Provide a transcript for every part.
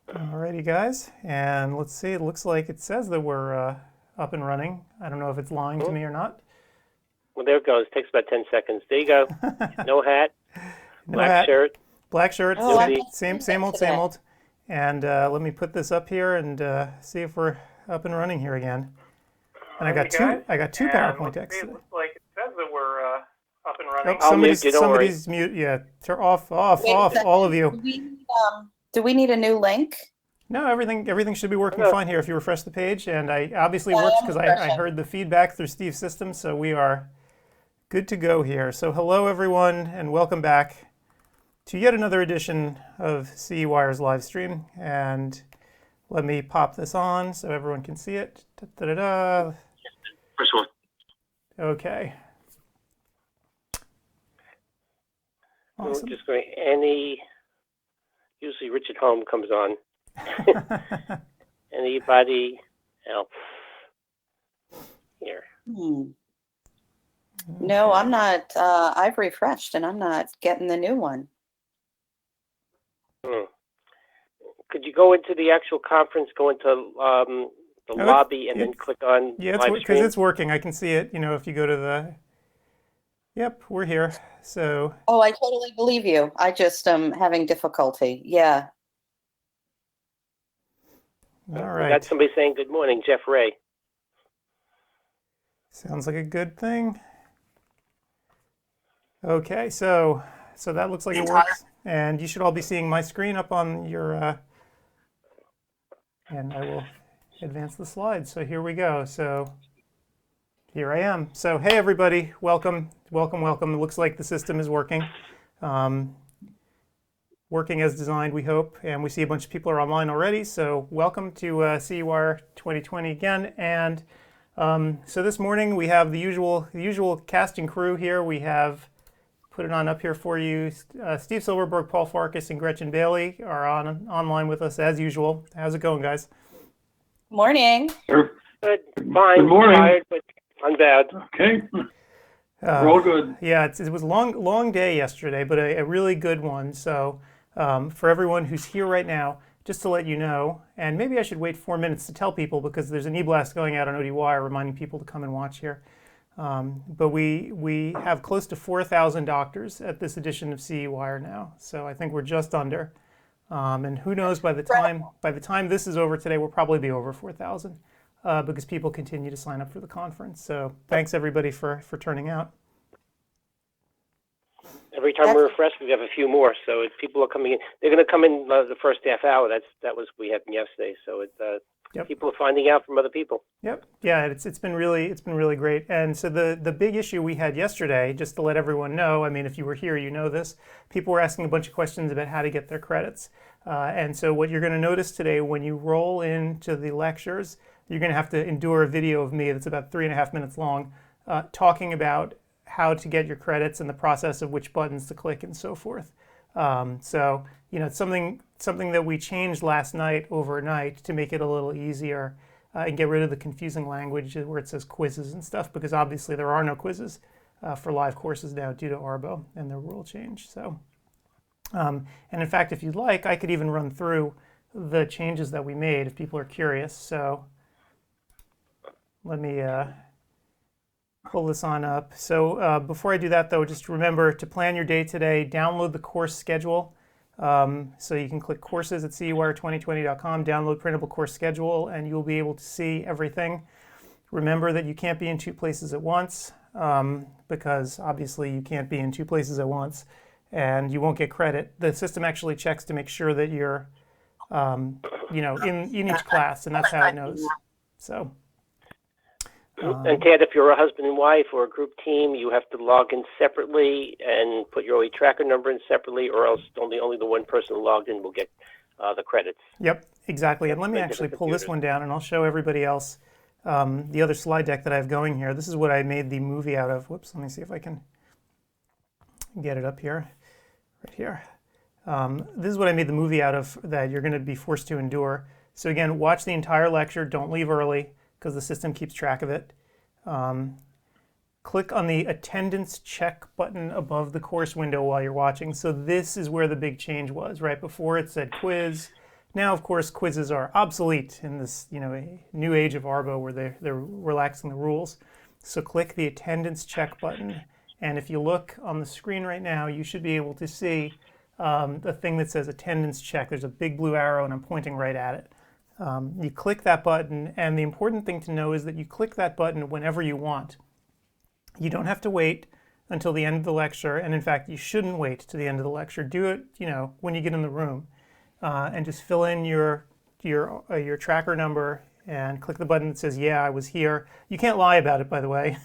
Alrighty, guys, and let's see. It looks like it says that we're up and running. I don't know if it's lying to me or not. Well, there it goes. Takes about 10 seconds. There you go. No hat, No black hat, shirt. black shirt, Oh, I same old, same old. And let me put this up here and see if we're up and running here again. And I got two PowerPoint decks. It looks like it says that we're up and running. I'll mute you, don't worry. Somebody's mute. Yeah, turn off, Wait a second. all of you. Do we need a new link? No, everything should be working fine here if you refresh the page. And I obviously Yeah, works I'm because I refreshing. heard the feedback through Steve's system, so we are good to go here. So hello everyone, and welcome back to yet another edition of CEwire's live stream. And let me pop this on so everyone can see it. Da-da-da-da. First one. Okay. Awesome. Just going. Usually Richard Home comes on. Anybody else here? No, I'm not. I've refreshed and I'm not getting the new one. Could you go into the actual conference, go into the lobby, and then click on Yeah, live because stream? it's working. I can see it. You know, if you go to the. Yep, we're here. So. Oh, I totally believe you. I just am having difficulty. Yeah. All We right. got somebody saying good morning, Jeff Ray. Sounds like a good thing. Okay, so that looks like it works, and you should all be seeing my screen up on your. And I will advance the slides. So here we go. So here I am. So hey everybody, welcome. It looks like the system is working. Working as designed, we hope, and we see a bunch of people are online already. So welcome to CEwire 2020 again. And so this morning we have the usual cast and crew here. We have put it on up here for you. Steve Silberberg, Paul Farkas, and Gretchen Bailey are online with us as usual. How's it going, guys? Morning. Good, fine. Good morning. Tired, but I'm bad. Okay, we're all good. Yeah, it was a long day yesterday, but a really good one. So for everyone who's here right now, just to let you know, and maybe I should wait 4 minutes to tell people because there's an e-blast going out on ODwire reminding people to come and watch here. But we have close to 4,000 doctors at this edition of CEwire now, so I think we're just under. And who knows, by the time this is over today, we'll probably be over 4,000 because people continue to sign up for the conference. So thanks everybody for turning out. Every time we refresh, we have a few more. So if people are coming in, they're going to come in the first half hour. That was we had yesterday. So people are finding out from other people. Yep. Yeah, it's been really great. And so the big issue we had yesterday, just to let everyone know, I mean, if you were here, you know this, people were asking a bunch of questions about how to get their credits. And so what you're going to notice today when you roll into the lectures, you're going to have to endure a video of me that's about 3.5 minutes long, talking about how to get your credits and the process of which buttons to click and so forth. So, you know, it's something that we changed last night overnight to make it a little easier and get rid of the confusing language where it says quizzes and stuff, because obviously there are no quizzes for live courses now due to Arbo and the rule change. So, and in fact, if you'd like, I could even run through the changes that we made if people are curious. So let me pull this on up. So before I do that though, just remember to plan your day today, download the course schedule. So you can click courses at CEwire2020.com, download printable course schedule, and you'll be able to see everything. Remember that you can't be in two places at once because obviously you can't be in two places at once and you won't get credit. The system actually checks to make sure that you're in each class, and that's how it knows. So. And Ted, if you're a husband and wife or a group team, you have to log in separately and put your OE tracker number in separately, or else only the one person logged in will get the credits. Yep, exactly. And let me actually pull this one down, and I'll show everybody else the other slide deck that I have going here. This is what I made the movie out of. Whoops, let me see if I can get it up here, right here. This is what I made the movie out of that you're going to be forced to endure. So again, watch the entire lecture. Don't leave early, because the system keeps track of it. Click on the attendance check button above the course window while you're watching. So this is where the big change was. Right before it said quiz, Now, of course, quizzes are obsolete in this new age of Arbo where they're relaxing the rules. So click the attendance check button. And if you look on the screen right now, you should be able to see the thing that says attendance check. There's a big blue arrow and I'm pointing right at it. You click that button, and the important thing to know is that you click that button whenever you want. You don't have to wait until the end of the lecture, and in fact, you shouldn't wait to the end of the lecture. Do it, when you get in the room, and just fill in your tracker number and click the button that says, "Yeah, I was here." You can't lie about it, by the way.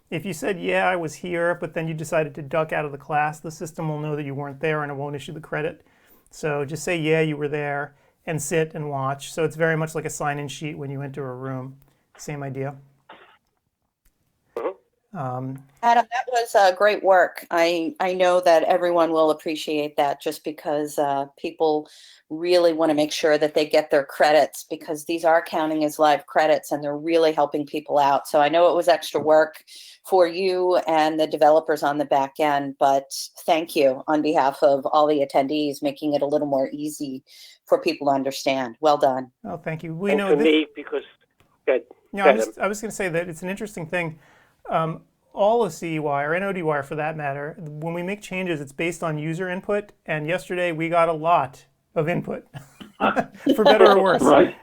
If you said, "Yeah, I was here," but then you decided to duck out of the class, the system will know that you weren't there and it won't issue the credit. So just say, "Yeah, you were there," and sit and watch. So it's very much like a sign-in sheet when you enter a room. Same idea. Adam, that was great work. I know that everyone will appreciate that just because people really want to make sure that they get their credits because these are counting as live credits and they're really helping people out. So I know it was extra work for you and the developers on the back end, but thank you on behalf of all the attendees, making it a little more easy for people to understand. Well done. Oh, thank you. We know for me, because good. I was going to say that it's an interesting thing. All of CEwire and ODwire, for that matter, when we make changes, it's based on user input. And yesterday we got a lot of input, for better or worse. Right.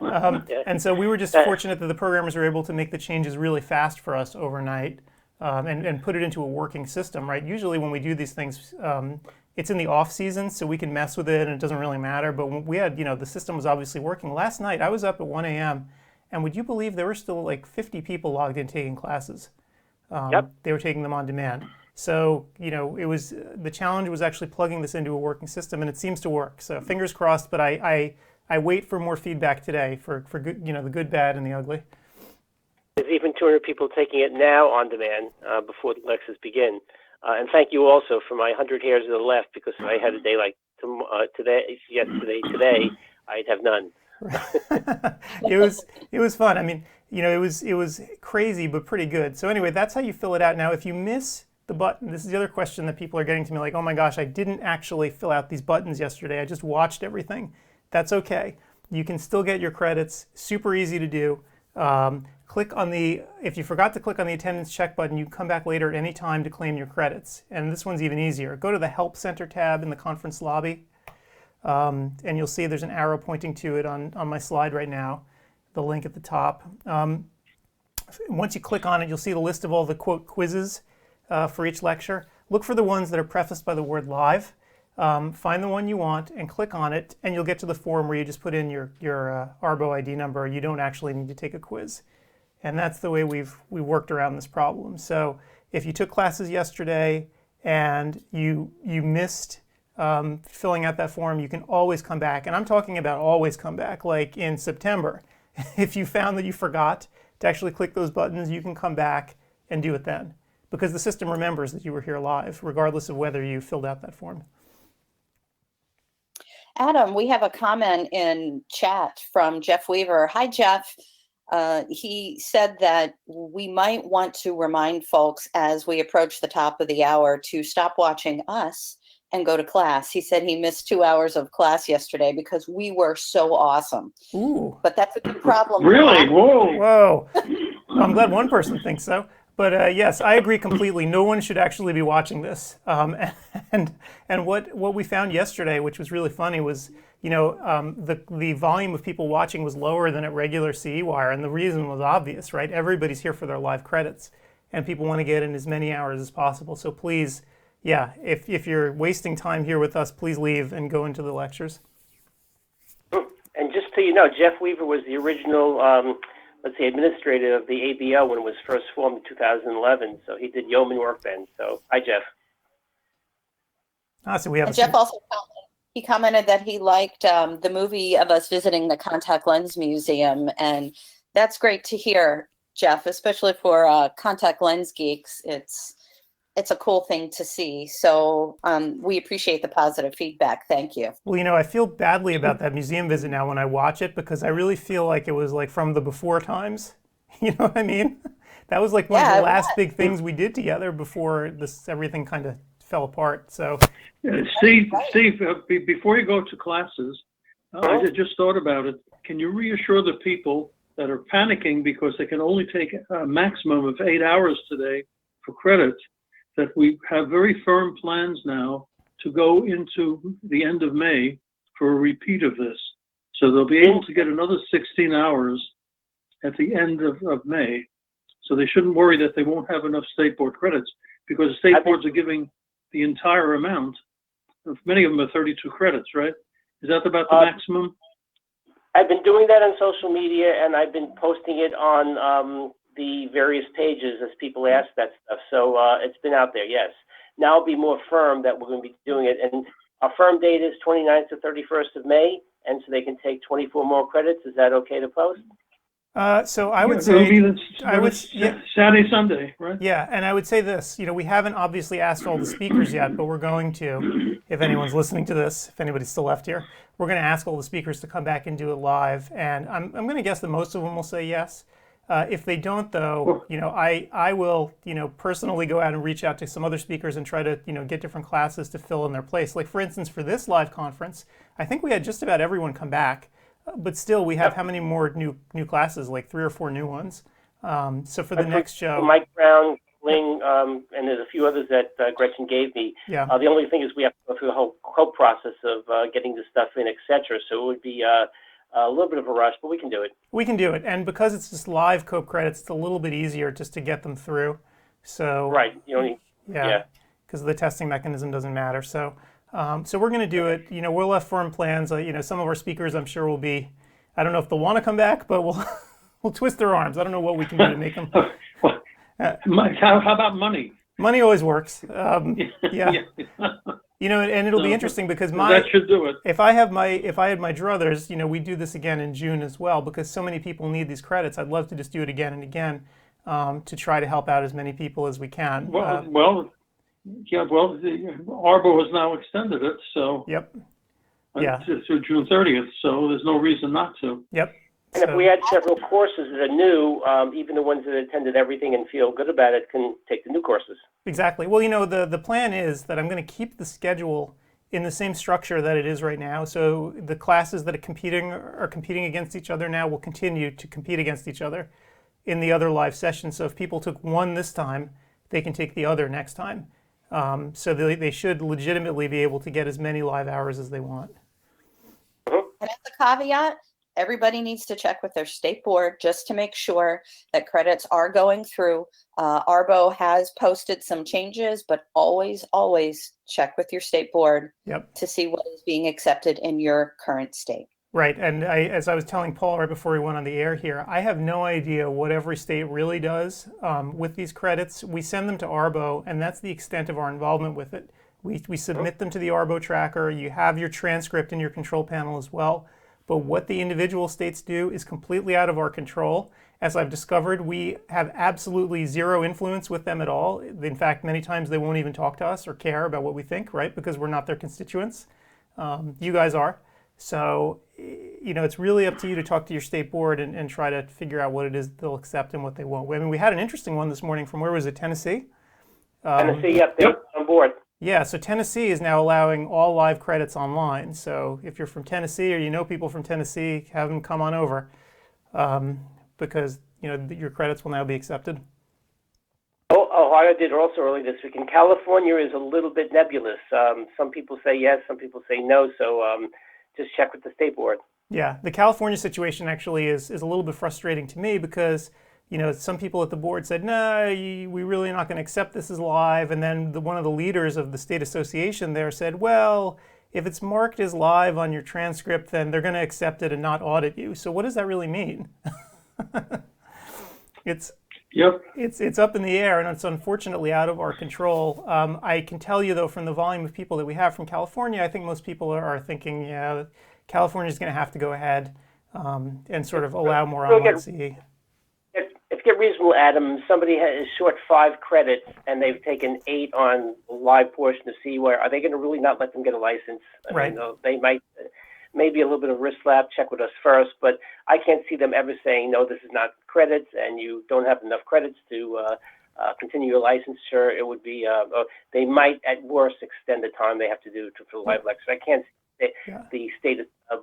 And so we were just fortunate that the programmers were able to make the changes really fast for us overnight and put it into a working system. Right? Usually when we do these things, it's in the off season, so we can mess with it and it doesn't really matter. But when we had, the system was obviously working. Last night I was up at 1 a.m. and would you believe there were still like 50 people logged in taking classes? They were taking them on demand. So, it was the challenge was actually plugging this into a working system, and it seems to work. So fingers crossed, but I wait for more feedback today for good, the good, bad, and the ugly. There's even 200 people taking it now on demand before the lectures begin. And thank you also for my 100 hairs to the left, because if I had a day like today, I'd have none. It was fun. I mean, it was crazy, but pretty good. So anyway, that's how you fill it out. Now, if you miss the button, this is the other question that people are getting to me, like, "Oh my gosh, I didn't actually fill out these buttons yesterday. I just watched everything." That's okay. You can still get your credits. Super easy to do. If you forgot to click on the attendance check button, you can come back later at any time to claim your credits. And this one's even easier. Go to the Help Center tab in the conference lobby. And you'll see there's an arrow pointing to it on my slide right now, the link at the top. Once you click on it, you'll see the list of all the, quote, quizzes for each lecture. Look for the ones that are prefaced by the word live. Find the one you want and click on it, and you'll get to the form where you just put in your Arbo ID number. You don't actually need to take a quiz. And that's the way we worked around this problem. So if you took classes yesterday and you missed filling out that form, you can always come back. And I'm talking about always come back, like in September. If you found that you forgot to actually click those buttons, you can come back and do it then, because the system remembers that you were here live, regardless of whether you filled out that form. Adam, we have a comment in chat from Jeff Weaver. Hi, Jeff. He said that we might want to remind folks as we approach the top of the hour to stop watching us and go to class. He said he missed 2 hours of class yesterday because we were so awesome. Ooh. But that's a good problem. Really? Whoa. Whoa. I'm glad one person thinks so. But yes, I agree completely. No one should actually be watching this. And what we found yesterday, which was really funny, was the volume of people watching was lower than at regular CEwire, and the reason was obvious, right? Everybody's here for their live credits, and people want to get in as many hours as possible. So please, yeah, if you're wasting time here with us, please leave and go into the lectures. And just so you know, Jeff Weaver was the original, administrator of the ABO when it was first formed in 2011. So he did yeoman work then. So, hi, Jeff. So we have Jeff also commented that he liked the movie of us visiting the Contact Lens Museum, and that's great to hear, Jeff, especially for contact lens geeks. It's a cool thing to see. So we appreciate the positive feedback. Thank you. Well, I feel badly about that museum visit now when I watch it, because I really feel like it was like from the before times. You know what I mean? That was like one of the last big things we did together before everything kind of fell apart. So, Steve, before you go to classes, I just thought about it. Can you reassure the people that are panicking because they can only take a maximum of 8 hours today for credit, that we have very firm plans now to go into the end of May for a repeat of this. So they'll be able to get another 16 hours at the end of May. So they shouldn't worry that they won't have enough state board credits, because the state boards are giving the entire amount. Many of them are 32 credits, right? Is that about the maximum? I've been doing that on social media, and I've been posting it on the various pages as people ask that stuff. So it's been out there, yes. Now it'll be more firm that we're going to be doing it. And our firm date is 29th to 31st of May, and so they can take 24 more credits. Is that okay to post? So I would say, Saturday, Sunday, right? Yeah, and I would say this, we haven't obviously asked all the speakers yet, but we're going to, if anyone's listening to this, if anybody's still left here, we're going to ask all the speakers to come back and do it live, and I'm going to guess that most of them will say yes. If they don't, though, I will, personally go out and reach out to some other speakers and try to, get different classes to fill in their place. Like, for instance, for this live conference, I think we had just about everyone come back. But still, we have how many more new classes? Like 3 or 4 new ones. So for the next show, Mike Brown, Ling, and there's a few others that Gretchen gave me. Yeah. The only thing is we have to go through the whole process of getting the stuff in, etc. So it would be a little bit of a rush, but we can do it. We can do it, and because it's just live COPE credits, it's a little bit easier just to get them through. So right, you don't need, yeah, because the testing mechanism doesn't matter. So we're going to do it. We'll have firm plans. Some of our speakers, I'm sure, will be. I don't know if they'll want to come back, but we'll twist their arms. I don't know what we can do to make them. How about money? Money always works. Yeah. And it'll be interesting because that should do it. If I had my druthers, we do this again in June as well, because so many people need these credits. I'd love to just do it again and again to try to help out as many people as we can. Arbo has now extended it, so yep, to June 30th. So there's no reason not to. Yep. And if we had several courses that are new, even the ones that attended everything and feel good about it can take the new courses. Exactly. Well, the plan is that I'm going to keep the schedule in the same structure that it is right now. So the classes that are competing against each other now will continue to compete against each other in the other live sessions. So if people took one this time, they can take the other next time. So they should legitimately be able to get as many live hours as they want. And as a caveat, everybody needs to check with their state board just to make sure that credits are going through. Arbo has posted some changes, but always check with your state board to see what is being accepted in your current state. Right, and as I was telling Paul right before we went on the air here, I have no idea what every state really does with these credits. We send them to Arbo, and that's the extent of our involvement with it. We submit them to the Arbo tracker. You have your transcript in your control panel as well. But what the individual states do is completely out of our control. As I've discovered, we have absolutely zero influence with them at all. In fact, many times they won't even talk to us or care about what we think, right? Because we're not their constituents. You guys are. So, it's really up to you to talk to your state board and try to figure out what it is they'll accept and what they won't. I mean, we had an interesting one this morning from, where was it, Tennessee? Tennessee, they're on board. Yeah, so Tennessee is now allowing all live credits online. So if you're from Tennessee or you know people from Tennessee, have them come on over because your credits will now be accepted. Ohio did also early this week. In California is a little bit nebulous. Some people say yes, some people say no. So just check with the state board. Yeah, the California situation actually is a little bit frustrating to me because some people at the board said, no, we really are not going to accept this as live. And then one of the leaders of the state association there said, well, if it's marked as live on your transcript, then they're going to accept it and not audit you. So what does that really mean? It's up in the air, and it's unfortunately out of our control. I can tell you, though, from the volume of people that we have from California, I think most people are thinking, yeah, California's going to have to go ahead and sort of allow more online CE. If you get reasonable, Adam, somebody is short 5 credits and they've taken 8 on the live portion of CEwire, are they going to really not let them get a license? I mean, they might, maybe a little bit of wrist slap, check with us first, but I can't see them ever saying, no, this is not credits and you don't have enough credits to continue your licensure. It would be, they might at worst extend the time they have to do for the live lecture. I can't see the state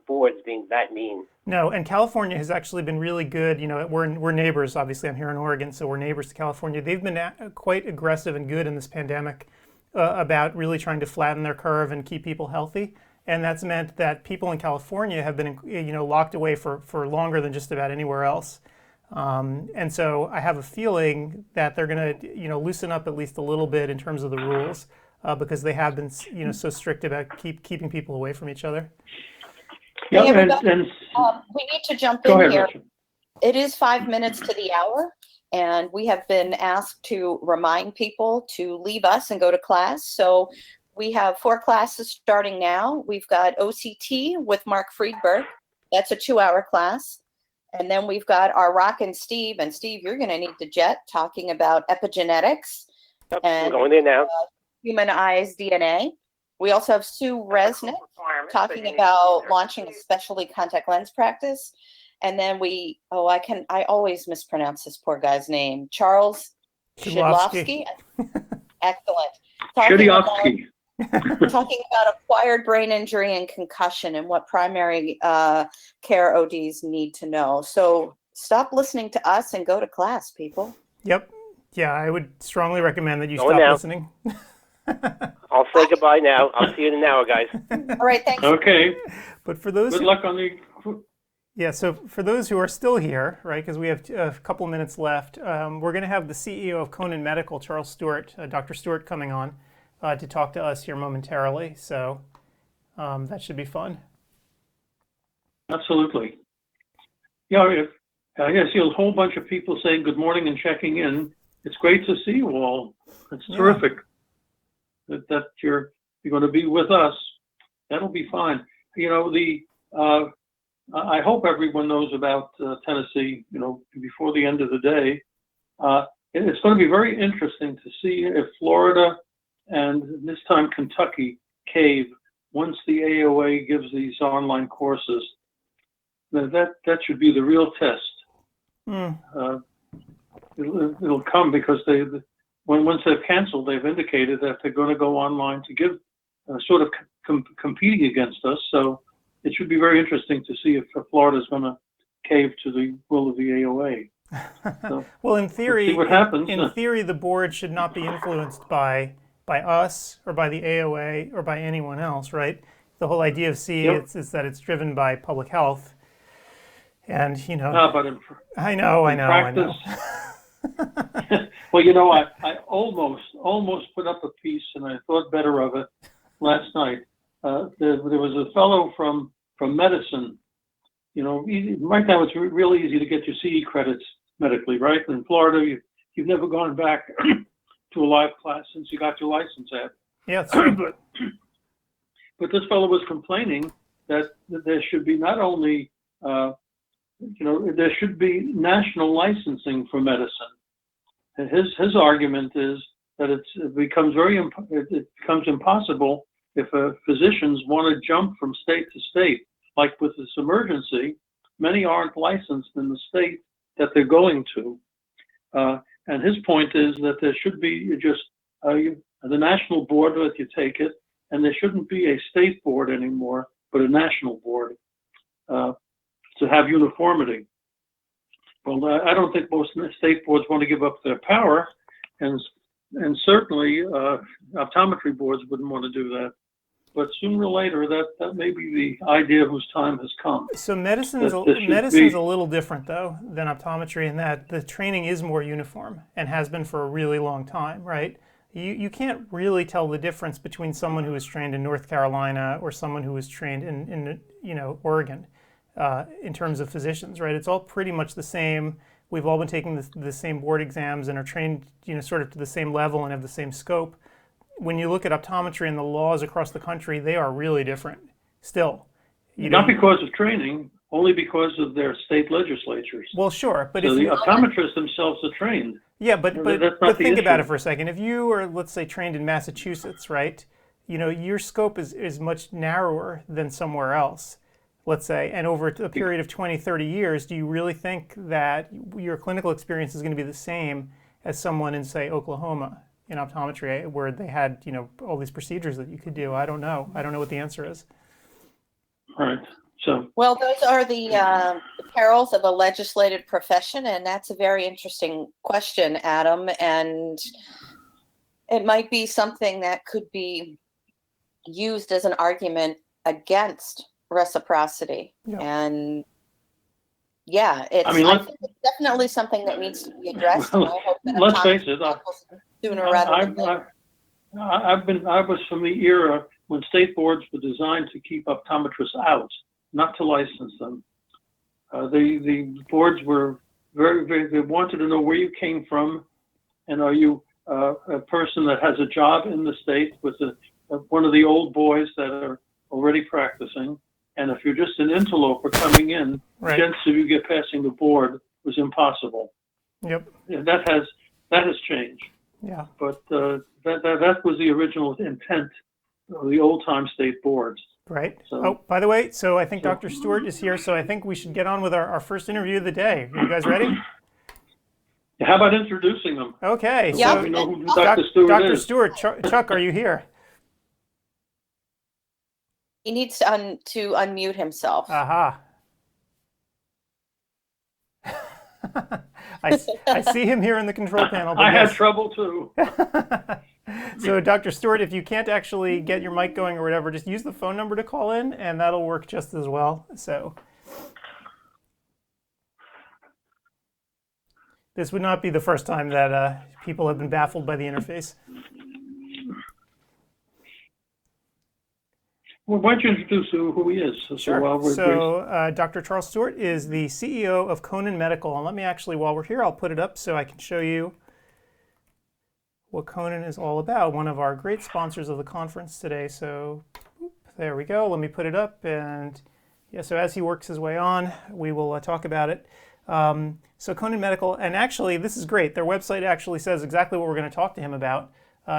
boards being that mean. No, and California has actually been really good. You know, we're neighbors. Obviously, I'm here in Oregon, so we're neighbors to California. They've been quite aggressive and good in this pandemic about really trying to flatten their curve and keep people healthy. And that's meant that people in California have been, locked away for longer than just about anywhere else. And so I have a feeling that they're going to, loosen up at least a little bit in terms of the rules because they have been, so strict about keeping people away from each other. Yeah, Hey, and, we need to jump go in ahead, here. Richard. It is 5 minutes to the hour, and we have been asked to remind people to leave us and go to class. So we have 4 classes starting now. We've got OCT with Mark Friedberg. That's a 2-hour class. And then we've got our Rockin' Steve. And Steve, you're going to need to jet talking about epigenetics Yep, and I'm going there now. humanized DNA. We also have Sue Resnick talking about launching a specialty contact lens practice. And then I always mispronounce this poor guy's name, Charles Shidlovsky. Excellent. Shidlovsky. Talking about acquired brain injury and concussion and what primary care ODs need to know. So stop listening to us and go to class, people. Yep. Yeah, I would strongly recommend that you Going stop now. listening. I'll say goodbye now. I'll see you in an hour, guys. All right, thanks. Okay. But for those Good luck on the. Yeah, so for those who are still here, right, because we have a couple minutes left, we're going to have the CEO of Conan Medical, Charles Stewart, Dr. Stewart, coming on to talk to us here momentarily. So that should be fun. Absolutely. Yeah, I see a whole bunch of people saying good morning and checking in. It's great to see you all. It's terrific that you're going to be with us. That'll be fine. I hope everyone knows about Tennessee, before the end of the day. It's going to be very interesting to see if Florida and this time Kentucky cave once the AOA gives these online courses. That should be the real test. It'll come because once they've canceled, they've indicated that they're going to go online to give sort of competing against us. So it should be very interesting to see if Florida is going to cave to the will of the AOA. So, well, in theory, see what happens. In theory, the board should not be influenced by us or by the AOA or by anyone else, right? The whole idea of CE is that it's driven by public health, and but I know. Well, I almost put up a piece, and I thought better of it last night. There was a fellow from medicine. Right now it's really easy to get your CE credits medically, right? In Florida, you've never gone back to a live class since you got your license at. Yeah, that's true. But this fellow was complaining that there should be not only, there should be national licensing for medicine. And his argument is that it becomes impossible if physicians want to jump from state to state. Like with this emergency, many aren't licensed in the state that they're going to. And his point is that there should be just the national board that you take it, and there shouldn't be a state board anymore, but a national board to have uniformity. Well, I don't think most state boards want to give up their power, and certainly optometry boards wouldn't want to do that. But sooner or later, that may be the idea whose time has come. So medicine's a little different, though, than optometry in that the training is more uniform and has been for a really long time, right? You can't really tell the difference between someone who was trained in North Carolina or someone who was trained in Oregon in terms of physicians, right? It's all pretty much the same. We've all been taking the same board exams and are trained, sort of to the same level and have the same scope. When you look at optometry and the laws across the country, they are really different still. Not because of training, only because of their state legislatures. Well, sure, but so the optometrists themselves are trained. Yeah, but think about it for a second. If you are, let's say, trained in Massachusetts, right? Your scope is much narrower than somewhere else, let's say. And over a period of 20, 30 years, do you really think that your clinical experience is going to be the same as someone in, say, Oklahoma in optometry, where they had, all these procedures that you could do? I don't know. I don't know what the answer is. All right. So, Well, those are the perils of a legislated profession, and that's a very interesting question, Adam. And it might be something that could be used as an argument against reciprocity. Yeah. And yeah, I think it's definitely something that needs to be addressed. And I hope that let's face it, sooner rather than later. I was from the era when state boards were designed to keep optometrists out, not to license them. The boards were they wanted to know where you came from, and are you a person that has a job in the state with one of the old boys that are already practicing, and if you're just an interloper coming in, Right. chances of you get passing the board was impossible. Yep. And that has changed. Yeah. But that was the original intent of the old-time state boards. Right. So, Oh, by the way, so I think Dr. Stewart is here, so I think we should get on with our first interview of the day. Are you guys ready? how about introducing them? Okay. Yeah. So We know who Dr. Stewart Dr. is. Stewart, Chuck, are you here? He needs to unmute himself. Aha. I see him here in the control panel. But I had yes. trouble too. So, Dr. Stewart, if you can't actually get your mic going or whatever, just use the phone number to call in, and that'll work just as well. So, this would not be the first time that people have been baffled by the interface. Well, why don't you introduce who he is? Sure. So Dr. Charles Stewart is the CEO of Conan Medical. And let me actually, while we're here, I'll put it up so I can show you what Conan is all about. One of our great sponsors of the conference today. So there we go. Let me put it up. And yeah, so as he works his way on, we will talk about it. So Conan Medical, and actually, this is great. Their website actually says exactly what we're going to talk to him about,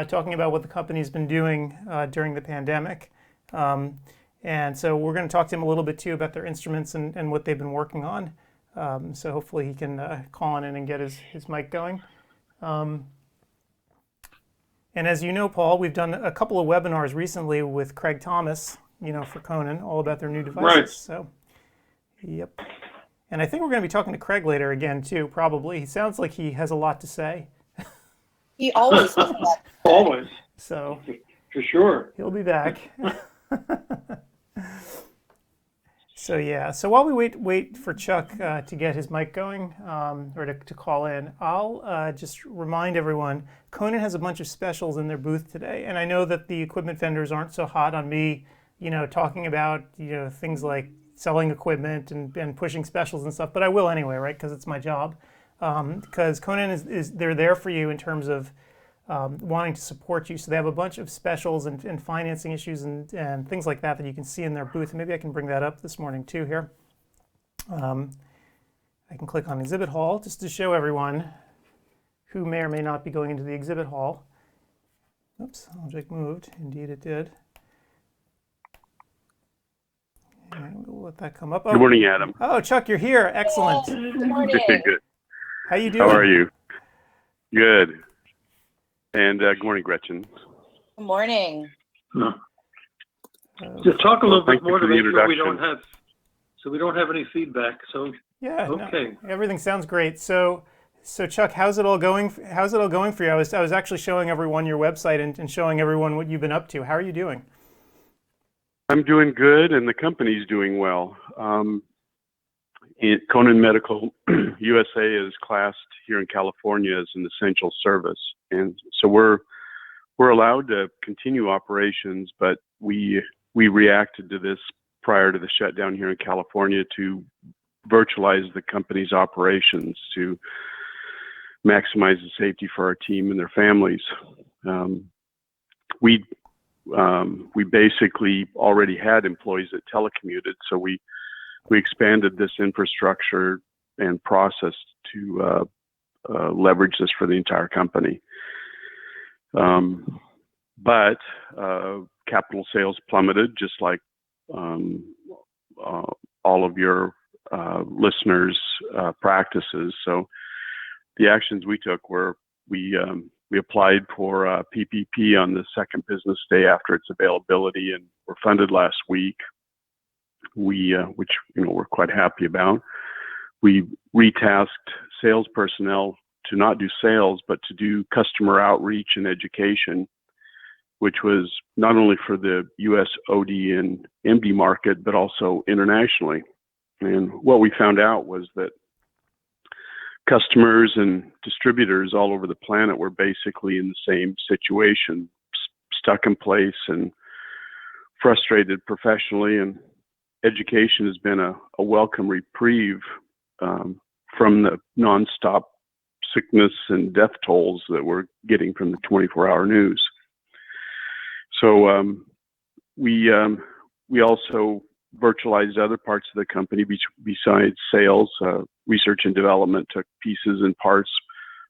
talking about what the company's been doing during the pandemic. And so we're going to talk to him a little bit too about their instruments and what they've been working on. So hopefully he can call in and get his mic going. And as you know, Paul, we've done a couple of webinars recently with Craig Thomas, for Conan, all about their new devices. Right. So, yep. And I think we're going to be talking to Craig later again too, probably. He sounds like he has a lot to say. He always does that. Always. So For sure. he'll be back. So yeah, so while we wait for Chuck to get his mic going or to call in, I'll just remind everyone, Conan has a bunch of specials in their booth today, and I know that the equipment vendors aren't so hot on me, talking about things like selling equipment and pushing specials and stuff, but I will anyway, right? Because it's my job. Because Conan is they're there for you in terms of wanting to support you. So they have a bunch of specials and financing issues and things like that you can see in their booth. Maybe I can bring that up this morning too here. I can click on Exhibit Hall just to show everyone who may or may not be going into the Exhibit Hall. Oops, object moved. Indeed it did. And we'll let that come up. Oh, good morning, Adam. Oh, Chuck, you're here. Excellent. Good morning. Good. How you doing? How are you? Good. And good morning, Gretchen. Good morning. Just talk a little bit thank you more for to the make sure we introduction. don't have any feedback. So Yeah. okay. No, everything sounds great. So Chuck, how's it all going? How's it all going for you? I was actually showing everyone your website and showing everyone what you've been up to. How are you doing? I'm doing good, and the company's doing well. Conan Medical USA is classed here in California as an essential service, and so we're allowed to continue operations, but we reacted to this prior to the shutdown here in California to virtualize the company's operations to maximize the safety for our team and their families. We basically already had employees that telecommuted, so we expanded this infrastructure and process to leverage this for the entire company. But capital sales plummeted, just like all of your listeners' practices. So the actions we took were we applied for PPP on the second business day after its availability, and were funded last week. which we're quite happy about. We retasked sales personnel to not do sales, but to do customer outreach and education, which was not only for the U.S. OD and MD market, but also internationally. And what we found out was that customers and distributors all over the planet were basically in the same situation, stuck in place and frustrated professionally. And education has been a welcome reprieve from the nonstop sickness and death tolls that we're getting from the 24-hour news. So we also virtualized other parts of the company besides sales. Research and development took pieces and parts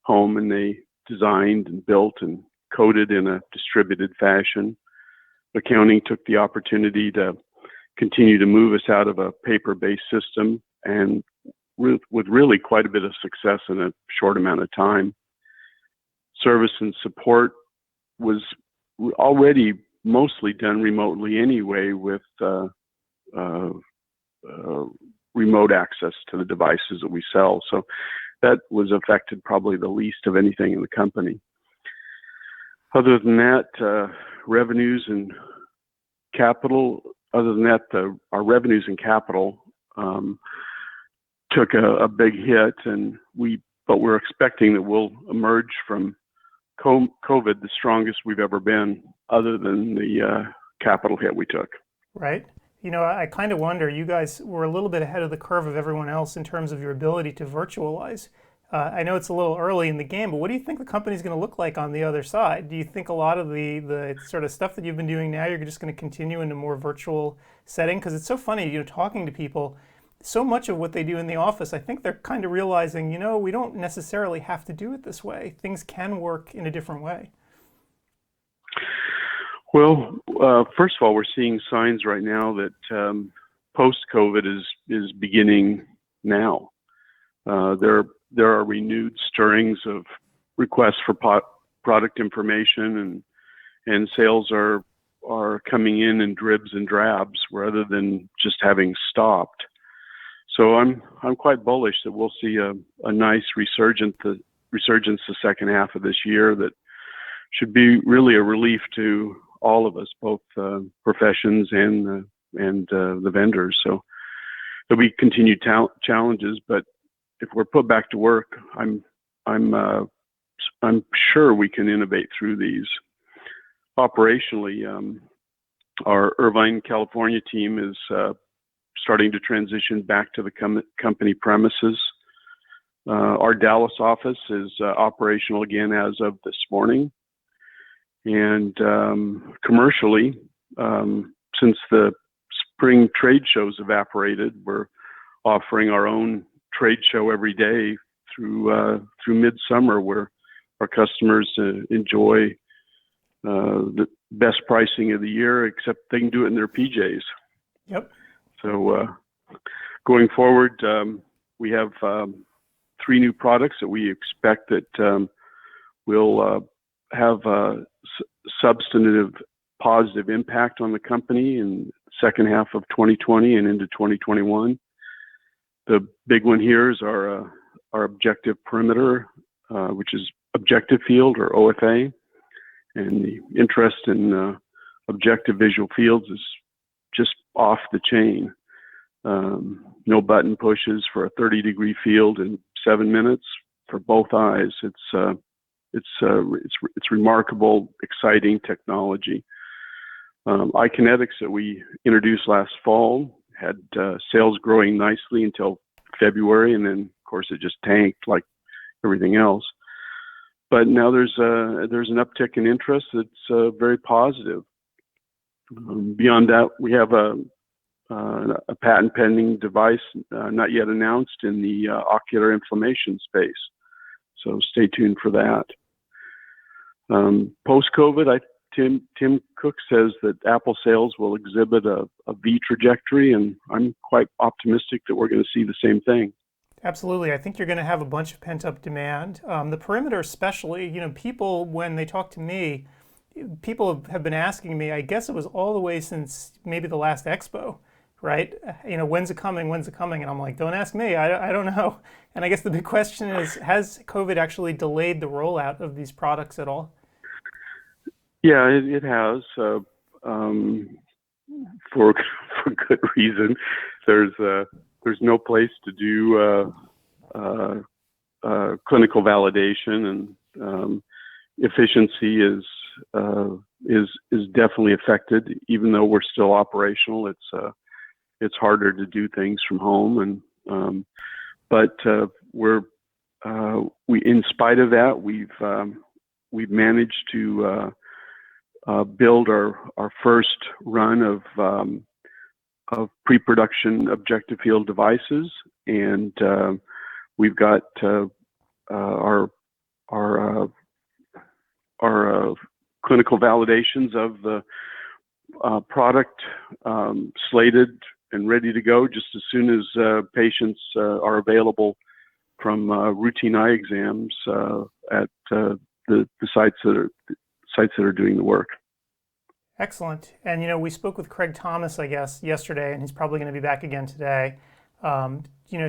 home, and they designed and built and coded in a distributed fashion. Accounting took the opportunity to continue to move us out of a paper-based system, and with really quite a bit of success in a short amount of time. Service and support was already mostly done remotely anyway, with remote access to the devices that we sell. So that was affected probably the least of anything in the company. Other than that, revenues and capital, our revenues and capital took a big hit, but we're expecting that we'll emerge from COVID the strongest we've ever been, other than the capital hit we took. Right. I kind of wonder, you guys were a little bit ahead of the curve of everyone else in terms of your ability to virtualize. I know it's a little early in the game, but what do you think the company's going to look like on the other side? Do you think a lot of the sort of stuff that you've been doing now, you're just going to continue in a more virtual setting? Because it's so funny, talking to people, so much of what they do in the office, I think they're kind of realizing, we don't necessarily have to do it this way. Things can work in a different way. Well, first of all, we're seeing signs right now that post-COVID is beginning now. There are renewed stirrings of requests for product information, and sales are coming in dribs and drabs rather than just having stopped. So I'm quite bullish that we'll see a nice resurgence the second half of this year that should be really a relief to all of us, both professions and the vendors. So there'll be continued challenges, but if we're put back to work, I'm sure we can innovate through these. Operationally, our Irvine, California team is starting to transition back to the company premises. Our Dallas office is operational again as of this morning. And commercially, since the spring trade shows evaporated, we're offering our own trade show every day through midsummer, where our customers enjoy the best pricing of the year, except they can do it in their PJs. Yep. So going forward, we have 3 new products that we expect that will have a substantive positive impact on the company in the second half of 2020 and into 2021. The big one here is our objective perimeter, which is objective field, or OFA, and the interest in objective visual fields is just off the chain. No button pushes for a 30-degree field in 7 minutes for both eyes. It's remarkable, exciting technology. iKinetics that we introduced last fall had sales growing nicely until February, and then of course it just tanked like everything else. But now there's an uptick in interest that's very positive. Beyond that, we have a patent pending device not yet announced in the ocular inflammation space. So stay tuned for that. Post-COVID, Tim Cook says that Apple sales will exhibit a V trajectory, and I'm quite optimistic that we're going to see the same thing. Absolutely. I think you're going to have a bunch of pent-up demand. The perimeter especially, people, when they talk to me, people have been asking me, I guess it was all the way since maybe the last expo, right? When's it coming? When's it coming? And I'm like, don't ask me. I don't know. And I guess the big question is, has COVID actually delayed the rollout of these products at all? Yeah, it has, for good reason. There's no place to do clinical validation, and efficiency is definitely affected. Even though we're still operational, it's harder to do things from home, and but we in spite of that, we've managed to build our first run of pre-production objective field devices, and we've got our clinical validations of the product slated and ready to go just as soon as patients are available from routine eye exams at the sites that are doing the work. Excellent. And we spoke with Craig Thomas, I guess, yesterday, and he's probably going to be back again today.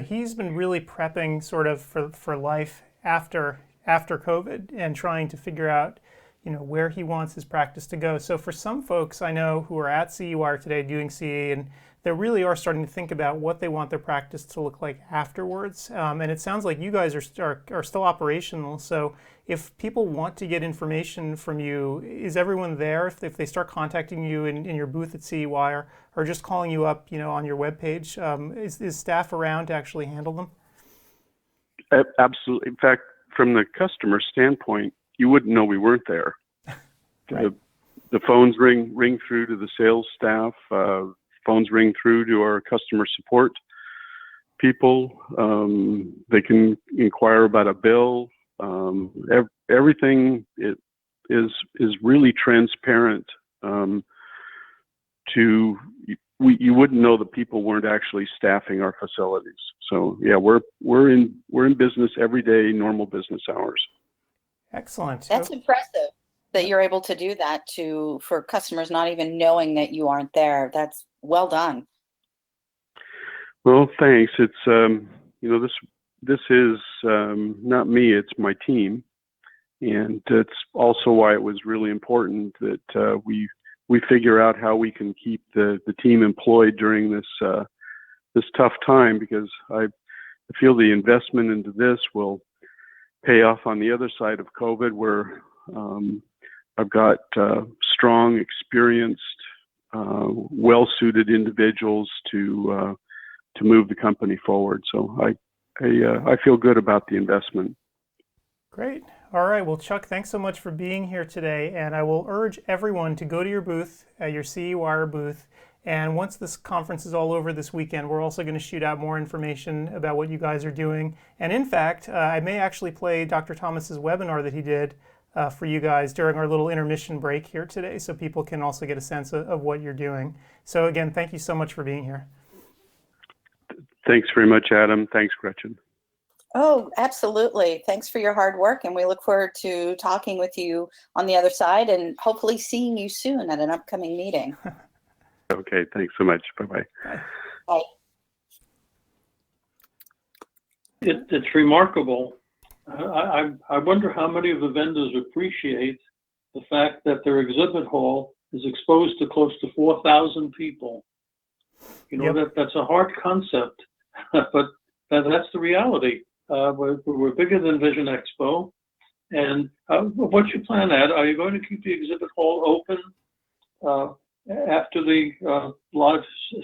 He's been really prepping sort of for life after COVID and trying to figure out where he wants his practice to go. So for some folks I know who are at CEwire today doing CE, and they really are starting to think about what they want their practice to look like afterwards. And it sounds like you guys are still operational. So if people want to get information from you, is everyone there if they start contacting you in your booth at CEwire or just calling you up on your webpage? Is staff around to actually handle them? Absolutely. In fact, from the customer standpoint, you wouldn't know we weren't there. Right. The phones ring through to the sales staff. Phones ring through to our customer support people. They can inquire about a bill. Everything is really transparent. You wouldn't know that people weren't actually staffing our facilities. So yeah, we're in business every day, normal business hours. Excellent. That's impressive that you're able to do that for customers not even knowing that you aren't there. That's well done. Well, thanks. It's this is not me, it's my team, and it's also why it was really important that we figure out how we can keep the team employed during this tough time, because I feel the investment into this will pay off on the other side of COVID, where I've got strong, experienced, well-suited individuals to move the company forward. So I feel good about the investment. Great. All right. Well, Chuck, thanks so much for being here today. And I will urge everyone to go to your booth, your CEwire booth. And once this conference is all over this weekend, we're also going to shoot out more information about what you guys are doing. And in fact, I may actually play Dr. Thomas's webinar that he did for you guys during our little intermission break here today, so people can also get a sense of what you're doing. So again, thank you so much for being here. Thanks very much, Adam. Thanks, Gretchen. Oh, absolutely. Thanks for your hard work, and we look forward to talking with you on the other side and hopefully seeing you soon at an upcoming meeting. Okay, thanks so much. Bye-bye. Bye. Bye. It's remarkable. I wonder how many of the vendors appreciate the fact that their exhibit hall is exposed to close to 4,000 people. Yep. That's a hard concept, but that's the reality. We're bigger than Vision Expo. And what's your plan, Ed? Are you going to keep the exhibit hall open after the live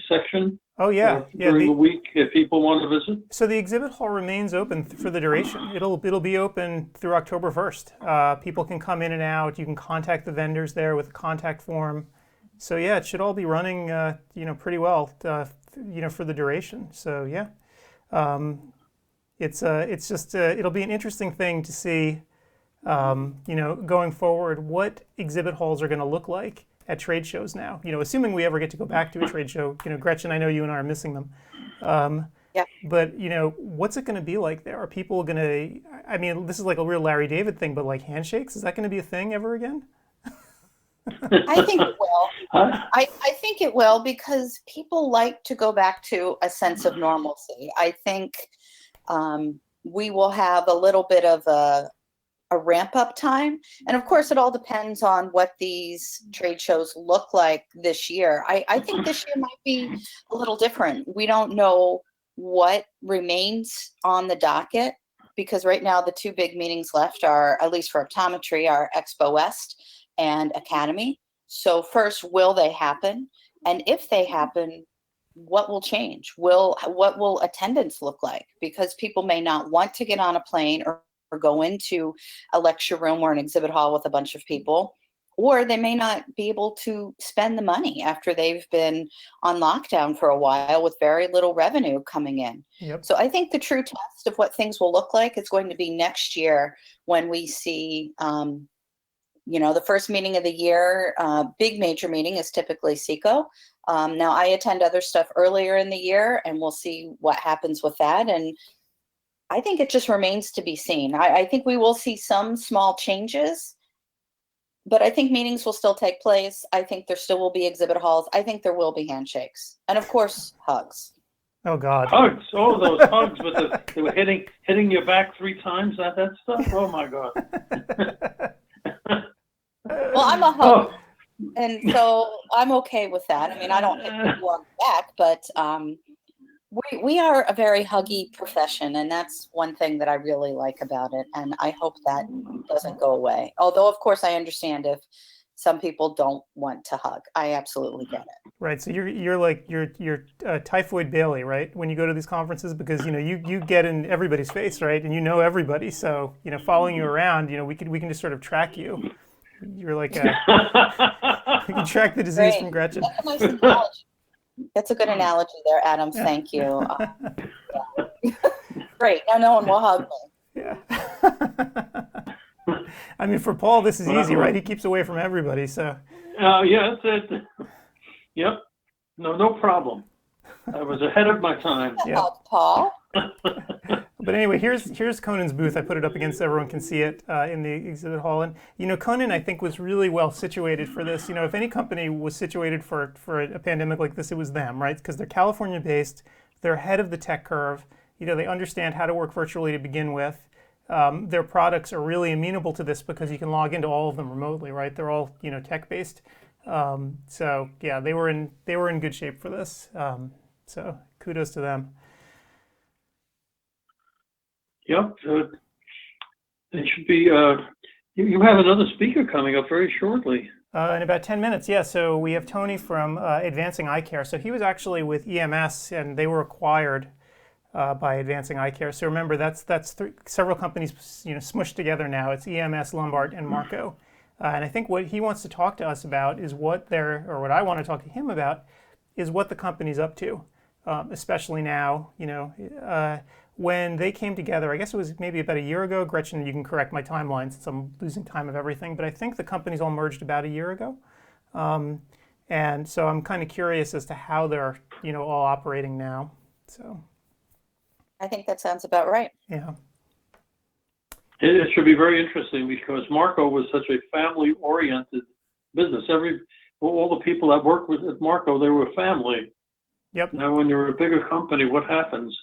section? Oh yeah, during the week, if people want to visit. So the exhibit hall remains open for the duration. It'll be open through October 1st. People can come in and out. You can contact the vendors there with a contact form. So yeah, it should all be running, pretty well, for the duration. So yeah, it's just it'll be an interesting thing to see, going forward, what exhibit halls are going to look like at trade shows now, assuming we ever get to go back to a trade show. Gretchen, I know you and I are missing them. Yeah. But, what's it going to be like there? Are people going to, this is like a real Larry David thing, but like handshakes, is that going to be a thing ever again? I think it will. Huh? I think it will because people like to go back to a sense of normalcy. I think we will have a little bit of a ramp up time. And of course, it all depends on what these trade shows look like this year. I think this year might be a little different. We don't know what remains on the docket because right now the two big meetings left are, at least for optometry, are Expo West and Academy. So first, will they happen? And if they happen, what will change? What will attendance look like? Because people may not want to get on a plane or go into a lecture room or an exhibit hall with a bunch of people, or they may not be able to spend the money after they've been on lockdown for a while with very little revenue coming in. Yep. So I think the true test of what things will look like is going to be next year when we see the first meeting of the year, big major meeting is typically CECO. Now I attend other stuff earlier in the year and we'll see what happens with that. And I think it just remains to be seen. I think we will see some small changes, but I think meetings will still take place. I think there still will be exhibit halls. I think there will be handshakes. And of course, hugs. Oh God. Hugs. Oh, those hugs with they were hitting your back 3 times, that stuff. Oh my God. Well, I'm a hug, and so I'm okay with that. I mean, I don't hit people on the back, but we are a very huggy profession, and that's one thing that I really like about it. And I hope that doesn't go away. Although, of course, I understand if some people don't want to hug. I absolutely get it. Right. So you're like Typhoid Bailey, right? When you go to these conferences, because you get in everybody's face, right? And you know everybody. So following you around, we can just sort of track you. You're like we can track the disease from Gretchen. That's a nice analogy. That's a good analogy there, Adam. Thank you. Great. Now no one will hug me. Yeah. I mean, for Paul, this is easy, right? He keeps away from everybody, so. Yeah, that's it. Yep. No problem. I was ahead of my time. Yeah. Hug, Paul. But anyway, here's Conan's booth. I put it up against so everyone can see it in the exhibit hall. And Conan, I think, was really well situated for this. If any company was situated for a pandemic like this, it was them, right? Because they're California-based, they're ahead of the tech curve. They understand how to work virtually to begin with. Their products are really amenable to this because you can log into all of them remotely, right? They're all tech-based. So yeah, they were in good shape for this. So kudos to them. Yep. It should be, you have another speaker coming up very shortly. In about 10 minutes, yeah. So we have Tony from Advancing Eye Care. So he was actually with EMS, and they were acquired by Advancing Eye Care. So remember, that's several companies smushed together now. It's EMS, Lombard, and Marco. And I think what he wants to talk to us about is what I want to talk to him about is what the company's up to, especially now. When they came together, I guess it was maybe about a year ago. Gretchen, you can correct my timeline since I'm losing time of everything, but I think the companies all merged about a year ago. And so I'm kind of curious as to how they're, all operating now. So I think that sounds about right. Yeah. It should be very interesting because Marco was such a family-oriented business. All the people that worked with at Marco, they were family. Yep. Now, when you're a bigger company, what happens?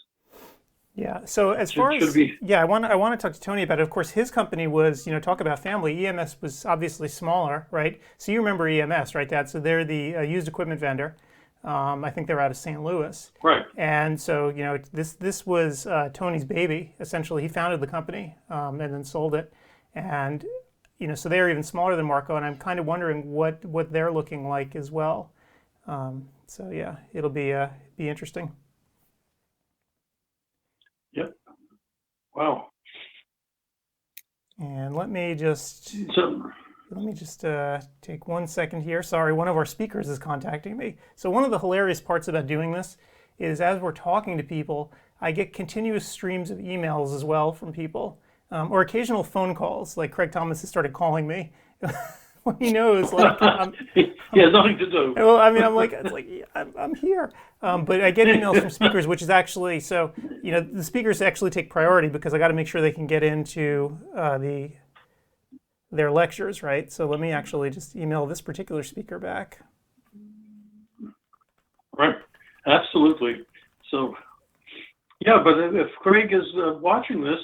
Yeah. So as far as I want to talk to Tony about it. Of course, his company was talk about family. EMS was obviously smaller, right? So you remember EMS, right, Dad? So they're the used equipment vendor. I think they're out of St. Louis. Right. And so this was Tony's baby. Essentially, he founded the company and then sold it. And so they're even smaller than Marco. And I'm kind of wondering what they're looking like as well. So yeah, it'll be interesting. Yep. Wow. And let me just take 1 second here. Sorry, one of our speakers is contacting me. So one of the hilarious parts about doing this is as we're talking to people, I get continuous streams of emails as well from people, or occasional phone calls. Like Craig Thomas has started calling me. When he knows, like, he has nothing to do. Well, I mean, I'm here. But I get emails from speakers, which is actually, so, the speakers actually take priority because I got to make sure they can get into the their lectures, right? So let me actually just email this particular speaker back. Right, absolutely. So, yeah, but if Craig is watching this,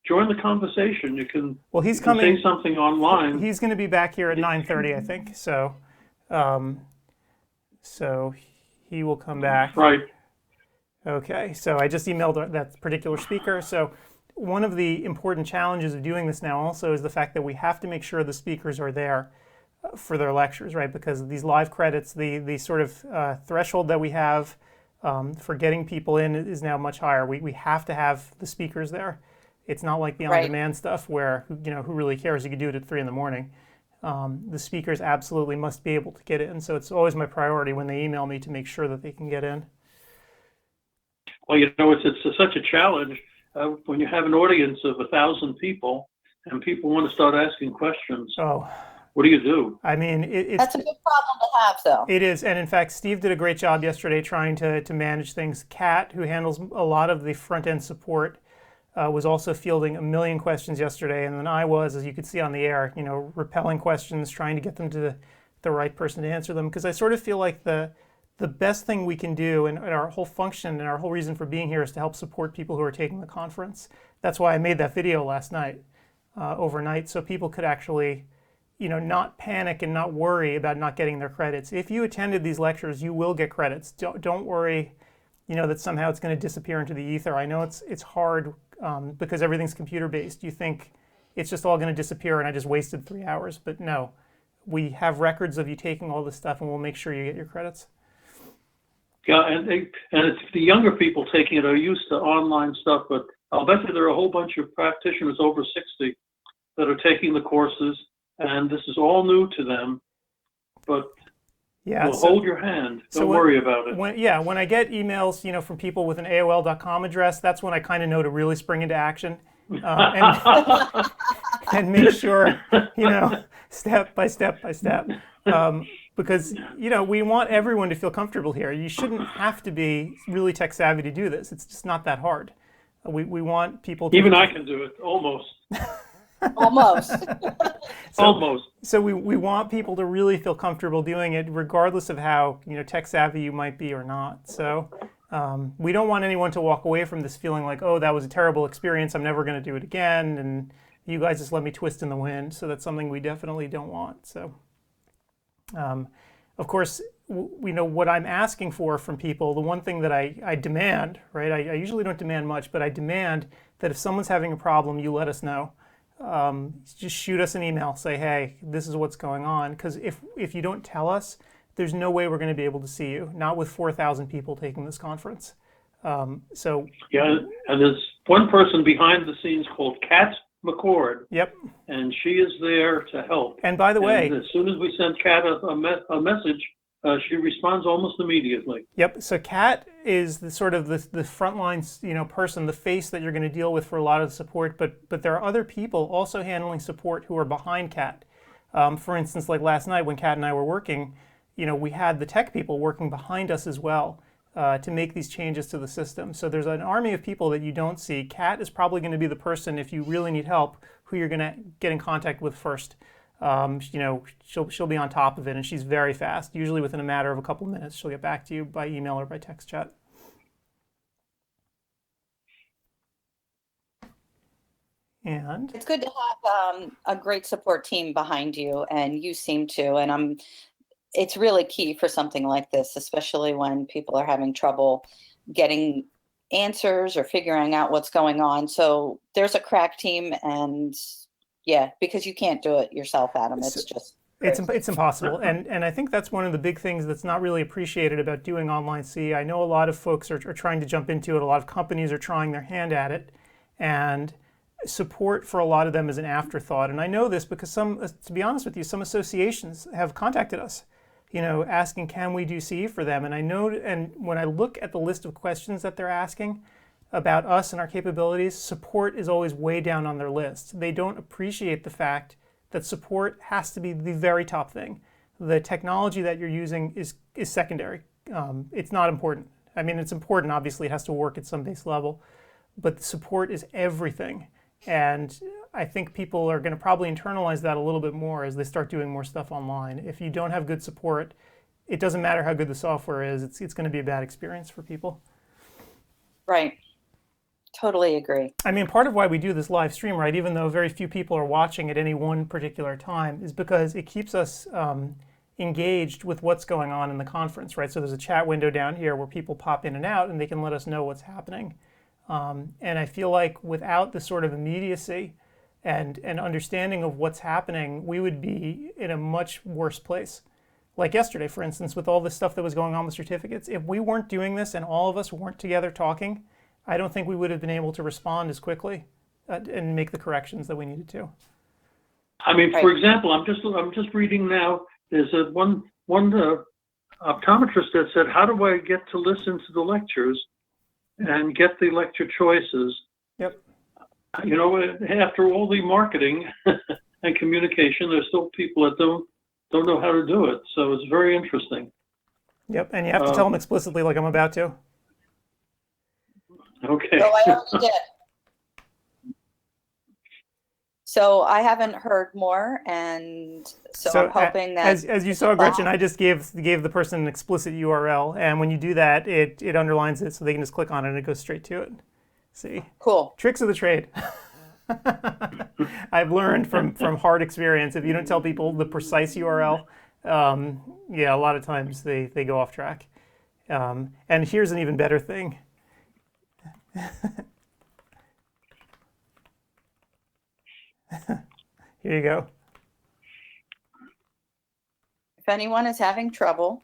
join the conversation. You can, well, he's you can coming, say something online. He's going to be back here at 9:30, I think. So, so he will come back. Right. Okay, so I just emailed that particular speaker. So one of the important challenges of doing this now also is the fact that we have to make sure the speakers are there for their lectures, right? Because these live credits, the sort of threshold that we have for getting people in is now much higher. We have to have the speakers there. It's not like the on-demand stuff where, who really cares? You could do it at 3 in the morning. The speakers absolutely must be able to get in. So it's always my priority when they email me to make sure that they can get in. Well, it's such a challenge when you have an audience of 1,000 people and people want to start asking questions. Oh, what do you do? I mean, that's a good problem to have, though. It is, and in fact, Steve did a great job yesterday trying to manage things. Kat, who handles a lot of the front-end support, was also fielding a million questions yesterday, and then I was, as you could see on the air, repelling questions, trying to get them to the right person to answer them, because I sort of feel like the best thing we can do, and our whole function and our whole reason for being here is to help support people who are taking the conference. That's why I made that video last night, overnight, so people could actually, not panic and not worry about not getting their credits. If you attended these lectures, you will get credits. Don't worry, that somehow it's going to disappear into the ether. I know it's hard because everything's computer-based. You think it's just all going to disappear and I just wasted 3 hours, but no. We have records of you taking all this stuff, and we'll make sure you get your credits. Yeah, and it's the younger people taking it are used to online stuff, but I'll bet you there are a whole bunch of practitioners over 60 that are taking the courses, and this is all new to them. But we'll hold your hand. Don't worry about it. When I get emails, from people with an AOL.com address, that's when I kind of know to really spring into action and make sure, step by step by step. Because, we want everyone to feel comfortable here. You shouldn't have to be really tech savvy to do this. It's just not that hard. We want people to... Even I can do it, almost. Almost. Almost. So we want people to really feel comfortable doing it, regardless of how, tech savvy you might be or not. So we don't want anyone to walk away from this feeling like, oh, that was a terrible experience, I'm never going to do it again, and you guys just let me twist in the wind. So that's something we definitely don't want. So... of course, what I'm asking for from people, the one thing that I demand, right? I usually don't demand much, but I demand that if someone's having a problem, you let us know. Just shoot us an email, say, hey, this is what's going on. Because if you don't tell us, there's no way we're going to be able to see you, not with 4,000 people taking this conference. Yeah, and there's one person behind the scenes called Kat McCord. Yep. And she is there to help. And by the way, as soon as we send Kat a message, she responds almost immediately. Yep. So Kat is the sort of the frontline, person, the face that you're going to deal with for a lot of the support. But there are other people also handling support who are behind Kat. For instance, like last night when Kat and I were working, we had the tech people working behind us as well. To make these changes to the system. So there's an army of people that you don't see. Kat is probably going to be the person, if you really need help, who you're going to get in contact with first. She'll be on top of it, and she's very fast. Usually within a matter of a couple of minutes, she'll get back to you by email or by text chat. And it's good to have a great support team behind you, and you seem to, and it's really key for something like this, especially when people are having trouble getting answers or figuring out what's going on. So there's a crack team, and because you can't do it yourself, Adam. It's just it's impossible. And I think that's one of the big things that's not really appreciated about doing online CE. I know a lot of folks are trying to jump into it. A lot of companies are trying their hand at it, and support for a lot of them is an afterthought. And I know this because to be honest with you, some associations have contacted us, asking, can we do CE for them? And I know, and when I look at the list of questions that they're asking about us and our capabilities, support is always way down on their list. They don't appreciate the fact that support has to be the very top thing. The technology that you're using is secondary. It's not important. I mean, it's important, obviously, it has to work at some base level, but support is everything. And I think people are going to probably internalize that a little bit more as they start doing more stuff online. If you don't have good support, it doesn't matter how good the software is, it's going to be a bad experience for people. Right. Totally agree. I mean, part of why we do this live stream, right, even though very few people are watching at any one particular time, is because it keeps us engaged with what's going on in the conference, right? So there's a chat window down here where people pop in and out and they can let us know what's happening. And I feel like without the sort of immediacy and understanding of what's happening, we would be in a much worse place. Like yesterday, for instance, with all this stuff that was going on with certificates, if we weren't doing this and all of us weren't together talking, I don't think we would have been able to respond as quickly and make the corrections that we needed to. I mean, for example, I'm just reading now. There's one optometrist that said, "How do I get to listen to the lectures and get the lecture choices?" Yep. You know, after all the marketing and communication, there's still people that don't know how to do it. So it's very interesting. Yep, and you have to tell them explicitly, like I'm about to. Okay. So I already did. So I haven't heard more, and so I'm hoping that as you saw, Gretchen, I just gave the person an explicit URL, and when you do that, it underlines it so they can just click on it and it goes straight to it. See? Cool. Tricks of the trade. I've learned from hard experience, if you don't tell people the precise URL, yeah, a lot of times they go off track. And here's an even better thing. Here you go. if anyone is having trouble.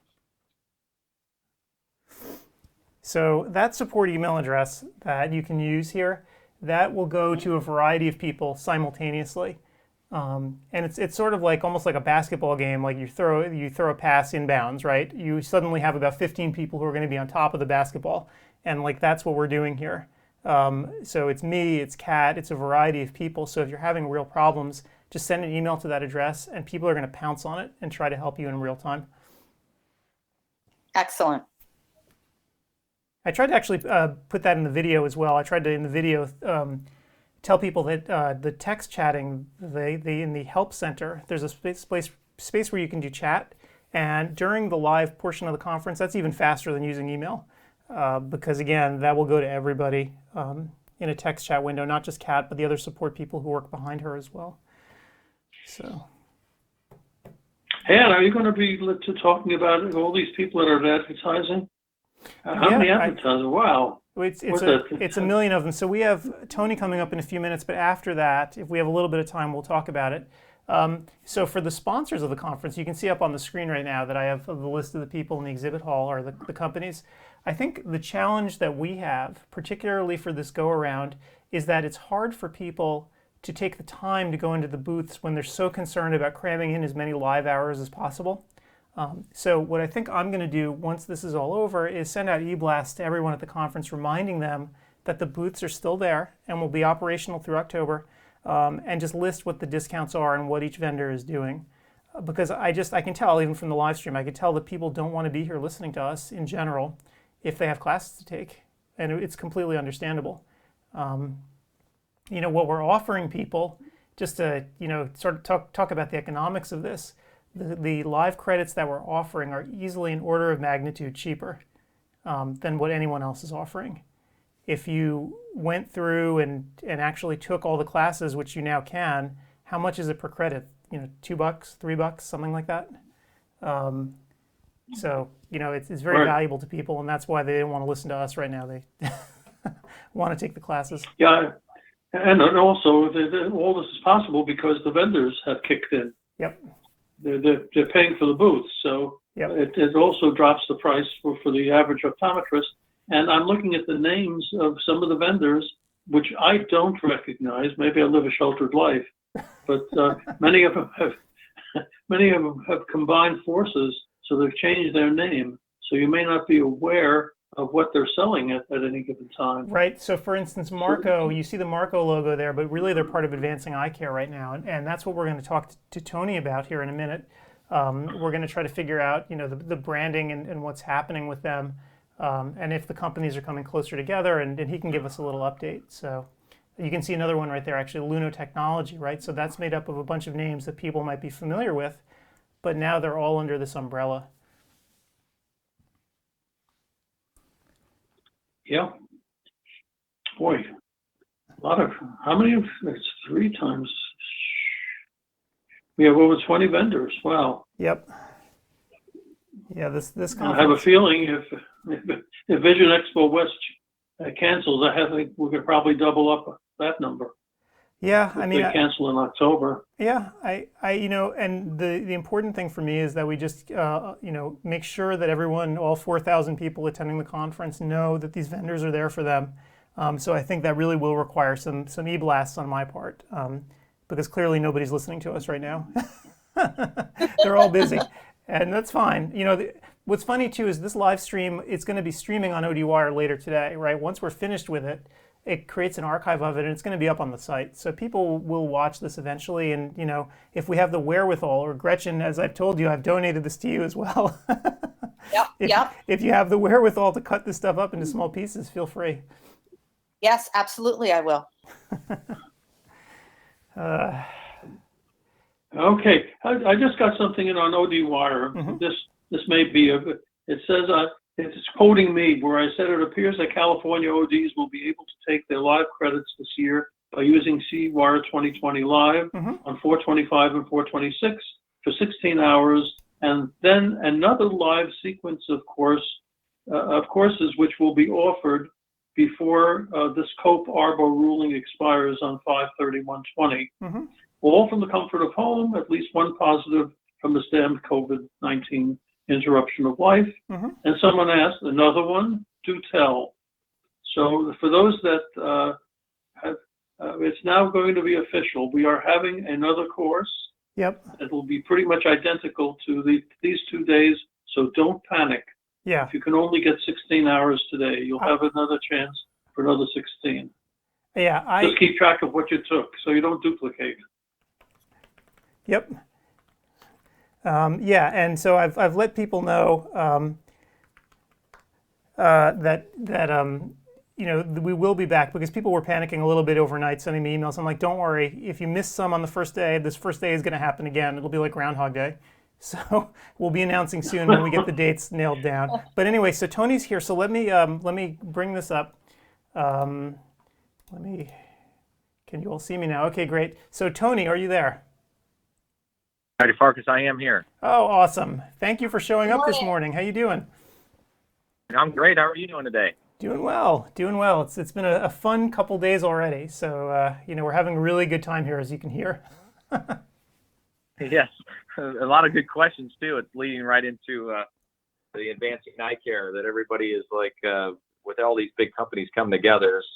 So that support email address that you can use here, that will go to a variety of people simultaneously. And it's sort of like almost like a basketball game. Like you throw a pass inbounds, right? You suddenly have about 15 people who are going to be on top of the basketball, and like that's what we're doing here. So it's me, it's Kat, it's a variety of people. So if you're having real problems, just send an email to that address, and people are going to pounce on it and try to help you in real time. Excellent. I tried to actually put that in the video as well. I tried to in the video tell people that the text chatting, in the help center, there's a space where you can do chat, and during the live portion of the conference, that's even faster than using email, because again, that will go to everybody in a text chat window, not just Kat, but the other support people who work behind her as well. So. Hey, Ann, are you going to be talking about all these people that are advertising? How many advertisers? Wow. It's a million of them. So we have Tony coming up in a few minutes, but after that, if we have a little bit of time, we'll talk about it. So for the sponsors of the conference, you can see up on the screen right now that I have the list of the people in the exhibit hall, or the companies. I think the challenge that we have, particularly for this go-around, is that it's hard for people to take the time to go into the booths when they're so concerned about cramming in as many live hours as possible. So what I think I'm going to do once this is all over is send out e-blasts to everyone at the conference, reminding them that the booths are still there and will be operational through October, and just list what the discounts are and what each vendor is doing. Because I can tell, even from the live stream, I could tell that people don't want to be here listening to us in general if they have classes to take, and it's completely understandable. You know, what we're offering people, just to sort of talk about the economics of this, the live credits that we're offering are easily an order of magnitude cheaper than what anyone else is offering. If you went through and actually took all the classes, which you now can, how much is it per credit? $2, $3, something like that. So it's very valuable to people, and that's why they didn't want to listen to us right now. They want to take the classes. Yeah, and also all this is possible because the vendors have kicked in. Yep. They're paying for the booth, so yep. It also drops the price for the average optometrist. And I'm looking at the names of some of the vendors, which I don't recognize. Maybe I live a sheltered life, but many of them have combined forces, so they've changed their name. So you may not be aware of what they're selling at any given time. Right. So for instance, Marco, you see the Marco logo there, but really they're part of Advancing Eye Care right now. And that's what we're going to talk to Tony about here in a minute. We're going to try to figure out, the branding and what's happening with them, and if the companies are coming closer together, and he can give us a little update. So You can see another one right there, actually, Luno Technology, right? So that's made up of a bunch of names that people might be familiar with, but now they're all under this umbrella. Yeah. Boy, a lot of, how many of, it's 3 times. We have over 20 vendors. Wow. Yep. Yeah, this I conference. have a feeling if Vision Expo West cancels, I think we could probably double up that number. Yeah, If I mean, they cancel in October. yeah, you know, and the important thing for me is that we just, you know, make sure that everyone, all 4,000 people attending the conference, know that these vendors are there for them. So I think that really will require some e-blasts on my part, because clearly nobody's listening to us right now. They're all busy, and that's fine. You know, what's funny too is this live stream, it's going to be streaming on ODwire later today, right? Once we're finished with it, it creates an archive of it, and it's going to be up on the site. So people will watch this eventually, and you know, if we have the wherewithal, or Gretchen, as I've told you, I've donated this to you as well. If you have the wherewithal to cut this stuff up into small pieces, feel free. Yes, absolutely, I will. Okay, I just got something in on ODwire. Mhm. This may be it says it's quoting me where I said it appears that California ODs will be able to take their live credits this year by using CEwire2020 Live Mhm. on 425 and 426 for 16 hours, and then another live sequence of courses which will be offered before this Cope Arbor ruling expires on 5/31/20. Mhm. All from the comfort of home, at least one positive from the stemmed COVID-19 interruption of life. Mhm. And someone asked, another one? Do tell. So for those that have, it's now going to be official. We are having another course. Yep. It will be pretty much identical to these 2 days, so don't panic. Yeah. If you can only get 16 hours today, you'll have another chance for another 16. Yeah. Just keep track of what you took so you don't duplicate. Yep. Yeah, and so I've let people know that you know, we will be back, because people were panicking a little bit overnight, sending me emails. I'm like, don't worry, if you missed some on the first day, this first day is going to happen again. It'll be like Groundhog Day. So we'll be announcing soon when we get the dates nailed down. But anyway, so Tony's here. So let me bring this up. Can you all see me now? Okay, great. So Tony, are you there? Howdy, Farkas, I am here. Oh, awesome. Thank you for showing up this morning. How you doing? I'm great. How are you doing today? Doing well, doing well. It's been a fun couple days already. So, you know, we're having a really good time here, as you can hear. Yes, a lot of good questions, too. It's leading right into the advancing eye care that everybody is like, with all these big companies coming together, there's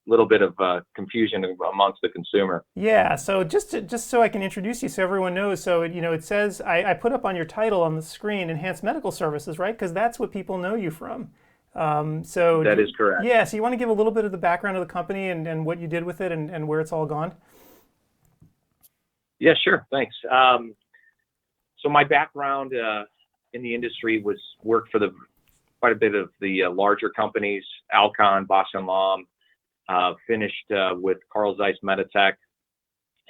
a little bit of confusion amongst the consumer. Yeah, so just so I can introduce you so everyone knows, so you know, it says, I put up on your title on the screen, Enhanced Medical Services, right? Because that's what people know you from. So That is correct. Yeah, so you want to give a little bit of the background of the company and what you did with it and where it's all gone? Yeah, sure. Thanks. So my background in the industry was worked for quite a bit of the larger companies, Alcon, Bausch & Lomb, finished with Carl Zeiss Meditech.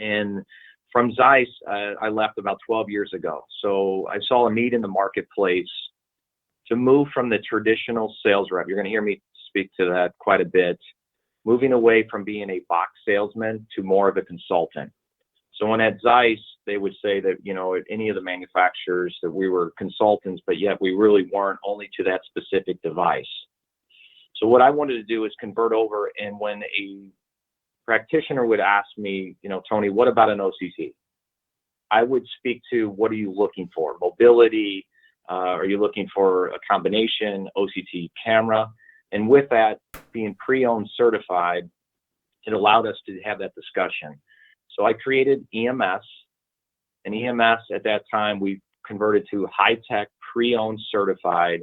And from Zeiss, I left about 12 years ago. So I saw a need in the marketplace to move from the traditional sales rep. You're going to hear me speak to that quite a bit, moving away from being a box salesman to more of a consultant. So when at Zeiss, they would say that, you know, at any of the manufacturers that we were consultants, but yet we really weren't only to that specific device. So what I wanted to do is convert over, and when a practitioner would ask me, you know, Tony, what about an OCT? I would speak to, what are you looking for? Mobility? Are you looking for a combination OCT camera? And with that, being pre-owned certified, it allowed us to have that discussion. So I created EMS, and EMS at that time, we converted to high-tech pre-owned certified,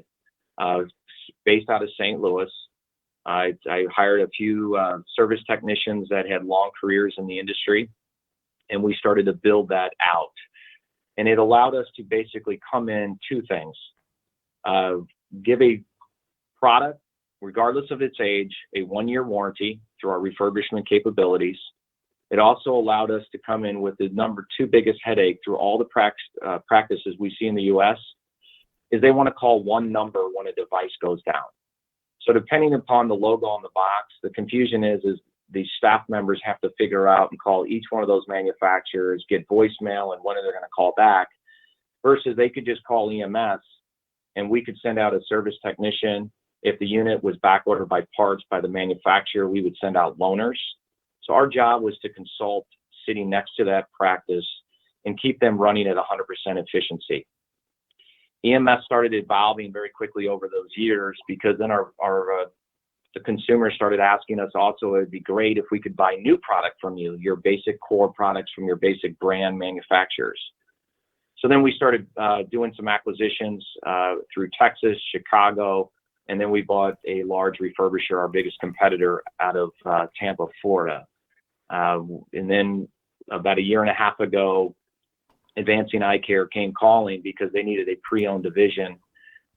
based out of St. Louis. I hired a few service technicians that had long careers in the industry, and we started to build that out. And it allowed us to basically come in two things: give a product, regardless of its age, a 1-year warranty through our refurbishment capabilities. It also allowed us to come in with the number 2 biggest headache through all the practices we see in the U.S. is they want to call one number when a device goes down. So depending upon the logo on the box, the confusion is the staff members have to figure out and call each one of those manufacturers, get voicemail, and when they're going to call back, versus they could just call EMS and we could send out a service technician. If the unit was back ordered by parts by the manufacturer, we would send out loaners. So our job was to consult sitting next to that practice and keep them running at 100% efficiency. EMS started evolving very quickly over those years because then the consumer started asking us also, it'd be great if we could buy new product from you, your basic core products from your basic brand manufacturers. So then we started doing some acquisitions through Texas, Chicago, and then we bought a large refurbisher, our biggest competitor, out of Tampa, Florida. And then about a year and a half ago, Advancing Eye Care came calling because they needed a pre-owned division.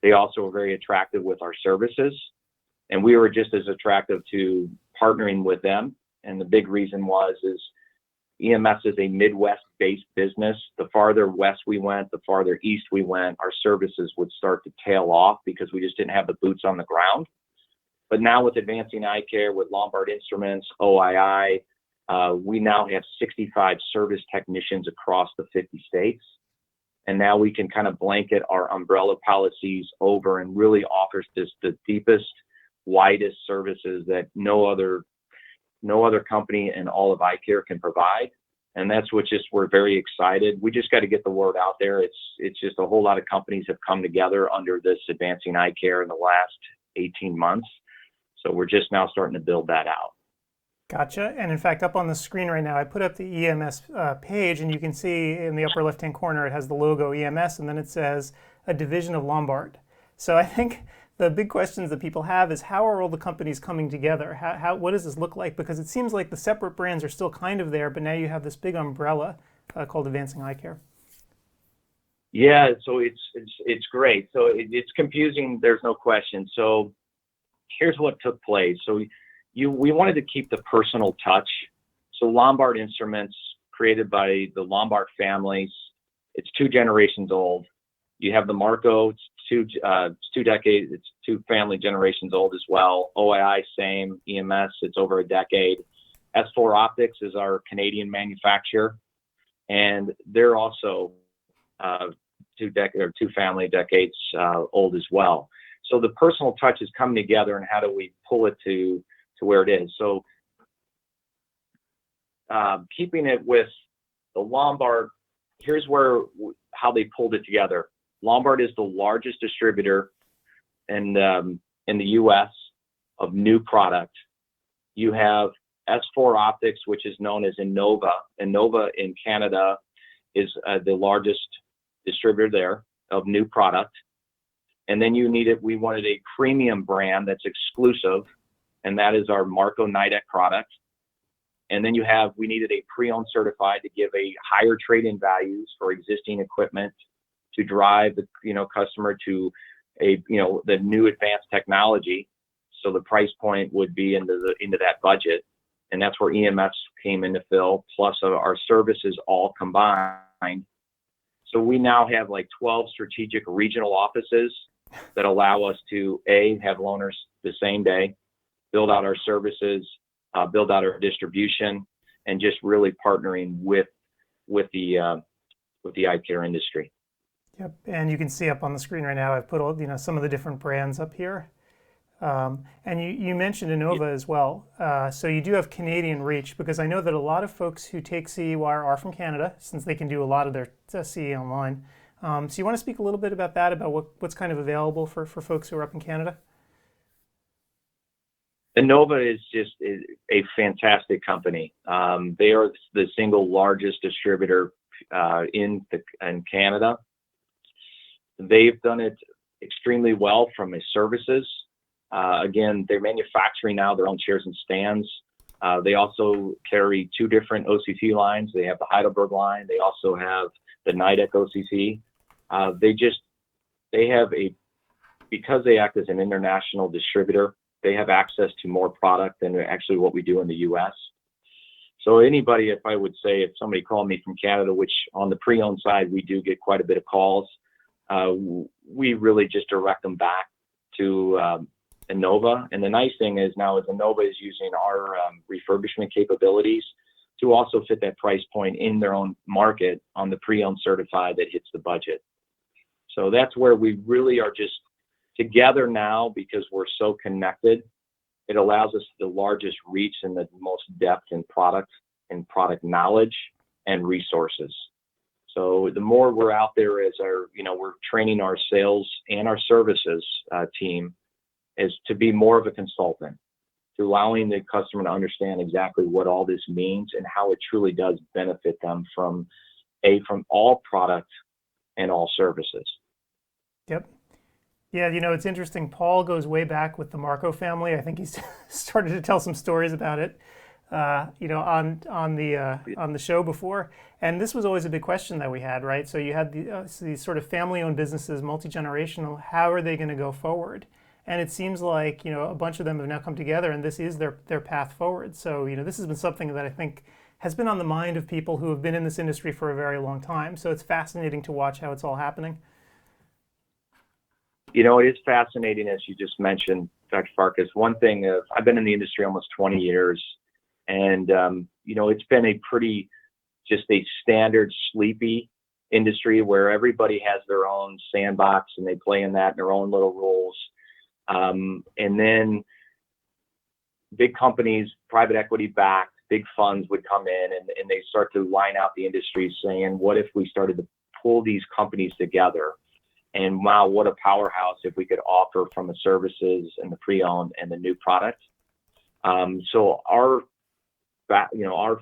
They also were very attractive with our services, and we were just as attractive to partnering with them. And the big reason is EMS is a Midwest-based business. The farther west we went, the farther east we went, our services would start to tail off because we just didn't have the boots on the ground. But now with Advancing Eye Care, with Lombard Instruments, OII, we now have 65 service technicians across the 50 states. And now we can kind of blanket our umbrella policies over and really offers the deepest, widest services that no other company in all of eye care can provide. And that's what we're very excited. We just got to get the word out there. It's just a whole lot of companies have come together under this Advancing Eye Care in the last 18 months. So we're just now starting to build that out. Gotcha. And in fact, up on the screen right now, I put up the EMS page, and you can see in the upper left-hand corner, it has the logo EMS, and then it says a division of Lombard. So I think the big questions that people have is how are all the companies coming together? What does this look like? Because it seems like the separate brands are still kind of there, but now you have this big umbrella called Advancing Eye Care. Yeah, so it's great. So it's confusing. There's no question. So here's what took place. So we wanted to keep the personal touch. So Lombard Instruments, created by the Lombard families, it's 2 generations old. You have the Marco, it's two decades, it's 2 family generations old as well. OII, same. EMS, it's over a decade. S4 Optics is our Canadian manufacturer, and they're also 2 family decades old as well. So the personal touch is coming together, and how do we pull it to where it is? So keeping it with the Lombard, here's how they pulled it together. Lombard is the largest distributor in the U.S. of new product. You have S4 Optics, which is known as Innova. Innova in Canada is the largest distributor there of new product. And then we wanted a premium brand that's exclusive, and that is our Marco Nidec product. And then we needed a pre-owned certified to give a higher trade-in values for existing equipment to drive the customer to the new advanced technology. So the price point would be into that budget, and that's where EMS came in to fill, plus our services all combined. So we now have like 12 strategic regional offices that allow us to have loaners the same day, build out our services, build out our distribution, and just really partnering with the eye care industry. Yep, and you can see up on the screen right now, I've put all some of the different brands up here. And you mentioned Innova as well. So you do have Canadian reach, because I know that a lot of folks who take CEwire are from Canada, since they can do a lot of their CE online. So you want to speak a little bit about that, about what's kind of available for folks who are up in Canada? Innova is just a fantastic company. They are the single largest distributor in Canada. They've done it extremely well from a services. Again, they're manufacturing now their own chairs and stands. They also carry 2 different OCC lines. They have the Heidelberg line. They also have the Nidec OCC. Because they act as an international distributor, they have access to more product than actually what we do in the U.S. So anybody, if I would say, if somebody called me from Canada, which on the pre-owned side, we do get quite a bit of calls, we really just direct them back to Innova. And the nice thing is now is Innova is using our refurbishment capabilities to also fit that price point in their own market on the pre-owned certified that hits the budget. So that's where we really are just together now, because we're so connected. It allows us the largest reach and the most depth in product knowledge and resources. So the more we're out there as our, we're training our sales and our services team is to be more of a consultant, to allowing the customer to understand exactly what all this means and how it truly does benefit them from all product and all services. Yep. Yeah, it's interesting. Paul goes way back with the Marco family. I think he's started to tell some stories about it, on the show before. And this was always a big question that we had, right? So you had these sort of family-owned businesses, multi-generational. How are they going to go forward? And it seems like a bunch of them have now come together, and this is their path forward. So this has been something that I think has been on the mind of people who have been in this industry for a very long time. So it's fascinating to watch how it's all happening. It is fascinating, as you just mentioned, Dr. Farkas. One thing, I've been in the industry almost 20 years, and, it's been just a standard sleepy industry where everybody has their own sandbox and they play in that in their own little rules. And then big companies, private equity backed, big funds would come in and they start to line out the industry saying, what if we started to pull these companies together? And wow, what a powerhouse if we could offer from the services and the pre-owned and the new product. So our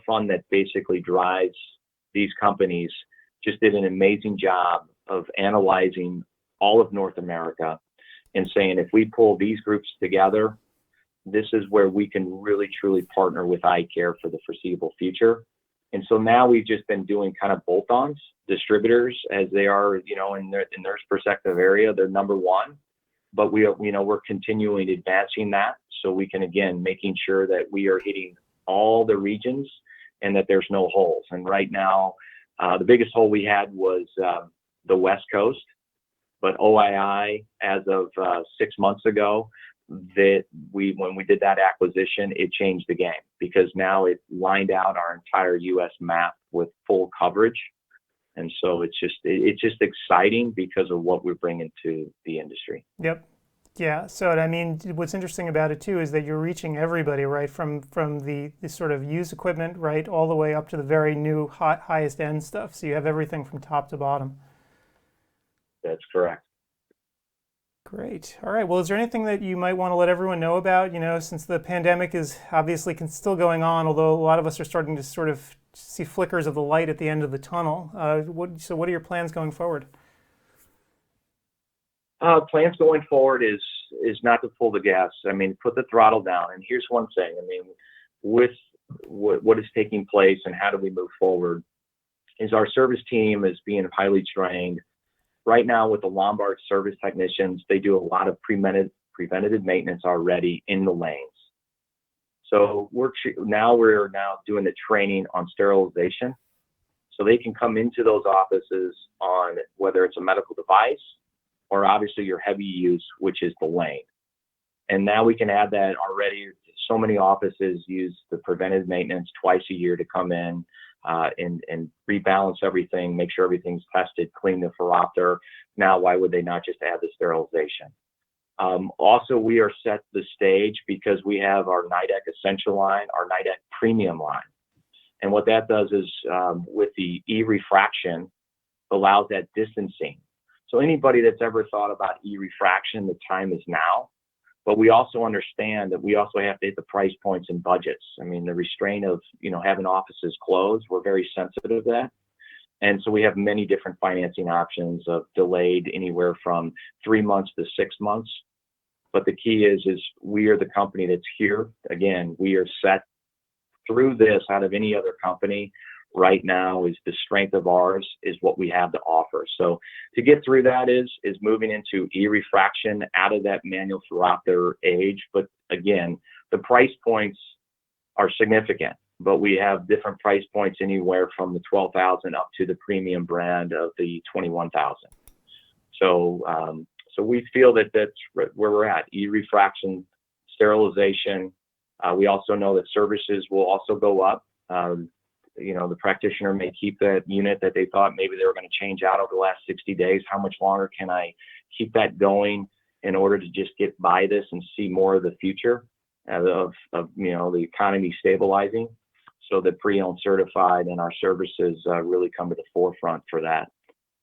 fund that basically drives these companies just did an amazing job of analyzing all of North America and saying, if we pull these groups together, this is where we can really truly partner with eye care for the foreseeable future. And so now we've just been doing kind of bolt-ons, distributors, as they are, in their respective area, they're number one. But we're continuing advancing that so we can, again, making sure that we are hitting all the regions and that there's no holes. And right now, the biggest hole we had was the West Coast, but OII, as of 6 months ago, when we did that acquisition, it changed the game because now it lined out our entire U.S. map with full coverage. And so it's just exciting because of what we're bringing to the industry. Yep. Yeah. So what's interesting about it too is that you're reaching everybody, right? From the sort of used equipment, right, all the way up to the very new highest end stuff. So you have everything from top to bottom. That's correct. Great. All right. Well, is there anything that you might want to let everyone know about, since the pandemic is obviously still going on, although a lot of us are starting to sort of see flickers of the light at the end of the tunnel. So what are your plans going forward? Plans going forward is not to pull the gas. Put the throttle down. And here's one thing. With what is taking place and how do we move forward is our service team is being highly trained. Right now with the Lombard service technicians, they do a lot of preventative maintenance already in the lanes. So we're now doing the training on sterilization. So they can come into those offices on whether it's a medical device or obviously your heavy use, which is the lane. And now we can add that already. So many offices use the preventive maintenance twice a year to come in and rebalance everything, make sure everything's tested, clean the phoropter. Now, why would they not just add the sterilization? Also, we are set the stage because we have our NIDEC Essential line, our NIDEC Premium line. And what that does is with the E-refraction, allows that distancing. So anybody that's ever thought about E-refraction, the time is now. But we also understand that we also have to hit the price points and budgets. The restraint of, having offices closed, we're very sensitive to that. And so we have many different financing options of delayed anywhere from 3 months to 6 months. But the key is we are the company that's here. Again, we are set through this out of any other company. right now is the strength of ours is what we have to offer. So to get through that is moving into e-refraction out of that manual throughout their age. But again, the price points are significant, but we have different price points anywhere from the 12,000 up to the premium brand of the 21,000. So we feel that that's where we're at. E-refraction, sterilization. We also know that services will also go up. The practitioner may keep that unit that they thought maybe they were going to change out over the last 60 days. How much longer can I keep that going in order to just get by this and see more of the future of the economy stabilizing? So that pre-owned certified and our services really come to the forefront for that.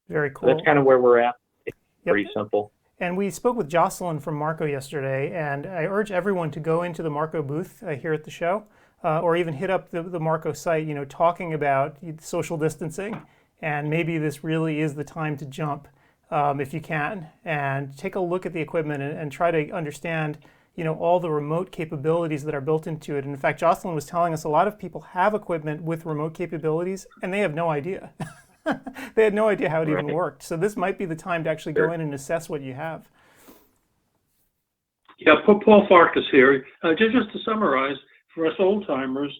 Very cool. So that's kind of where we're at. It's pretty simple. And we spoke with Jocelyn from Marco yesterday, and I urge everyone to go into the Marco booth here at the show, or even hit up the Marco site, talking about social distancing, and maybe this really is the time to jump if you can, and take a look at the equipment and try to understand all the remote capabilities that are built into it. And in fact, Jocelyn was telling us a lot of people have equipment with remote capabilities, and they have no idea. They had no idea how it even worked. So this might be the time to actually go in and assess what you have. Yeah, Paul Farkas here. Just to summarize, for us old timers,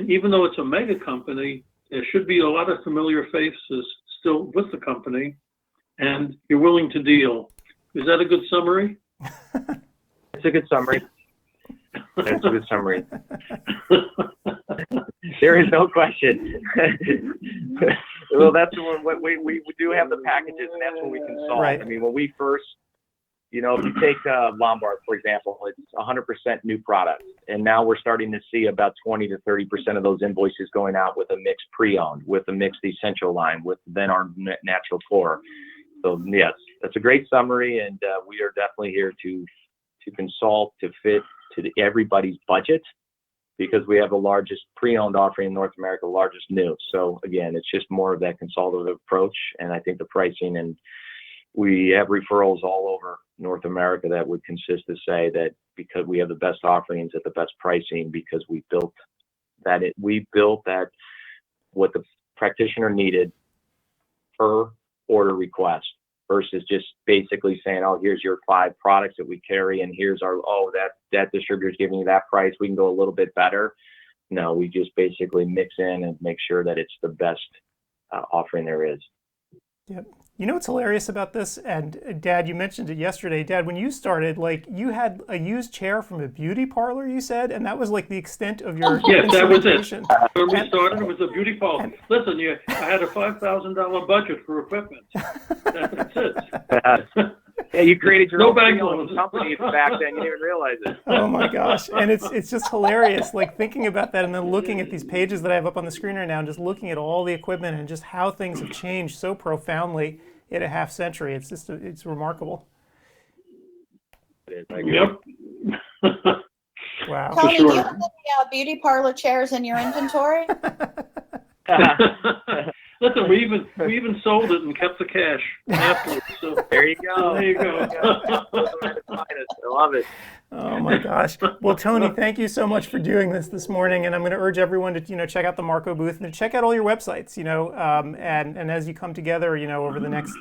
even though it's a mega company, there should be a lot of familiar faces still with the company, and you're willing to deal. Is that a good summary? It's a good summary. That's a good summary. There is no question. Well, that's what we do have the packages, and that's what we can solve. Right. I mean, when we first, if you take Lombard, for example, it's 100% new product. And now we're starting to see about 20 to 30% of those invoices going out with a mixed pre-owned, with a mixed essential line, with then our natural core. So yes, that's a great summary, and we are definitely here to consult to fit to everybody's budget, because we have the largest pre-owned offering in North America, the largest new. So again, it's just more of that consultative approach, and I think the pricing, and we have referrals all over North America that would consist to say that because we have the best offerings at the best pricing, because we built that what the practitioner needed per order request, versus just basically saying, oh, here's your 5 products that we carry, and here's our, that distributor's giving you that price, we can go a little bit better. No, we just basically mix in and make sure that it's the best offering there is. Yep. You know what's hilarious about this? And Dad, you mentioned it yesterday. Dad, when you started, you had a used chair from a beauty parlor, you said, and that was the extent of your Yes, that was it. instrumentation. When we started, it was a beauty parlor. Listen, I had a $5,000 budget for equipment. That's it. Yeah, you created your No own bank pre-owned loans. company back then. You didn't even realize it. Oh my gosh. And it's just hilarious, thinking about that and then looking at these pages that I have up on the screen right now and just looking at all the equipment and just how things have changed so profoundly in a half century. It's remarkable. Yep. Wow. Tony, sure. do you have any beauty parlor chairs in your inventory? Listen, we even sold it and kept the cash afterwards. So There you go. there you go. I love it. Oh my gosh. Well, Tony, thank you so much for doing this morning, and I'm going to urge everyone to check out the Marco booth and to check out all your websites. And as you come together, over the next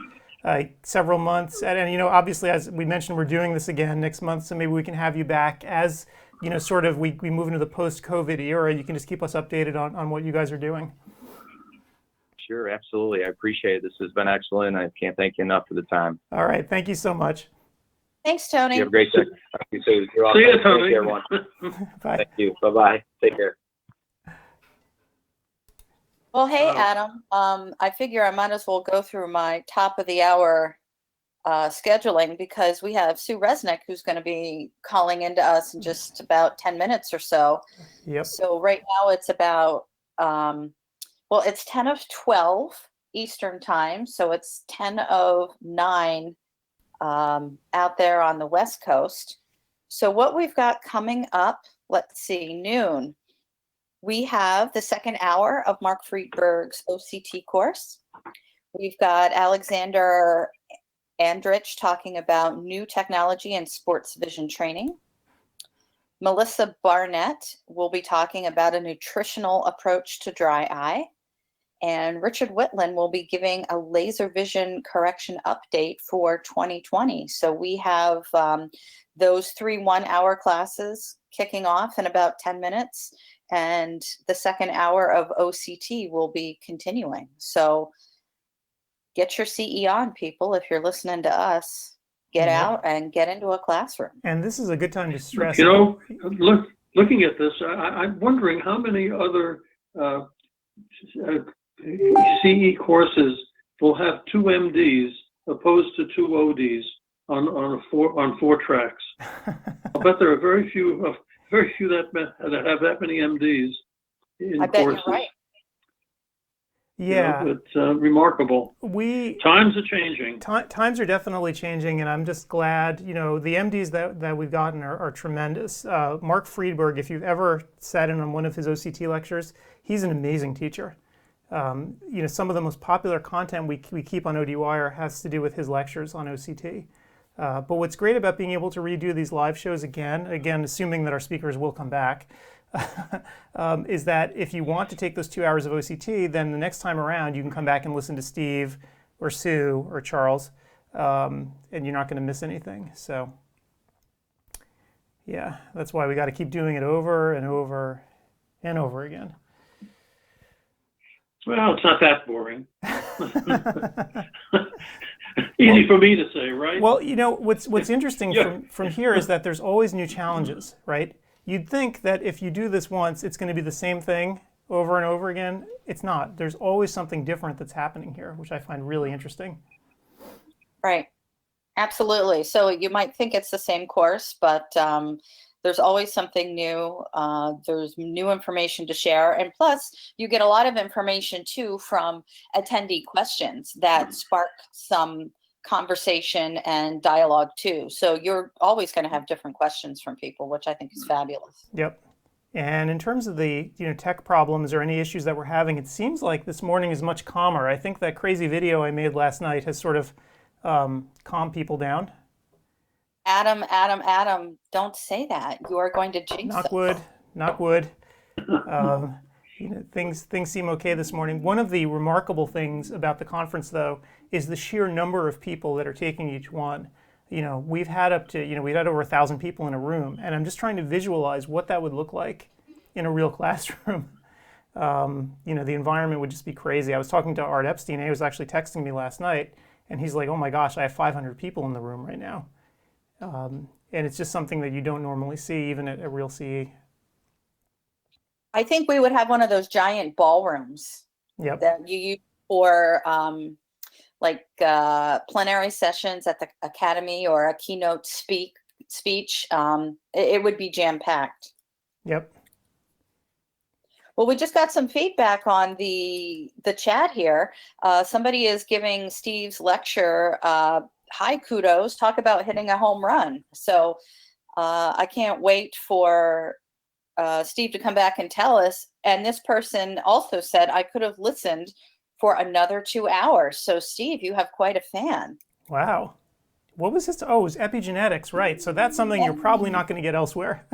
several months, and obviously, as we mentioned, we're doing this again next month, so maybe we can have you back as sort of we move into the post-COVID era. You can just keep us updated on what you guys are doing. Sure, absolutely. I appreciate it. This has been excellent. I can't thank you enough for the time. All right. Thank you so much. Thanks, Tony. You have a great day. See you, Tony. Take care, everyone. Bye. Thank you. Bye-bye. Take care. Well, hey, Adam. I figure I might as well go through my top of the hour scheduling, because we have Sue Resnick, who's going to be calling into us in just about 10 minutes or so. Yep. So right now it's about, it's 10 of 12 Eastern time. So it's 10 of 9 out there on the West Coast. So what we've got coming up, let's see, noon. We have the second hour of Mark Friedberg's OCT course. We've got Alexander Andrich talking about new technology and sports vision training. Melissa Barnett will be talking about a nutritional approach to dry eye. And Richard Whitland will be giving a laser vision correction update for 2020. So we have those 3 1-hour classes kicking off in about 10 minutes. And the second hour of OCT will be continuing. So get your CE on, people. If you're listening to us, get out and get into a classroom. And this is a good time to stress. You know, looking at this, I'm wondering how many other CE courses will have 2 MDs opposed to 2 ODs on 4 tracks. I bet there are very few that have that many MDs in I bet courses. you're right. Yeah, You know, it's remarkable. Times are changing. Times are definitely changing, and I'm just glad. You know, the MDs that we've gotten are tremendous. Mark Friedberg, if you've ever sat in on one of his OCT lectures, he's an amazing teacher. You know, some of the most popular content we keep on ODwire has to do with his lectures on OCT. But what's great about being able to redo these live shows again, assuming that our speakers will come back, is that if you want to take those 2 hours of OCT, then the next time around you can come back and listen to Steve or Sue or Charles, and you're not going to miss anything. So yeah, that's why we got to keep doing it over and over and over again. Well, it's not that boring. Easy for me to say, right? Well, you know, what's interesting from here is that there's always new challenges, right? You'd think that if you do this once, it's going to be the same thing over and over again. It's not. There's always something different that's happening here, which I find really interesting. Right. Absolutely. So you might think it's the same course, but there's always something new. There's new information to share. And plus, you get a lot of information, too, from attendee questions that spark some conversation and dialogue, too. So you're always going to have different questions from people, which I think is fabulous. Yep. And in terms of the tech problems or any issues that we're having, it seems like this morning is much calmer. I think that crazy video I made last night has sort of calmed people down. Adam, don't say that. You are going to jinx us. Knock wood. You know, things seem okay this morning. One of the remarkable things about the conference, though, is the sheer number of people that are taking each one. You know, we've had over 1,000 people in a room, and I'm just trying to visualize what that would look like in a real classroom. You know, the environment would just be crazy. I was talking to Art Epstein, and he was actually texting me last night, and he's like, "Oh my gosh, I have 500 people in the room right now." And it's just something that you don't normally see, even at a real CE. I think we would have one of those giant ballrooms that you use for plenary sessions at the academy or a keynote speech. It would be jam-packed. Yep. Well, we just got some feedback on the chat here. Somebody is giving Steve's lecture high kudos. Talk about hitting a home run. So I can't wait for Steve to come back and tell us. And this person also said, I could have listened for another 2 hours. So Steve, you have quite a fan. Wow. What was this? Oh, it was epigenetics, right. So that's something you're probably not going to get elsewhere.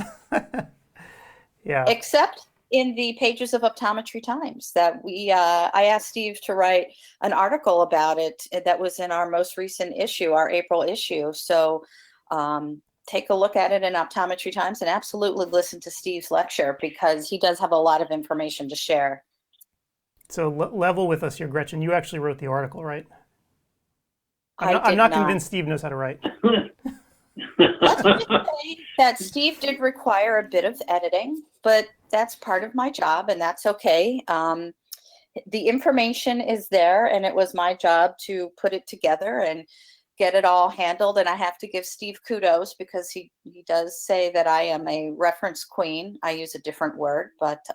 Yeah. Except in the pages of Optometry Times that I asked Steve to write an article about it that was in our most recent issue, our April issue. So take a look at it in Optometry Times and absolutely listen to Steve's lecture because he does have a lot of information to share. So level with us here, Gretchen. You actually wrote the article, right? I'm not convinced Steve knows how to write. Let's just say that Steve did require a bit of editing, but that's part of my job and that's okay. The information is there and it was my job to put it together and get it all handled. And I have to give Steve kudos because he does say that I am a reference queen. I use a different word, but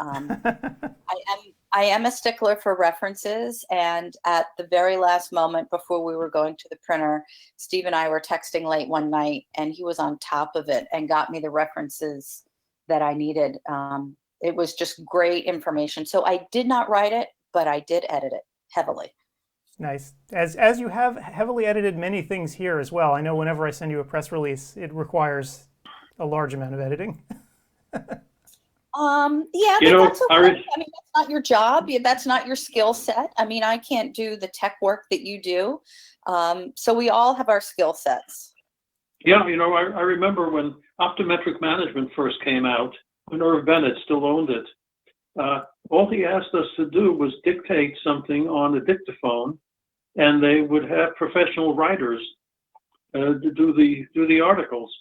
I am a stickler for references. And at the very last moment before we were going to the printer, Steve and I were texting late one night and he was on top of it and got me the references that I needed. It was just great information. So I did not write it, but I did edit it heavily. Nice. As you have heavily edited many things here as well. I know whenever I send you a press release, it requires a large amount of editing. Yeah, You but know, that's okay. I mean, that's not your job. That's not your skill set. I mean, I can't do the tech work that you do. So we all have our skill sets. Yeah, you know, I remember when optometric management first came out, when Irv Bennett still owned it. All he asked us to do was dictate something on a dictaphone, and they would have professional writers to do the articles.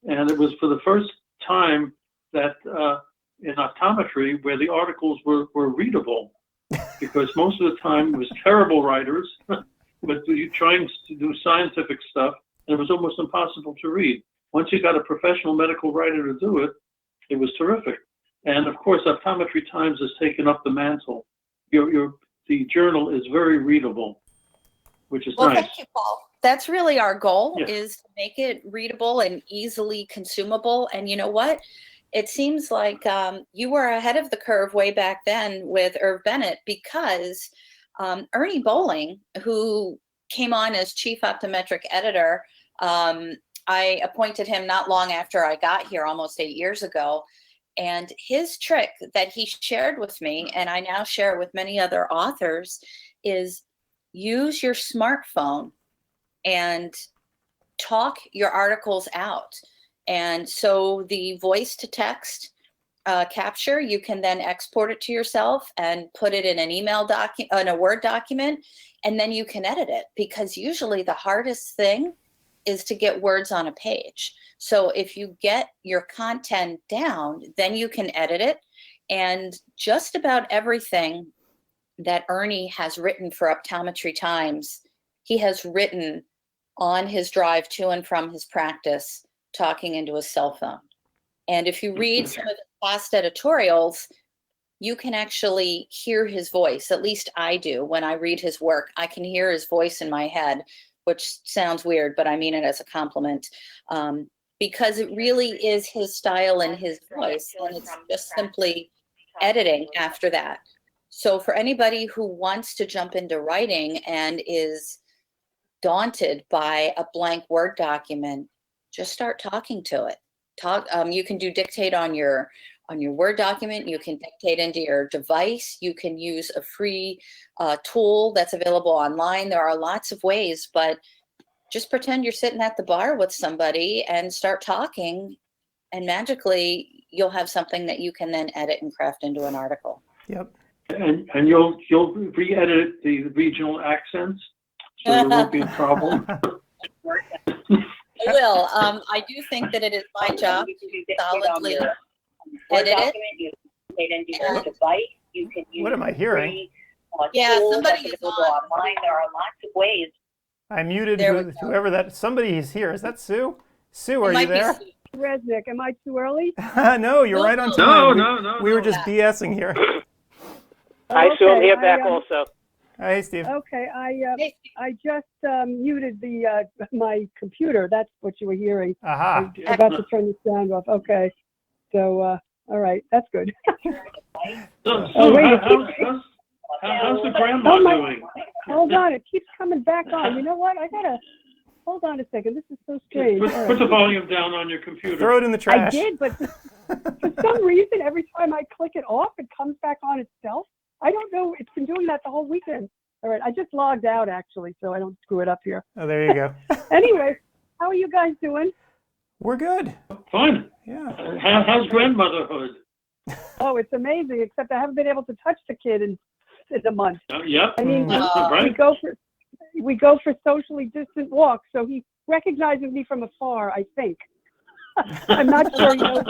And it was for the first time that in optometry where the articles were readable, because most of the time it was terrible writers, but you're trying to do scientific stuff, and it was almost impossible to read. Once you got a professional medical writer to do it, it was terrific. And of course, Optometry Times has taken up the mantle. The journal is very readable, which is Well, nice. thank you, Paul. That's really our goal, Yeah. is to make it readable and easily consumable. And you know what? It seems like you were ahead of the curve way back then with Irv Bennett, because Ernie Bowling, who came on as chief optometric editor, I appointed him not long after I got here, almost 8 years ago. And his trick that he shared with me, and I now share with many other authors, is use your smartphone and talk your articles out. And so the voice to text capture, you can then export it to yourself and put it in an email in a Word document, and then you can edit it, because usually the hardest thing is to get words on a page. So if you get your content down, then you can edit it. And just about everything that Ernie has written for Optometry Times, he has written on his drive to and from his practice, talking into his cell phone. And if you read some of the past editorials, you can actually hear his voice. At least I do. When I read his work, I can hear his voice in my head, which sounds weird, but I mean it as a compliment, because it really is his style and his voice, and it's just simply editing after that. So for anybody who wants to jump into writing and is daunted by a blank Word document, just start talking to it. You can do dictate on your Word document. You can dictate into your device. You can use a free tool that's available online. There are lots of ways, but just pretend you're sitting at the bar with somebody and start talking, and magically you'll have something that you can then edit and craft into an article. Yep. And you'll re-edit the regional accents, so there won't be a problem. I will. I do think that it is my job to solidly edit it. What am I hearing? Yeah, somebody is on. Online. There are lots of ways. I muted There we go. whoever that. Somebody is here. Is that Sue? Sue, are It you might be there? Sue. Resnick, am I too early? No, you're right on No, time. We were no. just BSing here. Hi, Sue. I'm Okay, here back also. Hey, Steve. Okay, Hey, I just muted my computer. That's what you were hearing. Aha. I forgot to turn the sound off. Okay, so all right, that's good. So, Oh, wait, how's the grandma doing? Hold on, it keeps coming back on. You know what? I gotta hold on a second. This is so strange. All Put right. the volume down on your computer. Throw it in the I trash. did, but for some reason, every time I click it off, it comes back on itself. I don't know. It's been doing that the whole weekend. All right, I just logged out actually, so I don't screw it up here. Oh, there you go. Anyway, how are you guys doing? We're good. Fine. Yeah. How's grandmotherhood? Oh, it's amazing. Except I haven't been able to touch the kid in a month. Yep. I mean, Right. we go for socially distant walks, so he recognizes me from afar, I think. I'm not sure he knows.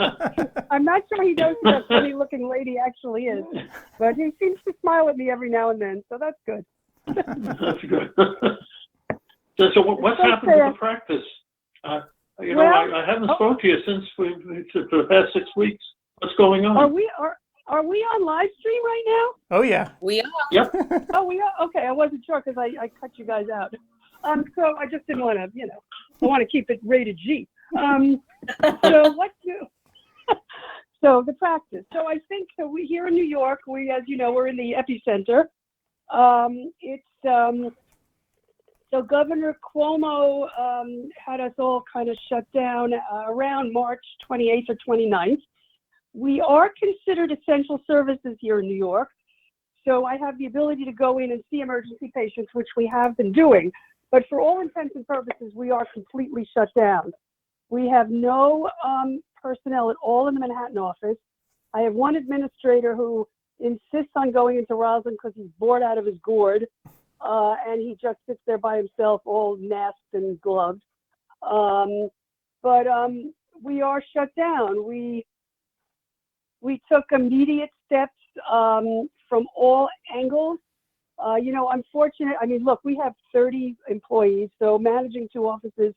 I'm not sure he knows who that funny-looking lady actually is, but he seems to smile at me every now and then, so that's good. That's good. So what's happened to the practice? I haven't spoke to you since for the past 6 weeks. What's going on? Are we on live stream right now? Oh, yeah. we are. Yep. Oh, we are. Okay, I wasn't sure because I cut you guys out. So I just didn't want to, I want to keep it rated G. So the practice. So I think we here in New York, as you know, we're in the epicenter. So Governor Cuomo had us all kind of shut down around March 28th or 29th. We are considered essential services here in New York. So I have the ability to go in and see emergency patients, which we have been doing. But for all intents and purposes, we are completely shut down. We have no personnel at all in the Manhattan office. I have one administrator who insists on going into Roslyn because he's bored out of his gourd, and he just sits there by himself, all masked and gloved. But we are shut down. We took immediate steps from all angles. Unfortunate. I mean, look, we have 30 employees, so managing 2 offices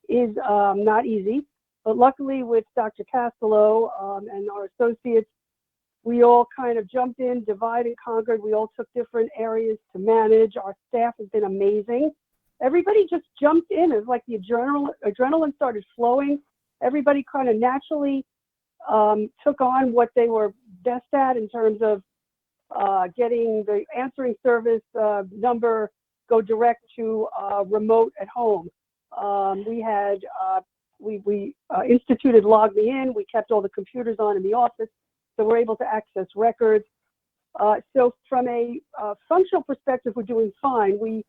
is not easy. But luckily, with Dr. Castello and our associates, we all kind of jumped in, divided and conquered. We all took different areas to manage. Our staff has been amazing. Everybody just jumped in. It was like the adrenaline started flowing. Everybody kind of naturally took on what they were best at in terms of getting the answering service number go direct to remote at home. We instituted Log Me In. We kept all the computers on in the office, so we're able to access records. So from a functional perspective, we're doing fine. We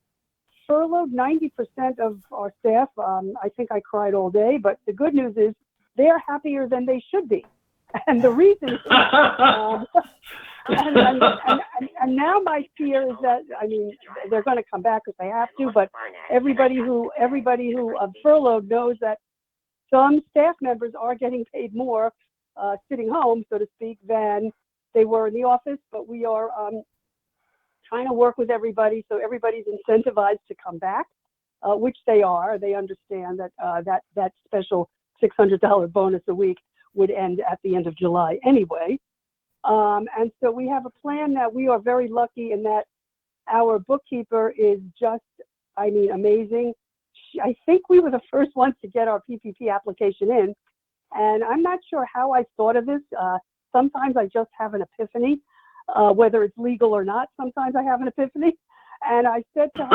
furloughed 90% of our staff. I think I cried all day, but the good news is they're happier than they should be. And the reason, and now my fear is that, I mean, they're going to come back if they have to, but everybody who furloughed knows that some staff members are getting paid more sitting home, so to speak, than they were in the office. But we are trying to work with everybody so everybody's incentivized to come back, which they are. They understand that that special $600 bonus a week would end at the end of July anyway. And so we have a plan that we are very lucky in that our bookkeeper is just, I mean, amazing. I think we were the first ones to get our PPP application in. And I'm not sure how I thought of this. Sometimes I just have an epiphany, whether it's legal or not. Sometimes I have an epiphany. And I said to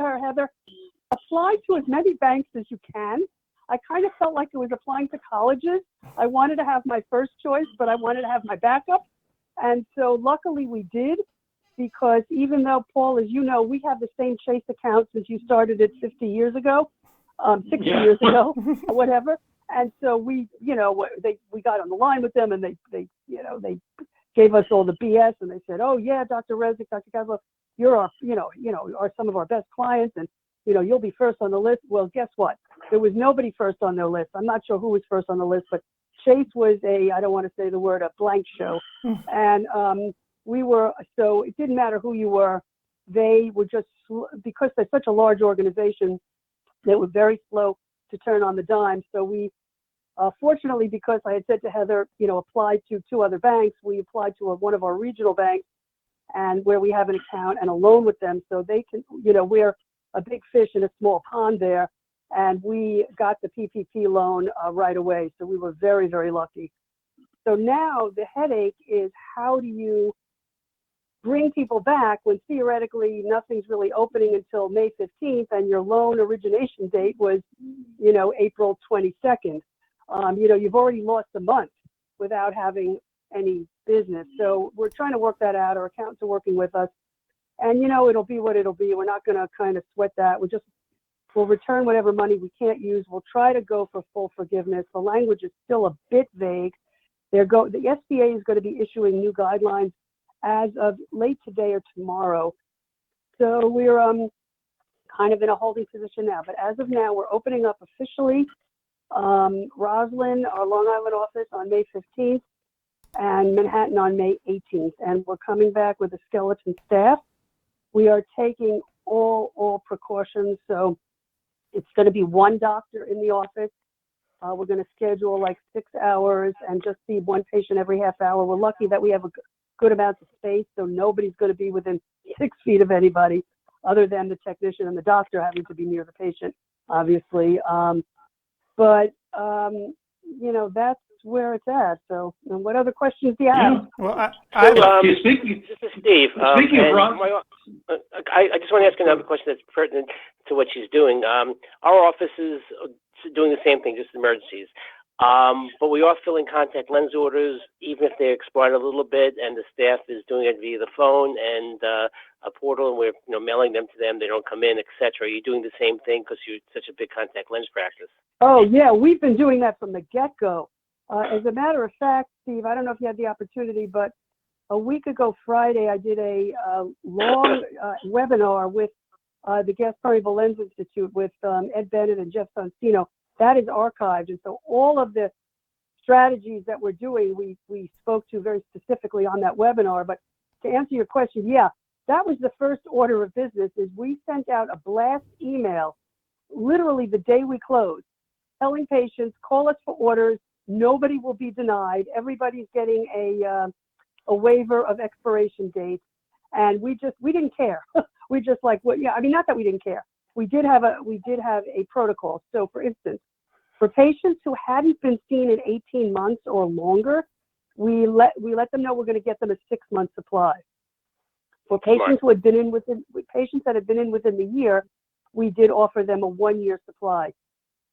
her, Heather, apply to as many banks as you can. I kind of felt like it was applying to colleges. I wanted to have my first choice, but I wanted to have my backup. And so luckily we did, because even though, Paul, as you know, we have the same Chase account since you started it 50 years ago, 60 years ago, or whatever. And so we got on the line with them, and they gave us all the BS, and they said, oh yeah, Dr. Resnick, Dr. Caslow, you're our, are some of our best clients, and you'll be first on the list. Well, guess what? There was nobody first on their list. I'm not sure who was first on the list, but Chase was I don't want to say the word, a blank show. And so it didn't matter who you were. They were just, because they're such a large organization, they were very slow to turn on the dime. So we, fortunately, because I had said to Heather, apply to 2 other banks, we applied to one of our regional banks, and where we have an account and a loan with them, so they can, we're a big fish in a small pond there, and we got the PPP loan right away. So we were very, very lucky. So now the headache is, how do you bring people back when theoretically nothing's really opening until May 15th, and your loan origination date was, April 22nd. You've already lost a month without having any business. So we're trying to work that out. Our accountants are working with us, and it'll be what it'll be. We're not going to kind of sweat that. We'll return whatever money we can't use. We'll try to go for full forgiveness. The language is still a bit vague. The SBA is going to be issuing new guidelines as of late today or tomorrow. So we're kind of in a holding position now. But as of now, we're opening up officially Roslyn, our Long Island office, on May 15th, and Manhattan on May 18th. And we're coming back with a skeleton staff. We are taking all precautions. So it's going to be 1 doctor in the office. We're going to schedule like 6 hours and just see 1 patient every half hour. We're lucky that we have a good amount of space, so nobody's going to be within 6 feet of anybody, other than the technician and the doctor having to be near the patient, obviously. But that's where it's at. So, what other questions do you have? Well, this is Steve. Speaking of Ron, I just want to ask another question that's pertinent to what she's doing. Our office is doing the same thing, just emergencies. But we are filling contact lens orders, even if they're expired a little bit, and the staff is doing it via the phone and a portal, and we're mailing them to them. They don't come in, etc. Are you doing the same thing because you're such a big contact lens practice? Oh, yeah, we've been doing that from the get-go. As a matter of fact, Steve, I don't know if you had the opportunity, but a week ago Friday, I did a long webinar with the Gas Permeable Lens Institute with Ed Bennett and Jeff Sonsino. That is archived, and so all of the strategies that we're doing, we spoke to very specifically on that webinar. But to answer your question, yeah, that was the first order of business. Is we sent out a blast email, literally the day we closed, telling patients, call us for orders. Nobody will be denied. Everybody's getting a waiver of expiration dates, and we didn't care. We just like, well, yeah, I mean, not that we didn't care. We did have a protocol. So, for instance, for patients who hadn't been seen in 18 months or longer, we let them know we're going to get them a 6-month supply. For patients who had been in patients that had been in within the year, we did offer them a 1-year supply.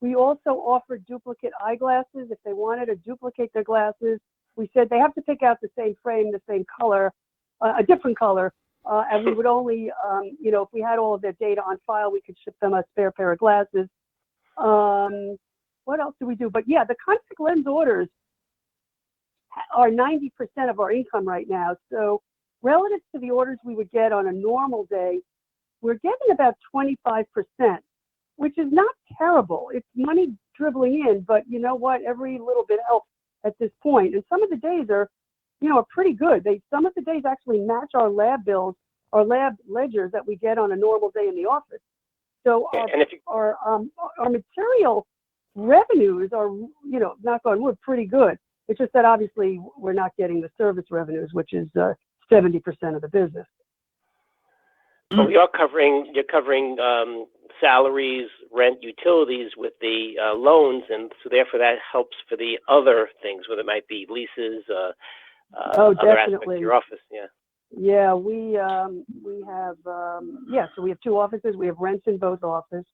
We also offered duplicate eyeglasses. If they wanted to duplicate their glasses, we said they have to pick out the same frame, the same color, a different color. And we would only, if we had all of their data on file, we could ship them a spare pair of glasses. What else do we do? But yeah, the contact lens orders are 90% of our income right now. So relative to the orders we would get on a normal day, we're getting about 25%, which is not terrible. It's money dribbling in, but you know what? Every little bit helps at this point. And some of the days are pretty good. Some of the days actually match our lab bills, our lab ledgers that we get on a normal day in the office. So our material revenues are, knock on wood, pretty good. It's just that obviously we're not getting the service revenues, which is 70% of the business. So you're covering salaries, rent, utilities with the loans, and so therefore that helps for the other things, whether it might be leases, other aspects of your office. Yeah. Yeah, we have so we have 2 offices. We have rents in both offices.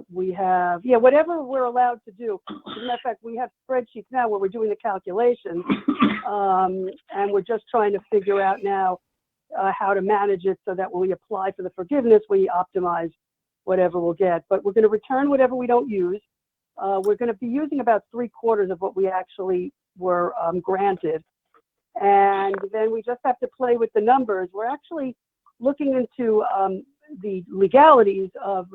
We have whatever we're allowed to do. As a matter of fact, we have spreadsheets now where we're doing the calculations, and we're just trying to figure out now how to manage it so that when we apply for the forgiveness, we optimize whatever we'll get. But we're going to return whatever we don't use. We're going to be using about 3/4 of what we actually were granted. And then we just have to play with the numbers. We're actually looking into the legalities of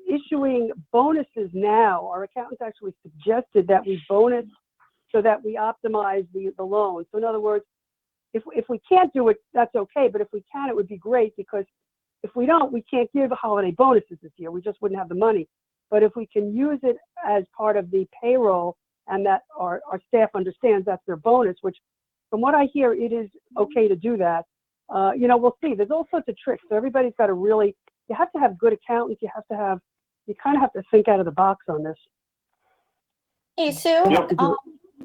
issuing bonuses now. Our accountants actually suggested that we bonus so that we optimize the loan. So in other words, if we can't do it, that's okay. But if we can, it would be great, because if we don't, we can't give holiday bonuses this year. We just wouldn't have the money. But if we can use it as part of the payroll, and that our staff understands that's their bonus, which from what I hear, it is okay to do that. We'll see. There's all sorts of tricks. So everybody's got to really, you have to have good accountants. You kind of have to think out of the box on this. Hey, Sue.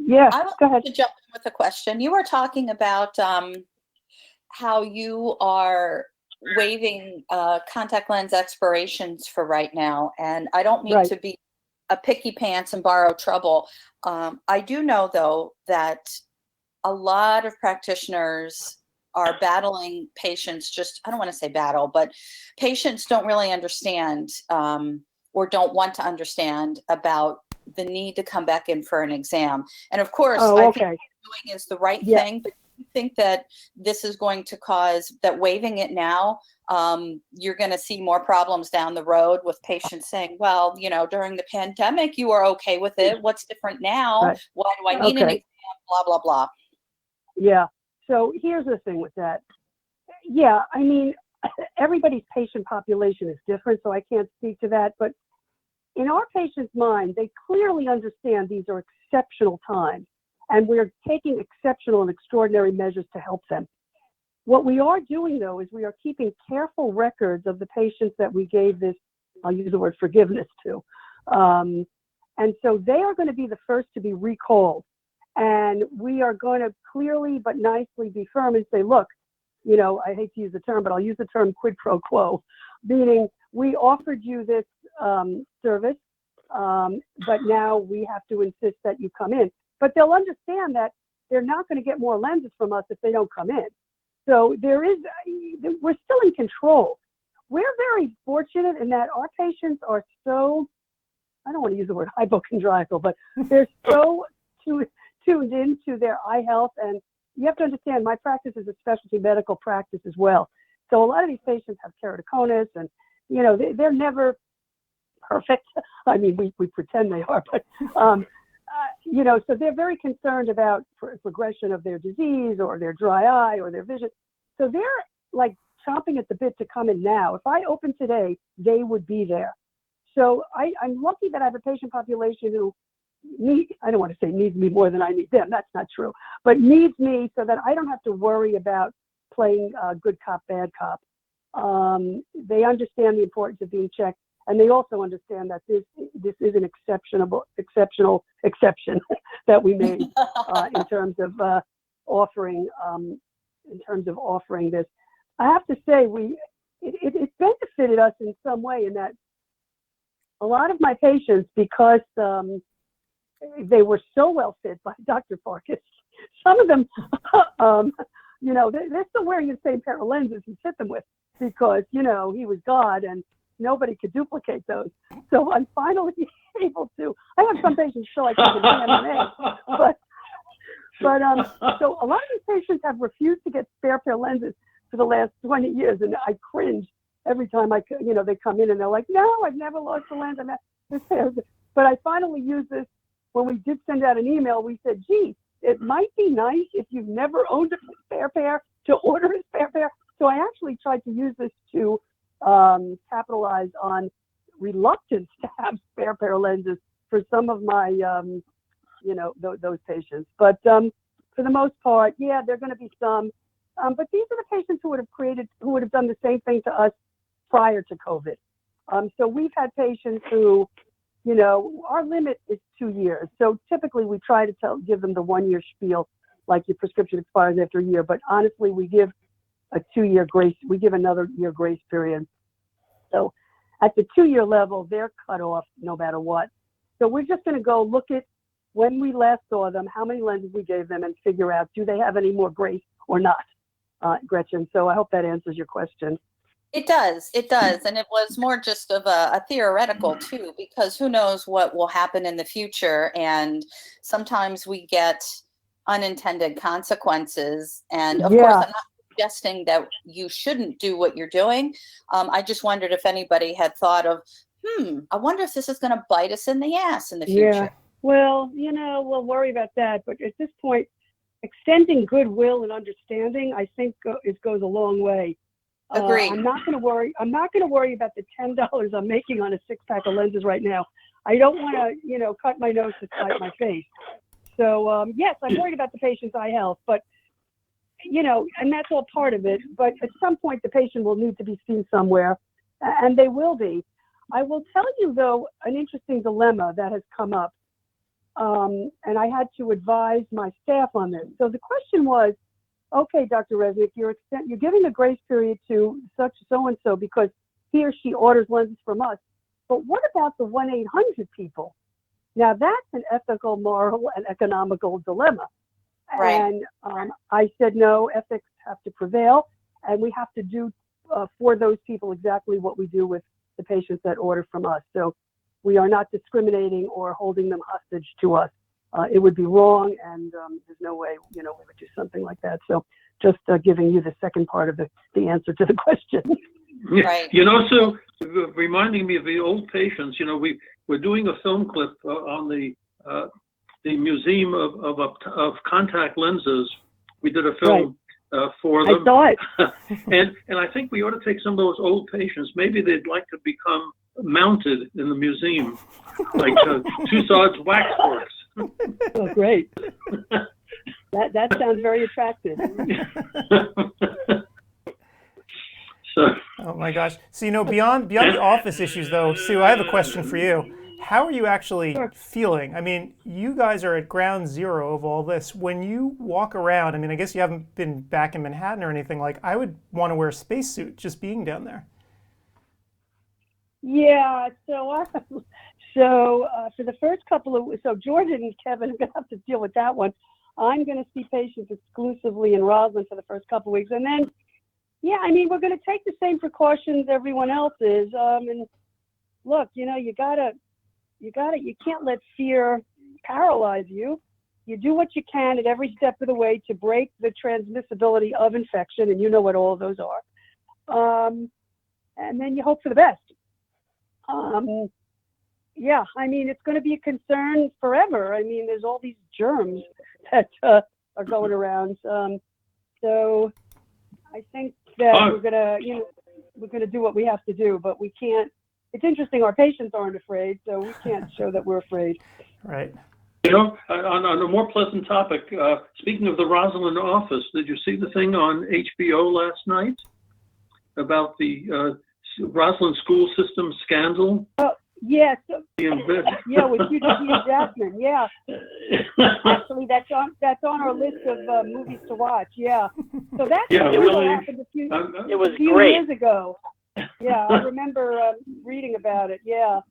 Yeah, I go ahead. want to jump in with a question. You were talking about how you are waiving contact lens expirations for right now. And I don't mean to be a picky pants and borrow trouble. I do know, though, that a lot of practitioners are battling patients, I don't want to say battle, but patients don't really understand or don't want to understand about the need to come back in for an exam. And of course, I think what you're doing is the right thing, but you think that this is going to cause that waiving it now, you're going to see more problems down the road with patients saying, well, during the pandemic, you were okay with it. What's different now? Right. Why do I need an exam? Blah, blah, blah. Yeah. So here's the thing with that. Yeah, I mean, everybody's patient population is different, so I can't speak to that. But in our patients' mind, they clearly understand these are exceptional times, and we're taking exceptional and extraordinary measures to help them. What we are doing, though, is we are keeping careful records of the patients that we gave this, I'll use the word forgiveness to. And so they are going to be the first to be recalled. And we are going to clearly but nicely be firm and say, look, I hate to use the term, but I'll use the term quid pro quo, meaning we offered you this service. But now we have to insist that you come in. But they'll understand that they're not going to get more lenses from us if they don't come in. So we're still in control. We're very fortunate in that our patients are so, I don't want to use the word hypochondriacal, but they're so tuned into their eye health. And you have to understand, my practice is a specialty medical practice as well. So a lot of these patients have keratoconus, and, you know, they're never perfect. I mean, we pretend they are, but, you know, so they're very concerned about progression of their disease or their dry eye or their vision. So they're like chomping at the bit to come in now. If I open today, they would be there. So I'm lucky that I have a patient population who I don't want to say needs me more than I need them. That's not true, but needs me so that I don't have to worry about playing good cop, bad cop. They understand the importance of being checked, and they also understand that this is an exceptional exception that we made in terms of offering this. I have to say, it benefited us in some way in that a lot of my patients, because they were so well fit by Dr. Farkas, some of them, you know, they're still wearing the same pair of lenses he fit them with because, you know, he was God and nobody could duplicate those. So I'm finally able to, I have some patients still like MMA, but so a lot of these patients have refused to get spare pair lenses for the last 20 years, and I cringe every time they come in and they're like, no, I've never lost a lens. But I finally used this when we did send out an email. We said, gee, it might be nice if you've never owned a spare pair to order a spare pair. So I actually tried to use this to capitalize on reluctance to have spare pair lenses for some of my, those patients. But for the most part, yeah, there are going to be some. But these are the patients who would have done the same thing to us prior to COVID. So we've had patients who, you know, our limit is 2 years. So typically we try to give them the 1 year spiel, like your prescription expires after a year. But honestly, we give a 2 year grace. We give another year grace period. So at the 2 year level, they're cut off no matter what. So we're just going to go look at when we last saw them, how many lenses we gave them, and figure out, do they have any more grace or not, Gretchen? So I hope that answers your question. It does. And it was more just of a theoretical too, because who knows what will happen in the future. And sometimes we get unintended consequences. And of course, I'm not suggesting that you shouldn't do what you're doing. I just wondered if anybody had thought of, I wonder if this is going to bite us in the ass in the future. Yeah. Well, you know, we'll worry about that. But at this point, extending goodwill and understanding, I think, goes a long way. Agreed. I'm not going to worry about the $10 I'm making on a 6-pack of lenses right now. I don't want to, you know, cut my nose to spite my face. So yes, I'm worried about the patient's eye health, but, you know, and that's all part of it. But at some point, the patient will need to be seen somewhere, and they will be. I will tell you, though, an interesting dilemma that has come up, and I had to advise my staff on this. So the question was, okay, Dr. Resnick, you're giving a grace period to such so-and-so because he or she orders lenses from us. But what about the 1-800 people? Now, that's an ethical, moral, and economical dilemma. Right. And I said, no, ethics have to prevail, and we have to do for those people exactly what we do with the patients that order from us. So we are not discriminating or holding them hostage to us. It would be wrong, and there's no way, you know, we would do something like that. So just giving you the second part of the answer to the question. Right. You know, so reminding me of the old patients, you know, we're doing a film clip on the Museum of Contact Lenses. We did a film for them. I saw it. and I think we ought to take some of those old patients. Maybe they'd like to become mounted in the museum, like Tussauds waxworks. Oh, great. That sounds very attractive. Oh my gosh. So, you know, beyond the office issues though, Sue, I have a question for you. How are you actually feeling? I mean, you guys are at ground zero of all this. When you walk around, I mean, I guess you haven't been back in Manhattan or anything. Like, I would want to wear a spacesuit just being down there. Yeah, So for the first couple of, so Jordan and Kevin are going to have to deal with that one. I'm going to see patients exclusively in Roslyn for the first couple of weeks. And then, yeah, I mean, we're going to take the same precautions everyone else is. And look, you know, you can't let fear paralyze you. You do what you can at every step of the way to break the transmissibility of infection, and you know what all of those are. And then you hope for the best. Yeah, I mean, it's going to be a concern forever. I mean, there's all these germs that are going around. So I think that we're gonna do what we have to do, but we can't. It's interesting. Our patients aren't afraid, so we can't show that we're afraid. Right. You know, on a more pleasant topic, speaking of the Roslyn office, did you see the thing on HBO last night about the Roslyn school system scandal? Oh, yeah. So, yeah, with Hugh Jackman. Yeah. Actually, that's on our list of movies to watch. Yeah. So that's what happened a few years ago. Yeah, I remember reading about it. Yeah.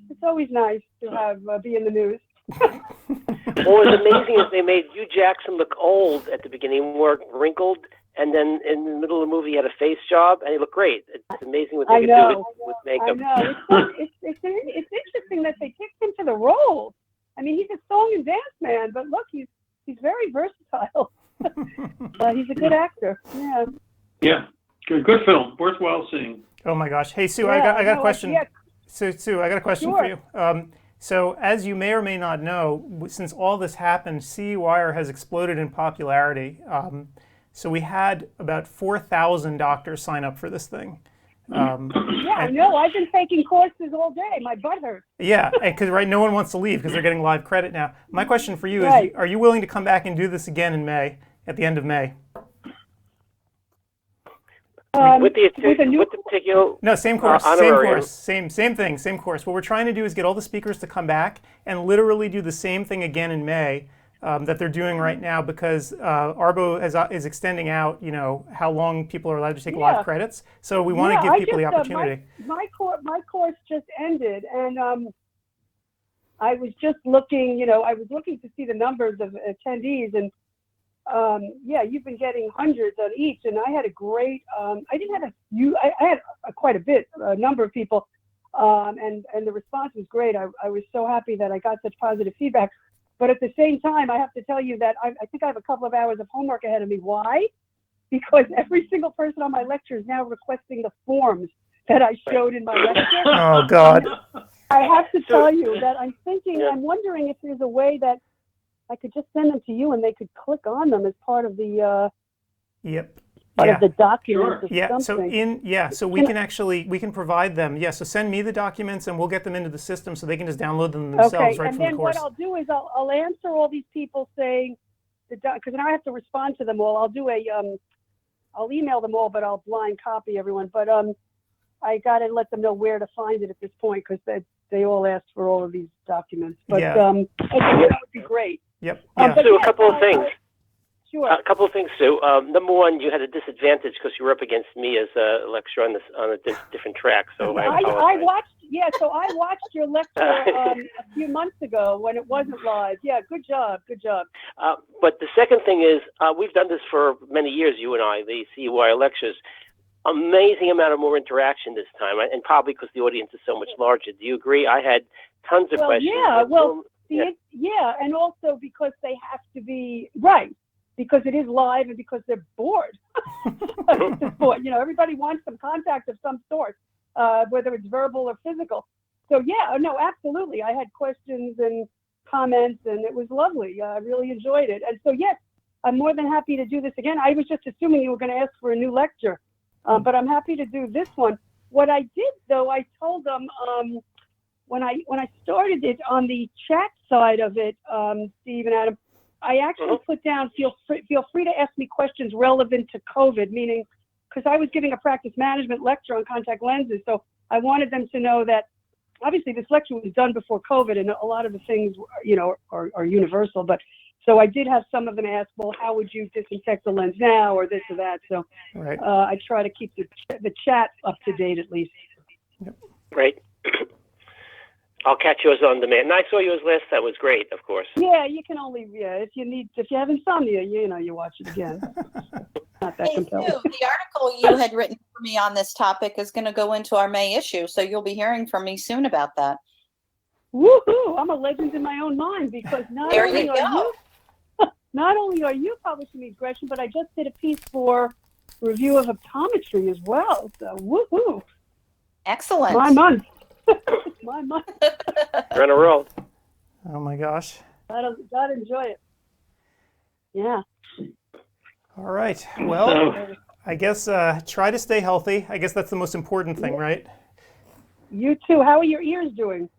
It's always nice to have be in the news. What was amazing is they made Hugh Jackson look old at the beginning, more wrinkled, and then in the middle of the movie he had a face job, and he looked great. It's amazing what they could do with makeup. I know. It's interesting that they picked him for the role. I mean, he's a song and dance man, but look, he's very versatile. He's a good actor. Yeah. Yeah. Good film. Worthwhile seeing. Oh my gosh. Hey, Sue, I got a question. So, Sue, I got a question for you. So as you may or may not know, since all this happened, CEwire has exploded in popularity. So we had about 4,000 doctors sign up for this thing. Yeah, I know. I've been taking courses all day. My butt hurts. Yeah, because no one wants to leave because they're getting live credit now. My question for you is, are you willing to come back and do this again in May, at the end of May? With the particular no, same course, same thing, same course. What we're trying to do is get all the speakers to come back and literally do the same thing again in May that they're doing right now, because ARBO is extending out, you know, how long people are allowed to take live credits. So we want to give people the opportunity. My course just ended, and I was just looking, you know, I was looking to see the numbers of attendees, and yeah, you've been getting hundreds on each, and I had a great. I didn't have I had quite a number of people, and the response was great. I was so happy that I got such positive feedback. But at the same time, I have to tell you that I think I have a couple of hours of homework ahead of me. Why? Because every single person on my lecture is now requesting the forms that I showed in my lecture. Oh God! I have to tell you that I'm wondering if there's a way that I could just send them to you and they could click on them as part of the of the document. Sure. So we can provide them. Yeah, so send me the documents and we'll get them into the system so they can just download them themselves right from the course. And then what I'll do is I'll answer all these people saying because now I have to respond to them all. I'll do I'll email them all, but I'll blind copy everyone. But I got to let them know where to find it at this point because they all asked for all of these documents. But that would be great. Yep. Sue, a couple of things. Sure. A couple of things, Sue. Number one, you had a disadvantage because you were up against me as a lecturer on a different track. So I watched your lecture a few months ago when it wasn't live. Yeah, good job. But the second thing is, we've done this for many years, you and I, the CEwire lectures. Amazing amount of more interaction this time, and probably because the audience is so much larger. Do you agree? I had tons of questions. Yeah, and also because they have to be right. Because it is live and because they're bored. You know, everybody wants some contact of some sort, whether it's verbal or physical. So yeah, no, absolutely. I had questions and comments and it was lovely. I really enjoyed it. And so yes, I'm more than happy to do this again. I was just assuming you were going to ask for a new lecture, but I'm happy to do this one. What I did though, I told them when I started it on the chat side of it, Steve and Adam, I actually put down, feel free to ask me questions relevant to COVID, meaning, because I was giving a practice management lecture on contact lenses, so I wanted them to know that, obviously, this lecture was done before COVID, and a lot of the things, you know, are universal, but, so I did have some of them ask, well, how would you disinfect the lens now, or this or that, so I try to keep the chat up to date, at least. Great. I'll catch yours on demand. And I saw yours last. That was great, of course. Yeah, you can only, if you have insomnia, you watch it again. Not that Hey, Sue, compelling. the article you had written for me on this topic is going to go into our May issue, so you'll be hearing from me soon about that. Woohoo! I'm a legend in my own mind because not There only you are you publishing these, Gretchen, but I just did a piece for review of optometry as well. So woohoo! Excellent. My month. My month. You're on a roll. Oh my gosh. Gotta enjoy it. Yeah. All right. Well, I guess try to stay healthy. I guess that's the most important thing, right? You too. How are your ears doing?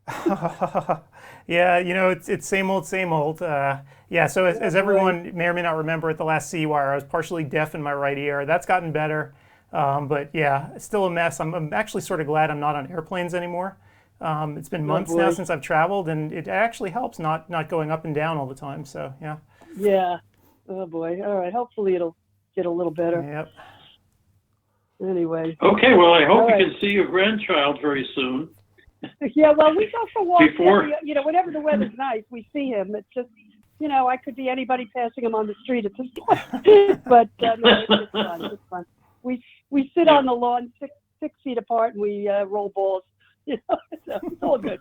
Yeah, it's same old, same old. Yeah, so as everyone may or may not remember at the last CEwire, I was partially deaf in my right ear. That's gotten better. But yeah, it's still a mess. I'm actually sort of glad I'm not on airplanes anymore. It's been months now since I've traveled, and it actually helps not going up and down all the time. So yeah. Yeah. Oh boy. All right. Hopefully it'll get a little better. Yep. Anyway. Okay, well, I hope All right. you can see your grandchild very soon. Yeah. Well, we go for walks. Before- Whenever the weather's nice, we see him. It's just, I could be anybody passing him on the street at this point. But no, it's fun. It's fun. We sit on the lawn 6 feet apart and we roll balls. So it's all good.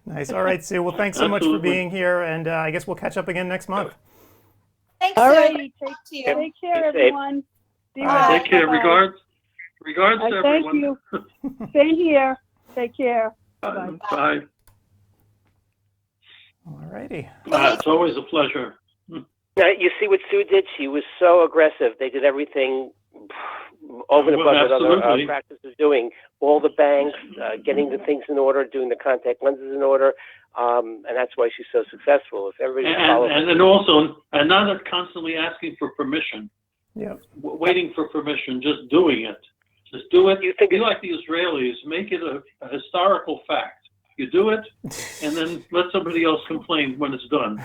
Nice. All right, Sue. Well, thanks so much for being here, and I guess we'll catch up again next month. Thanks, All Sue. right. Talk to you. Take care, Be safe. everyone. Be All right. well. Take care. Bye-bye. Regards to Thank everyone. you. Same here. Take care. Bye-bye. Bye. All righty. It's always a pleasure. Now, you see what Sue did? She was so aggressive. They did everything over and Well, above what other absolutely. practices doing. All the banks, getting the things in order, doing the contact lenses in order, and that's why she's so successful. If everybody follows, And then also, and not constantly asking for permission, Yep. waiting for permission, just doing it. Just do it. You think Be like the Israelis, make it a historical fact. You do it, and then let somebody else complain when it's done.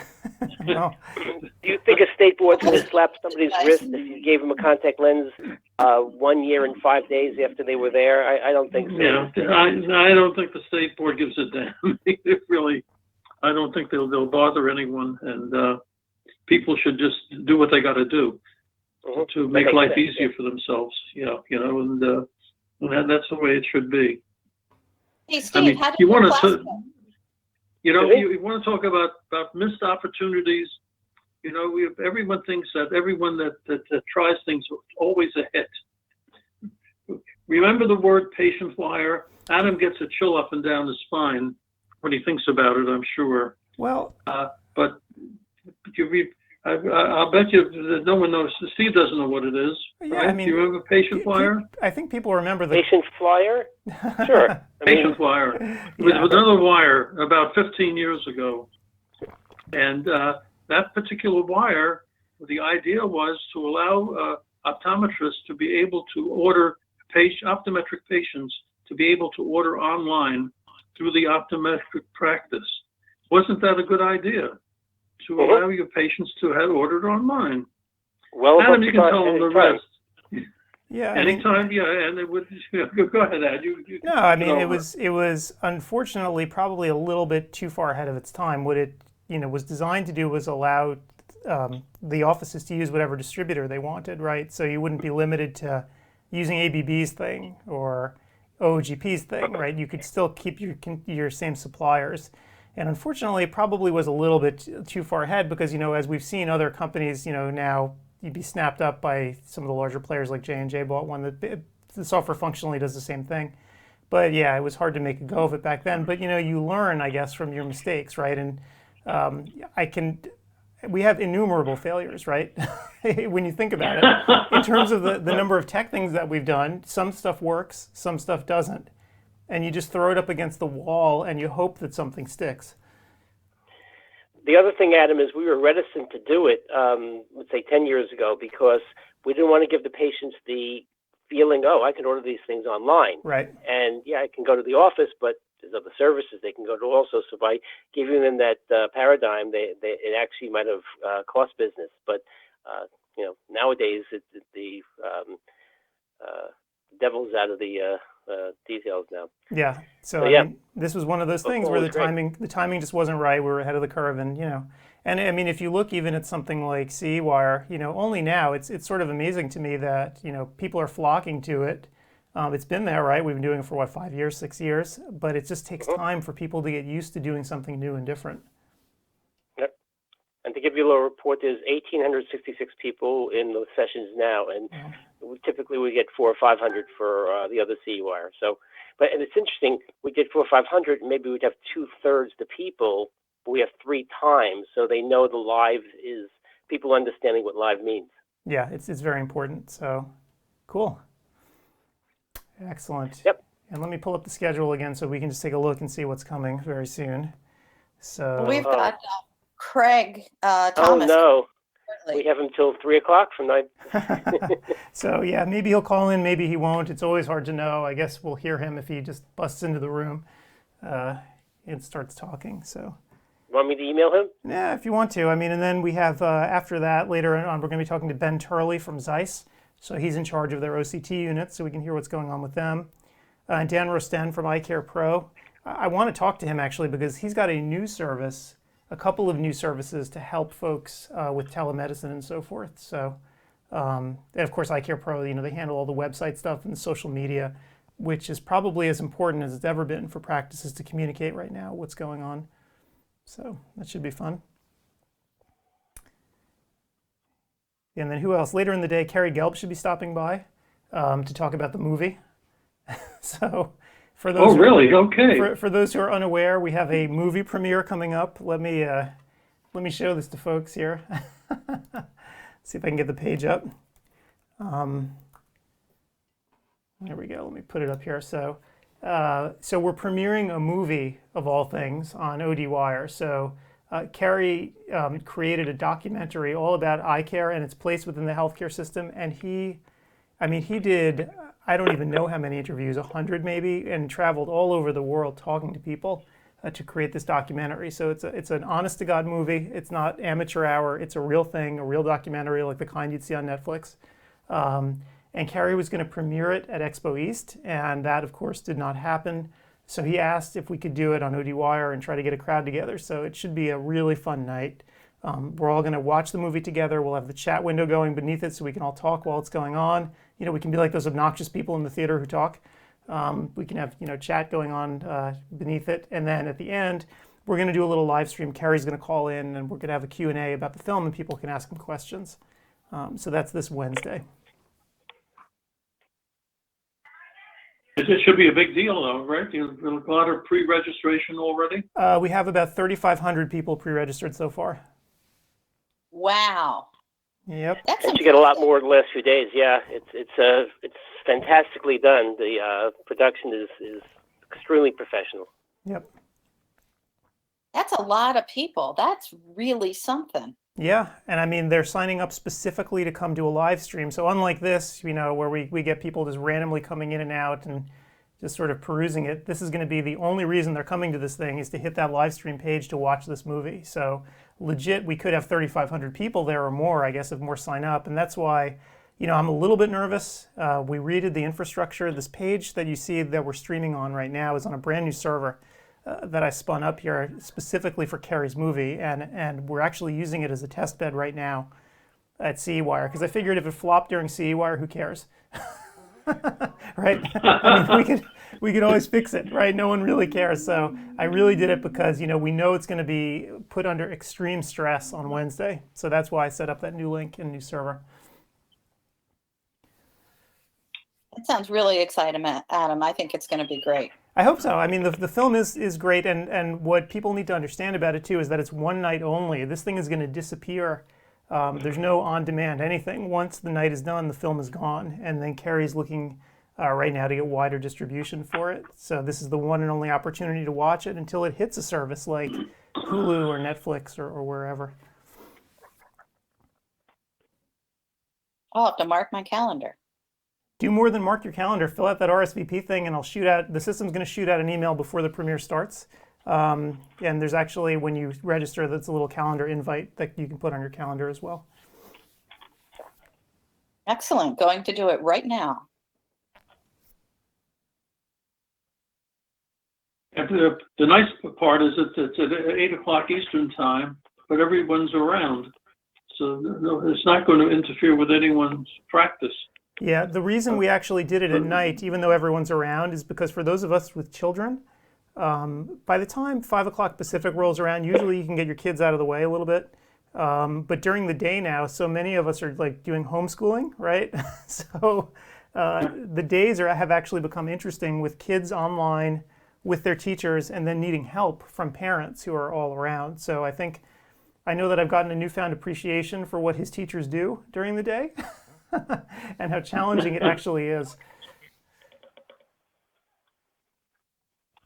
Well, do you think a state board's going to slap somebody's wrist if you gave them a contact lens 1 year and 5 days after they were there? I don't think so. Yeah, I don't think the state board gives a damn. It really, I don't think they'll bother anyone, and people should just do what they got to do to make makes life sense, easier for themselves. And that's the way it should be. Hey, I Steve, mean, how did you your want class to, go? you want to talk about missed opportunities. Everyone thinks that everyone that tries things is always a hit. Remember the word patient wire? Adam gets a chill up and down his spine when he thinks about it, I'm sure. well, But I'll bet you that no one knows. Steve doesn't know what it is. yeah, Right? I mean, Do you remember patient wire? I think people remember the Patient flyer? Sure. I mean, Patient wire. It was another wire about 15 years ago. And that particular wire, the idea was to allow optometrists to be able to order optometric patients to be able to order online through the optometric practice. Wasn't that a good idea? To allow your patients to have ordered online. well, Adam, you can tell them the rest. yeah. I mean, Anytime, and it would. Go ahead, Ad. no, I mean it was unfortunately probably a little bit too far ahead of its time. What it was designed to do was allow the offices to use whatever distributor they wanted, right? So you wouldn't be limited to using ABB's thing or OGP's thing, right? You could still keep your same suppliers. And unfortunately, it probably was a little bit too far ahead because, as we've seen other companies, now you'd be snapped up by some of the larger players like J&J bought one that the software functionally does the same thing. But yeah, it was hard to make a go of it back then. But, you learn, I guess, from your mistakes, right? And we have innumerable failures, right? When you think about it, in terms of the number of tech things that we've done, some stuff works, some stuff doesn't. And you just throw it up against the wall and you hope that something sticks. the other thing, Adam, is we were reticent to do it, let's say 10 years ago, because we didn't want to give the patients the feeling, oh, I can order these things online. Right. And yeah, I can go to the office, but there's other services they can go to also. So by giving them that paradigm, it actually might have cost business. But nowadays the devil's out of the details now. Yeah. So So, I yeah, mean, this was one of those things football where was great. the timing just wasn't right. We were ahead of the curve, and and I mean, if you look even at something like CEwire, only now it's sort of amazing to me that people are flocking to it. It's been there, right? We've been doing it for what, 5 years, 6 years, but it just takes time for people to get used to doing something new and different. Yep. And to give you a little report, there's 1,866 people in those sessions now, and typically we get 400 or 500 for the other CEwire. So, and it's interesting, we get 400 or 500, maybe we'd have 2/3 the people, but we have 3 times, so they know the live is people understanding what live means. Yeah, it's very important. So, cool. Excellent. Yep. And let me pull up the schedule again so we can just take a look and see what's coming very soon. So We've got Craig Oh, Thomas. no. shortly. We have him till 3 o'clock from 9. So yeah, maybe he'll call in, maybe he won't. It's always hard to know. I guess we'll hear him if he just busts into the room and starts talking. So Want me to email him? yeah, if you want to. I mean, and then we have after that later on, we're going to be talking to Ben Turley from Zeiss. So he's in charge of their OCT units, so we can hear what's going on with them. And Dan Rosten from iCare Pro. I want to talk to him actually because he's got a new service, a couple of new services to help folks with telemedicine and so forth. So, and of course, iCare Pro, they handle all the website stuff and the social media, which is probably as important as it's ever been for practices to communicate right now what's going on. So that should be fun. And then who else? Later in the day, Carrie Gelb should be stopping by to talk about the movie. So for those really? Okay. For those who are unaware, we have a movie premiere coming up. Let me show this to folks here. See if I can get the page up. There we go. Let me put it up here. So we're premiering a movie of all things on ODwire. So Carrie created a documentary all about eye care and its place within the healthcare system, and he did, I don't even know how many interviews, 100 maybe, and traveled all over the world talking to people to create this documentary. So it's an honest to God movie. It's not amateur hour. It's a real thing, a real documentary like the kind you'd see on Netflix. And Carrie was going to premiere it at Expo East, and that of course did not happen. So he asked if we could do it on ODwire and try to get a crowd together. So it should be a really fun night. We're all going to watch the movie together. We'll have the chat window going beneath it so we can all talk while it's going on. We can be like those obnoxious people in the theater who talk. We can have chat going on beneath it. And then at the end, we're going to do a little live stream. Carrie's going to call in and we're going to have a Q&A about the film and people can ask him questions. So that's this Wednesday. It should be a big deal, though, right? You've got a lot of pre-registration already. We have about 3,500 people pre-registered so far. Wow. Yep. That's And you get a lot more in the last few days. Yeah, it's fantastically done. The production is extremely professional. Yep. That's a lot of people. That's really something. Yeah, and I mean, they're signing up specifically to come to a live stream. So unlike this, where we get people just randomly coming in and out and just sort of perusing it, this is going to be the only reason they're coming to this thing is to hit that live stream page to watch this movie. So legit, we could have 3,500 people there or more, I guess, if more sign up. And that's why, I'm a little bit nervous. We redid the infrastructure. This page that you see that we're streaming on right now is on a brand new server that I spun up here specifically for Carrie's movie, and we're actually using it as a test bed right now at CEwire, because I figured if it flopped during CEwire, who cares? Right? I mean, we could always fix it, right? No one really cares. So I really did it because we know it's going to be put under extreme stress on Wednesday. So that's why I set up that new link and new server. That sounds really exciting, Adam. I think it's going to be great. I hope so. I mean, the film is great, and what people need to understand about it too is that it's one night only. This thing is going to disappear. There's no on-demand anything. Once the night is done, the film is gone, and then Carrie's looking right now to get wider distribution for it. So this is the one and only opportunity to watch it until it hits a service like Hulu or Netflix or wherever. I'll have to mark my calendar. Do more than mark your calendar. Fill out that RSVP thing, and the system's going to shoot out an email before the premiere starts. And there's actually, when you register, that's a little calendar invite that you can put on your calendar as well. Excellent. Going to do it right now. And the nice part is that it's at 8 o'clock Eastern time, but everyone's around. So it's not going to interfere with anyone's practice. Yeah, the reason we actually did it at night, even though everyone's around, is because for those of us with children, by the time 5 o'clock Pacific rolls around, usually you can get your kids out of the way a little bit. But during the day now, so many of us are like doing homeschooling, right? So the days have actually become interesting with kids online with their teachers and then needing help from parents who are all around. So I know that I've gotten a newfound appreciation for what his teachers do during the day and how challenging it actually is.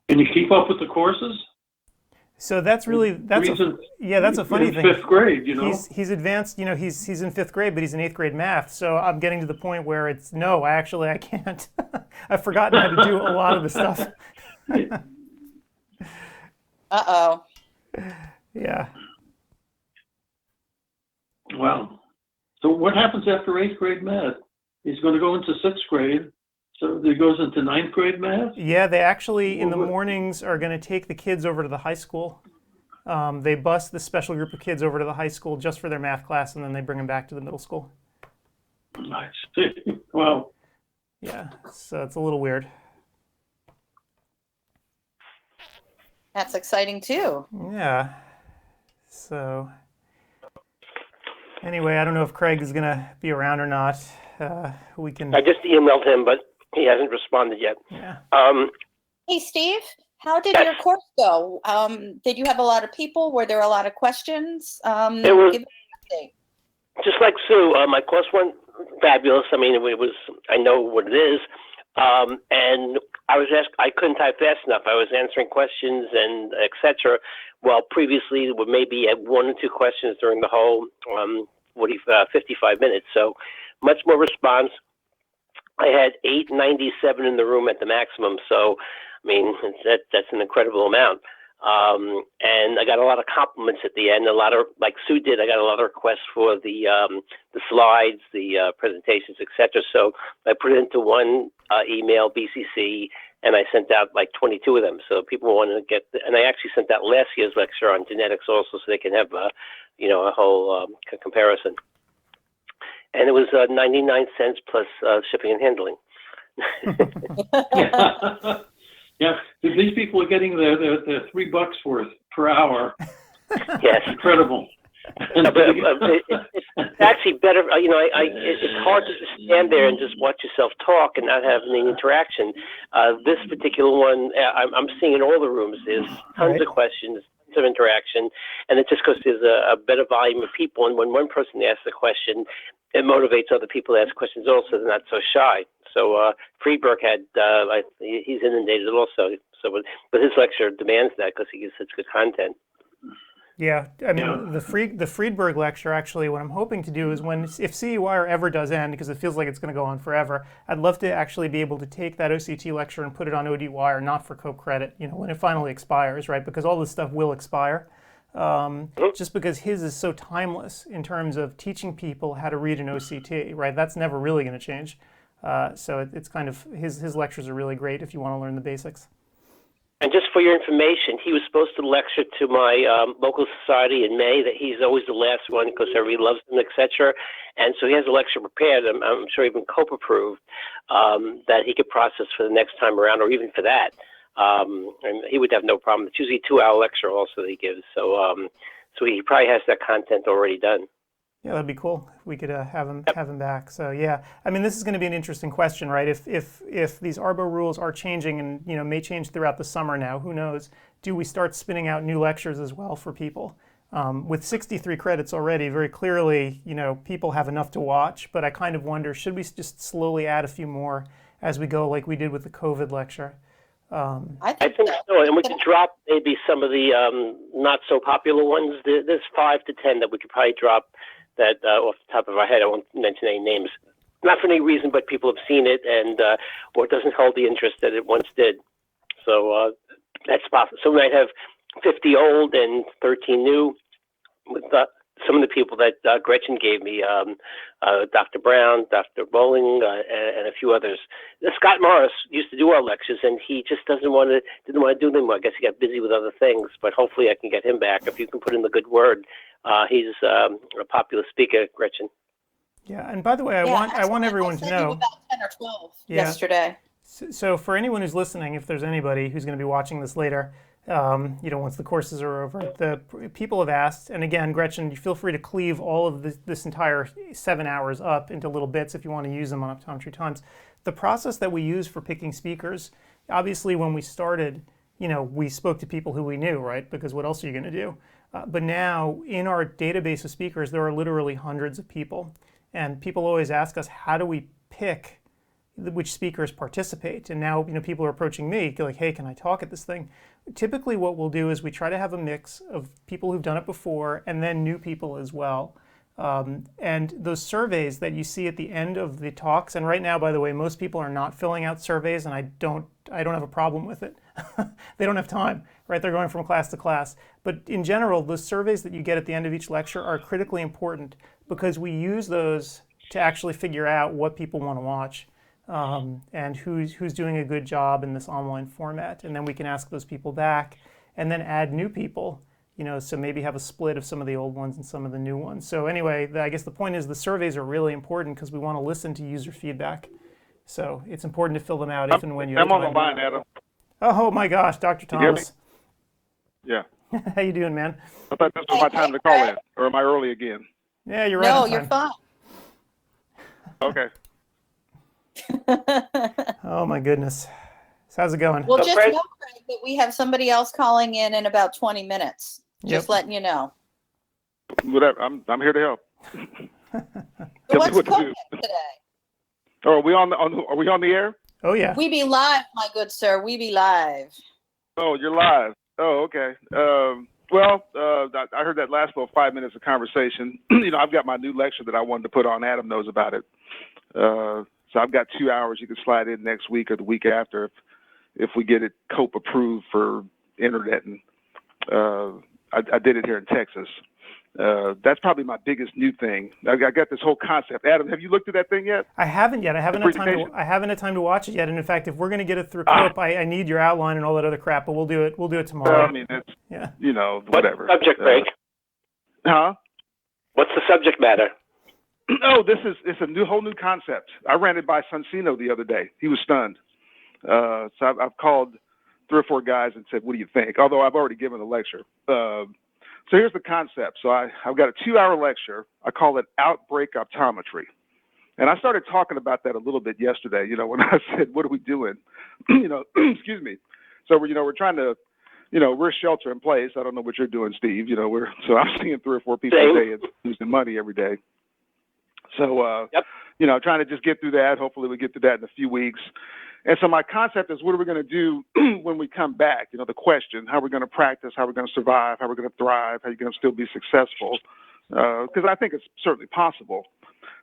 Can you keep up with the courses? So that's a funny thing. Fifth grade, you know. He's advanced, you know, he's in fifth grade, but he's in eighth grade math. So I'm getting to the point where I can't. I've forgotten how to do a lot of the stuff. Uh-oh. Yeah. Wow. So what happens after eighth grade math? He's going to go into sixth grade. So he goes into ninth grade math? Yeah, they actually, in the mornings, are going to take the kids over to the high school. They bus the special group of kids over to the high school just for their math class, and then they bring them back to the middle school. I see. Wow. Yeah, so it's a little weird. That's exciting too. Yeah. So anyway, I don't know if Craig is going to be around or not. We can. I just emailed him, but he hasn't responded yet. Yeah. Hey, Steve, how did your course go? Did you have a lot of people? Were there a lot of questions? It was just like Sue. My course went fabulous. I mean, I know what it is. And I was asked, I couldn't type fast enough. I was answering questions and etc. Well, previously there were maybe 1 or 2 questions during the whole 55 minutes. So much more response. I had 897 in the room at the maximum. So, I mean, that's an incredible amount. And I got a lot of compliments at the end. A lot of, like Sue did, I got a lot of requests for the slides, the presentations, etc. So I put it into one email, BCC, and I sent out like 22 of them. So people wanted to get, and I actually sent out last year's lecture on genetics also, so they can have a whole comparison. And it was 99 cents plus shipping and handling. Yeah, these people are getting their $3 worth per hour. Yes, incredible. No, but it's actually better. It's hard to just stand there and just watch yourself talk and not have any interaction. This particular one, I'm seeing in all the rooms. There's tons of questions, tons of interaction, and it's just because there's a better volume of people. And when one person asks a question, it motivates other people to ask questions also. They're not so shy. So Friedberg had, he's inundated also. So, but his lecture demands that because he gives such good content. Yeah, I mean, the Friedberg lecture, actually, what I'm hoping to do is if CEwire ever does end, because it feels like it's going to go on forever, I'd love to actually be able to take that OCT lecture and put it on ODwire, not for co-credit, when it finally expires, right? Because all this stuff will expire. Just because his is so timeless in terms of teaching people how to read an OCT, right? That's never really going to change. So it's kind of, his lectures are really great if you want to learn the basics. And just for your information, he was supposed to lecture to my local society in May. That he's always the last one because everybody loves him, etc. And so he has a lecture prepared. I'm sure even COPE approved that he could process for the next time around, or even for that. And he would have no problem. It's usually a 2-hour lecture also that he gives. So so he probably has that content already done. Yeah, that'd be cool. We could have him back. So yeah, I mean, this is going to be an interesting question, right? If these ARBO rules are changing and may change throughout the summer now, who knows? Do we start spinning out new lectures as well for people? With 63 credits already, very clearly, people have enough to watch. But I kind of wonder, should we just slowly add a few more as we go, like we did with the COVID lecture? I think so, and we could drop maybe some of the not so popular ones. There's 5 to 10 that we could probably drop. That off the top of our head, I won't mention any names. Not for any reason, but people have seen it, and or it doesn't hold the interest that it once did. So that's possible. So we might have 50 old and 13 new, with some of the people that Gretchen gave me, Dr. Brown, Dr. Bowling, and a few others. Scott Morris used to do our lectures, and he just didn't want to do them anymore. I guess he got busy with other things, but hopefully I can get him back if you can put in the good word. He's a popular speaker, Gretchen. Yeah, and by the way, I want everyone to know. About 10 or 12 yesterday. So for anyone who's listening, if there's anybody who's going to be watching this later, once the courses are over, the people have asked, and again, Gretchen, you feel free to cleave all of this entire 7 hours up into little bits if you want to use them on Optometry Times. The process that we use for picking speakers, obviously when we started, we spoke to people who we knew, right? Because what else are you going to do? But now in our database of speakers, there are literally hundreds of people. And people always ask us, how do we pick which speakers participate? And now, people are approaching me like, hey, can I talk at this thing? Typically what we'll do is we try to have a mix of people who've done it before and then new people as well. And those surveys that you see at the end of the talks, and right now, by the way, most people are not filling out surveys, and I don't have a problem with it. They don't have time, right? They're going from class to class. But in general, the surveys that you get at the end of each lecture are critically important because we use those to actually figure out what people want to watch. And who's doing a good job in this online format. And then we can ask those people back and then add new people, so maybe have a split of some of the old ones and some of the new ones. So anyway, I guess the point is the surveys are really important because we want to listen to user feedback. So it's important to fill them out if and when you have time. I'm on the line, Adam. Oh my gosh, Dr. Thomas. Yeah. How you doing, man? I thought this was my time to call in, or am I early again? Yeah, you're right. No, you're fine. Okay. Oh my goodness. So how's it going? Well, just know, Craig, that we have somebody else calling in about 20 minutes. Just letting you know. Whatever. I'm here to help. So what's cooking today? Oh, are we on the air? Oh yeah. We be live, my good sir. We be live. Oh, you're live. Oh, okay. I heard that last about 5 minutes of conversation. I've got my new lecture that I wanted to put on. Adam knows about it. So I've got 2 hours. You can slide in next week or the week after if we get it COPE approved for internet. And I did it here in Texas. That's probably my biggest new thing. I got this whole concept. Adam, have you looked at that thing yet? I haven't yet. I haven't had time to watch it yet. And in fact, if we're going to get it through COPE, I need your outline and all that other crap. But we'll do it. We'll do it tomorrow. I mean, it's whatever. What's the subject, Craig? Huh? What's the subject matter? Oh, it's a whole new concept. I ran it by Sonsino the other day. He was stunned. So I've called 3 or 4 guys and said, what do you think? Although I've already given a lecture. So here's the concept. So I've got a 2-hour lecture. I call it Outbreak Optometry. And I started talking about that a little bit yesterday, when I said, what are we doing? Excuse me. So we're trying to, we're shelter in place. I don't know what you're doing, Steve. So I'm seeing 3 or 4 people a day and losing money every day. So, trying to just get through that. Hopefully we get to that in a few weeks. And so my concept is, what are we going to do when we come back? The question, how are we going to practice, how are we going to survive, how are we going to thrive, how are you going to still be successful? Because I think it's certainly possible.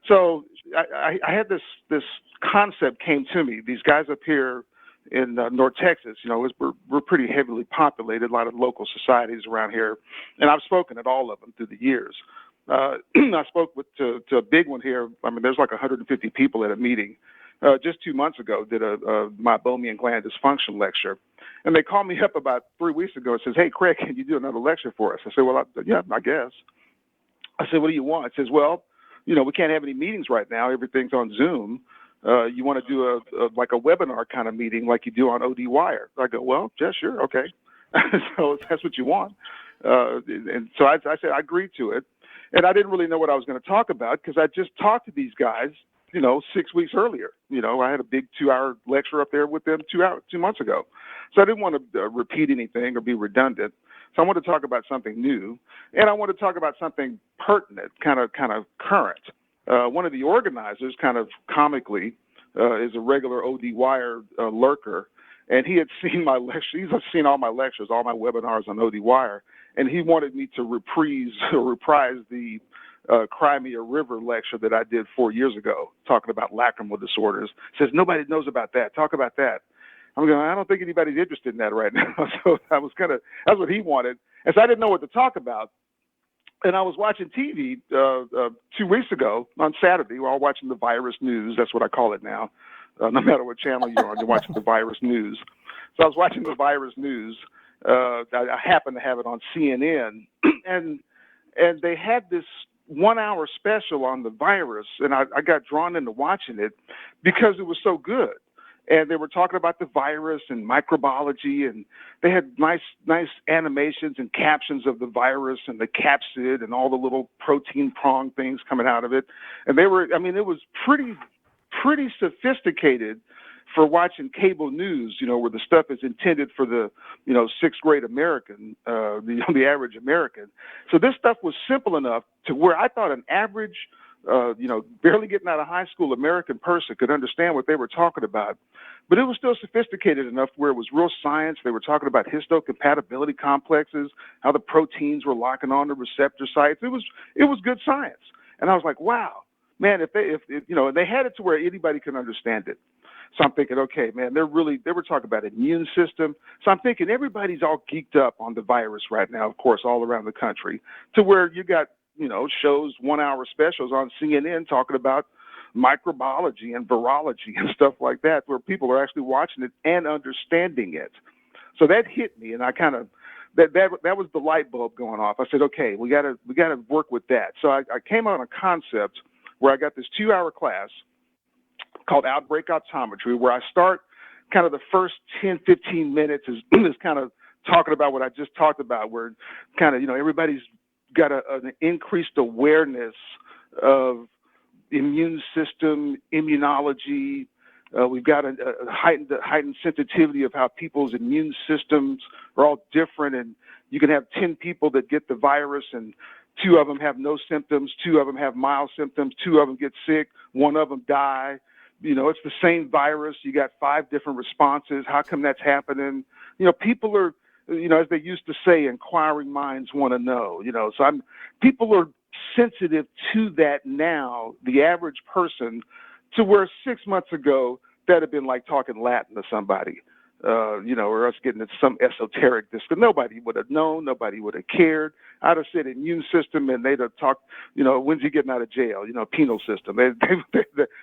So I had this concept came to me. These guys up here in North Texas, we're pretty heavily populated, a lot of local societies around here. And I've spoken at all of them through the years. I spoke to a big one here. I mean, there's like 150 people at a meeting. Just 2 months ago, did a meibomian gland dysfunction lecture. And they called me up about 3 weeks ago and says, hey, Craig, can you do another lecture for us? I said, well, yeah, I guess. I said, what do you want? He says, well, we can't have any meetings right now. Everything's on Zoom. You want to do a webinar kind of meeting like you do on ODwire? I go, well, yeah, sure, okay. So if that's what you want. And so I said, I agreed to it. And I didn't really know what I was going to talk about because I just talked to these guys, 6 weeks earlier. I had a big 2-hour lecture up there with them 2 months ago. So I didn't want to repeat anything or be redundant. So I want to talk about something new. And I want to talk about something pertinent, kind of current. One of the organizers, kind of comically, is a regular ODwire lurker. And he had seen my lecture. He's seen all my lectures, all my webinars on ODwire. And he wanted me to reprise the Crimea River lecture that I did 4 years ago, talking about lacrimal disorders. Says, nobody knows about that. Talk about that. I'm going, I don't think anybody's interested in that right now. So that's what he wanted. And so I didn't know what to talk about. And I was watching TV 2 weeks ago on Saturday. We were all watching the virus news. That's what I call it now. No matter what channel you're on, you're watching the virus news. So I was watching the virus news. I happened to have it on CNN, and they had this 1 hour special on the virus, and I got drawn into watching it because it was so good. And they were talking about the virus and microbiology, and they had nice animations and captions of the virus and the capsid and all the little protein prong things coming out of it. And it was pretty sophisticated for watching cable news, where the stuff is intended for the, sixth grade American, the average American. So this stuff was simple enough to where I thought an average, barely getting out of high school American person could understand what they were talking about. But it was still sophisticated enough where it was real science. They were talking about histocompatibility complexes, how the proteins were locking on to receptor sites. It was good science. And I was like, wow, man, if they had it to where anybody can understand it. So I'm thinking, okay, man, they were talking about immune system. So I'm thinking everybody's all geeked up on the virus right now, of course, all around the country, to where you got, shows 1 hour specials on CNN talking about microbiology and virology and stuff like that, where people are actually watching it and understanding it. So that hit me, and I kind of, that was the light bulb going off. I said, okay, we got to work with that. So I came out on a concept where I got this 2 hour class called Outbreak Optometry, where I start kind of the first 10, 15 minutes is kind of talking about what I just talked about, where kind of, everybody's got an increased awareness of immune system, immunology. We've got a heightened sensitivity of how people's immune systems are all different. And you can have 10 people that get the virus and 2 of them have no symptoms, 2 of them have mild symptoms, 2 of them get sick, 1 of them die. It's the same virus. You got 5 different responses. How come that's happening? People are, as they used to say, inquiring minds want to know, so people are sensitive to that now, the average person, to where 6 months ago, that'd have been like talking Latin to somebody, or us getting into some esoteric discussion. Nobody would have known. Nobody would have cared. I'd have said immune system, and they'd have talked, when's he getting out of jail? Penal system.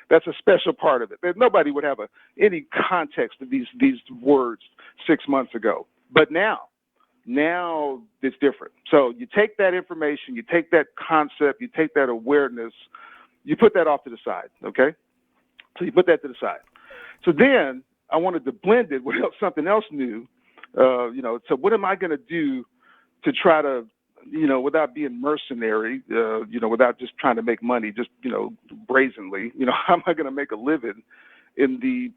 That's a special part of it. Nobody would have any context of these words 6 months ago. But now it's different. So you take that information, you take that concept, you take that awareness, you put that off to the side, okay? So you put that to the side. So then I wanted to blend it with something else new, so what am I going to do to try to, without being mercenary, without just trying to make money, just, brazenly, how am I going to make a living in the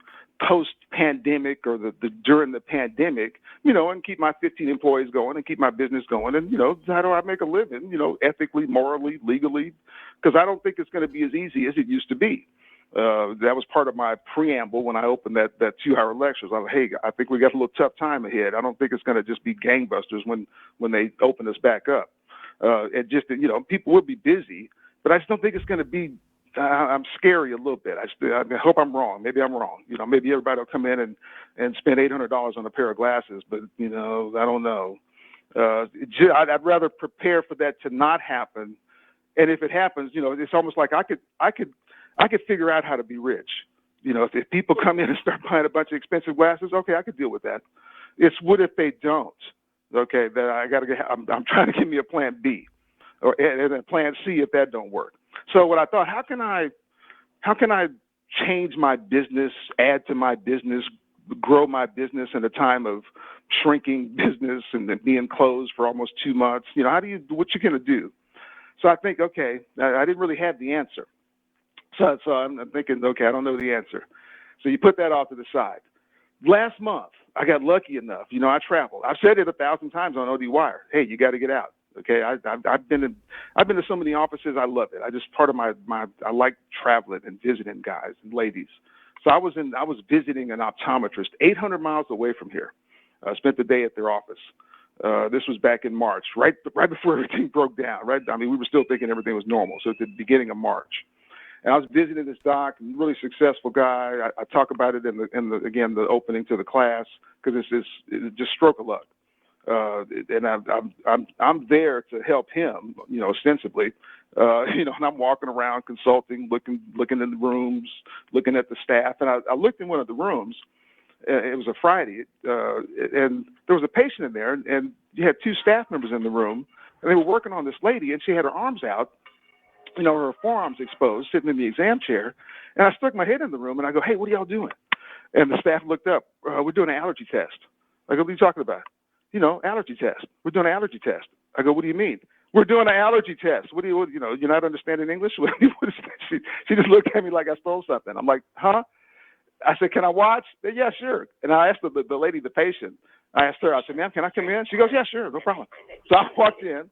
post-pandemic or the during the pandemic, and keep my 15 employees going and keep my business going, and how do I make a living, ethically, morally, legally, because I don't think it's going to be as easy as it used to be. That was part of my preamble when I opened that 2 hour lectures. I was like, hey, I think we got a little tough time ahead. I don't think it's going to just be gangbusters when they open us back up. And just people will be busy, but I just don't think it's going to be. I'm scary a little bit. I hope I'm wrong. Maybe I'm wrong. Maybe everybody will come in and spend $800 on a pair of glasses, but I don't know. I'd rather prepare for that to not happen. And if it happens, it's almost like I could figure out how to be rich. If people come in and start buying a bunch of expensive glasses, okay, I could deal with that. It's what if they don't? Okay, that I'm trying to give me a plan B, and a plan C if that don't work. So what I thought, how can I change my business, add to my business, grow my business in a time of shrinking business and then being closed for almost 2 months? What you gonna do? So I think, okay, I didn't really have the answer. So I'm thinking, okay, I don't know the answer. So you put that off to the side. Last month, I got lucky enough. I traveled. I've said it 1,000 times on ODwire. Hey, you got to get out. Okay, I've been to so many offices. I love it. I just part of my I like traveling and visiting guys and ladies. So I was visiting an optometrist 800 miles away from here. I spent the day at their office. This was back in March, right before everything broke down. Right, I mean, we were still thinking everything was normal. So at the beginning of March, and I was visiting this doc, really successful guy. I talk about it in the opening to the class because it's just stroke of luck. And I'm there to help him, ostensibly, and I'm walking around consulting, looking in the rooms, looking at the staff, and I looked in one of the rooms. It was a Friday, and there was a patient in there, and you had two staff members in the room, and they were working on this lady, and she had her arms out, her forearms exposed, sitting in the exam chair, and I stuck my head in the room, and I go, "Hey, what are y'all doing?" And the staff looked up. "We're doing an allergy test." I go, "What are you talking about?" "Allergy test. We're doing an allergy test." I go, "What do you mean?" "We're doing an allergy test." What do you, you're not understanding English? She just looked at me like I stole something. I'm like, "Huh?" I said, "Can I watch?" "Yeah, sure." And I asked the lady, the patient, I asked her, I said, "Ma'am, can I come in?" She goes, "Yeah, sure, no problem." So I walked in,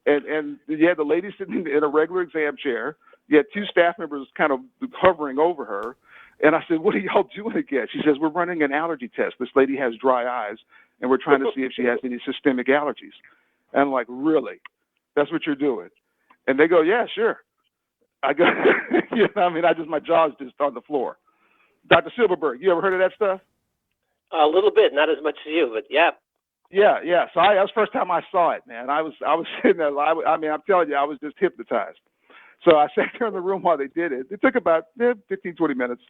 and you had the lady sitting in a regular exam chair. You had two staff members kind of hovering over her. And I said, "What are y'all doing again?" She says, "We're running an allergy test. This lady has dry eyes, and we're trying to see if she has any systemic allergies." And I'm like, "Really? That's what you're doing?" And they go, "Yeah, sure." I go, my jaw's just on the floor. Dr. Silberberg, you ever heard of that stuff? A little bit, not as much as you, but yeah. Yeah. So that was the first time I saw it, man. I was sitting there. I'm telling you, I was just hypnotized. So I sat there in the room while they did it. It took about 15, 20 minutes.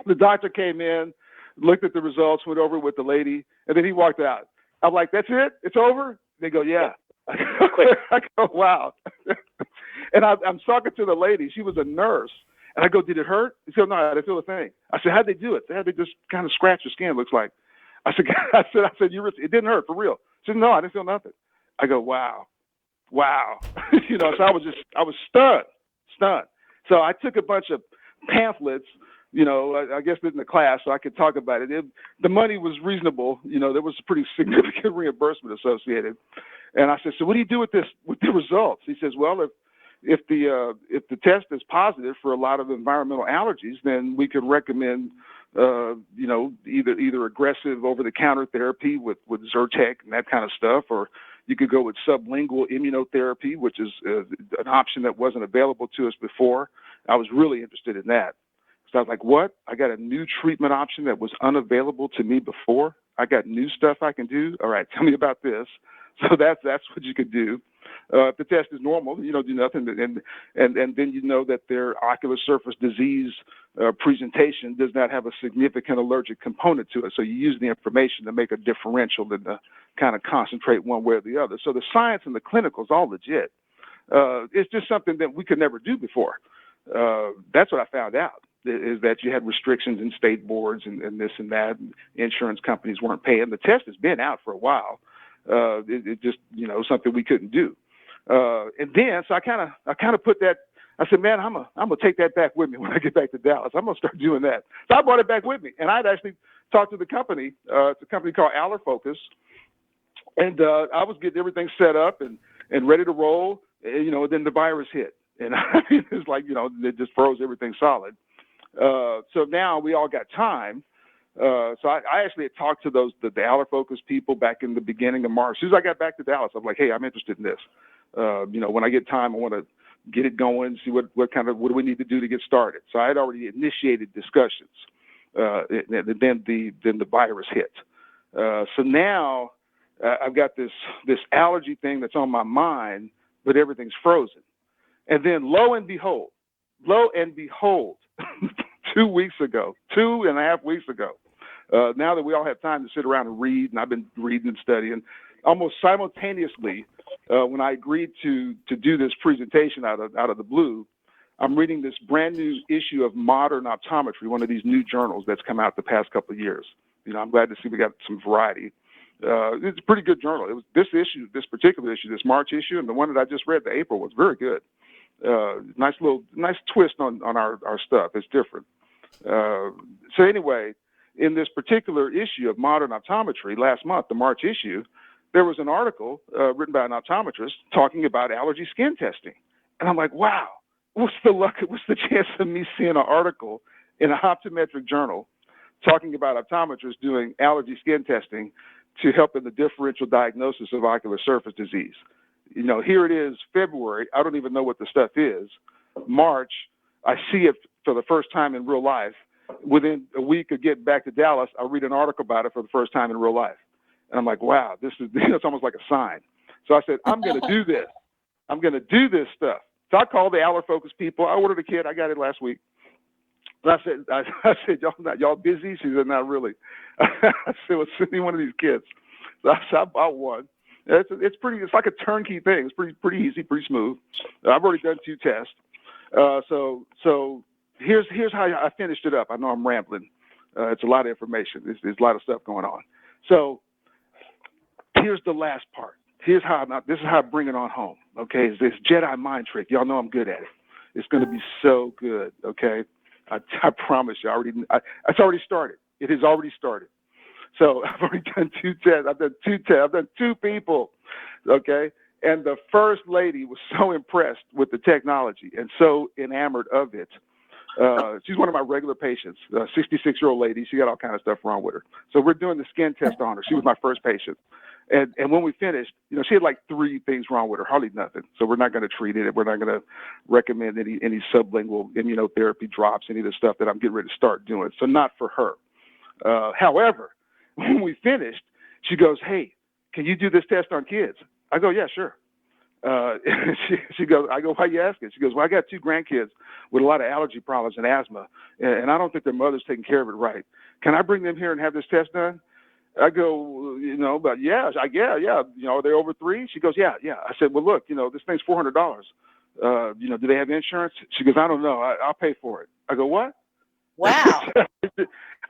The doctor came in, looked at the results, went over with the lady, and then he walked out. I'm like, "That's it? It's over?" They go, "Yeah." I go, "Wow." And I'm talking to the lady. She was a nurse. And I go, "Did it hurt?" He said, "No, I didn't feel a thing." I said, "How'd they do it?" "They had to just kind of scratch your skin, looks like." I said, "It didn't hurt for real?" She said, "No, I didn't feel nothing." I go, wow. So I was stunned. So I took a bunch of pamphlets, I guess in the class so I could talk about it. The money was reasonable. There was a pretty significant reimbursement associated. And I said, "So what do you do with the results?" He says, "Well, if the test is positive for a lot of environmental allergies, then we could recommend, either aggressive over-the-counter therapy with Zyrtec and that kind of stuff, or you could go with sublingual immunotherapy, which is an option that wasn't available to us before." I was really interested in that. So I was like, "What? I got a new treatment option that was unavailable to me before? I got new stuff I can do? All right, tell me about this." So that's what you could do. If the test is normal, you don't do nothing, and then you know that their ocular surface disease presentation does not have a significant allergic component to it. So you use the information to make a differential than to kind of concentrate one way or the other. So the science and the clinical is all legit. It's just something that we could never do before. That's what I found out, is that you had restrictions in state boards and this and that, and insurance companies weren't paying. The test has been out for a while. It just, something we couldn't do. And then, so I kind of put that, I said, "Man, I'm gonna take that back with me when I get back to Dallas. I'm gonna start doing that." So I brought it back with me, and I'd actually talked to the company. It's a company called Allerfocus, and I was getting everything set up and ready to roll. And, then the virus hit, and it's like, it just froze everything solid. So now we all got time. So I actually had talked to the Allerfocus people back in the beginning of March. As soon as I got back to Dallas, I'm like, "Hey, I'm interested in this. When I get time, I want to get it going, see what do we need to do to get started." So I had already initiated discussions. Then the virus hit. So now I've got this allergy thing that's on my mind, but everything's frozen. And then lo and behold, 2.5 weeks ago, now that we all have time to sit around and read, and I've been reading and studying, almost simultaneously, when I agreed to do this presentation out of the blue, I'm reading this brand new issue of Modern Optometry, one of these new journals that's come out the past couple of years. I'm glad to see we got some variety. It's a pretty good journal. It was this particular issue, this March issue, and the one that I just read, the April, was very good. Nice twist on our stuff. It's different. So anyway, in this particular issue of Modern Optometry last month, the March issue, there was an article written by an optometrist talking about allergy skin testing. And I'm like, wow, what's the chance of me seeing an article in an optometric journal talking about optometrists doing allergy skin testing to help in the differential diagnosis of ocular surface disease? Here it is, February. I don't even know what the stuff is. March, I see it for the first time in real life. Within a week of getting back to Dallas, I read an article about it for the first time in real life. And I'm like, wow, this is it's almost like a sign. So I said, I'm going to do this. I'm going to do this stuff. So I called the Aller Focus people. I ordered a kit. I got it last week. And I said, y'all busy? She said, not really. I said, well, send me one of these kits. So I bought one. It's like a turnkey thing. It's pretty easy, pretty smooth. I've already done 2 tests. So here's how I finished it up. I know I'm rambling. It's a lot of information. There's a lot of stuff going on. So here's the last part. This is how I bring it on home. Okay, it's this Jedi mind trick. Y'all know I'm good at it. It's going to be so good. Okay, I promise you. It's already started. It has already started. So I've already done 2 tests. I've done 2 tests. I've done 2 people. Okay, and the first lady was so impressed with the technology and so enamored of it. She's one of my regular patients, a 66-year-old lady. She got all kind of stuff wrong with her. So we're doing the skin test on her. She was my first patient. And when we finished, she had like 3 things wrong with her, hardly nothing. So we're not going to treat it. We're not going to recommend any sublingual immunotherapy drops, any of the stuff that I'm getting ready to start doing. So not for her. However, when we finished, she goes, hey, can you do this test on kids? I go, yeah, sure. She goes, I go, why are you asking? She goes, well, I got 2 grandkids with a lot of allergy problems and asthma, and I don't think their mother's taking care of it right. Can I bring them here and have this test done? I go, but yeah. Are they over 3? She goes, yeah. I said, well, look, this thing's $400. Do they have insurance? She goes, I don't know. I'll pay for it. I go, what? Wow.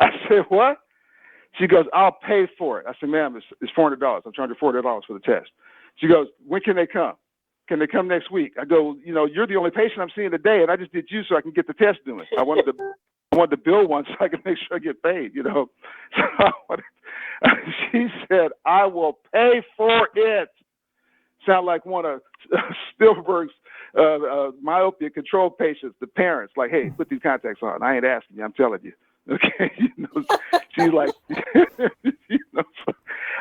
I said, what? She goes, I'll pay for it. I said, ma'am, it's $400. I'm charging $400 for the test. She goes, when can they come? Can they come next week? I go, you're the only patient I'm seeing today, and I just did you so I can get the test doing. I wanted to bill one so I can make sure I get paid, So she said, I will pay for it. Sound like one of Silberberg's myopia control patients, the parents, like, hey, put these contacts on. I ain't asking you, I'm telling you. Okay, she's like,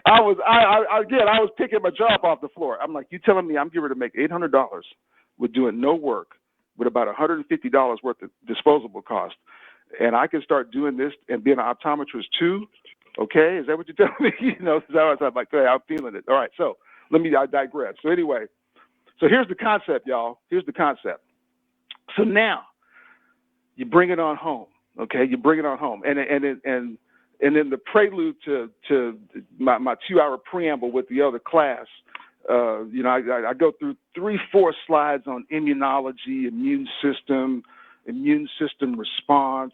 I was picking my job off the floor. I'm like, you telling me I'm getting ready to make $800 with doing no work, with about $150 worth of disposable cost, and I can start doing this and being an optometrist too? Okay, is that what you're telling me? I'm like, hey, I'm feeling it. All right, so I digress. So anyway, here's the concept, y'all. Here's the concept. So now you bring it on home. Okay, you bring it on home, and then the prelude to my 2-hour preamble with the other class. I go through 3-4 slides on immunology, immune system response.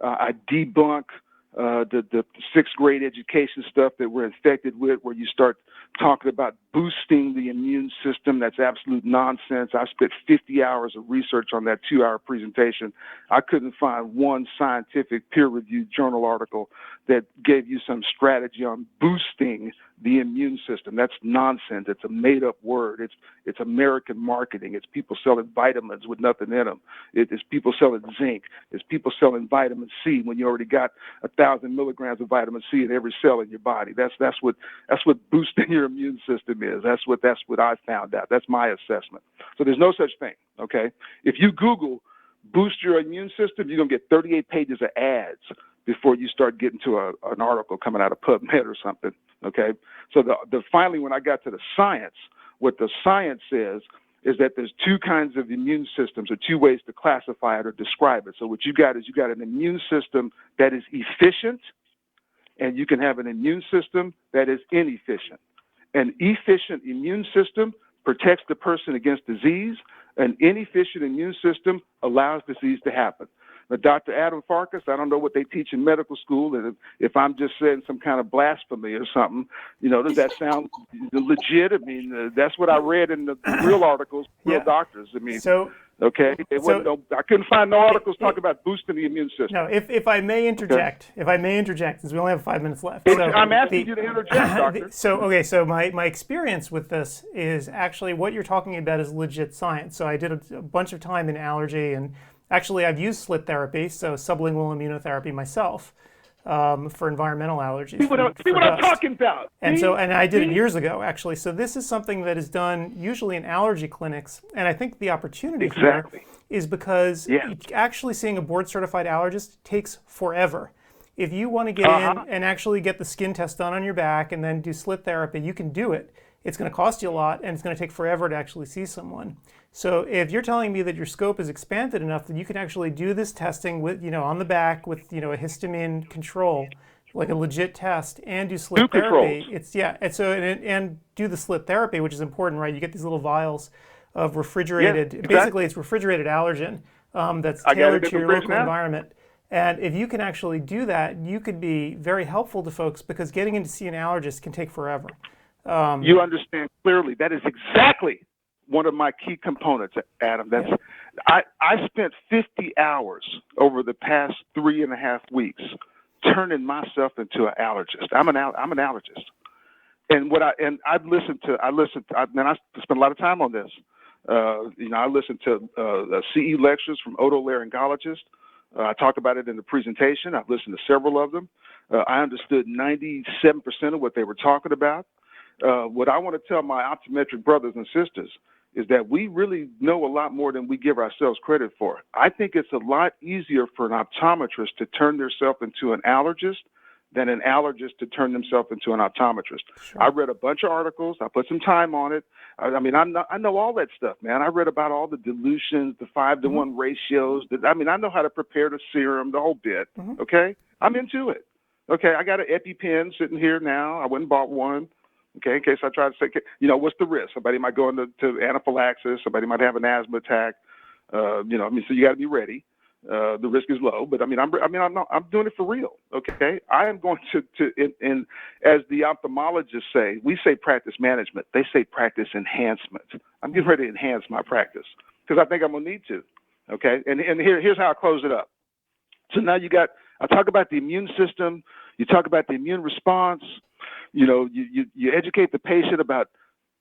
I debunk the 6th grade education stuff that we're infected with, where you start talking about boosting the immune system. That's absolute nonsense. I spent 50 hours of research on that 2-hour presentation. I couldn't find one scientific peer-reviewed journal article that gave you some strategy on boosting the immune system. That's nonsense. It's a made-up word. It's American marketing. It's people selling vitamins with nothing in them. It's people selling zinc. It's people selling vitamin C when you already got 1,000 milligrams of vitamin C in every cell in your body. That's what boosting your immune system is. That's what I found out. That's my assessment. So there's no such thing. Okay, if you Google boost your immune system, you're gonna get 38 pages of ads before you start getting to an article coming out of PubMed or something. Okay, so finally, when I got to the science, what the science says is that there's 2 kinds of immune systems, or 2 ways to classify it or describe it. So what you got an immune system that is efficient, and you can have an immune system that is inefficient. An efficient immune system protects the person against disease. An inefficient immune system allows disease to happen. Now, Dr. Adam Farkas, I don't know what they teach in medical school, and if I'm just saying some kind of blasphemy or something, does that sound legit? I mean, that's what I read in the real articles, real doctors. I mean, okay, I couldn't find no articles talking about boosting the immune system. No, if I may interject, since we only have 5 minutes left. I'm asking you to interject, doctor. So my experience with this is actually what you're talking about is legit science. So I did a bunch of time in allergy, and actually I've used slit therapy, so sublingual immunotherapy myself, for environmental allergies. See what I'm talking about. And I did it years ago, actually. So this is something that is done usually in allergy clinics, and I think the opportunity here is because actually seeing a board-certified allergist takes forever. if you want to get in and actually get the skin test done on your back and then do slit therapy, you can do it. It's going to cost you a lot, and it's going to take forever to actually see someone. So if you're telling me that your scope is expanded enough that you can actually do this testing with, on the back with, a histamine control, like a legit test, and do slit therapy, and do the slit therapy, which is important, right? You get these little vials of refrigerated, basically it's refrigerated allergen that's tailored to your local environment. And if you can actually do that, you could be very helpful to folks, because getting in to see an allergist can take forever. You understand clearly. That is exactly one of my key components, Adam. I spent 50 hours over the past 3.5 weeks turning myself into an allergist. I'm an allergist, and I spent a lot of time on this. I listened to CE lectures from otolaryngologists. I talked about it in the presentation. I've listened to several of them. I understood 97% of what they were talking about. What I want to tell my optometric brothers and sisters is that we really know a lot more than we give ourselves credit for. I think it's a lot easier for an optometrist to turn themselves into an allergist than an allergist to turn themselves into an optometrist. Sure. I read a bunch of articles. I put some time on it. I know all that stuff, man. I read about all the dilutions, the 5-to-1 ratios. I know how to prepare the serum, the whole bit. Okay, I'm into it. Okay, I got an EpiPen sitting here now. I went and bought one. Okay, in case I try to say, what's the risk? Somebody might go into anaphylaxis. Somebody might have an asthma attack. So you got to be ready. The risk is low, but I'm doing it for real. Okay, I am going to as the ophthalmologists say, we say practice management. They say practice enhancement. I'm getting ready to enhance my practice because I think I'm gonna need to. Okay, and here's how I close it up. So now I talk about the immune system. You talk about the immune response. You educate the patient about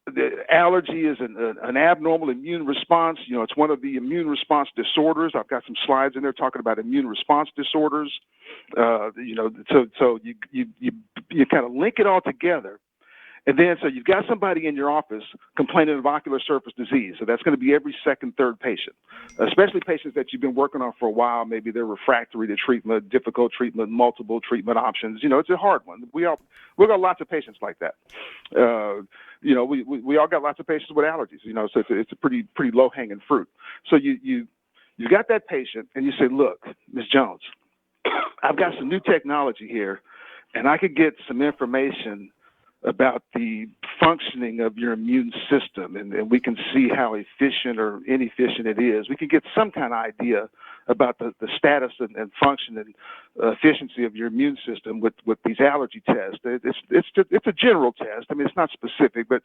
the allergy is an abnormal immune response. It's one of the immune response disorders. I've got some slides in there talking about immune response disorders. So you kind of link it all together. And then, so you've got somebody in your office complaining of ocular surface disease. So that's going to be every second, third patient, especially patients that you've been working on for a while. Maybe they're refractory to treatment, difficult treatment, multiple treatment options. It's a hard one. We've got lots of patients like that. We all got lots of patients with allergies. So it's a pretty low hanging fruit. So you got that patient, and you say, look, Ms. Jones, I've got some new technology here, and I could get some information about the functioning of your immune system, and we can see how efficient or inefficient it is. We can get some kind of idea about the status and function and efficiency of your immune system with these allergy tests. It's a general test. It's not specific, but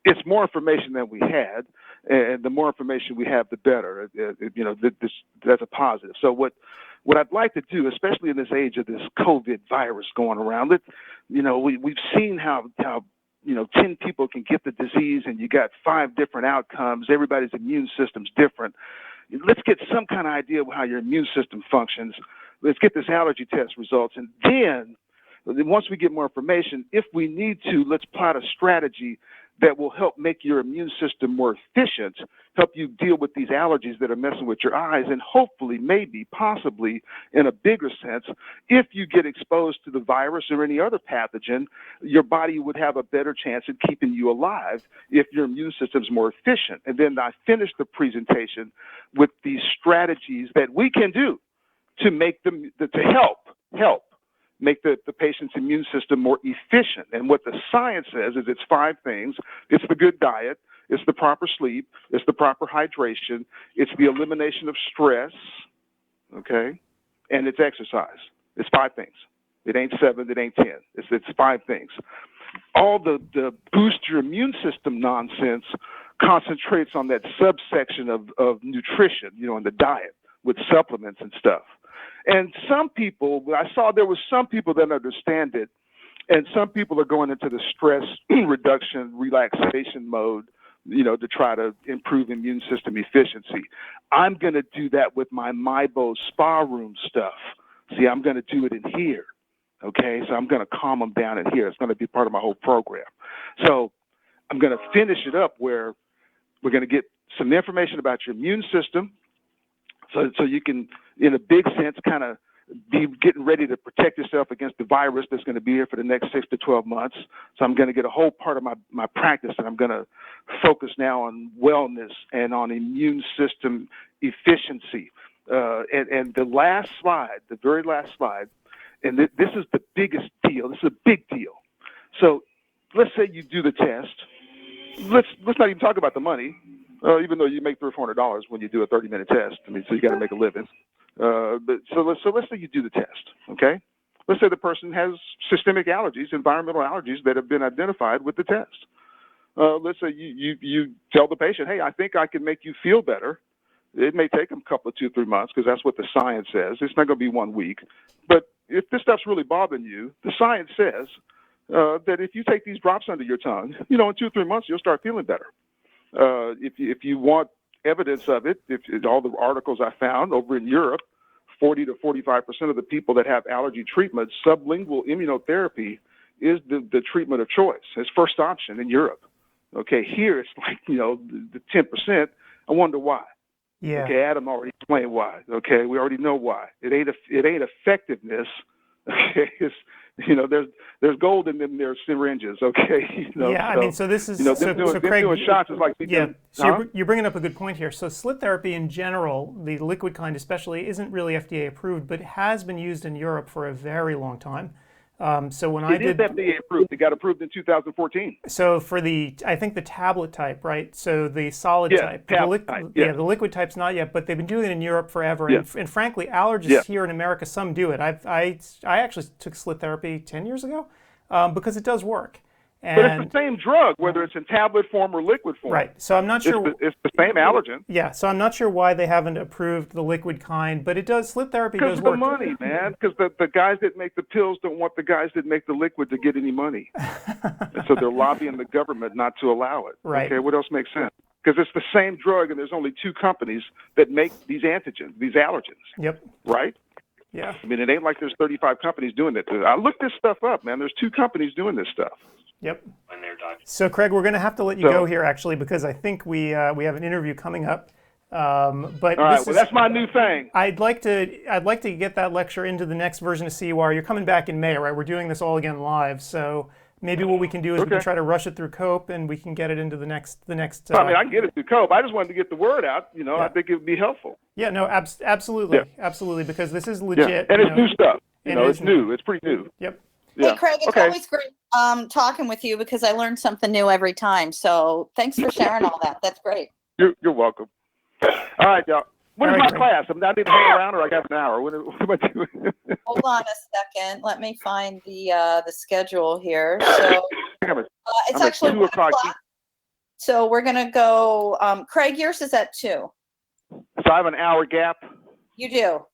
it's more information than we had, and the more information we have, the better. That's a positive. So what I'd like to do, especially in this age of this COVID virus going around, we've seen how 10 people can get the disease and you got 5 different outcomes. Everybody's immune system's different. Let's get some kind of idea of how your immune system functions. Let's get this allergy test results. And then once we get more information, if we need to, let's plot a strategy that will help make your immune system more efficient, help you deal with these allergies that are messing with your eyes, and hopefully, maybe, possibly, in a bigger sense, if you get exposed to the virus or any other pathogen, your body would have a better chance at keeping you alive if your immune system's more efficient. And then I finish the presentation with these strategies that we can do to make them, to help make the patient's immune system more efficient. And what the science says is it's 5 things. It's the good diet, it's the proper sleep, it's the proper hydration, it's the elimination of stress, okay, and it's exercise. It's 5 things. It ain't 7, it ain't 10. It's 5 things. All the boost your immune system nonsense concentrates on that subsection of nutrition, in the diet with supplements and stuff. And some people, I saw there were some people that understand it, and some people are going into the stress reduction, relaxation mode, to try to improve immune system efficiency. I'm going to do that with my MyBo spa room stuff. See, I'm going to do it in here, okay? So I'm going to calm them down in here. It's going to be part of my whole program. So I'm going to finish it up where we're going to get some information about your immune system, so you can, in a big sense, kind of be getting ready to protect yourself against the virus that's going to be here for the next 6 to 12 months. So I'm going to get a whole part of my practice, and I'm going to focus now on wellness and on immune system efficiency. And the last slide, the very last slide, and this is the biggest deal. This is a big deal. So let's say you do the test. Let's not even talk about the money, even though you make $300 or $400 when you do a 30-minute test. I mean, so you got to make a living. But let's say you do the test, okay? Let's say the person has systemic allergies, environmental allergies that have been identified with the test. Let's say you tell the patient, hey, I think I can make you feel better. It may take them a couple of 2-3 months because that's what the science says. It's not going to be 1 week. But if this stuff's really bothering you, the science says that if you take these drops under your tongue, in 2-3 months, you'll start feeling better. If you want evidence of it, if all the articles I found over in Europe, 40 to 45% of the people that have allergy treatment, sublingual immunotherapy is the treatment of choice. It's first option in Europe. Okay, here it's like, the 10%. I wonder why. Yeah. Okay, Adam already explained why. Okay, we already know why. It ain't effectiveness. Okay, it's, there's gold in them there syringes. Okay, Yeah, I mean, so this is them so Craig, doing shots is like you're bringing up a good point here. So slit therapy in general, the liquid kind especially, isn't really FDA approved, but has been used in Europe for a very long time. So when it is FDA approved. It got approved in 2014. So for I think the tablet type, right? So the solid type. The liquid type's not yet, but they've been doing it in Europe forever. Yeah. And frankly, allergists here in America, some do it. I actually took slit therapy 10 years ago because it does work. And, but it's the same drug, whether it's in tablet form or liquid form. Right. So I'm not sure. It's the same allergen. Yeah. So I'm not sure why they haven't approved the liquid kind, but it does. Slit therapy does work. Because of the money, man. Because the guys that make the pills don't want the guys that make the liquid to get any money. And so they're lobbying the government not to allow it. Right. Okay. What else makes sense? Because it's the same drug, and there's only 2 companies that make these antigens, these allergens. Yep. Right. Yeah. I mean, it ain't like there's 35 companies doing it. I looked this stuff up, man. There's 2 companies doing this stuff. Yep. So Craig, we're going to have to let you go here actually because I think we have an interview coming up. But all right, that's my new thing. I'd like to get that lecture into the next version of CEwire. You're coming back in May, right? We're doing this all again live, so maybe what we can do is we can try to rush it through COPE and we can get it into the next. I mean, I can get it through COPE. I just wanted to get the word out. I think it would be helpful. Yeah, no, absolutely, absolutely, because this is legit. Yeah. And it's new stuff. It's new. It's pretty new. Yep. Yeah. Hey, Craig, it's always great talking with you because I learn something new every time. So thanks for sharing all that. That's great. You're welcome. All right, y'all. When is my class? I need to hang around, or I got an hour. What am I doing? Hold on a second. Let me find the schedule here. So it's actually 2 o'clock. So we're gonna go. Craig, yours is at 2. So I have an hour gap. You do.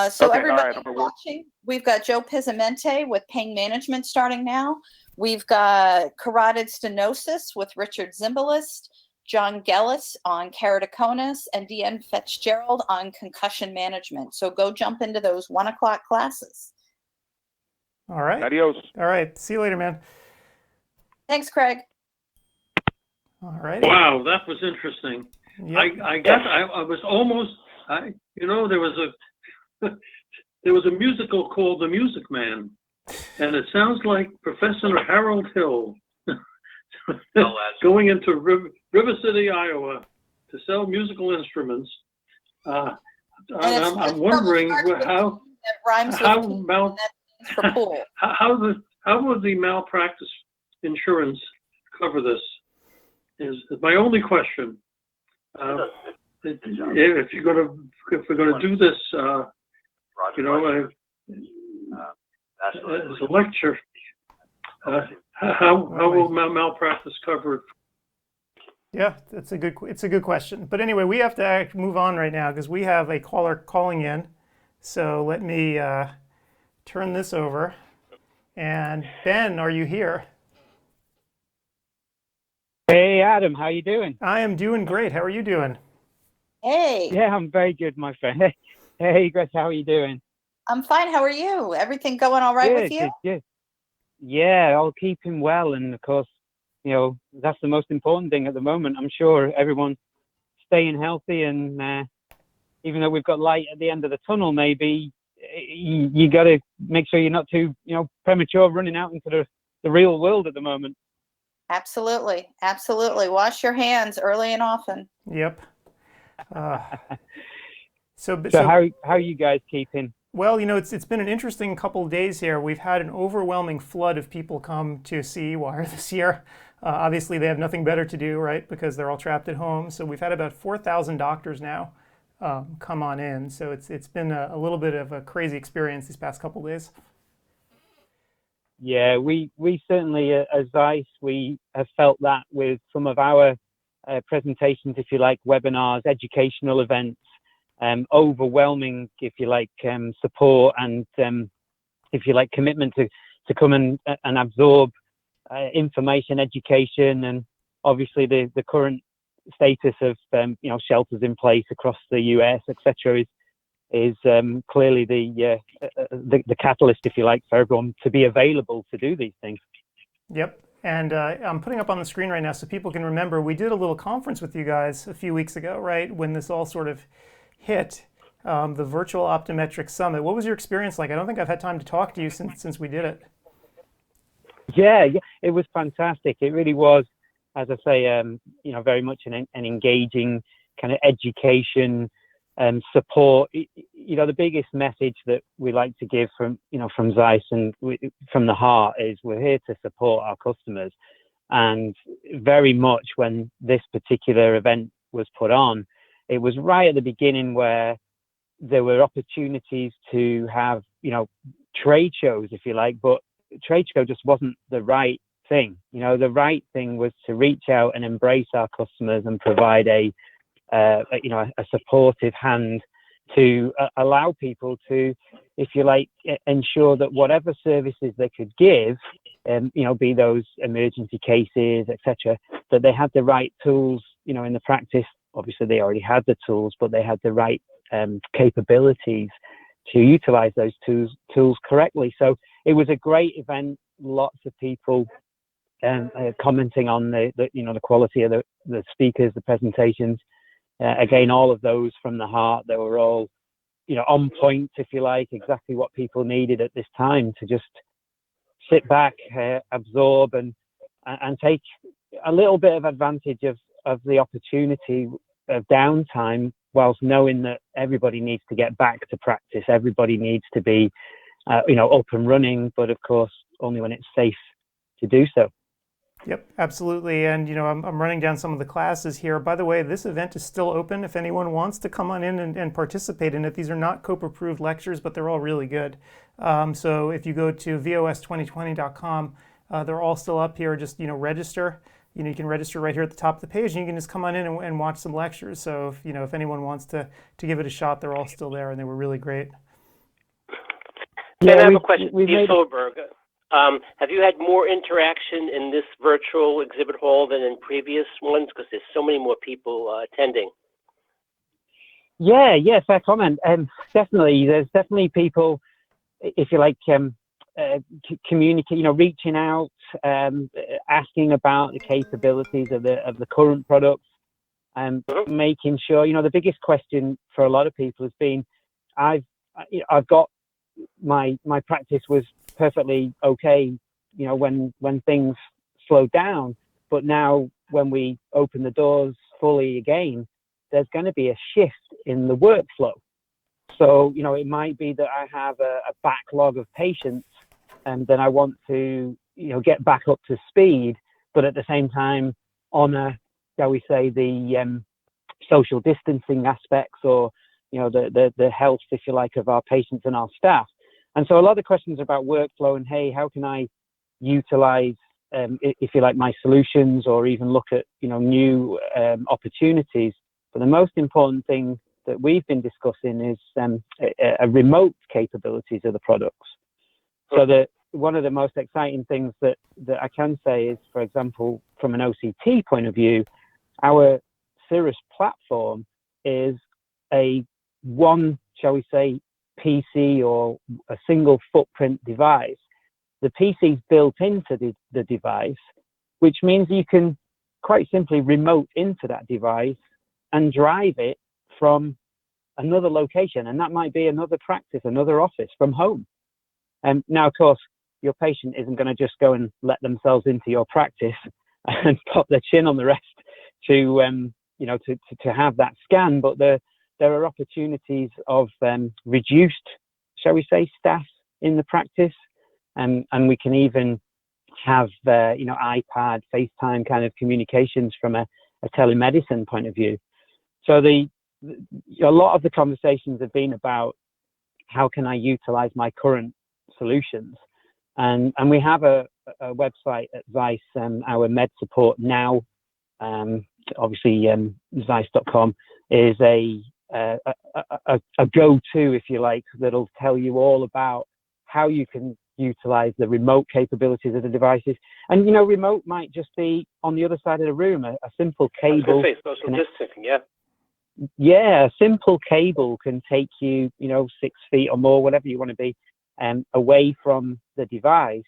So everybody right, watching, we've got Joe Pizzamente with pain management starting now. We've got carotid stenosis with Richard Zimbalist, John Gellis on keratoconus, and Deanne Fitzgerald on concussion management. So go jump into those 1 o'clock classes. All right. Adios. All right. See you later, man. Thanks, Craig. All right. Wow, that was interesting. Yep. I guess I was almost, there was a musical called The Music Man, and it sounds like Professor Harold Hill going into River City, Iowa to sell musical instruments. I'm wondering how would the malpractice insurance cover this is my only question. If we're gonna do this, as a lecture, how will malpractice cover it? Yeah, it's a good question. But anyway, we have to move on right now because we have a caller calling in. So let me turn this over. And Ben, are you here? Hey, Adam, how you doing? I am doing great. How are you doing? Hey. Yeah, I'm very good, my friend. Hey, Grace, how are you doing? I'm fine. How are you? Everything going all right with you? Good. Yeah, I'll keep him well. And of course, that's the most important thing at the moment. I'm sure everyone's staying healthy. And even though we've got light at the end of the tunnel, maybe you got to make sure you're not too, premature running out into the real world at the moment. Absolutely. Absolutely. Wash your hands early and often. Yep. So how are you guys keeping? Well, it's been an interesting couple of days here. We've had an overwhelming flood of people come to CEwire this year. Obviously, they have nothing better to do, right? Because they're all trapped at home. So we've had about 4,000 doctors now come on in. So it's been a little bit of a crazy experience these past couple of days. Yeah, we certainly, as Zeiss, we have felt that with some of our presentations, if you like, webinars, educational events, overwhelming, if you like, support and, if you like, commitment to come and absorb information, education, and obviously the current status of, shelters in place across the US, etc., is clearly the catalyst, if you like, for everyone to be available to do these things. Yep. And I'm putting up on the screen right now so people can remember, we did a little conference with you guys a few weeks ago, right? When this all sort of hit, the Virtual Optometric Summit. What was your experience like? I don't think I've had time to talk to you since we did it. Yeah, it was fantastic. It really was, as I say, very much an engaging kind of education and support. The biggest message that we like to give from Zeiss and from the heart is we're here to support our customers. And very much when this particular event was put on, it was right at the beginning where there were opportunities to have, trade shows, if you like, but trade show just wasn't the right thing. The right thing was to reach out and embrace our customers and provide a supportive hand to allow people to, if you like, ensure that whatever services they could give, be those emergency cases, etc., that they had the right tools, in the practice. Obviously, they already had the tools, but they had the right capabilities to utilize those tools correctly. So it was a great event. Lots of people commenting on the quality of the speakers, the presentations. Again, all of those from the heart. They were all, on point, if you like, exactly what people needed at this time to just sit back, absorb, and take a little bit of advantage of the opportunity of downtime, whilst knowing that everybody needs to get back to practice. Everybody needs to be, up and running, but of course, only when it's safe to do so. Yep, absolutely. And, I'm running down some of the classes here. By the way, this event is still open if anyone wants to come on in and participate in it. These are not COPE-approved lectures, but they're all really good. So if you go to VOS2020.com, they're all still up here. Just, register. You can register right here at the top of the page, and you can just come on in and watch some lectures. So, if anyone wants to give it a shot, they're all still there, and they were really great. Ken, I have a question. Steve Silberberg. Have you had more interaction in this virtual exhibit hall than in previous ones? Because there's so many more people attending. Yeah, fair comment. Definitely, there's definitely people, if you like, communicate, reaching out, asking about the capabilities of the current products, and making sure. The biggest question for a lot of people has been, I've got my practice was perfectly okay, when things slowed down, but now when we open the doors fully again, there's going to be a shift in the workflow. So, it might be that I have a backlog of patients, and then I want to, get back up to speed, but at the same time honor, shall we say, the social distancing aspects, or the health, if you like, of our patients and our staff. And so a lot of questions about workflow and, hey, how can I utilize, if you like, my solutions, or even look at, new opportunities. But the most important thing that we've been discussing is a remote capabilities of the products. So that one of the most exciting things that I can say is, for example, from an OCT point of view, our Cirrus platform is one, shall we say, PC, or a single footprint device. The PC is built into the device, which means you can quite simply remote into that device and drive it from another location, and that might be another practice, another office from home. Now, of course, your patient isn't going to just go and let themselves into your practice and pop their chin on the rest to have that scan, but there are opportunities of reduced, shall we say, staff in the practice, and we can even have iPad, FaceTime kind of communications from a telemedicine point of view. So a lot of the conversations have been about how can I utilize my current solutions, and we have a website at Zeiss, our Med Support Now, obviously Zeiss.com is a go-to, if you like, that'll tell you all about how you can utilize the remote capabilities of the devices. And remote might just be on the other side of the room, a simple cable. Social distancing, yeah. Yeah, a simple cable can take you, 6 feet or more, whatever you want to be, away from the device,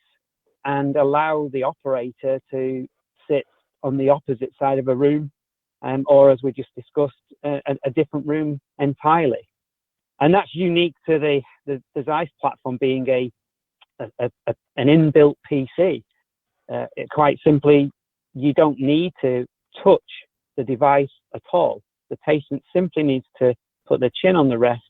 and allow the operator to sit on the opposite side of a room, or, as we just discussed, a different room entirely. And that's unique to the Zeiss platform being an inbuilt PC. Quite simply, you don't need to touch the device at all. The patient simply needs to put their chin on the rest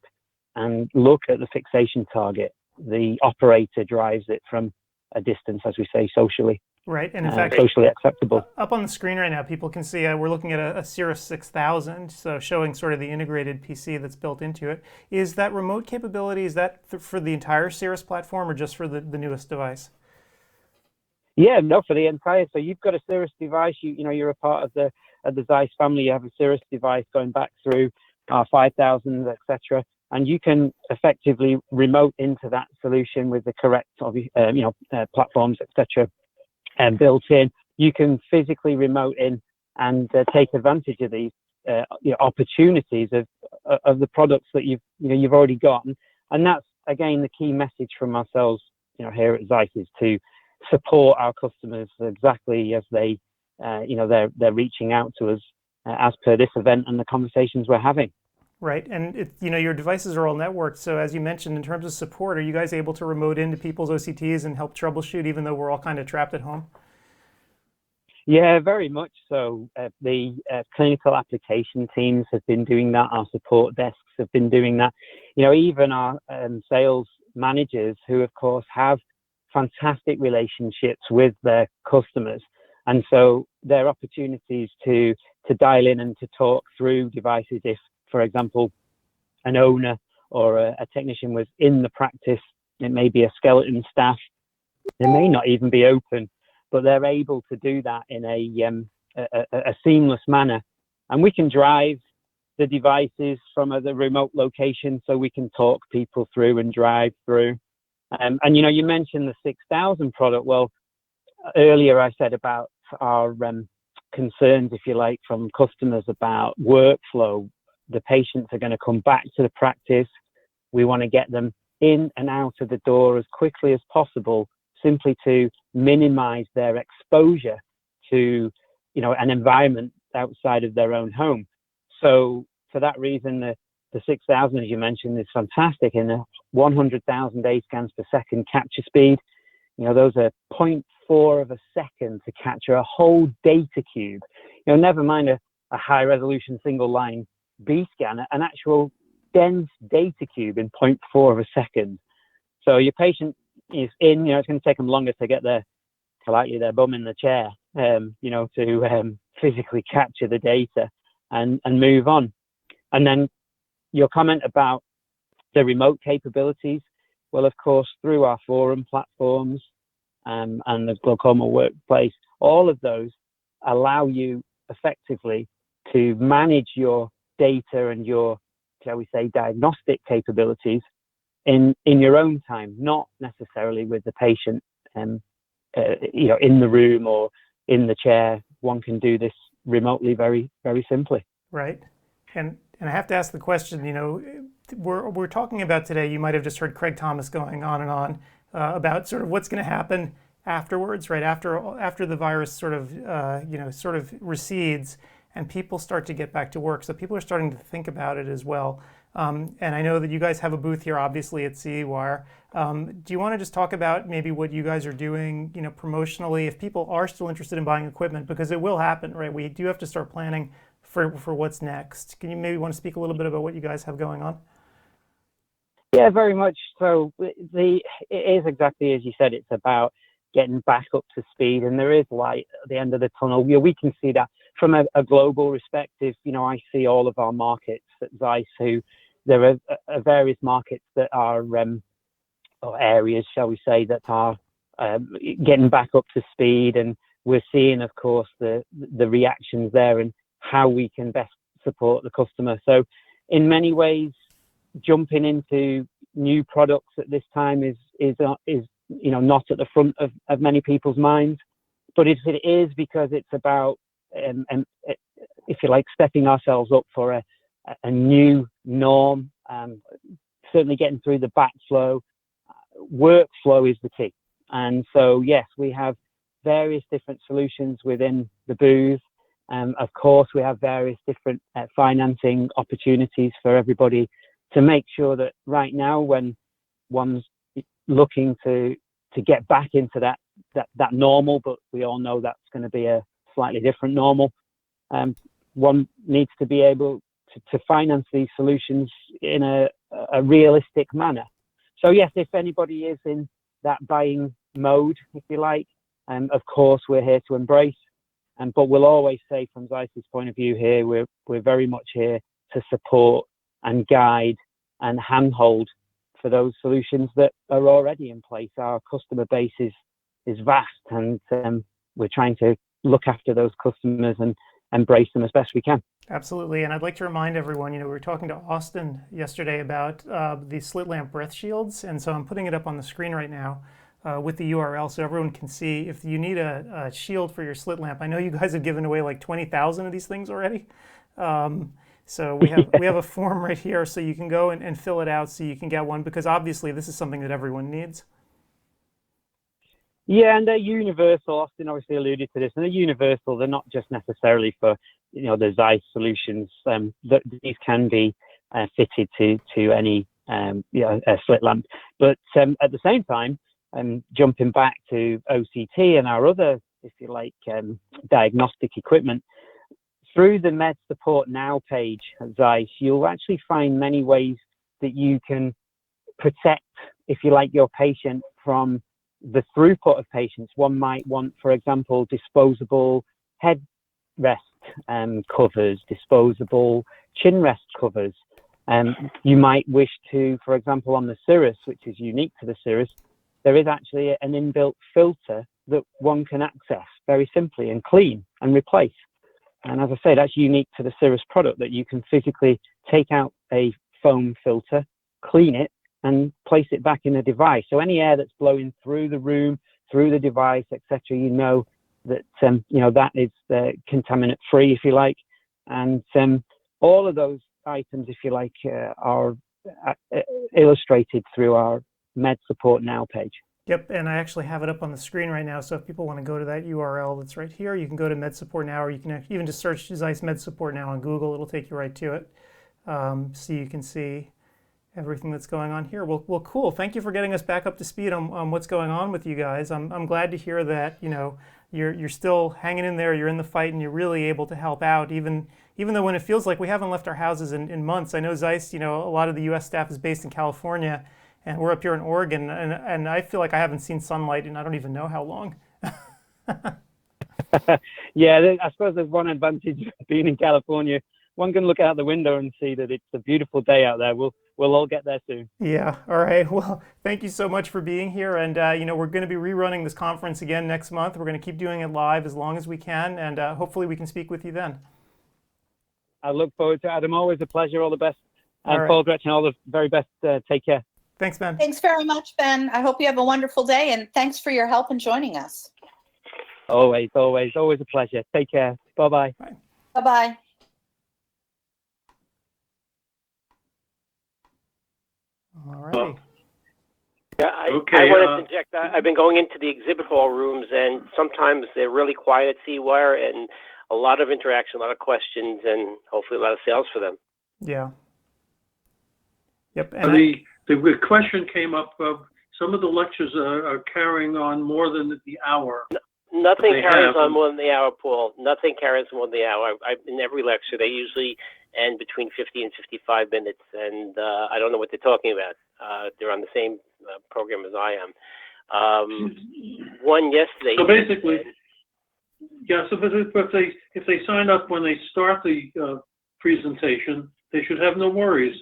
and look at the fixation target. The operator drives it from a distance, as we say, socially. Right, and in fact, socially acceptable. Up on the screen right now, people can see we're looking at a Cirrus 6000, so showing sort of the integrated PC that's built into it. Is that remote capability, is that for the entire Cirrus platform or just for the newest device? Yeah, no, for the entire. So you've got a Cirrus device. You're a part of the Zeiss family. You have a Cirrus device going back through 5000, etc. And you can effectively remote into that solution with the correct, platforms, etc. Built in. You can physically remote in and take advantage of these opportunities of the products that you've already gotten. And that's again the key message from ourselves, here at Zeiss, is to support our customers exactly as they're reaching out to us as per this event and the conversations we're having. Right, and your devices are all networked, so as you mentioned, in terms of support, are you guys able to remote into people's OCTs and help troubleshoot even though we're all kind of trapped at home? Yeah, very much so. The clinical application teams have been doing that. Our support desks have been doing that. Even our sales managers, who of course have fantastic relationships with their customers, and so there are opportunities to dial in and to talk through devices if, for example, an owner or a technician was in the practice. It may be a skeleton staff. It may not even be open, but they're able to do that in a seamless manner. And we can drive the devices from the remote location, so we can talk people through and drive through. And you mentioned the 6000 product. Well, earlier I said about our concerns, if you like, from customers about workflow. The patients are going to come back to the practice. We want to get them in and out of the door as quickly as possible, simply to minimize their exposure to, an environment outside of their own home. So for that reason, the 6000, as you mentioned, is fantastic in a 100,000 A scans per second capture speed. Those are 0.4 of a second to capture a whole data cube. Never mind a high resolution single line B scan, an actual dense data cube in 0.4 of a second. So your patient is in, it's going to take them longer to get their bum in the chair, to physically capture the data and move on. And then your comment about the remote capabilities, well, of course, through our forum platforms and the Glaucoma Workplace, all of those allow you effectively to manage your data and your, shall we say, diagnostic capabilities in your own time, not necessarily with the patient, in the room or in the chair. One can do this remotely very, very simply. Right. And I have to ask the question, we're talking about today, you might have just heard Craig Thomas going on and on about sort of what's going to happen afterwards, right? After the virus sort of recedes and people start to get back to work. So people are starting to think about it as well. And I know that you guys have a booth here, obviously, at CEwire. Do you want to just talk about maybe what you guys are doing, promotionally, if people are still interested in buying equipment, because it will happen, right? We do have to start planning for what's next. Can you maybe want to speak a little bit about what you guys have going on? Yeah, very much so. It is exactly as you said. It's about getting back up to speed, and there is light at the end of the tunnel. We can see that from a global perspective. I see all of our markets at Zeiss, who there are various markets that are, or areas, shall we say, that are getting back up to speed, and we're seeing, of course, the reactions there and how we can best support the customer. So, in many ways, jumping into new products at this time is not at the front of many people's minds, but it is because it's about if you like, stepping ourselves up for a new norm. Certainly getting through the backflow, workflow is the key. And so yes, we have various different solutions within the booth. Of course, we have various different financing opportunities for everybody, to make sure that right now, when one's looking to get back into that normal, but we all know that's going to be a slightly different normal, one needs to be able to finance these solutions in a realistic manner. So yes, if anybody is in that buying mode, if you like, of course we're here to embrace. But we'll always say, from Zeiss's point of view here, we're very much here to support and guide and handhold for those solutions that are already in place. Our customer base is vast, and we're trying to look after those customers and embrace them as best we can. Absolutely, and I'd like to remind everyone, we were talking to Austin yesterday about the slit lamp breath shields, and so I'm putting it up on the screen right now with the URL so everyone can see. If you need a shield for your slit lamp, I know you guys have given away like 20,000 of these things already. So we have a form right here, so you can go and fill it out so you can get one, because obviously this is something that everyone needs. Yeah, and they're universal. Austin obviously alluded to this, and they're universal. They're not just necessarily for the Zeiss solutions. These can be fitted to any a slit lamp. But at the same time, jumping back to OCT and our other, if you like, diagnostic equipment, through the Med Support Now page at Zeiss, you'll actually find many ways that you can protect, if you like, your patient from the throughput of patients. One might want, for example, disposable headrest covers, disposable chin rest covers. You might wish to, for example, on the Cirrus, which is unique to the Cirrus, there is actually an inbuilt filter that one can access very simply and clean and replace. And as I say, that's unique to the Cirrus product, that you can physically take out a foam filter, clean it, and place it back in the device. So any air that's blowing through the room, through the device, etc., that that is contaminant free, if you like. And all of those items, if you like, are illustrated through our Med Support Now page. Yep, and I actually have it up on the screen right now, so if people want to go to that URL that's right here, you can go to Med Support Now, or you can even just search Zeiss Med Support Now on Google. It'll take you right to it, so you can see everything that's going on here. Well, cool. Thank you for getting us back up to speed on what's going on with you guys. I'm glad to hear that you're still hanging in there, you're in the fight, and you're really able to help out, even though when it feels like we haven't left our houses in months. I know Zeiss, a lot of the U.S. staff is based in California, and we're up here in Oregon, and I feel like I haven't seen sunlight in I don't even know how long. Yeah, I suppose there's one advantage of being in California. One can look out the window and see that it's a beautiful day out there. We'll all get there soon. Yeah, all right. Well, thank you so much for being here. And, we're going to be rerunning this conference again next month. We're going to keep doing it live as long as we can, and hopefully we can speak with you then. I look forward to it, Adam. Always a pleasure. All the best. And right. Paul, Gretchen, all the very best. Take care. Thanks, Ben. Thanks very much, Ben. I hope you have a wonderful day, and thanks for your help in joining us. Always a pleasure. Take care. Bye-bye. Bye. Bye-bye. All righty. Yeah, I wanted to inject. I've been going into the exhibit hall rooms, and sometimes they're really quiet at CEwire, and a lot of interaction, a lot of questions, and hopefully a lot of sales for them. Yeah. Yep. And the question came up of some of the lectures are carrying on more than the hour. Nothing carries on more than the hour, Paul. Nothing carries more than the hour. In every lecture, they usually end between 50 and 55 minutes, and I don't know what they're talking about. They're on the same program as I am. One yesterday. So basically, yeah. So if they sign up when they start the presentation, they should have no worries.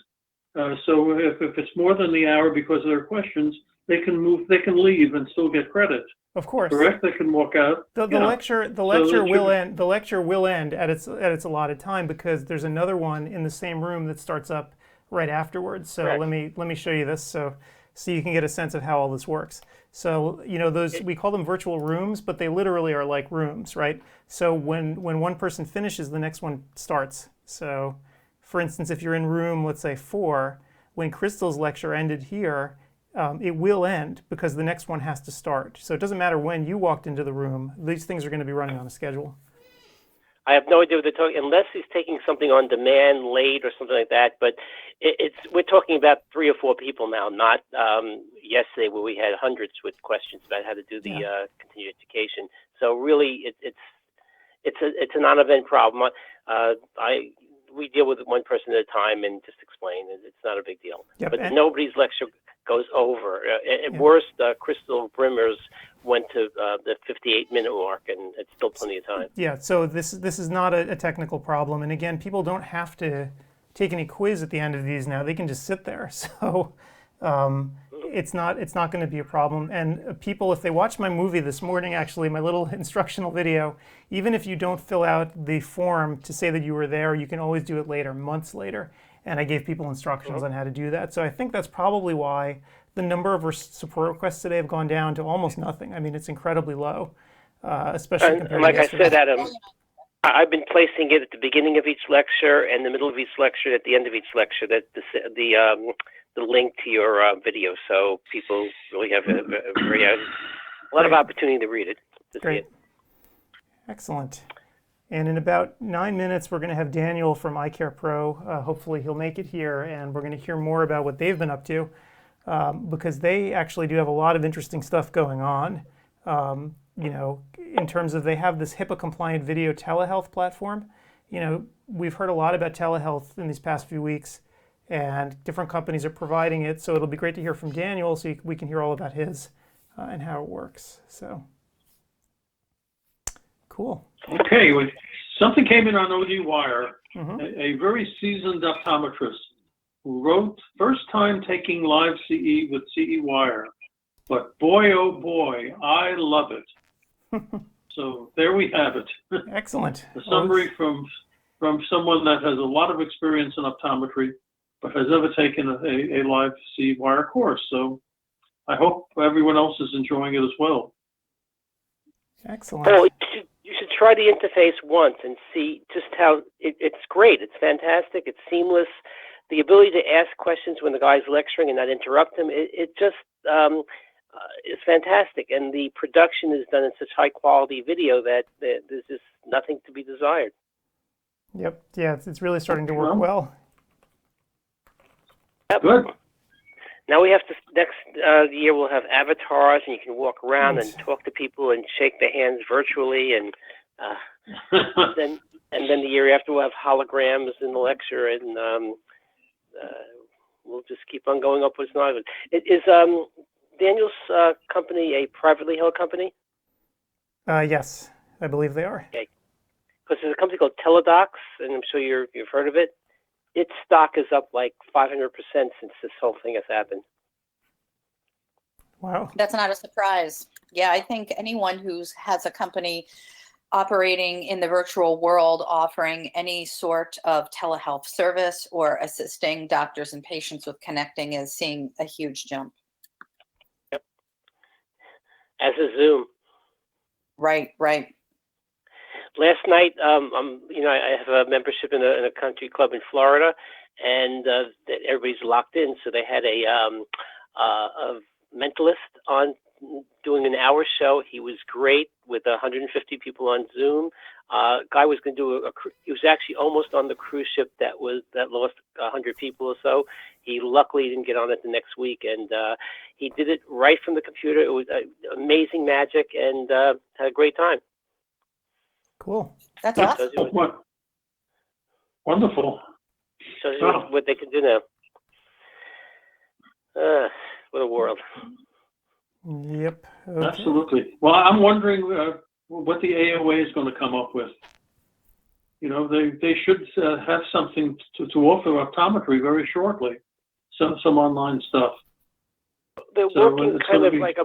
So if it's more than the hour because of their questions, they can move. They can leave and still get credit. Of course. Correct. They can walk out. The lecture will end. The lecture will end at its allotted time because there's another one in the same room that starts up right afterwards. So let me show you this so you can get a sense of how all this works. So those, we call them virtual rooms, but they literally are like rooms, right? So when one person finishes, the next one starts. So for instance, if you're in room, let's say 4, when Crystal's lecture ended here, it will end because the next one has to start. So it doesn't matter when you walked into the room, these things are going to be running on a schedule. I have no idea what they're talking, unless he's taking something on demand late or something like that. But we're talking about 3 or 4 people now, not yesterday where we had hundreds with questions about how to do the continuing education. So really, it's a non-event problem. We deal with it one person at a time and just explain. It's not a big deal. Yep. But nobody's lecture goes over. At worst, Crystal Brimmer's went to the 58-minute mark, and it's still plenty of time. Yeah, so this is not a technical problem. And again, people don't have to take any quiz at the end of these now. They can just sit there. So it's not going to be a problem. And people, if they watch my movie this morning, actually, my little instructional video, even if you don't fill out the form to say that you were there, you can always do it later, months later. And I gave people instructions on how to do that. So I think that's probably why the number of support requests today have gone down to almost nothing. I mean, it's incredibly low, especially compared like to I said, Adam, I've been placing it at the beginning of each lecture and the middle of each lecture, at the end of each lecture, that the link to your video, so people really have a lot of opportunity to read it. Great. Excellent. And in about 9 minutes, we're going to have Daniel from iCare Pro. Hopefully he'll make it here, and we're going to hear more about what they've been up to, because they actually do have a lot of interesting stuff going on. In terms of, they have this HIPAA-compliant video telehealth platform. We've heard a lot about telehealth in these past few weeks, and different companies are providing it. So it'll be great to hear from Daniel, so we can hear all about his and how it works. So cool. Okay, well, something came in on ODwire. A very seasoned optometrist who wrote, first time taking live CE with CEwire, but boy, oh boy, I love it. So there we have it. Excellent. A summary from someone that has a lot of experience in optometry, but has never taken a live CEwire course. So I hope everyone else is enjoying it as well. Excellent. Well, you should try the interface once and see just how it's great. It's fantastic. It's seamless. The ability to ask questions when the guy's lecturing and not interrupt him, it just is fantastic. And the production is done in such high quality video that there's just nothing to be desired. Yep. Yeah, it's really starting to work well. Yep. Good. Now we have to, next year we'll have avatars, and you can walk around and talk to people and shake their hands virtually, and then the year after we'll have holograms in the lecture, and we'll just keep on going upwards and onwards. Is Daniel's company a privately held company? Yes, I believe they are. Okay. Because there's a company called Teledocs, and I'm sure you've heard of it. Its stock is up like 500% since this whole thing has happened. Wow. That's not a surprise. Yeah, I think anyone who has a company operating in the virtual world, offering any sort of telehealth service or assisting doctors and patients with connecting, is seeing a huge jump. Yep. As is Zoom. Right. Last night, I have a membership in a country club in Florida, and everybody's locked in. So they had a mentalist on doing an hour show. He was great with 150 people on Zoom. Guy was going to do he was actually almost on the cruise ship that lost 100 people or so. He luckily didn't get on it the next week, and he did it right from the computer. It was amazing magic, and had a great time. Cool. That's awesome. Wonderful. Shows you what they can do now. What a world. Yep. Okay. Absolutely. Well, I'm wondering what the AOA is going to come up with. You know, they should have something to offer optometry very shortly. Some online stuff. They're working kind of like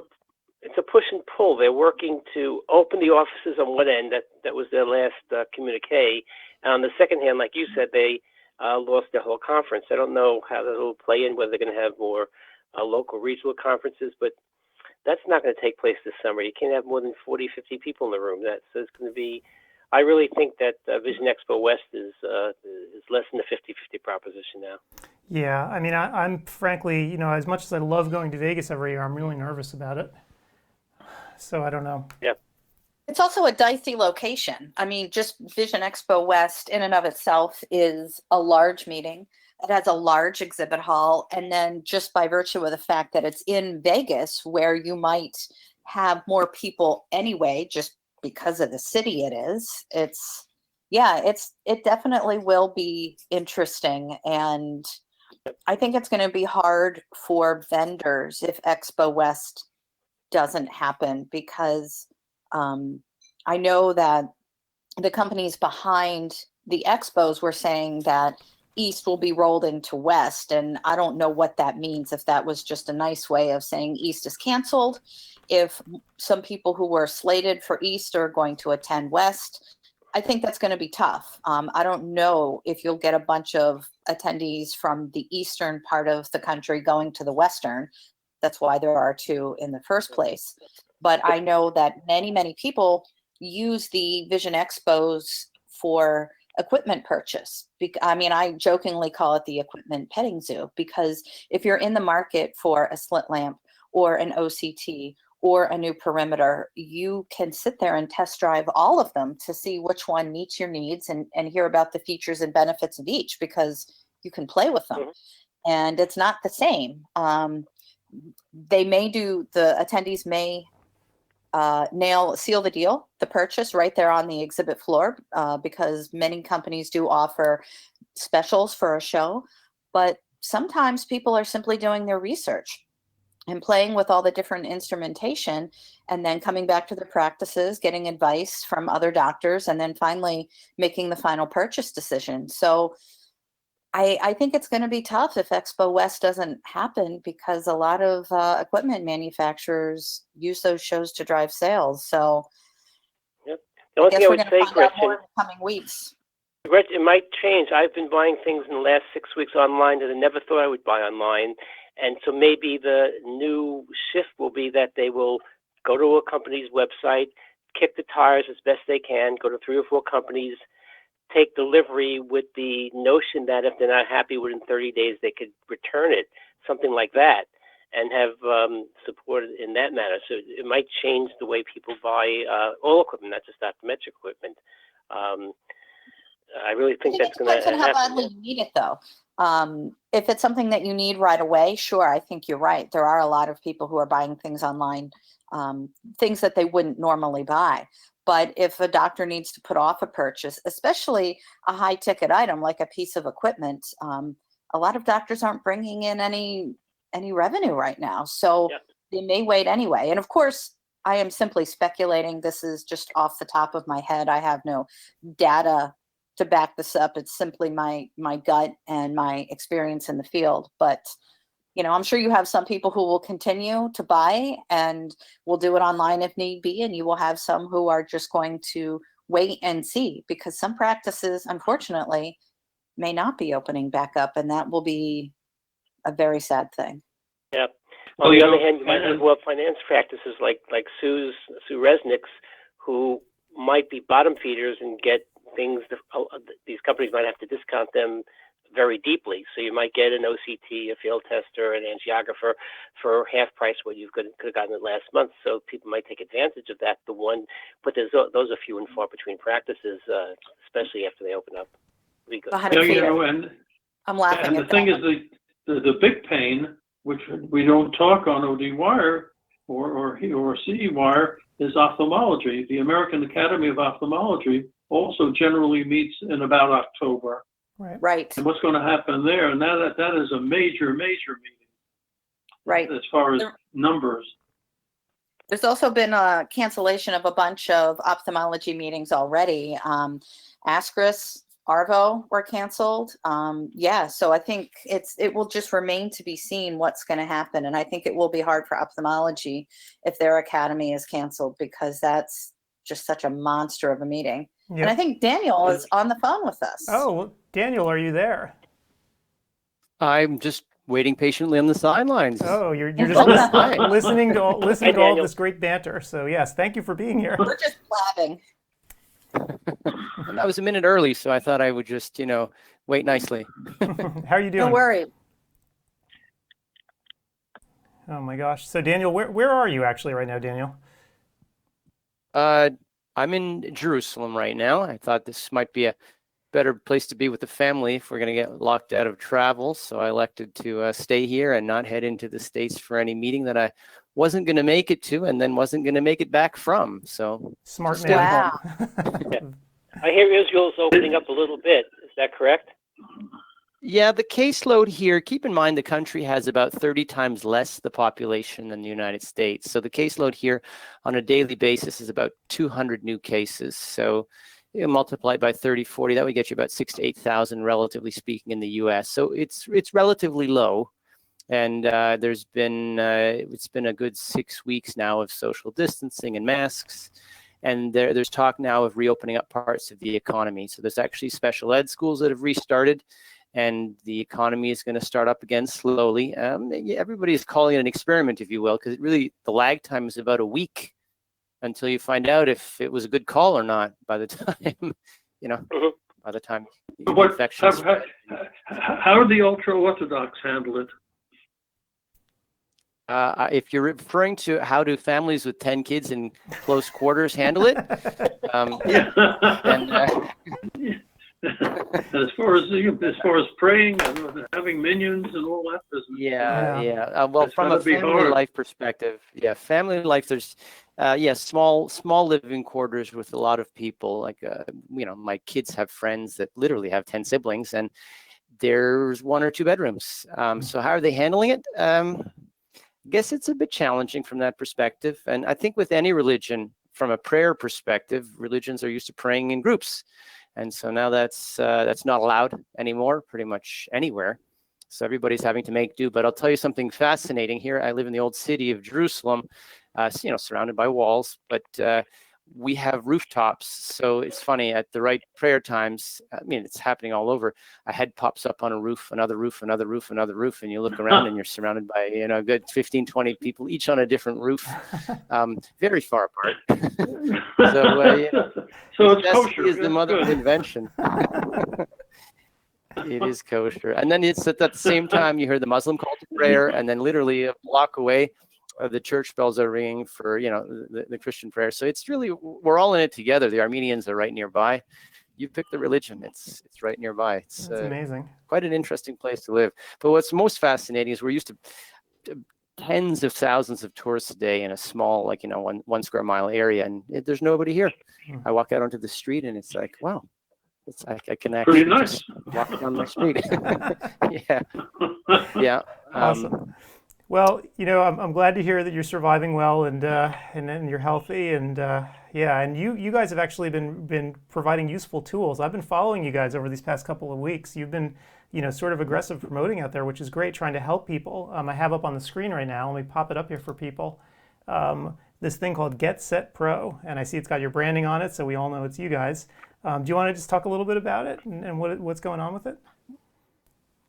it's a push and pull. They're working to open the offices on one end. That was their last communique. And on the second hand, like you said, they lost their whole conference. I don't know how that will play in, whether they're going to have more local regional conferences, but that's not going to take place this summer. You can't have more than 40, 50 people in the room. So it's going to be, I really think that Vision Expo West is less than a 50-50 proposition now. Yeah, I mean, I'm frankly, as much as I love going to Vegas every year, I'm really nervous about it. So I don't know. Yeah. It's also a dicey location. I mean, just Vision Expo West in and of itself is a large meeting. It has a large exhibit hall. And then just by virtue of the fact that it's in Vegas, where you might have more people anyway, just because of the city it is, it definitely will be interesting. And I think it's going to be hard for vendors if Expo West doesn't happen, because I know that the companies behind the expos were saying that East will be rolled into West, and I don't know what that means, if that was just a nice way of saying East is canceled, if some people who were slated for East are going to attend West. I think that's going to be tough. I don't know if you'll get a bunch of attendees from the eastern part of the country going to the western. That's why there are two in the first place. But I know that many, many people use the Vision Expos for equipment purchase. I mean, I jokingly call it the equipment petting zoo, because if you're in the market for a slit lamp or an OCT or a new perimeter, you can sit there and test drive all of them to see which one meets your needs and hear about the features and benefits of each, because you can play with them. And it's not the same. The attendees may seal the deal, the purchase right there on the exhibit floor, because many companies do offer specials for a show, but sometimes people are simply doing their research and playing with all the different instrumentation, and then coming back to their practices, getting advice from other doctors, and then finally making the final purchase decision. So I think it's going to be tough if Expo West doesn't happen, because a lot of equipment manufacturers use those shows to drive sales. So yep. The only thing I would say, Gretchen, more in the coming weeks. Gretchen, it might change. I've been buying things in the last 6 weeks online that I never thought I would buy online. And so maybe the new shift will be that they will go to a company's website, kick the tires as best they can, go to 3 or 4 companies, take delivery with the notion that if they're not happy within 30 days, they could return it, something like that, and have support in that manner. So it might change the way people buy all equipment, not just optometric equipment. I really think that's going to happen. Depends on how badly you need it, though. If it's something that you need right away, sure, I think you're right. There are a lot of people who are buying things online, things that they wouldn't normally buy. But if a doctor needs to put off a purchase, especially a high ticket item like a piece of equipment, a lot of doctors aren't bringing in any revenue right now. So they may wait anyway. And of course, I am simply speculating. This is just off the top of my head. I have no data to back this up. It's simply my gut and my experience in the field. But I'm sure you have some people who will continue to buy and will do it online if need be, and you will have some who are just going to wait and see, because some practices, unfortunately, may not be opening back up, and that will be a very sad thing. Yeah. On the other hand, you might have finance practices like Sue Resnick's, who might be bottom feeders and get things. These companies might have to discount them very deeply. So you might get an OCT, a field tester, an angiographer for half price what you could have gotten it last month. So people might take advantage of that. But those are few and far between practices, especially after they open up. We go. And I'm laughing. And the thing is, the big pain, which we don't talk on ODwire or CEwire, is ophthalmology. The American Academy of Ophthalmology also generally meets in about October. Right. And what's going to happen there? And that is a major meeting. Right. As far as numbers. There's also been a cancellation of a bunch of ophthalmology meetings already. Ascris, Arvo were canceled. So I think it will just remain to be seen what's going to happen. And I think it will be hard for ophthalmology if their academy is canceled, because that's just such a monster of a meeting. Yep. And I think Daniel is on the phone with us. Oh, well, Daniel, are you there? I'm just waiting patiently on the sidelines. Oh, you're just listening to all this great banter. So yes, thank you for being here. We're just blabbing. I was a minute early, so I thought I would just, wait nicely. How are you doing? Don't worry. Oh my gosh. So Daniel, where are you actually right now, Daniel? I'm in Jerusalem right now. I thought this might be a better place to be with the family if we're going to get locked out of travel. So I elected to stay here and not head into the States for any meeting that I wasn't going to make it to and then wasn't going to make it back from. So smart man. Wow. Yeah. I hear Israel's opening up a little bit. Is that correct? Yeah, the caseload here, keep in mind the country has about 30 times less the population than the United States. So the caseload here on a daily basis is about 200 new cases. So you multiply it by 30, 40, that would get you about 6,000 to 8,000, relatively speaking, in the US. So it's relatively low. And it's been a good 6 weeks now of social distancing and masks. And there's talk now of reopening up parts of the economy. So there's actually special ed schools that have restarted, and the economy is going to start up again slowly. Everybody is calling it an experiment, if you will, because the lag time is about a week until you find out if it was a good call or not by the time, by the time the infection spread. How do the ultra-Orthodox handle it? If you're referring to how do families with 10 kids in close quarters handle it, as far as praying and having minions and all that business. Yeah. Well, from a family life perspective, family life, there's small living quarters with a lot of people. Like my kids have friends that literally have 10 siblings, and there's 1 or 2 bedrooms. So how are they handling it? I guess it's a bit challenging from that perspective. And I think with any religion, from a prayer perspective, religions are used to praying in groups. And so now that's not allowed anymore, pretty much anywhere. So everybody's having to make do. But I'll tell you something fascinating here. I live in the old city of Jerusalem, surrounded by walls, but we have rooftops. So it's funny, at the right prayer times, it's happening all over. A head pops up on a roof, another roof, another roof, another roof, and you look around and you're surrounded by, a good 15, 20 people, each on a different roof, very far apart. So it's kosher. Is the mother of invention. It is kosher. And then it's at the same time you hear the Muslim call to prayer, and then literally a block away, the church bells are ringing for, the Christian prayer. So it's really, we're all in it together. The Armenians are right nearby. You pick the religion, it's right nearby. It's amazing. Quite an interesting place to live. But what's most fascinating is we're used to tens of thousands of tourists a day in a small, 1 square mile area, and there's nobody here. I walk out onto the street and it's like, wow, I can actually just walk down my street. Yeah. Awesome. Well, I'm glad to hear that you're surviving well and you're healthy, and and you guys have actually been providing useful tools. I've been following you guys over these past couple of weeks. You've been, sort of aggressive promoting out there, which is great, trying to help people. I have up on the screen right now. Let me pop it up here for people. This thing called Get Set Pro, and I see it's got your branding on it, so we all know it's you guys. Do you want to just talk a little bit about it and what's going on with it?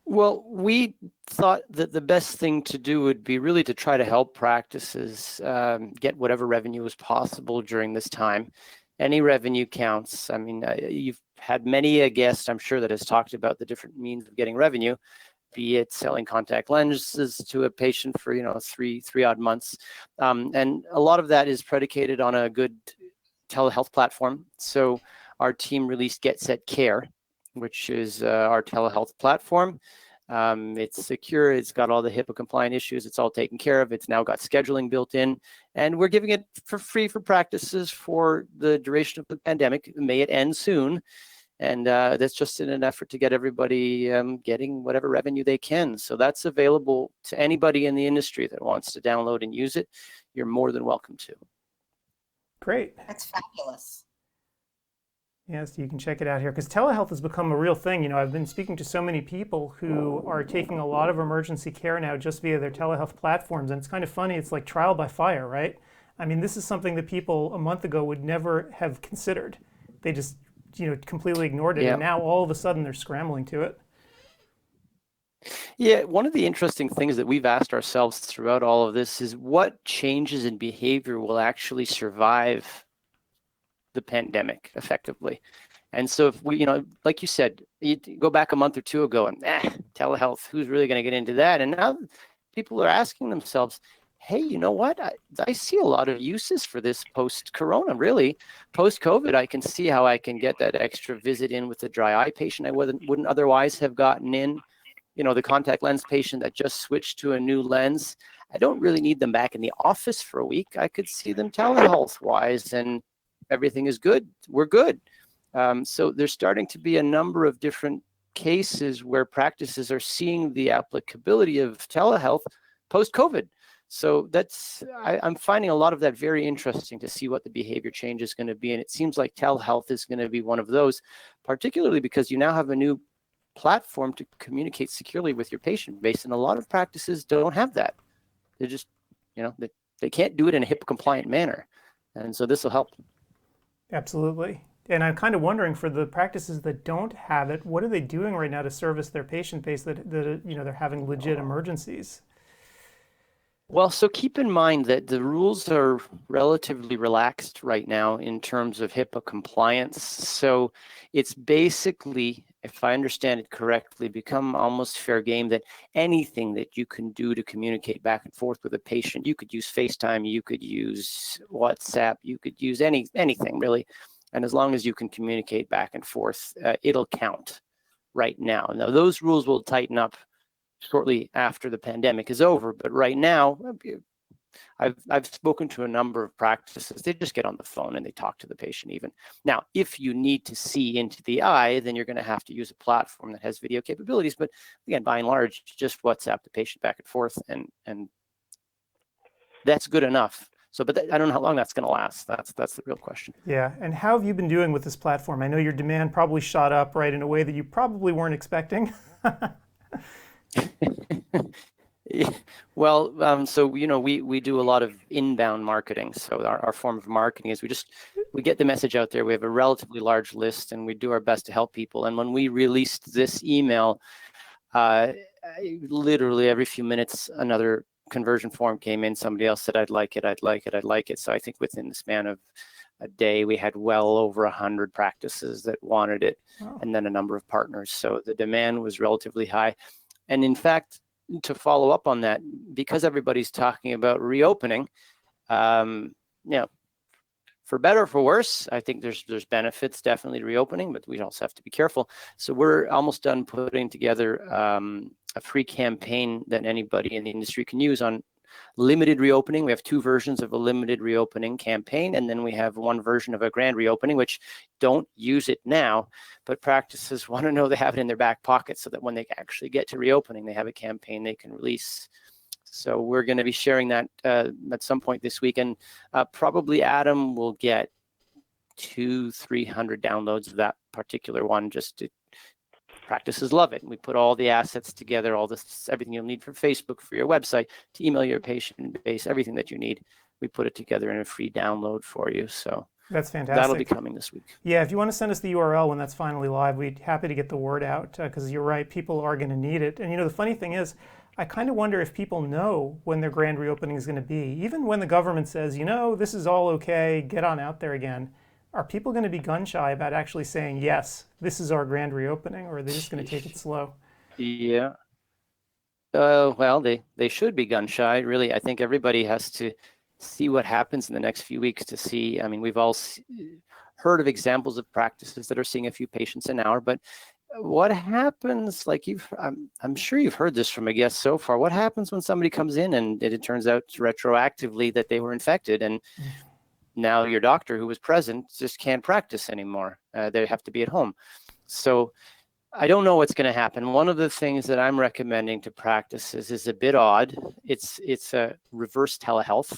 Well, we thought that the best thing to do would be really to try to help practices get whatever revenue is possible during this time. Any revenue counts. I mean, you've had many a guest, I'm sure, that has talked about the different means of getting revenue, be it selling contact lenses to a patient for, three odd months. And a lot of that is predicated on a good telehealth platform. So our team released Get Set Care, which is our telehealth platform. It's secure. It's got all the HIPAA compliant issues. It's all taken care of. It's now got scheduling built in, and we're giving it for free for practices for the duration of the pandemic. May it end soon. And that's just in an effort to get everybody getting whatever revenue they can. So that's available to anybody in the industry that wants to download and use it. You're more than welcome to. Great. That's fabulous. Yes, you can check it out here because telehealth has become a real thing. I've been speaking to so many people who are taking a lot of emergency care now just via their telehealth platforms. And it's kind of funny. It's like trial by fire, right? I mean, this is something that people a month ago would never have considered. They just completely ignored it. Yeah. And now all of a sudden they're scrambling to it. Yeah, one of the interesting things that we've asked ourselves throughout all of this is what changes in behavior will actually survive the pandemic effectively. And so if we, like you said, you go back a month or two ago and telehealth, who's really going to get into that? And now people are asking themselves, hey, you know what? I see a lot of uses for this post-corona, really. Post-COVID, I can see how I can get that extra visit in with a dry eye patient I wouldn't otherwise have gotten in. The contact lens patient that just switched to a new lens. I don't really need them back in the office for a week. I could see them telehealth-wise, and everything is good. We're good. So there's starting to be a number of different cases where practices are seeing the applicability of telehealth post-COVID. So I'm finding a lot of that very interesting to see what the behavior change is going to be. And it seems like telehealth is going to be one of those, particularly because you now have a new platform to communicate securely with your patient base. And a lot of practices don't have that. They're just, they can't do it in a HIPAA compliant manner. And so this will help. Absolutely. And I'm kind of wondering, for the practices that don't have it, what are they doing right now to service their patient base that they're having legit emergencies? Well, so keep in mind that the rules are relatively relaxed right now in terms of HIPAA compliance. So it's basically, if I understand it correctly, become almost fair game that anything that you can do to communicate back and forth with a patient, you could use FaceTime, you could use WhatsApp, you could use anything really. And as long as you can communicate back and forth, it'll count right now. Now, those rules will tighten up shortly after the pandemic is over. But right now, I've spoken to a number of practices. They just get on the phone and they talk to the patient even. Now, if you need to see into the eye, then you're going to have to use a platform that has video capabilities. But again, by and large, just WhatsApp the patient back and forth, and that's good enough. So, but I don't know how long that's going to last. That's the real question. Yeah, and how have you been doing with this platform? I know your demand probably shot up, right, in a way that you probably weren't expecting. Well, so we do a lot of inbound marketing. So our form of marketing is we get the message out there. We have a relatively large list, and we do our best to help people. And when we released this email, literally every few minutes another conversion form came in. Somebody else said, I'd like it. So I think within the span of a day, we had well over 100 practices that wanted it. Wow. And then a number of partners. So the demand was relatively high. And in fact, to follow up on that, because everybody's talking about reopening, for better or for worse, I think there's benefits definitely to reopening, but we also have to be careful. So we're almost done putting together a free campaign that anybody in the industry can use on limited reopening. We have two versions of a limited reopening campaign, and then we have one version of a grand reopening, which don't use it now, but practices want to know they have it in their back pocket so that when they actually get to reopening, they have a campaign they can release. So we're going to be sharing that at some point this week, and probably Adam will get 200-300 downloads of that particular one. Practices love it. And we put all the assets together, everything you'll need for Facebook, for your website, to email your patient base, everything that you need. We put it together in a free download for you. So that's fantastic. That'll be coming this week. Yeah, if you want to send us the URL when that's finally live, we'd be happy to get the word out, because you're right, people are going to need it. And the funny thing is, I kind of wonder if people know when their grand reopening is going to be. Even when the government says, this is all okay, get on out there again. are people going to be gun shy about actually saying, yes, this is our grand reopening, or are they just going to take it slow? Yeah. Well, they should be gun shy. Really, I think everybody has to see what happens in the next few weeks to see. I mean, we've all heard of examples of practices that are seeing a few patients an hour, but what happens, like I'm sure you've heard this from a guest so far, what happens when somebody comes in and it turns out retroactively that they were infected, and now your doctor who was present just can't practice anymore. They have to be at home. So I don't know what's going to happen. One of the things that I'm recommending to practices is a bit odd. It's a reverse telehealth.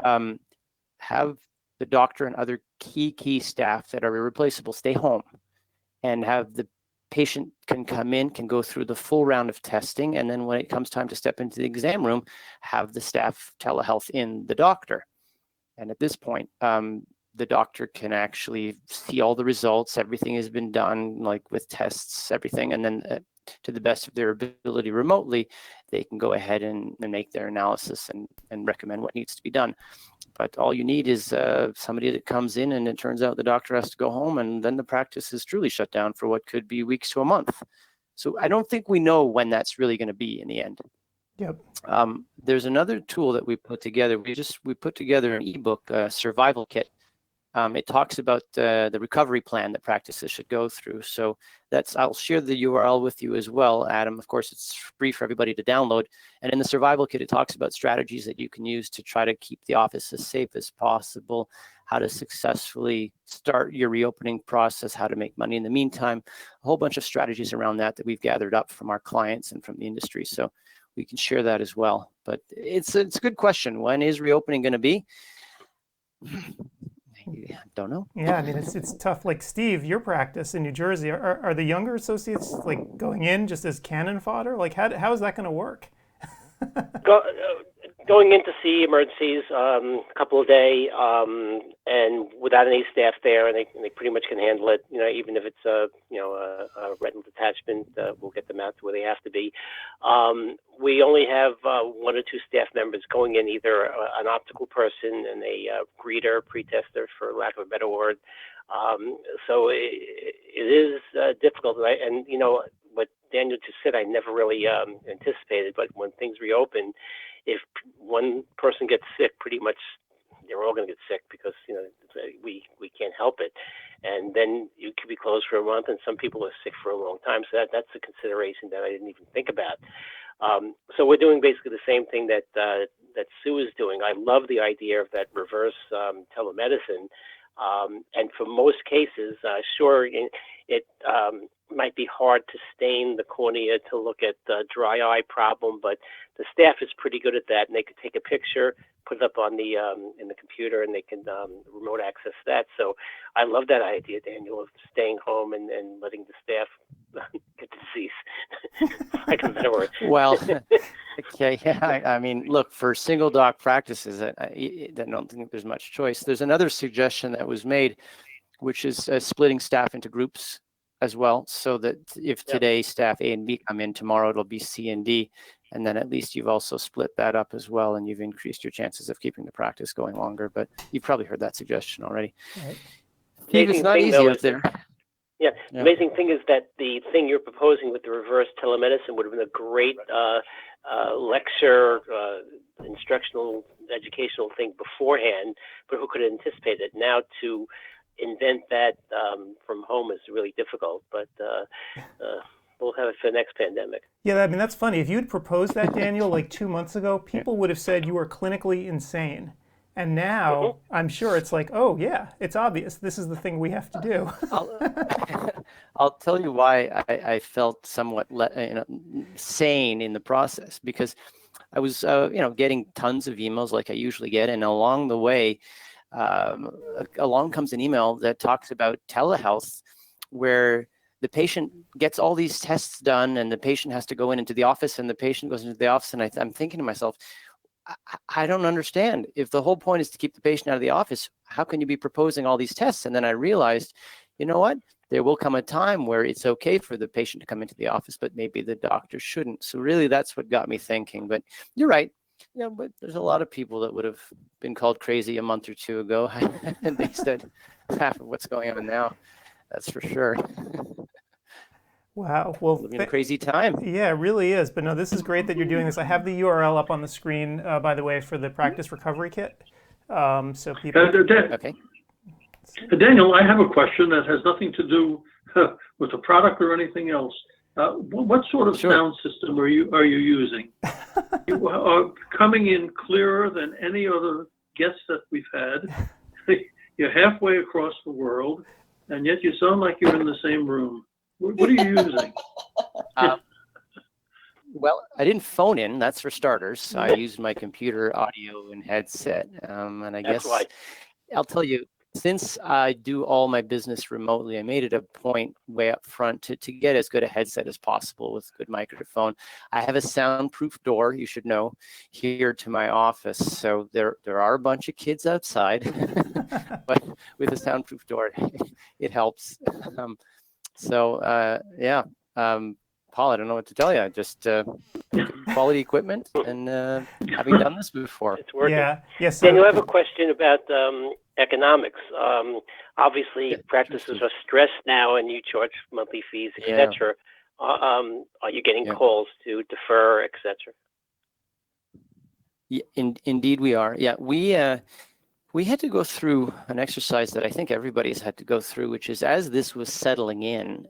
Have the doctor and other key staff that are irreplaceable stay home, and have the patient can come in, can go through the full round of testing, and then when it comes time to step into the exam room, have the staff telehealth in the doctor. And at this point, the doctor can actually see all the results. Everything has been done, like with tests, everything. And then to the best of their ability remotely, they can go ahead and make their analysis and recommend what needs to be done. But all you need is somebody that comes in, and it turns out the doctor has to go home, and then the practice is truly shut down for what could be weeks to a month. So I don't think we know when that's really going to be in the end. Yep. There's another tool that we put together. We put together an ebook, survival kit. It talks about the recovery plan that practices should go through. So I'll share the URL with you as well, Adam. Of course, it's free for everybody to download. And in the survival kit, it talks about strategies that you can use to try to keep the office as safe as possible, how to successfully start your reopening process, how to make money in the meantime, a whole bunch of strategies around that we've gathered up from our clients and from the industry. So we can share that as well. But it's a good question. When is reopening going to be? I don't know. Yeah, I mean, it's tough. Like, Steve, your practice in New Jersey, are the younger associates like going in just as cannon fodder? Like, how is that going to work? Going in to see emergencies a couple a day, and without any staff there, and they pretty much can handle it. Even if it's a retinal detachment, we'll get them out to where they have to be. We only have one or two staff members going in, either an optical person and a greeter, pre-tester, for lack of a better word. So it is difficult, right? And what Daniel just said, I never really anticipated, but when things reopen, if one person gets sick, pretty much they're all going to get sick, because we can't help it. And then you could be closed for a month, and some people are sick for a long time. So that's a consideration that I didn't even think about. So we're doing basically the same thing that Sue is doing. I love the idea of that reverse telemedicine. And for most cases, sure, it might be hard to stain the cornea to look at the dry eye problem, but the staff is pretty good at that, and they could take a picture, put it up on the in the computer, and they can remote access that. So I love that idea, Daniel, of staying home and letting the staff get the disease. I can better word. Well, okay, yeah. I mean, look, for single doc practices, I don't think there's much choice. There's another suggestion that was made, which is splitting staff into groups as well, so that if today staff A and B come in, tomorrow it'll be C and D, and then at least you've also split that up as well, and you've increased your chances of keeping the practice going longer. But you've probably heard that suggestion already. Right. It's not easy out there. Yeah, the amazing thing is that the thing you're proposing with the reverse telemedicine would have been a great lecture, instructional, educational thing beforehand, but who could have anticipated it? Now to invent that from home is really difficult, but we'll have it for the next pandemic. Yeah, I mean, that's funny. If you had proposed that, Daniel, like 2 months ago, people would have said you were clinically insane. And now I'm sure it's like, oh yeah, it's obvious. This is the thing we have to do. I'll tell you why I felt somewhat sane in the process, because I was getting tons of emails like I usually get, and along the way, along comes an email that talks about telehealth, where the patient gets all these tests done, and the patient has to go into the office, and the patient goes into the office, and I'm thinking to myself, I don't understand. If the whole point is to keep the patient out of the office, how can you be proposing all these tests? And then I realized, you know what? There will come a time where it's okay for the patient to come into the office, but maybe the doctor shouldn't. So really, that's what got me thinking. But you're right. Yeah, but there's a lot of people that would have been called crazy a month or two ago, and they said half of what's going on now. That's for sure. Wow. Well, Living in a crazy time. yeah, it really is. But no, this is great that you're doing this. I have the URL up on the screen, by the way, for the practice recovery kit. So people. Okay. Daniel, I have a question that has nothing to do with the product or anything else. What sort of sound system are you using? You are coming in clearer than any other guests that we've had. You're halfway across the world, and yet you sound like you're in the same room. What are you using? Well, I didn't phone in, that's for starters. I used my computer audio and headset. And I guess I'll tell you, since I do all my business remotely, I made it a point way up front to get as good a headset as possible with a good microphone. I have a soundproof door, you should know, here to my office. So there are a bunch of kids outside, but with a soundproof door, it helps. Paul, I don't know what to tell you. Just quality equipment and having done this before. It's working. Yeah. Yes. Daniel, I have a question about economics. Obviously, practices are stressed now, and you charge monthly fees, etc. Are you getting calls to defer, etc.? Yeah, indeed, we are. Yeah, we had to go through an exercise that I think everybody's had to go through, which is as this was settling in.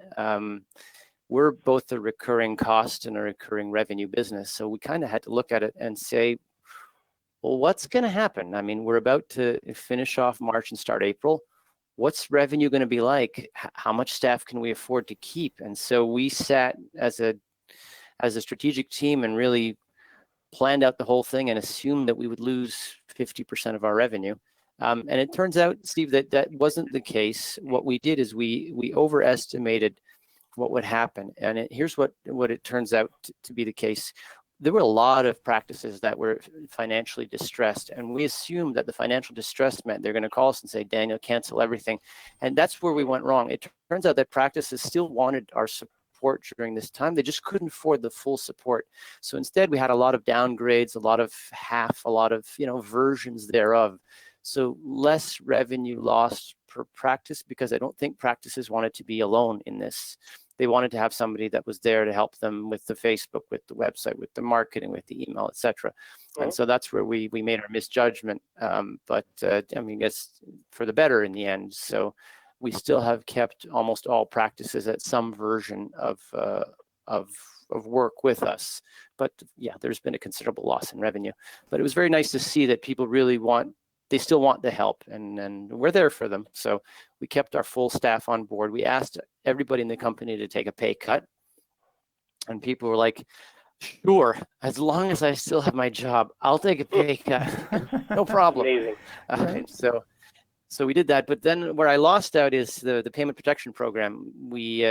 We're both a recurring cost and a recurring revenue business. So we kind of had to look at it and say, well, what's going to happen? I mean, we're about to finish off March and start April. What's revenue going to be like? How much staff can we afford to keep? And so we sat as a strategic team and really planned out the whole thing and assumed that we would lose 50% of our revenue. And it turns out, Steve, that wasn't the case. What we did is we overestimated what would happen. And here's what it turns out to be the case. There were a lot of practices that were financially distressed, and we assumed that the financial distress meant they're going to call us and say, Daniel, cancel everything. And that's where we went wrong. It turns out that practices still wanted our support during this time. They just couldn't afford the full support. So instead, we had a lot of downgrades, a lot of versions thereof. So less revenue lost per practice, because I don't think practices wanted to be alone in this. They wanted to have somebody that was there to help them with the Facebook, with the website, with the marketing, with the email, etc. And so that's where we made our misjudgment. But I mean, it's for the better in the end. So we still have kept almost all practices at some version of work with us. But yeah, there's been a considerable loss in revenue. But it was very nice to see that people really they still want the help, and we're there for them. So we kept our full staff on board. We asked everybody in the company to take a pay cut, and people were like, sure, as long as I still have my job, I'll take a pay cut. No problem. Amazing. So we did that. But then where I lost out is the payment protection program. We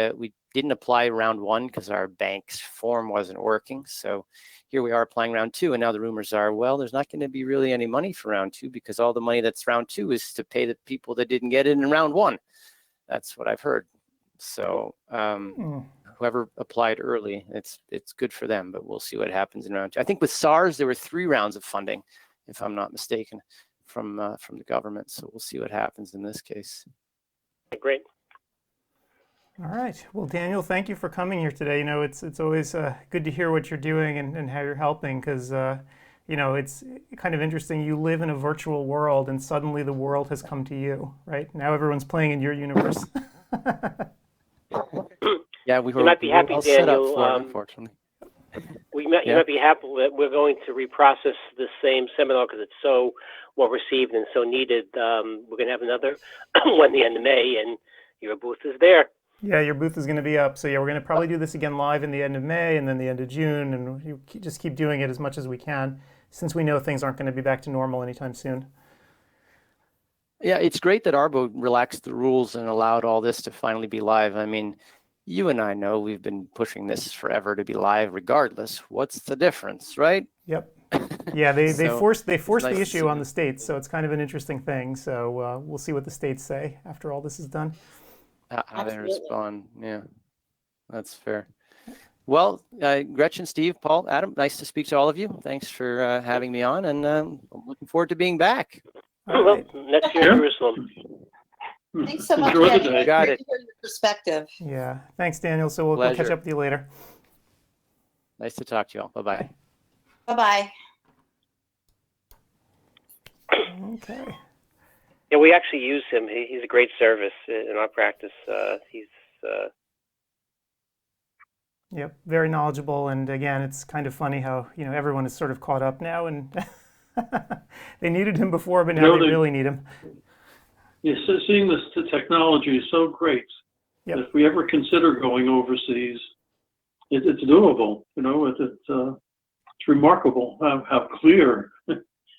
didn't apply round one because our bank's form wasn't working. So here we are applying round two, and now the rumors are, well, there's not going to be really any money for round two because all the money that's round two is to pay the people that didn't get it in round one. That's what I've heard. So whoever applied early, it's good for them, but we'll see what happens in round two. I think with SARS, there were 3 rounds of funding, if I'm not mistaken, from the government. So we'll see what happens in this case. Great. All right. Well, Daniel, thank you for coming here today. It's always good to hear what you're doing and how you're helping, because it's kind of interesting. You live in a virtual world, and suddenly the world has come to you. Right now, everyone's playing in your universe. Yeah, you might be happy, Daniel. Unfortunately. You might be happy that we're going to reprocess the same seminar because it's so well received and so needed. We're going to have another one at the end of May, and your booth is there. Yeah, your booth is going to be up. So yeah, we're going to probably do this again live in the end of May and then the end of June, and you just keep doing it as much as we can, since we know things aren't going to be back to normal anytime soon. Yeah, it's great that Arbo relaxed the rules and allowed all this to finally be live. I mean, you and I know we've been pushing this forever to be live regardless. What's the difference, right? Yep. Yeah, they forced nice the issue on the states, so it's kind of an interesting thing. So we'll see what the states say after all this is done. How they respond. Yeah, that's fair. Well, Gretchen, Steve, Paul, Adam, nice to speak to all of you. Thanks for having me on, and I'm looking forward to being back. All right. Next year in Jerusalem. Thanks so much, Enjoy the Danny. day. Got Great it. to hear your perspective. Yeah. Thanks, Daniel. So we'll catch Pleasure. up with you later. Nice to talk to you all. Bye-bye. Bye-bye. Okay. Yeah, we actually use him. He's a great service in our practice. He's Yep. Very knowledgeable. And again, it's kind of funny how, everyone is sort of caught up now, and they needed him before, but now they really need him. Yeah, so seeing this technology is so great. Yep. If we ever consider going overseas, it's doable. It's remarkable how clear.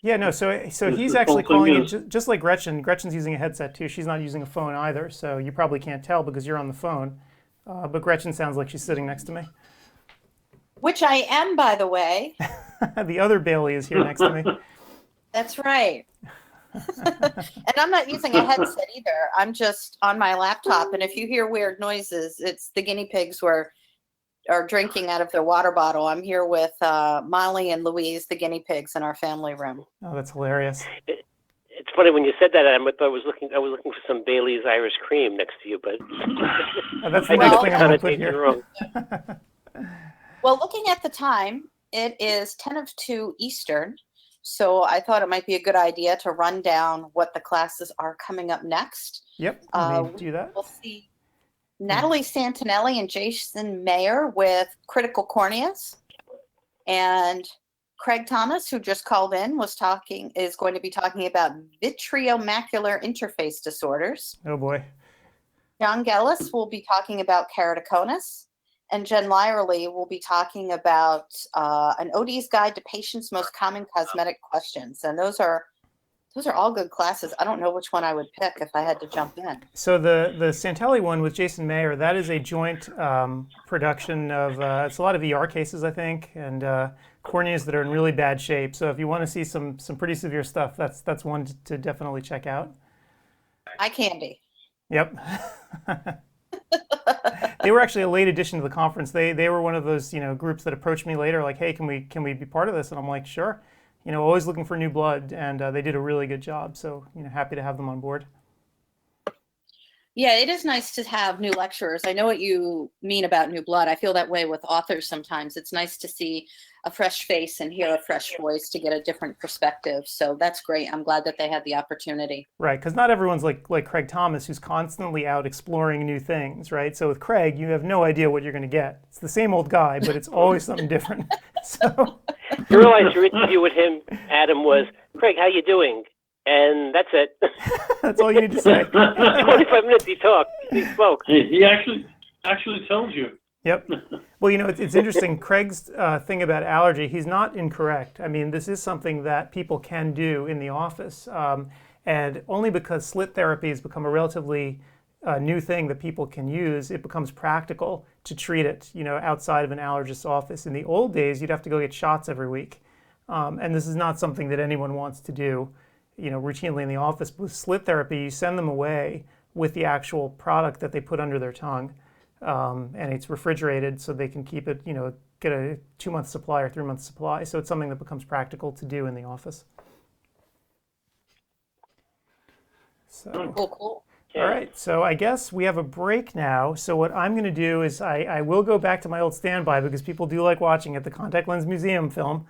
Yeah, no, so he's actually calling in just like Gretchen. Gretchen's using a headset too. She's not using a phone either, so you probably can't tell because you're on the phone. But Gretchen sounds like she's sitting next to me. Which I am, by the way. The other Bailey is here next to me. That's right. And I'm not using a headset either. I'm just on my laptop, and if you hear weird noises, it's the guinea pigs are drinking out of their water bottle. I'm here with Molly and Louise, the guinea pigs, in our family room. Oh, that's hilarious. It's funny when you said that. I was looking for some Bailey's Irish Cream next to you, but That's the next thing I'm going to put here. Wrong. Well, looking at the time, it is 10:02 Eastern, so I thought it might be a good idea to run down what the classes are coming up next. Yep, let me do that. We'll see Natalie Santinelli and Jason Mayer with critical corneas, and Craig Thomas, who just called in, is going to be talking about vitreomacular interface disorders. Oh boy. John Gellis will be talking about keratoconus, and Jen Lyerly will be talking about an OD's guide to patients' most common cosmetic questions. And those are all good classes. I don't know which one I would pick if I had to jump in. So the Santelli one with Jason Mayer, that is a joint production of, it's a lot of ER cases, I think, and corneas that are in really bad shape. So if you want to see some pretty severe stuff, that's one to definitely check out. Eye candy. Yep. They were actually a late addition to the conference. They were one of those groups that approached me later, like, hey, can we be part of this? And I'm like, sure. Always looking for new blood, and they did a really good job. So happy to have them on board. Yeah, it is nice to have new lecturers. I know what you mean about new blood. I feel that way with authors sometimes. It's nice to see a fresh face and hear a fresh voice to get a different perspective. So that's great. I'm glad that they had the opportunity. Right, because not everyone's like Craig Thomas, who's constantly out exploring new things, right? So with Craig, you have no idea what you're going to get. It's the same old guy, but it's always something different. So you realize your interview with him, Adam, was, Craig, how you doing? And that's it. That's all you need to say. 25 minutes he talked. He spoke. He actually tells you. Yep. Well, it's interesting. Craig's thing about allergy, he's not incorrect. I mean, this is something that people can do in the office. And only because slit therapy has become a relatively new thing that people can use, it becomes practical to treat it, outside of an allergist's office. In the old days, you'd have to go get shots every week. And this is not something that anyone wants to do, routinely in the office. With slit therapy, you send them away with the actual product that they put under their tongue. And it's refrigerated so they can keep it, get a 2-month supply or 3-month supply. So it's something that becomes practical to do in the office. So, Cool. All right, so I guess we have a break now. So what I'm going to do is I will go back to my old standby because people do like watching it, the Contact Lens Museum film.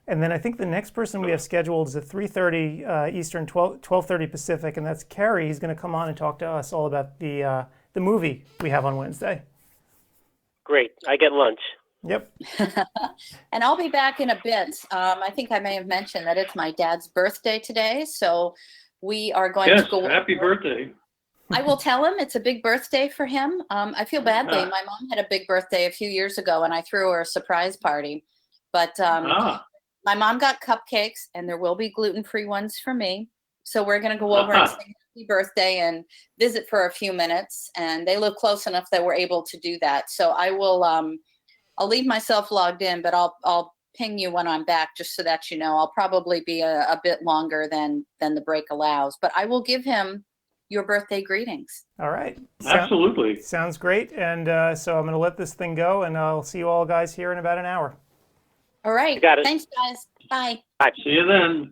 And then I think the next person we have scheduled is at 3:30 Eastern, 12:30 Pacific, and that's Kerry. He's going to come on and talk to us all about the movie we have on Wednesday. Great. I get lunch. Yep. And I'll be back in a bit. I think I may have mentioned that it's my dad's birthday today, so we are going to go. Happy birthday. I will tell him it's a big birthday for him. I feel badly. My mom had a big birthday a few years ago, and I threw her a surprise party. But my mom got cupcakes, and there will be gluten-free ones for me. So we're going to go over and sing happy birthday and visit for a few minutes. And they live close enough that we're able to do that. So I will. I'll leave myself logged in, but I'll ping you when I'm back, just so that you know. I'll probably be a bit longer than the break allows. But I will give him your birthday greetings. All right. Absolutely. Sounds great. And so I'm going to let this thing go, and I'll see you all guys here in about an hour. All right. You got it. Thanks, guys. Bye. Bye. See you then.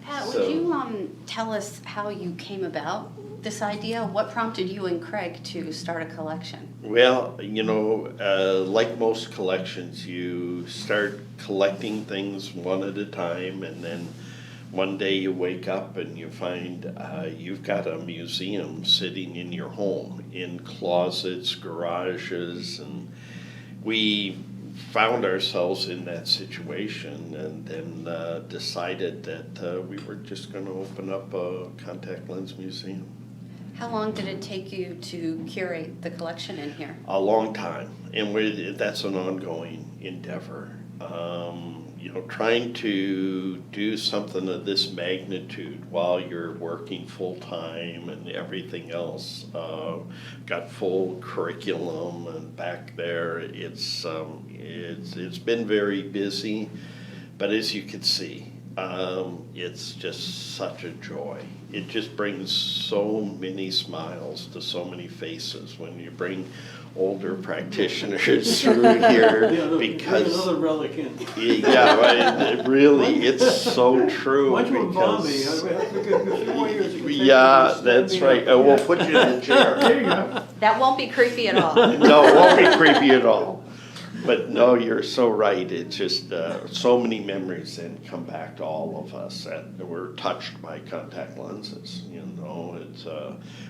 Pat, would you tell us how you came about this idea? What prompted you and Craig to start a collection? Well, like most collections, you start collecting things one at a time, and then one day you wake up and you find you've got a museum sitting in your home, in closets, garages, and we found ourselves in that situation, and then decided that we were just going to open up a contact lens museum. How long did it take you to curate the collection in here? A long time, and that's an ongoing endeavor. Trying to do something of this magnitude while you're working full time and everything else, got full curriculum, and back there it's been very busy, but as you can see, it's just such a joy. It just brings so many smiles to so many faces when you bring older practitioners through here, because another relic in. It's so true. Why don't you embalm me? I have to get a few more years. Yeah, that's right. We'll put you in the chair. There you go. That won't be creepy at all. No, it won't be creepy at all. But no, you're so right. It's just so many memories then come back to all of us that were touched by contact lenses. It's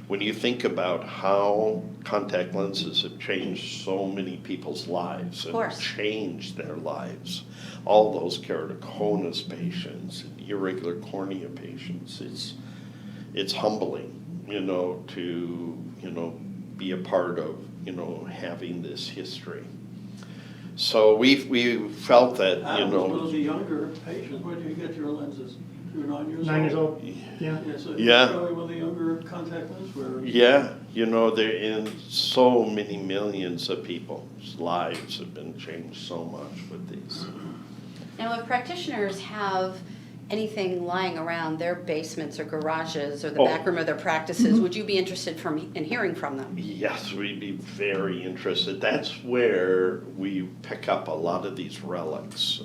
when you think about how contact lenses have changed so many people's lives and changed their lives. All those keratoconus patients, and irregular cornea patients. It's humbling, to be a part of having this history. So we felt that, Adam was one of the younger patients. Where did you get your lenses? You were 9 years old? 9 years old, yeah. So yeah. Probably one of the younger contact lens wearers. Yeah, they're in so many millions of people's lives have been changed so much with these. Now, if practitioners have anything lying around their basements or garages or the back room of their practices, would you be interested in hearing from them? Yes, we'd be very interested. That's where we pick up a lot of these relics.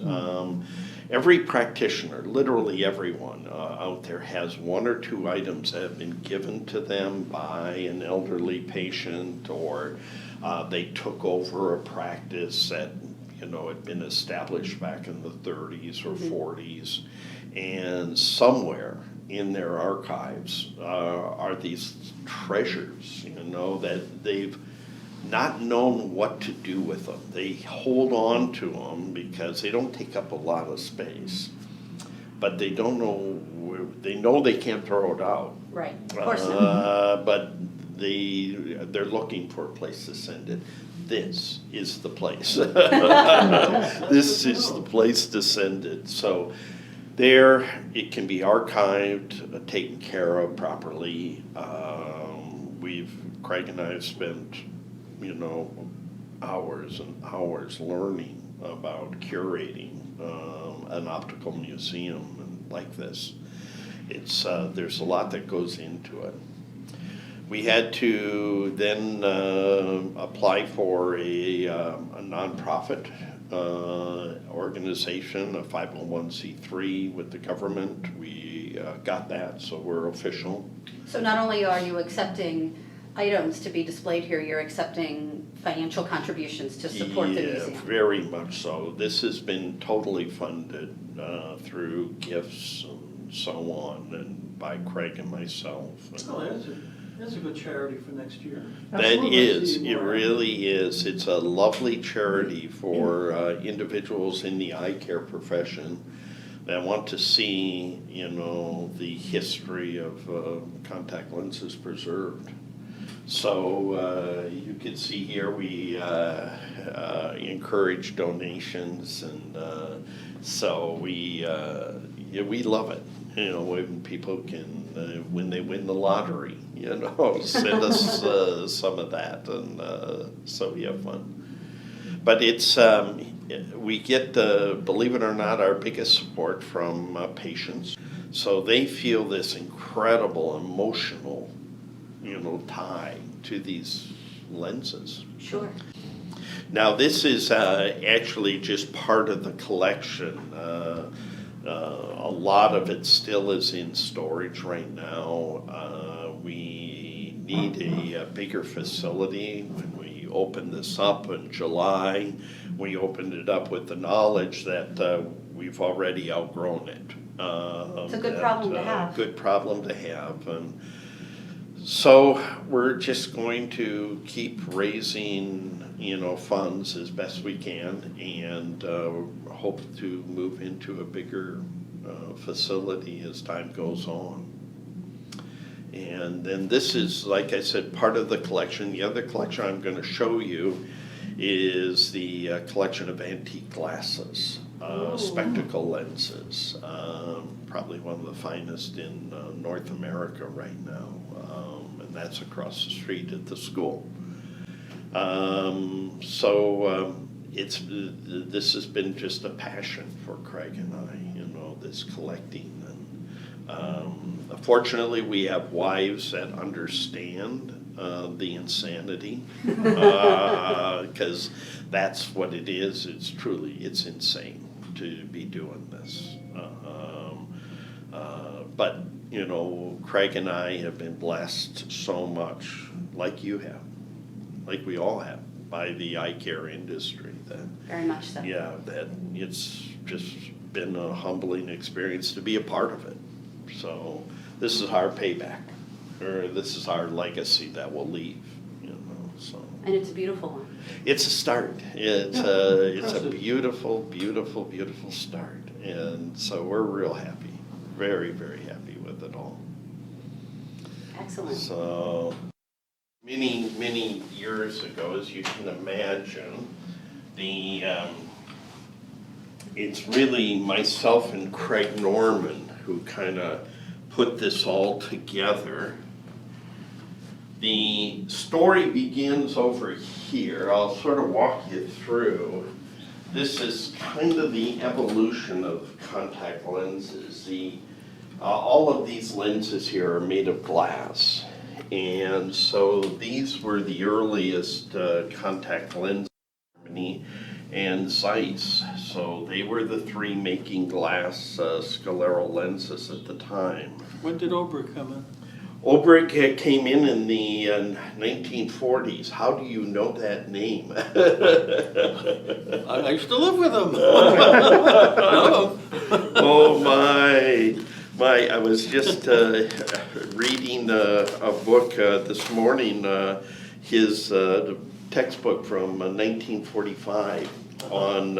Every practitioner, literally everyone out there, has one or two items that have been given to them by an elderly patient, or they took over a practice that had been established back in the 30s or 40s. And somewhere in their archives are these treasures, that they've not known what to do with them. They hold on to them because they don't take up a lot of space, but they don't know they know they can't throw it out. Right, of course not. But they're looking for a place to send it. This is the place. This is the place to send it. So there, it can be archived, taken care of properly. Craig and I have spent, hours and hours learning about curating an optical museum like this. There's a lot that goes into it. We had to then apply for a nonprofit organization, a 501c3 with the government. We got that, so we're official. So not only are you accepting items to be displayed here, you're accepting financial contributions to support the museum. Yeah, very much so. This has been totally funded through gifts and so on, and by Craig and myself. That's a good charity for next year. That is, it really is. It's a lovely charity for individuals in the eye care profession that want to see, the history of contact lenses preserved. So you can see here we encourage donations, and so we love it. When people can, when they win the lottery, send us some of that, and so we have fun. But it's we get, believe it or not, our biggest support from patients. So they feel this incredible emotional, tie to these lenses. Sure. Now, this is actually just part of the collection. A lot of it still is in storage right now. We need a bigger facility. When we opened this up in July, we opened it up with the knowledge that we've already outgrown it. It's a good problem to have. Good problem to have. And so we're just going to keep raising, funds as best we can, and hope to move into a bigger facility as time goes on. And then this is, like I said, part of the collection. The other collection I'm going to show you is the collection of antique glasses, spectacle lenses, probably one of the finest in North America right now, and that's across the street at the school. This has been just a passion for Craig and I, this collecting. And fortunately, we have wives that understand the insanity, because that's what it is. It's insane to be doing this. But Craig and I have been blessed so much, like you have, like we all have, by the eye care industry. That very much so. Yeah, that it's just been a humbling experience to be a part of it. So this is our payback, or this is our legacy that we'll leave. So. And it's a beautiful one. It's a start. It's a beautiful, beautiful, beautiful start, and so we're real happy, very, very happy with it all. Excellent. So many, many years ago, as you can imagine, it's really myself and Craig Norman who kind of put this all together. The story begins over here. I'll sort of walk you through. This is kind of the evolution of contact lenses. All of these lenses here are made of glass. And so these were the earliest contact lenses in Germany and Zeiss. So they were the three making glass scleral lenses at the time. When did Oberg come in? Oberg came in the 1940s. How do you know that name? I used to live with him. Oh my. I was just reading a book this morning, his textbook from 1945 on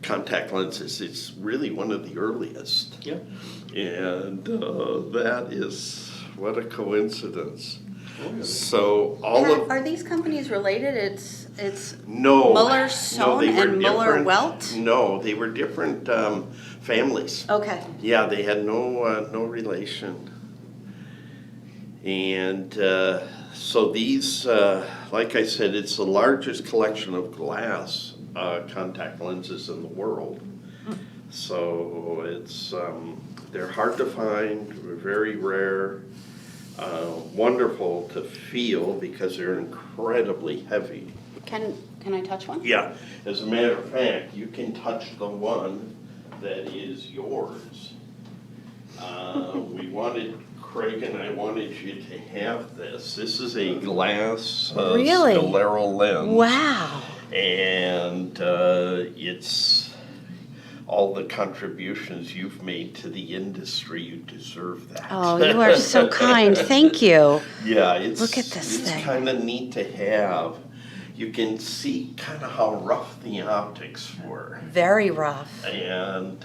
contact lenses. It's really one of the earliest. Yep. And that is, what a coincidence. Oh, yeah. So Are these companies related? It's no, Muller Sohn and Muller Welt? No, they were different families. Okay. Yeah, they had no relation. And so these, like I said, it's the largest collection of glass contact lenses in the world. So it's they're hard to find, very rare, wonderful to feel because they're incredibly heavy. Can I touch one? Yeah, as a matter of fact, you can touch the one that is yours. Craig and I wanted you to have this. This is a glass Really? scleral lens. Wow. And it's all the contributions you've made to the industry. You deserve that. Oh, you are so kind. Thank you. Yeah, Look at this thing. It's kind of neat to have. You can see kind of how rough the optics were. Very rough. And,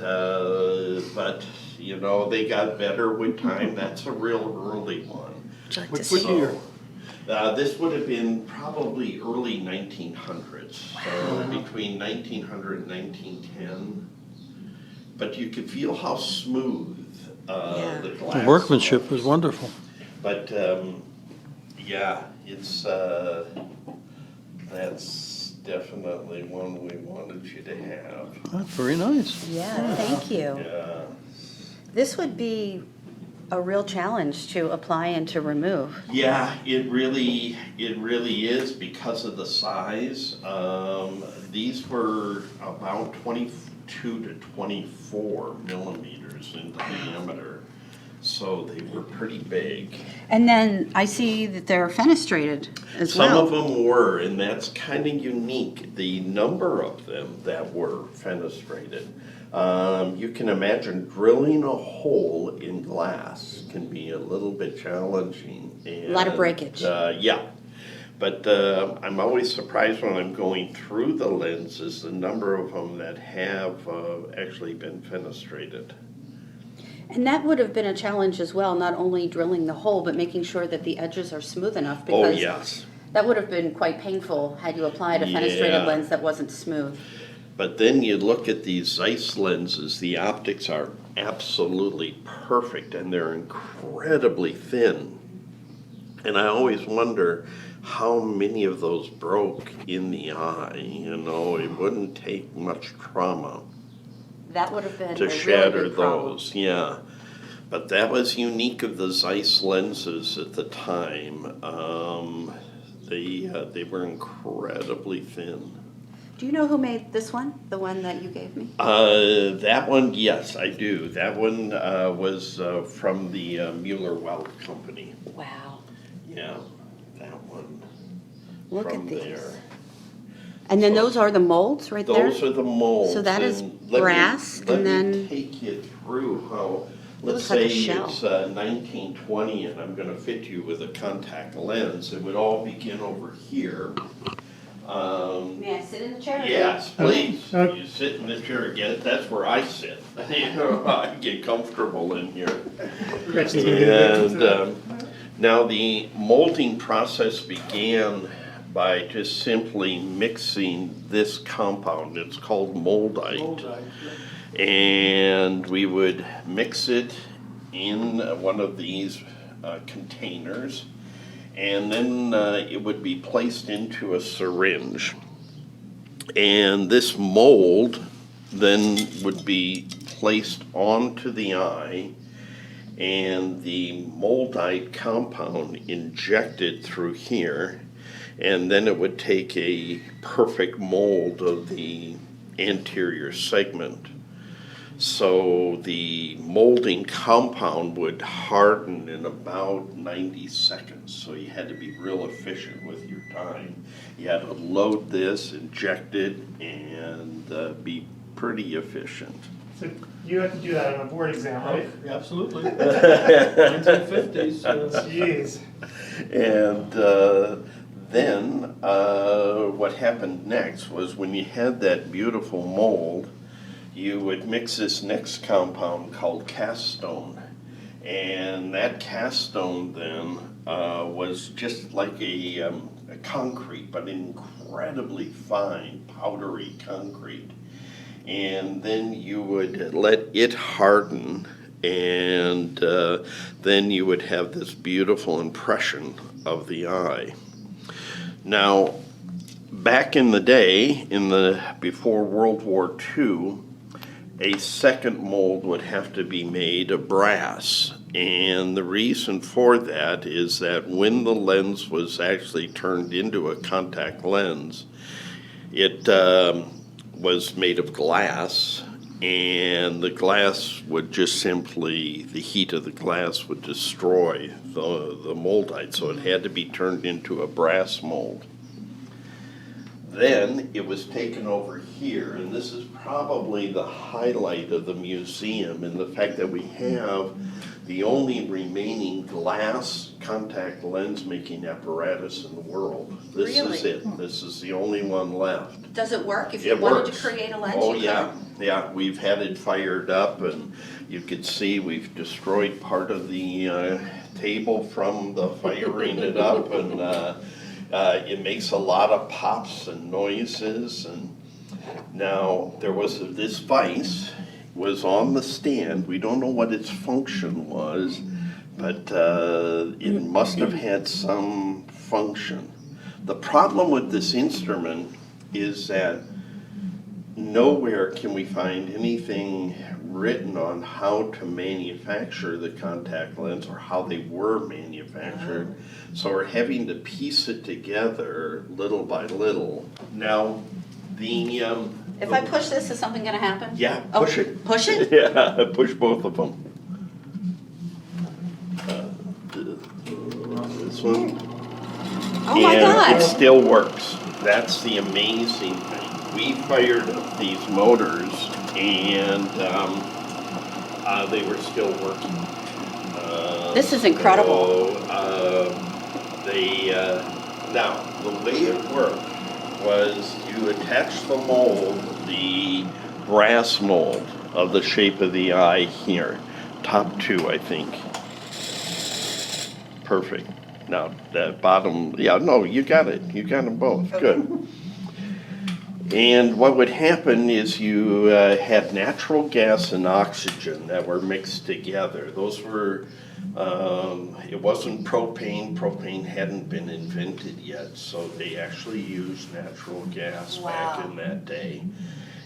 but, they got better with time. That's a real early one. Would you like What to see? year? This would have been probably early 1900s. Wow. So between 1900 and 1910. But you could feel how smooth the glass The workmanship was. was wonderful. But, yeah, it's, that's definitely one we wanted you to have. That's very nice. Yeah, thank you. Yeah. This would be a real challenge to apply and to remove. Yeah, it really is because of the size. These were about 22 to 24 millimeters in diameter, so they were pretty big. And then I see that they're fenestrated as Some well. of them were, and that's kind of unique, the number of them that were fenestrated. You can imagine drilling a hole in glass can be a little bit challenging. And, A lot of breakage. Yeah, but I'm always surprised when I'm going through the lenses, the number of them that have actually been fenestrated. And that would have been a challenge as well, not only drilling the hole, but making sure that the edges are smooth enough. Oh, Because yes. that would have been quite painful had you applied a fenestrated Yeah. lens that wasn't smooth. But then you look at these Zeiss lenses, the optics are absolutely perfect and they're incredibly thin. And I always wonder how many of those broke in the eye. You know, it wouldn't take much trauma That would have been to a shatter really big problem. those, yeah. But that was unique of the Zeiss lenses at the time. They were incredibly thin. Do you know who made this one, the one that you gave me? That one, yes, I do. That one was from the Mueller-Weld company. Wow. Yeah, that one. Look from at these. there. And then those are the molds right there? Those are the molds. So that is and let brass, me and then take you through how. Let's looks like a say shell. it's 1920, and I'm going to fit you with a contact lens. It would all begin over here. May I sit in the chair? Yes, please. You sit in the chair again. That's where I sit. You know, I get comfortable in here. And now the molding process began by just simply mixing this compound. It's called moldite. And we would mix it in one of these containers. And then it would be placed into a syringe. And this mold then would be placed onto the eye, and the moldite compound injected through here, and then it would take a perfect mold of the anterior segment. So the molding compound would harden in about 90 seconds. So you had to be real efficient with your time. You had to load this, inject it, and be pretty efficient. So you have to do that on a board exam, right? Absolutely. 1950s. Jeez. And then what happened next was when you had that beautiful mold, you would mix this next compound called cast stone. And that cast stone then was just like a concrete, but incredibly fine, powdery concrete. And then you would let it harden, and then you would have this beautiful impression of the eye. Now, back in the day, before World War II, a second mold would have to be made of brass. And the reason for that is that when the lens was actually turned into a contact lens, it was made of glass, and the glass would just simply, the heat of the glass would destroy the moldite, so it had to be turned into a brass mold. Then it was taken over here, and this is probably the highlight of the museum in the fact that we have the only remaining glass contact lens making apparatus in the world. This is Really? it. This is the only one left. Does it work? If you It wanted works. to create a lens, Oh, you yeah. could? Yeah, we've had it fired up, and you could see we've destroyed part of the table from the firing it up, and it makes a lot of pops and noises. And now there was this vise was on the stand. We don't know what its function was, but it must have had some function. The problem with this instrument is that nowhere can we find anything written on how to manufacture the contact lens or how they were manufactured. So we're having to piece it together little by little. Now, If I push this, is something going to happen? Yeah, push it. Push it? Yeah, push both of them. This one. Oh my God. And it still works. That's the amazing thing. We fired up these motors and they were still working. This is incredible. Now, the way it worked was you attach the mold, the brass mold of the shape of the eye here. Top two, I think. Perfect. Now, that bottom, yeah, no, you got it. You got them both. Okay. Good. And what would happen is you had natural gas and oxygen that were mixed together. Those were, it wasn't propane. Propane hadn't been invented yet, so they actually used natural gas back in that day.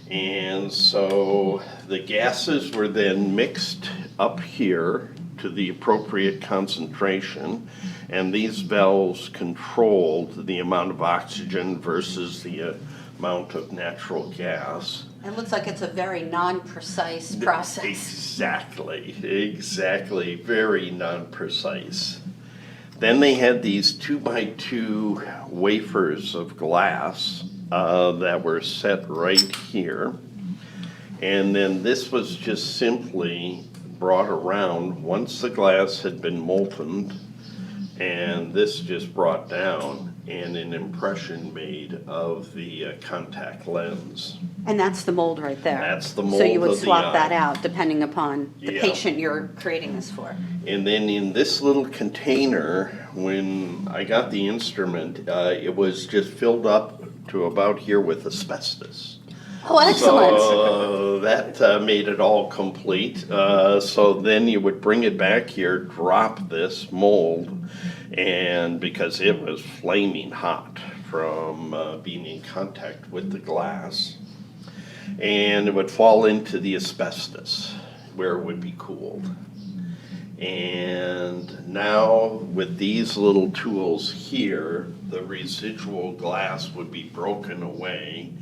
And so the gases were then mixed up here to the appropriate concentration, and these valves controlled the amount of oxygen versus the amount of natural gas. It looks like it's a very non-precise process. Exactly, very non-precise. Then they had these 2x2 wafers of glass that were set right here. And then this was just simply brought around once the glass had been molten, and this just brought down and an impression made of the contact lens. And that's the mold right there. That's the mold. So you would of the swap eye. that out depending upon the Yeah. patient you're creating this for. And then in this little container, when I got the instrument, it was just filled up to about here with asbestos. Oh, excellent. So that made it all complete. So then you would bring it back here, drop this mold, and because it was flaming hot from being in contact with the glass, and it would fall into the asbestos where it would be cooled. And now with these little tools here, the residual glass would be broken away.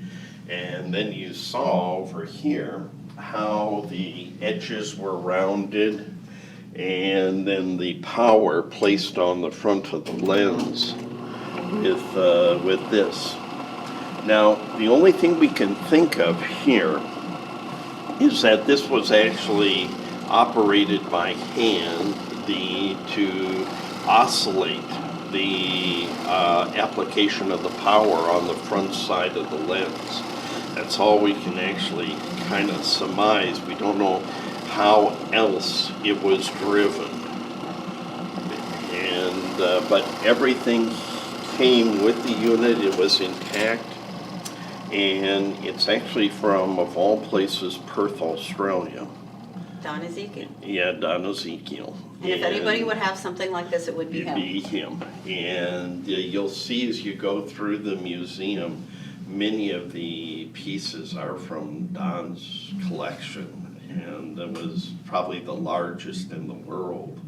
And then you saw over here how the edges were rounded, and then the power placed on the front of the lens with this. Now, the only thing we can think of here is that this was actually operated by hand to oscillate the application of the power on the front side of the lens. That's all we can actually kind of surmise. We don't know how else it was driven. And but everything came with the unit. It was intact. And it's actually from, of all places, Perth, Australia. Don Ezekiel. Yeah, Don Ezekiel. And if anybody would have something like this, it would be him. It'd be him. And you'll see as you go through the museum, many of the pieces are from Don's collection, and that was probably the largest in the world.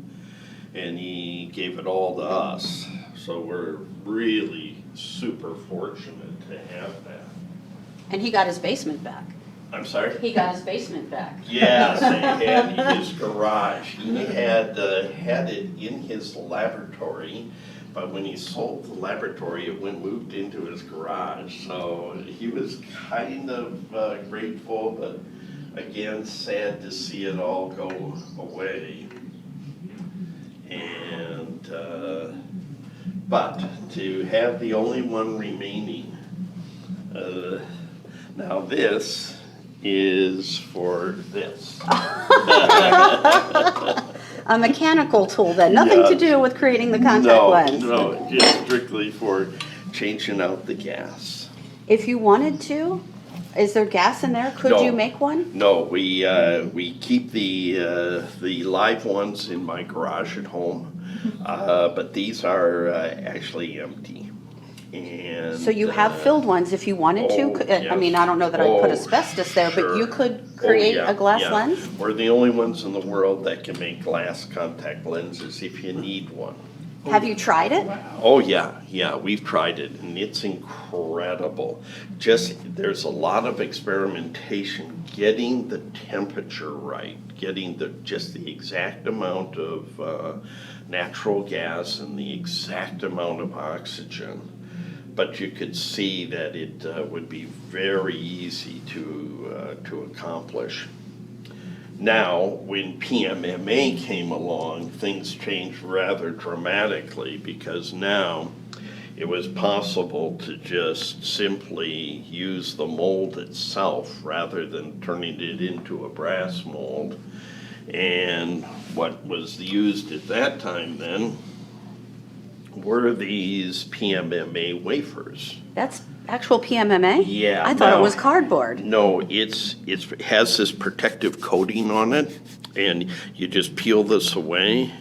And he gave it all to us, so we're really super fortunate to have that. And he got his basement back. I'm sorry? He got his basement back. Yes, and his garage. He had it in his laboratory, but when he sold the laboratory, it moved into his garage. So he was kind of grateful, but again, sad to see it all go away. And but to have the only one remaining, now this is for this. A mechanical tool then, nothing to do with creating the contact lens. No, just strictly for changing out the gas. If you wanted to, is there gas in there? Could you make one? No, we keep the live ones in my garage at home, but these are actually empty. And So you have filled ones if you wanted to? I mean, I don't know that I'd put asbestos there, but you could create a glass lens? We're the only ones in the world that can make glass contact lenses if you need one. Have you tried it? Oh, yeah, we've tried it, and it's incredible. There's a lot of experimentation, getting the temperature right, getting just the exact amount of natural gas and the exact amount of oxygen. But you could see that it would be very easy to accomplish. Now, when PMMA came along, things changed rather dramatically, because now it was possible to just simply use the mold itself rather than turning it into a brass mold. And what was used at that time then were these PMMA wafers. That's actual PMMA? Yeah. I thought it was cardboard. No, it has this protective coating on it, and you just peel this away,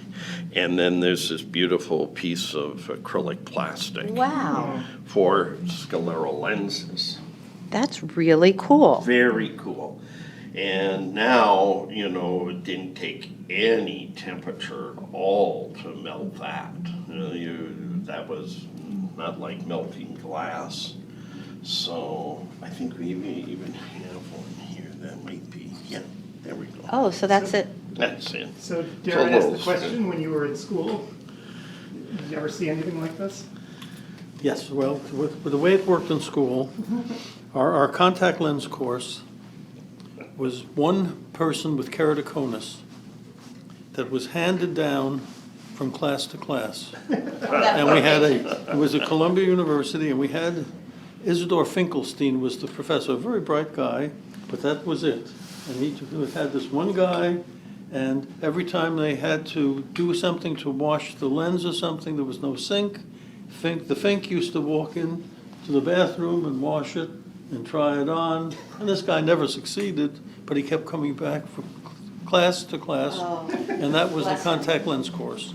and then there's this beautiful piece of acrylic plastic. Wow. For scleral lenses. That's really cool. Very cool. And now, it didn't take any temperature at all to melt that. That was not like melting glass. So I think we even have one here that might be, there we go. Oh, so that's it. That's it. So Darren asked the question, when you were in school, did you ever see anything like this? Yes, well, with the way it worked in school, our contact lens course was one person with keratoconus that was handed down from class to class. And we had it was at Columbia University, and we had Isidore Finkelstein was the professor, a very bright guy, but that was it. And he had this one guy, and every time they had to do something to wash the lens or something, there was no sink. The Fink used to walk in to the bathroom and wash it and try it on. And this guy never succeeded, but he kept coming back from class to class. Oh. And that was the contact lens course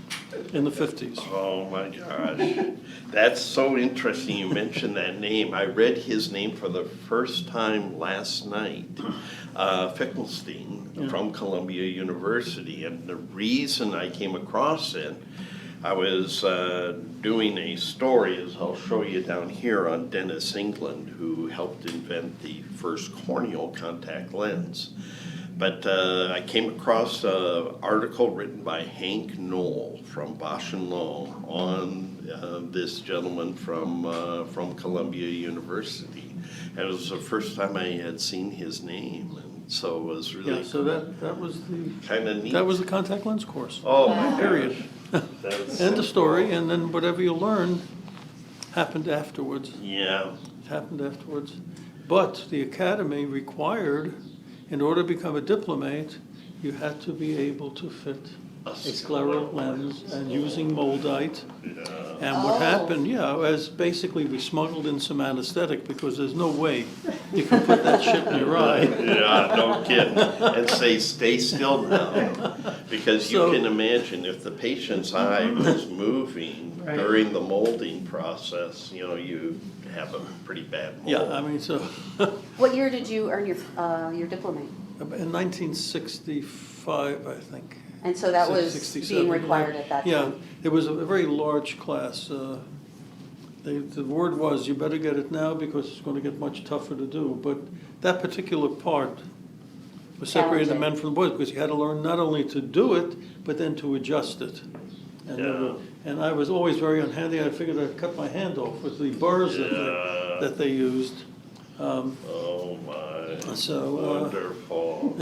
in the 50s. Oh my gosh. That's so interesting you mentioned that name. I read his name for the first time last night. Finkelstein from Columbia University. And the reason I came across it, I was doing a story, as I'll show you down here, on Dennis England, who helped invent the first corneal contact lens. But I came across an article written by Hank Knoll from Bosch & Lomb on this gentleman from Columbia University. And it was the first time I had seen his name, and so it was really so that was the kind of neat. That was the contact lens course. Oh my period. End of story, cool. and then whatever you learned happened afterwards. Yeah. It happened afterwards. But the academy required, in order to become a diplomate, you had to be able to fit a scleral lens and using moldite. And what happened, is basically we smuggled in some anesthetic, because there's no way you can put that shit in your eye. Yeah, no kidding. And say, stay still now. Because you can imagine if the patient's eye was moving during the molding process, you have a pretty bad mold. Yeah, I mean, so. What year did you earn your diploma? In 1965, I think. And so that was 67, being required at that time? Yeah, it was a very large class. The word was, you better get it now because it's going to get much tougher to do. But that particular part was separating the men from the boys, because you had to learn not only to do it, but then to adjust it. And I was always very unhandy. I figured I'd cut my hand off with the burrs that they used. Oh my, so, wonderful.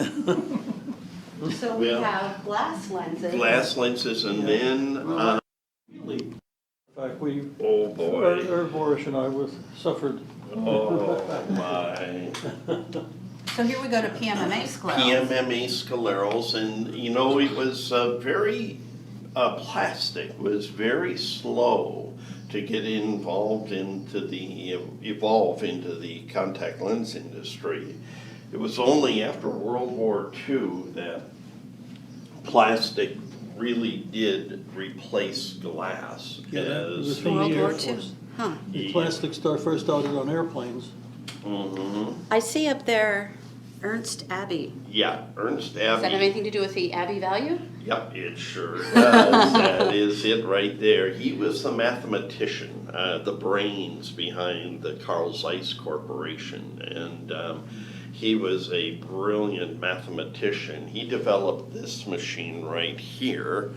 So we have glass lenses. Glass lenses, and then... in fact, we, oh boy. Boris and I suffered. Oh my. So here we go to PMMA sclerals. PMMA sclerals, and it was very plastic was very slow to get involved evolve into the contact lens industry. It was only after World War II that plastic really did replace glass. World War II. Huh. The plastics first started on airplanes. I see up there Ernst Abbey. Yeah, Ernst Does that have Abbey. anything to do with the Abbey value? Yep, it sure does. That is it right there. He was the mathematician, the brains behind the Carl Zeiss Corporation, and he was a brilliant mathematician. He developed this machine right here.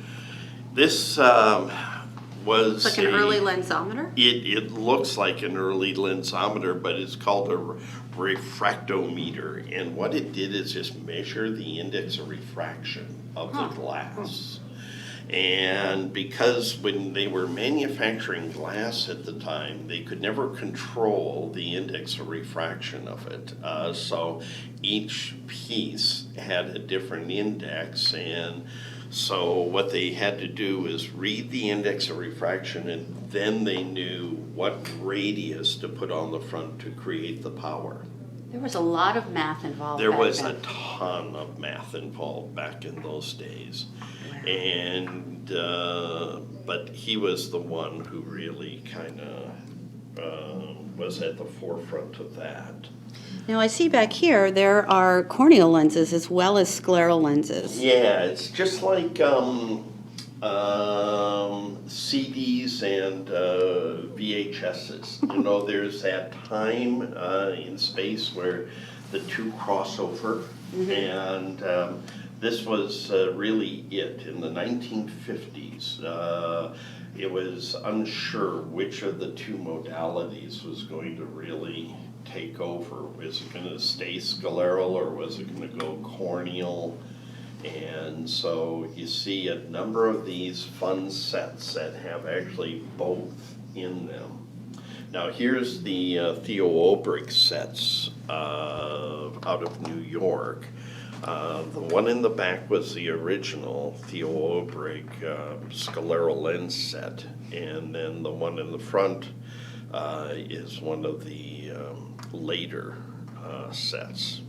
This was It's like an early lensometer? It looks like an early lensometer, but it's called a refractometer. And what it did is just measure the index of refraction of the glass. And because when they were manufacturing glass at the time, they could never control the index of refraction of it. So each piece had a different index, and so what they had to do is read the index of refraction, and then they knew what radius to put on the front to create the power. There was a lot of math involved. There back was then. a ton of math involved back in those days. And, but he was the one who really kind of was at the forefront of that. Now I see back here there are corneal lenses as well as scleral lenses. Yeah, it's just like CDs and VHSs. You know, there's that time in space where the two cross over, and this was really it. In the 1950s, it was unsure which of the two modalities was going to really take over. Was it going to stay scleral or was it going to go corneal? And so you see a number of these fun sets that have actually both in them. Now here's the Theo Olbrich sets out of New York. The one in the back was the original Theo Olbrich scleral lens set, and then the one in the front is one of the later sets.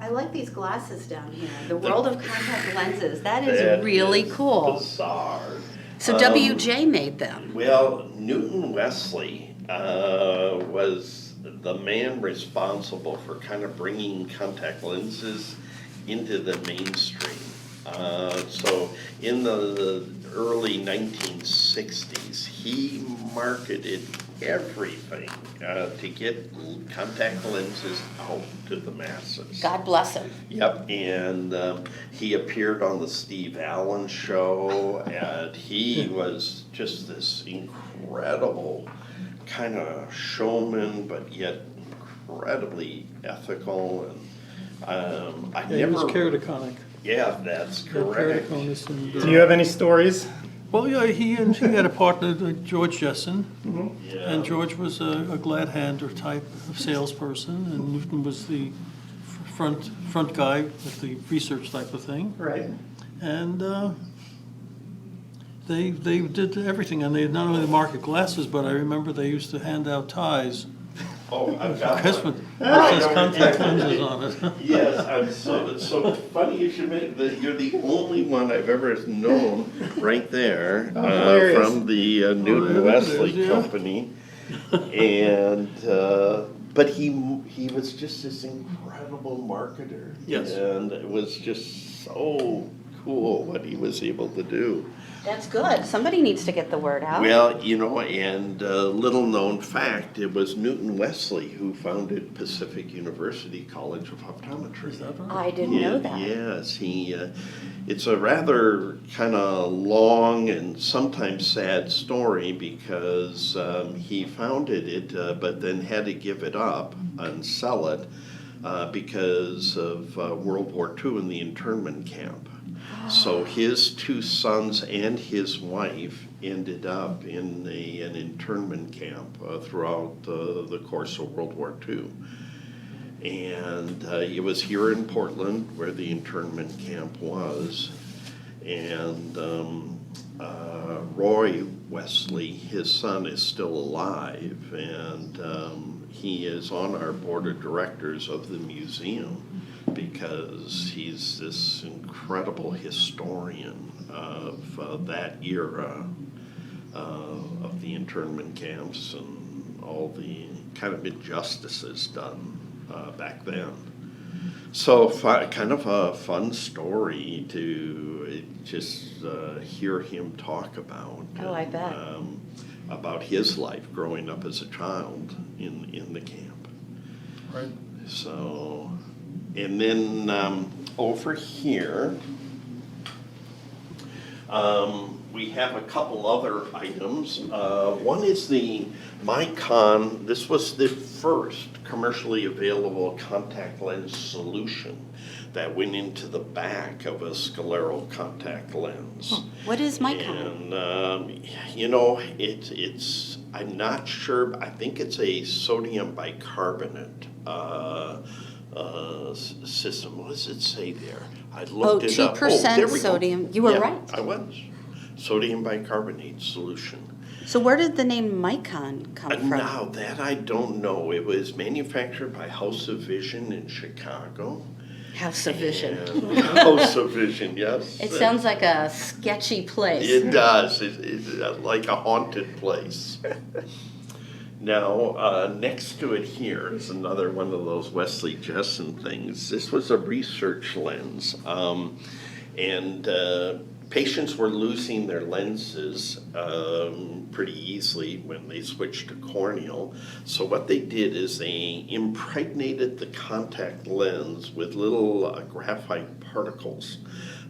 I like these glasses down here. The world of contact lenses. That is really cool. Bizarre. So WJ made them. Well, Newton Wesley was the man responsible for kind of bringing contact lenses into the mainstream. So in the early 1960s, he marketed everything to get contact lenses out to the masses. God bless him. Yep, and he appeared on the Steve Allen show, and he was just this incredible kind of showman, but yet incredibly ethical. And He was keratoconic. Yeah, that's correct. Do you have any stories? Well, yeah, he had a partner, George Jessen, Yeah. and George was a glad-hander type of salesperson, and Newton was the front guy with the research type of thing. Right. And they did everything, and they not only market glasses, but I remember they used to hand out ties. Oh, I've got Christmas one. with those contact lenses on it. Yes, I'm so funny you should mention that. You're the only one I've ever known right there from the Newton Wesley Company, and but he was just this incredible marketer. Yes. And it was just so cool what he was able to do. That's good. Somebody needs to get the word out. Well, you know, and little known fact, it was Newton Wesley who founded Pacific University College of Optometry. Is that right? I didn't know that. Yes, it's a rather kind of long and sometimes sad story because he founded it but then had to give it up and sell it because of World War II and the internment camp. So his two sons and his wife ended up in an internment camp throughout the course of World War II. And it was here in Portland where the internment camp was. And Roy Wesley, his son, is still alive, and he is on our board of directors of the museum because he's this incredible historian of that era. of the internment camps and all the kind of injustices done back then. So kind of a fun story to just hear him talk about. Oh, I bet. About his life growing up as a child in the camp. Right. So, and then over here, we have a couple other items. One is the Micon. This was the first commercially available contact lens solution that went into the back of a scleral contact lens. What is Micon? And, you know, it's, I'm not sure, I think it's a sodium bicarbonate system. What does it say there? I looked it up. 2% there we go. sodium. You were Yeah, right. I was. Sodium bicarbonate solution. So where did the name Micon come from? Now, that I don't know. It was manufactured by House of Vision in Chicago. House of Vision. House of Vision, yes. It sounds like a sketchy place. It does. It's like a haunted place. Now, next to it here is another one of those Wesley Jessen things. This was a research lens, and patients were losing their lenses pretty easily when they switched to corneal. So what they did is they impregnated the contact lens with little graphite particles.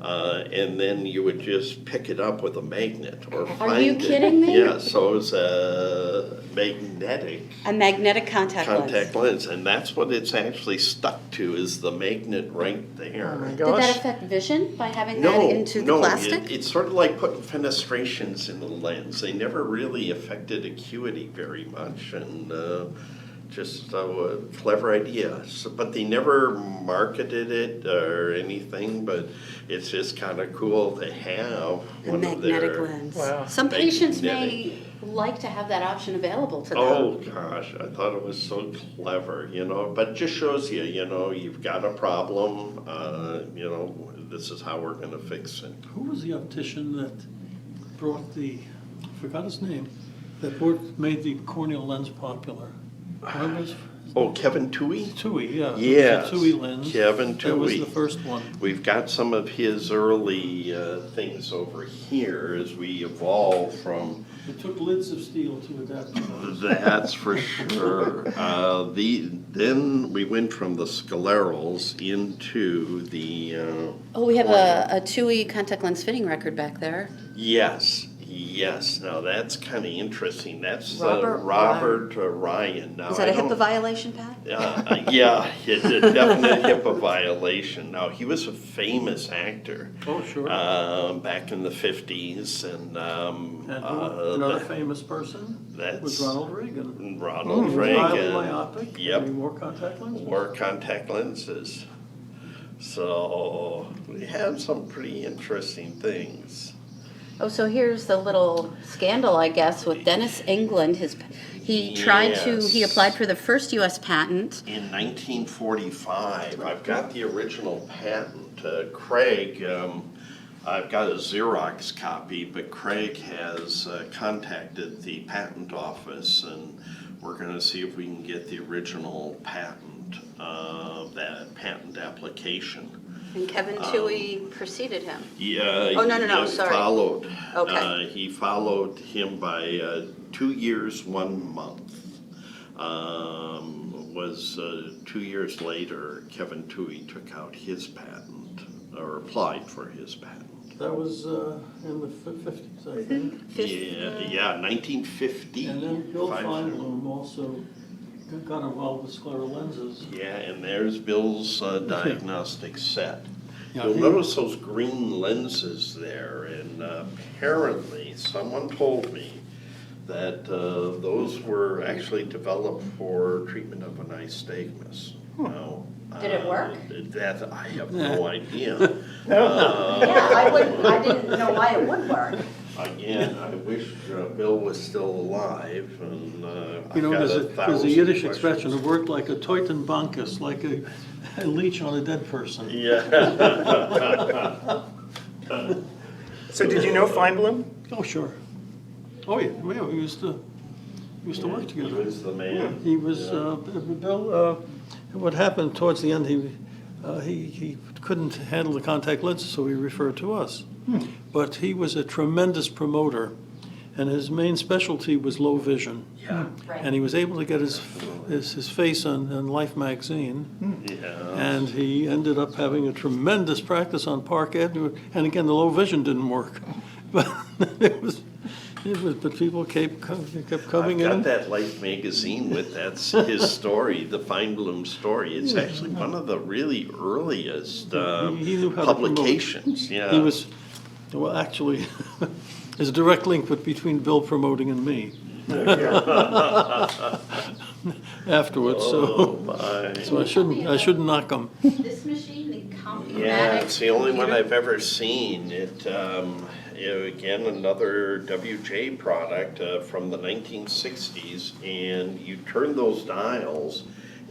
And then you would just pick it up with a magnet or find it. Are you kidding me? Yeah, so it was a magnetic contact lens, and that's what it's actually stuck to, is the magnet right there. Oh my Did gosh. that affect vision by having that into the plastic? It's sort of like putting fenestrations in the lens. They never really affected acuity very much, and just a clever idea. So, but they never marketed it or anything, but it's just kind of cool to have A one of magnetic their... lens. Wow. Some patients Magnetic. may like to have that option available to them. Oh gosh, I thought it was so clever, you know, but it just shows you, you know, you've got a problem, you know, this is how we're going to fix it. Who was the optician that brought I forgot his name, that made the corneal lens popular? Remember his Oh, Kevin Toohey? Toohey, yeah. Yes, Toohey lens. Kevin Toohey. That was the first one. We've got some of his early things over here as we evolve from... It took lids of steel to adapt to those. That's for sure. Then we went from the scalerals into the... We have a TUI contact lens fitting record back there. Yes, now that's kind of interesting. That's Robert Ryan. Now, Is that a HIPAA violation, Pat? Yeah, it's a definite HIPAA violation. Now, he was a famous actor. Oh, sure. Back in the 50s. And another famous person was Ronald Reagan. Ronald Reagan. Highly myopic. Yep. He wore contact lenses. Wore contact lenses. So we have some pretty interesting things. Oh, so here's the little scandal, I guess, with Dennis England. He applied for the first U.S. patent. In 1945, I've got the original patent. Craig, I've got a Xerox copy, but Craig has contacted the patent office, and we're going to see if we can get the original patent, that patent application. And Kevin Toohey preceded him. Yeah. Oh, no, sorry. Followed. Okay. He followed him by 2 years, 1 month. 2 years later, Kevin Toohey took out his patent, or applied for his patent. That was in the 50s, I think. Yeah, 1950. And then Bill Feinblum also got involved with scleral lenses. Yeah, and there's Bill's diagnostic set. Yeah, You'll notice those green lenses there, and apparently someone told me that those were actually developed for treatment of an nystagmus. Now, Did it work? That I have no idea. I didn't know why it would work. Again, I wish Bill was still alive, and You know, I've got there's a Yiddish questions. expression, it worked like a Teutenbankes, like a leech on a dead person. Yeah. So did you know Feinblum? Oh, sure. Oh, yeah, we used to work together. He was the man. Yeah, he was, Bill, what happened towards the end, he couldn't handle the contact lenses, so he referred to us. But he was a tremendous promoter, and his main specialty was low vision. Yeah. Right. And he was able to get his face on Life magazine. Yeah. And he ended up having a tremendous practice on Park Avenue. And again, the low vision didn't work. But but people kept coming I've in. got that Life magazine with his story, the Feinblum story. It's actually one of the really earliest He knew how to promote. publications. Yeah. He was, well, actually, there's a direct link between Bill promoting and me. Afterwards, Oh, my. so I shouldn't knock him. This machine, the Compumatic. Yeah, it's the only one computer? I've ever seen. Again, another WJ product from the 1960s, and you turn those dials,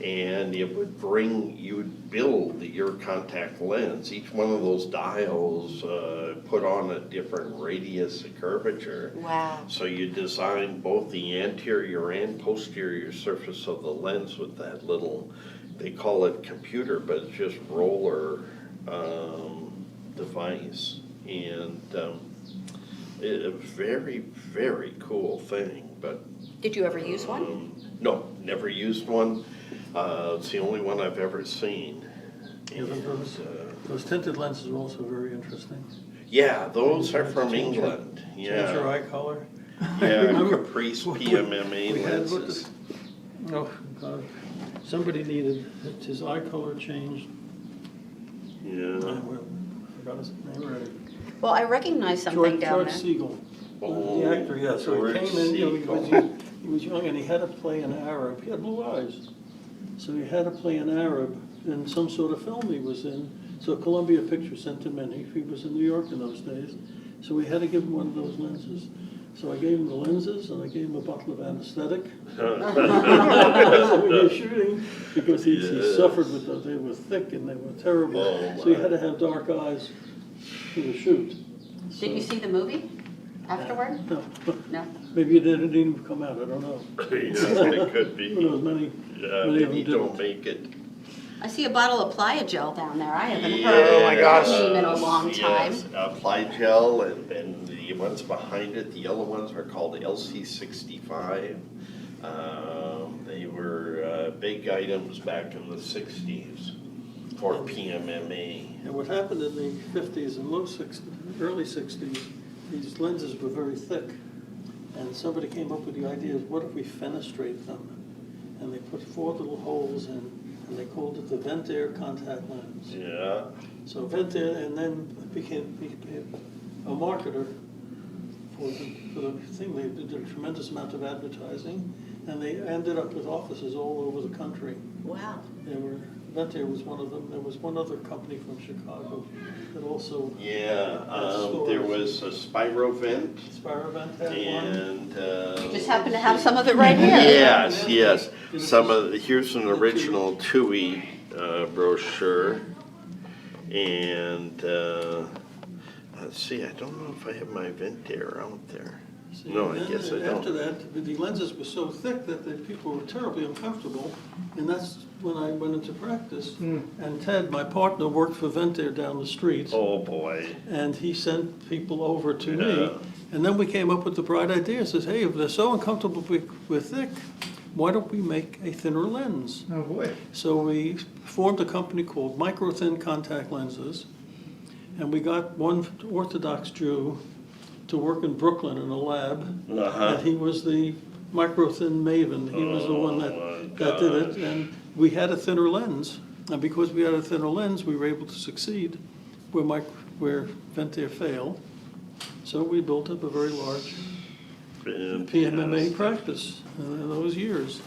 and it would you would build your contact lens. Each one of those dials put on a different radius of curvature. Wow. So you design both the anterior and posterior surface of the lens with that little, they call it computer, but it's just roller device. And a very, very cool thing, but. Did you ever use one? No, never used one. It's the only one I've ever seen. Yeah, those tinted lenses are also very interesting. Yeah, those are from England. Change your Yeah, eye color. yeah, Caprice PMMA lenses. Oh, God. Somebody needed his eye color changed. I Yeah. forgot his name already. Well, I recognize something down George there. Siegel, Oh, the actor, yeah. So he George came in, Siegel. he was young and he had to play an Arab. He had blue eyes. So he had to play an Arab in some sort of film he was in. So Columbia Pictures sent him in. He was in New York in those days. So we had to give him one of those lenses. So I gave him the lenses and I gave him a bottle of anesthetic. When he was shooting, because he suffered with those. They were thick and they were terrible. Oh, so he had to have dark eyes for the shoot. Did you see the movie afterward? No. No? Maybe it didn't even come out, I don't know. Yeah, it could be. Who knows, many Yeah, of them maybe didn't. don't make it. I see a bottle of Playa-Gel down there. I haven't Yeah, heard Oh my gosh. that name in a long time. Yes, Playa-Gel, and the ones behind it, the yellow ones are called LC65. They were big items back in the 60s for PMMA. And what happened in the 50s and early 60s, these lenses were very thick. And somebody came up with the idea of what if we fenestrate them? And they put 4 little holes in, and they called it the Ventair contact lens. Yeah. So Ventair, and then became a marketer for the thing. They did a tremendous amount of advertising, and they ended up with offices all over the country. Wow. Ventair was one of them. There was one other company from Chicago that also. Yeah, there was a Spirovent. Spirovent had one. And. You just happen to have some of it right here. Yes, yes. Here's an original TUI brochure. And, let's see, I don't know if I have my Ventair out there. See, No, I and guess I After don't. that, the lenses were so thick that the people were terribly uncomfortable, and that's when I went into practice. And Ted, my partner, worked for Ventair down the street, Oh, boy. and he sent people over to Yeah. me. And then we came up with the bright idea, says, hey, if they're so uncomfortable with thick, why don't we make a thinner lens? Oh, boy. So we formed a company called Micro Thin Contact Lenses, and we got one Orthodox Jew to work in Brooklyn in a lab, and he was the micro thin maven. He was the one that did it, and we had a thinner lens, and because we had a thinner lens, we were able to succeed where Ventair failed. So we built up a very large PMMA practice in those years.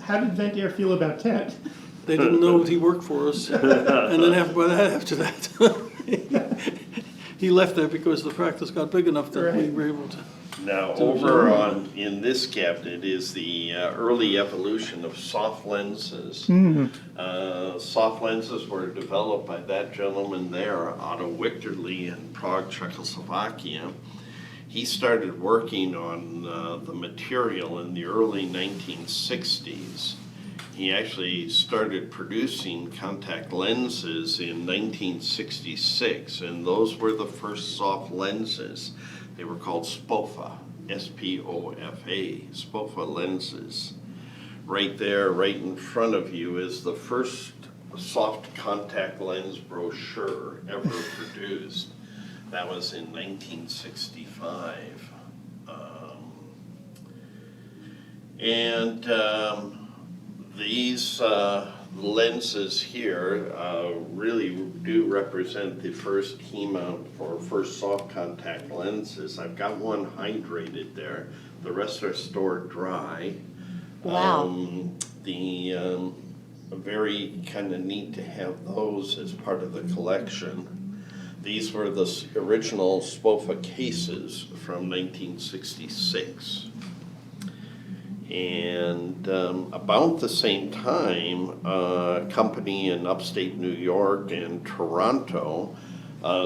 How did Ventair feel about Ted? They didn't know that he worked for us, and then after that, he left there because the practice got big enough that we were able to. Now, over in this cabinet is the early evolution of soft lenses. Soft lenses were developed by that gentleman there, Otto Wichterle, in Prague, Czechoslovakia. he started working on the material in the early 1960s. He actually started producing contact lenses in 1966, and those were the first soft lenses. They were called SPOFA, S-P-O-F-A, SPOFA lenses. Right there, right in front of you, is the first soft contact lens brochure ever produced. That was in 1965. These lenses here really do represent the first key mount for first soft contact lenses. I've got one hydrated there. The rest are stored dry. Wow. Very kind of neat to have those as part of the collection. These were the original SPOFA cases from 1966. And about the same time, a company in upstate New York and Toronto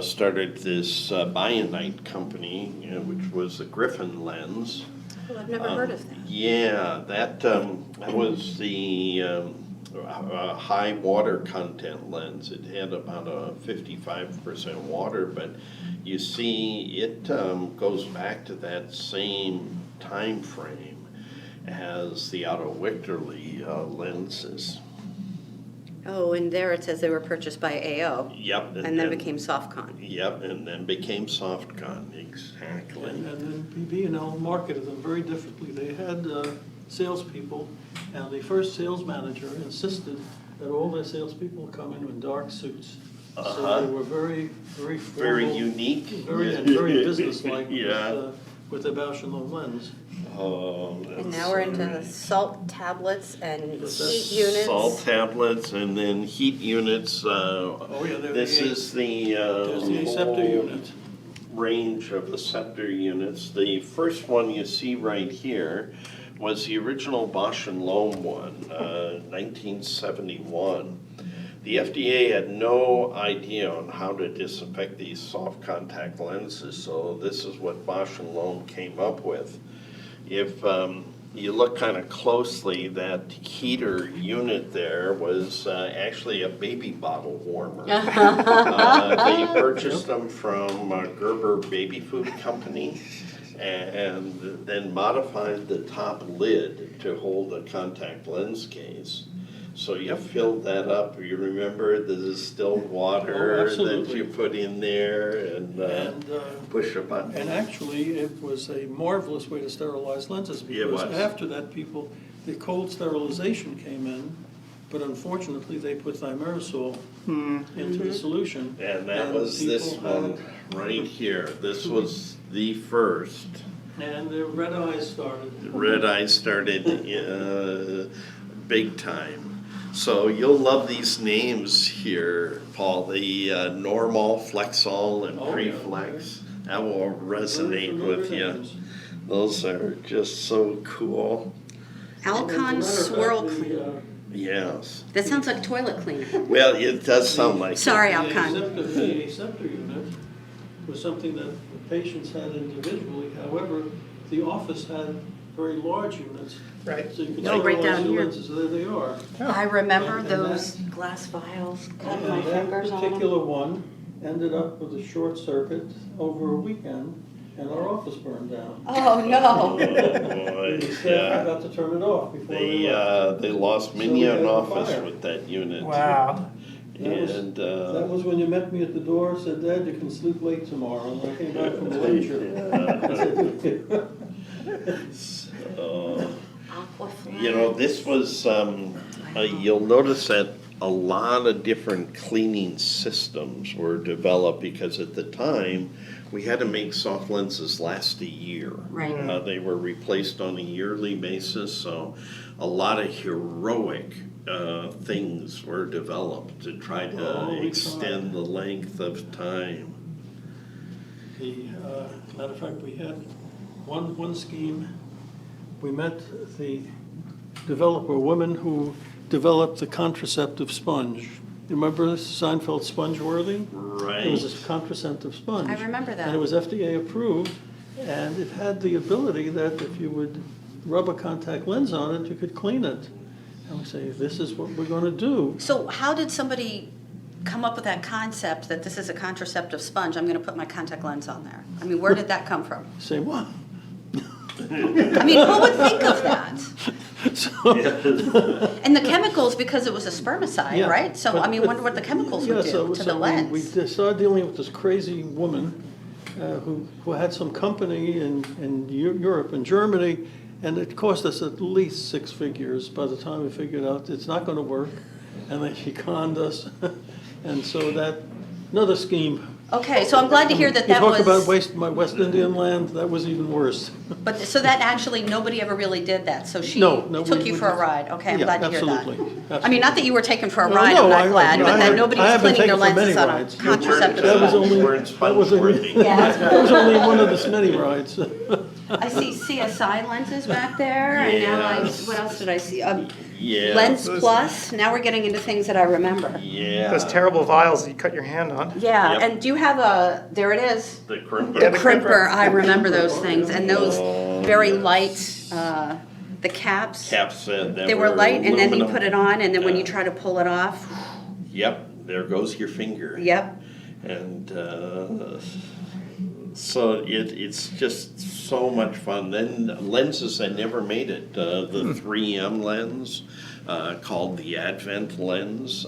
started this Bionite company, which was a Griffin lens. Oh, I've never heard of that. Yeah, that was the high water content lens. It had about a 55% water, but you see it goes back to that same time frame as the Otto Wichterle lenses. Oh, and there it says they were purchased by AO. Yep. And then became SoftCon. Yep, and then became SoftCon, exactly. And then BB&L marketed them very differently. They had salespeople, and the first sales manager insisted that all their salespeople come in dark suits. So they were very, very formal, very unique, very businesslike. Yeah. With the Bausch & Lomb lens. And now we're into the salt tablets and heat units. Salt tablets and then heat units. This is the scepter unit. Range of the scepter units. The first one you see right here was the original Bausch & Lomb one, 1971. The FDA had no idea on how to disinfect these soft contact lenses, so this is what Bausch & Lomb came up with. If you look kind of closely, that heater unit there was actually a baby bottle warmer. They purchased them from Gerber Baby Food Company and then modified the top lid to hold a contact lens case. So you filled that up. You remember the distilled water that you put in there and push a button. And actually, it was a marvelous way to sterilize lenses because after that, the cold sterilization came in, but unfortunately, they put thimerosal into the solution. And that was this one right here. This was the first. And the red eyes started. Red eyes started big time. So you'll love these names here, Paul. The Normal, Flexol, and Preflex. That will resonate with you. Those are just so cool. Alcon Swirl Clean. Yes. That sounds like toilet cleaner. Well, it does sound like Sorry, it. Alcon. The aseptor unit was something that the patients had individually. However, the office had very large units. Right. So you could No, right down sterilize the here. lenses. There they are. I remember those glass vials. Cut my fingers on That them. particular one ended up with a short circuit over a weekend, and our office burned down. Oh, no. The staff forgot to turn it off before they left. They lost many an office with that unit. Wow. That was when you met me at the door, said, "Dad, you can sleep late tomorrow." And I came back from the lecture. You know, this was, you'll notice that a lot of different cleaning systems were developed because at the time, we had to make soft lenses last a year. Right. They were replaced on a yearly basis, so a lot of heroic things were developed to try to extend the length of time. Matter of fact, we had one scheme. We met the developer, a woman who developed the contraceptive sponge. You remember Seinfeld Spongeworthy? Right. It was a contraceptive sponge. I remember that. And it was FDA approved, And it had the ability that if you would rub a contact lens on it, you could clean it. And we say, this is what we're going to do. So how did somebody come up with that concept that this is a contraceptive sponge, I'm going to put my contact lens on there? I mean, where did that come from? Say, what? I mean, who would think of that? So, And the chemicals, because it was a spermicide, Yeah, right? So, but- I mean, wonder what the chemicals would do to the lens. We started dealing with this crazy woman who had some company in Europe and Germany, and it cost us at least 6 figures by the time we figured out it's not going to work, and then she conned us, and so that another scheme. Okay, so I'm glad to hear that You that talk about was, my West Indian land, that was even worse. but, so that actually, nobody ever really did that, so she No, took we- you we for a just- ride, okay, I'm Yeah, glad to hear that. absolutely. I mean, not that you were taken for a No, ride, no, I'm not I- glad, I but that have- nobody's I have been cleaning their taken for lenses many on a rides. contraceptive That was sponge. only, We're in that was only, Yeah. that was only one of the many rides. I see CSI lenses back there, and now what else did I see? Yeah. Lens Plus, now we're getting into things that I remember. Yeah. Those terrible vials that you cut your hand on. Yeah, Yep. and do you have there it is. The crimper. Yeah, The the crimper, crimper. I remember those things, and those very yes. light, the caps. Caps that They were light, and then you aluminum. put it on, and then when you Yeah. try to pull it off, Yep, there goes your finger. yep. And so it's just so much fun. Then lenses, I never made it. The 3M lens, called the Advent lens,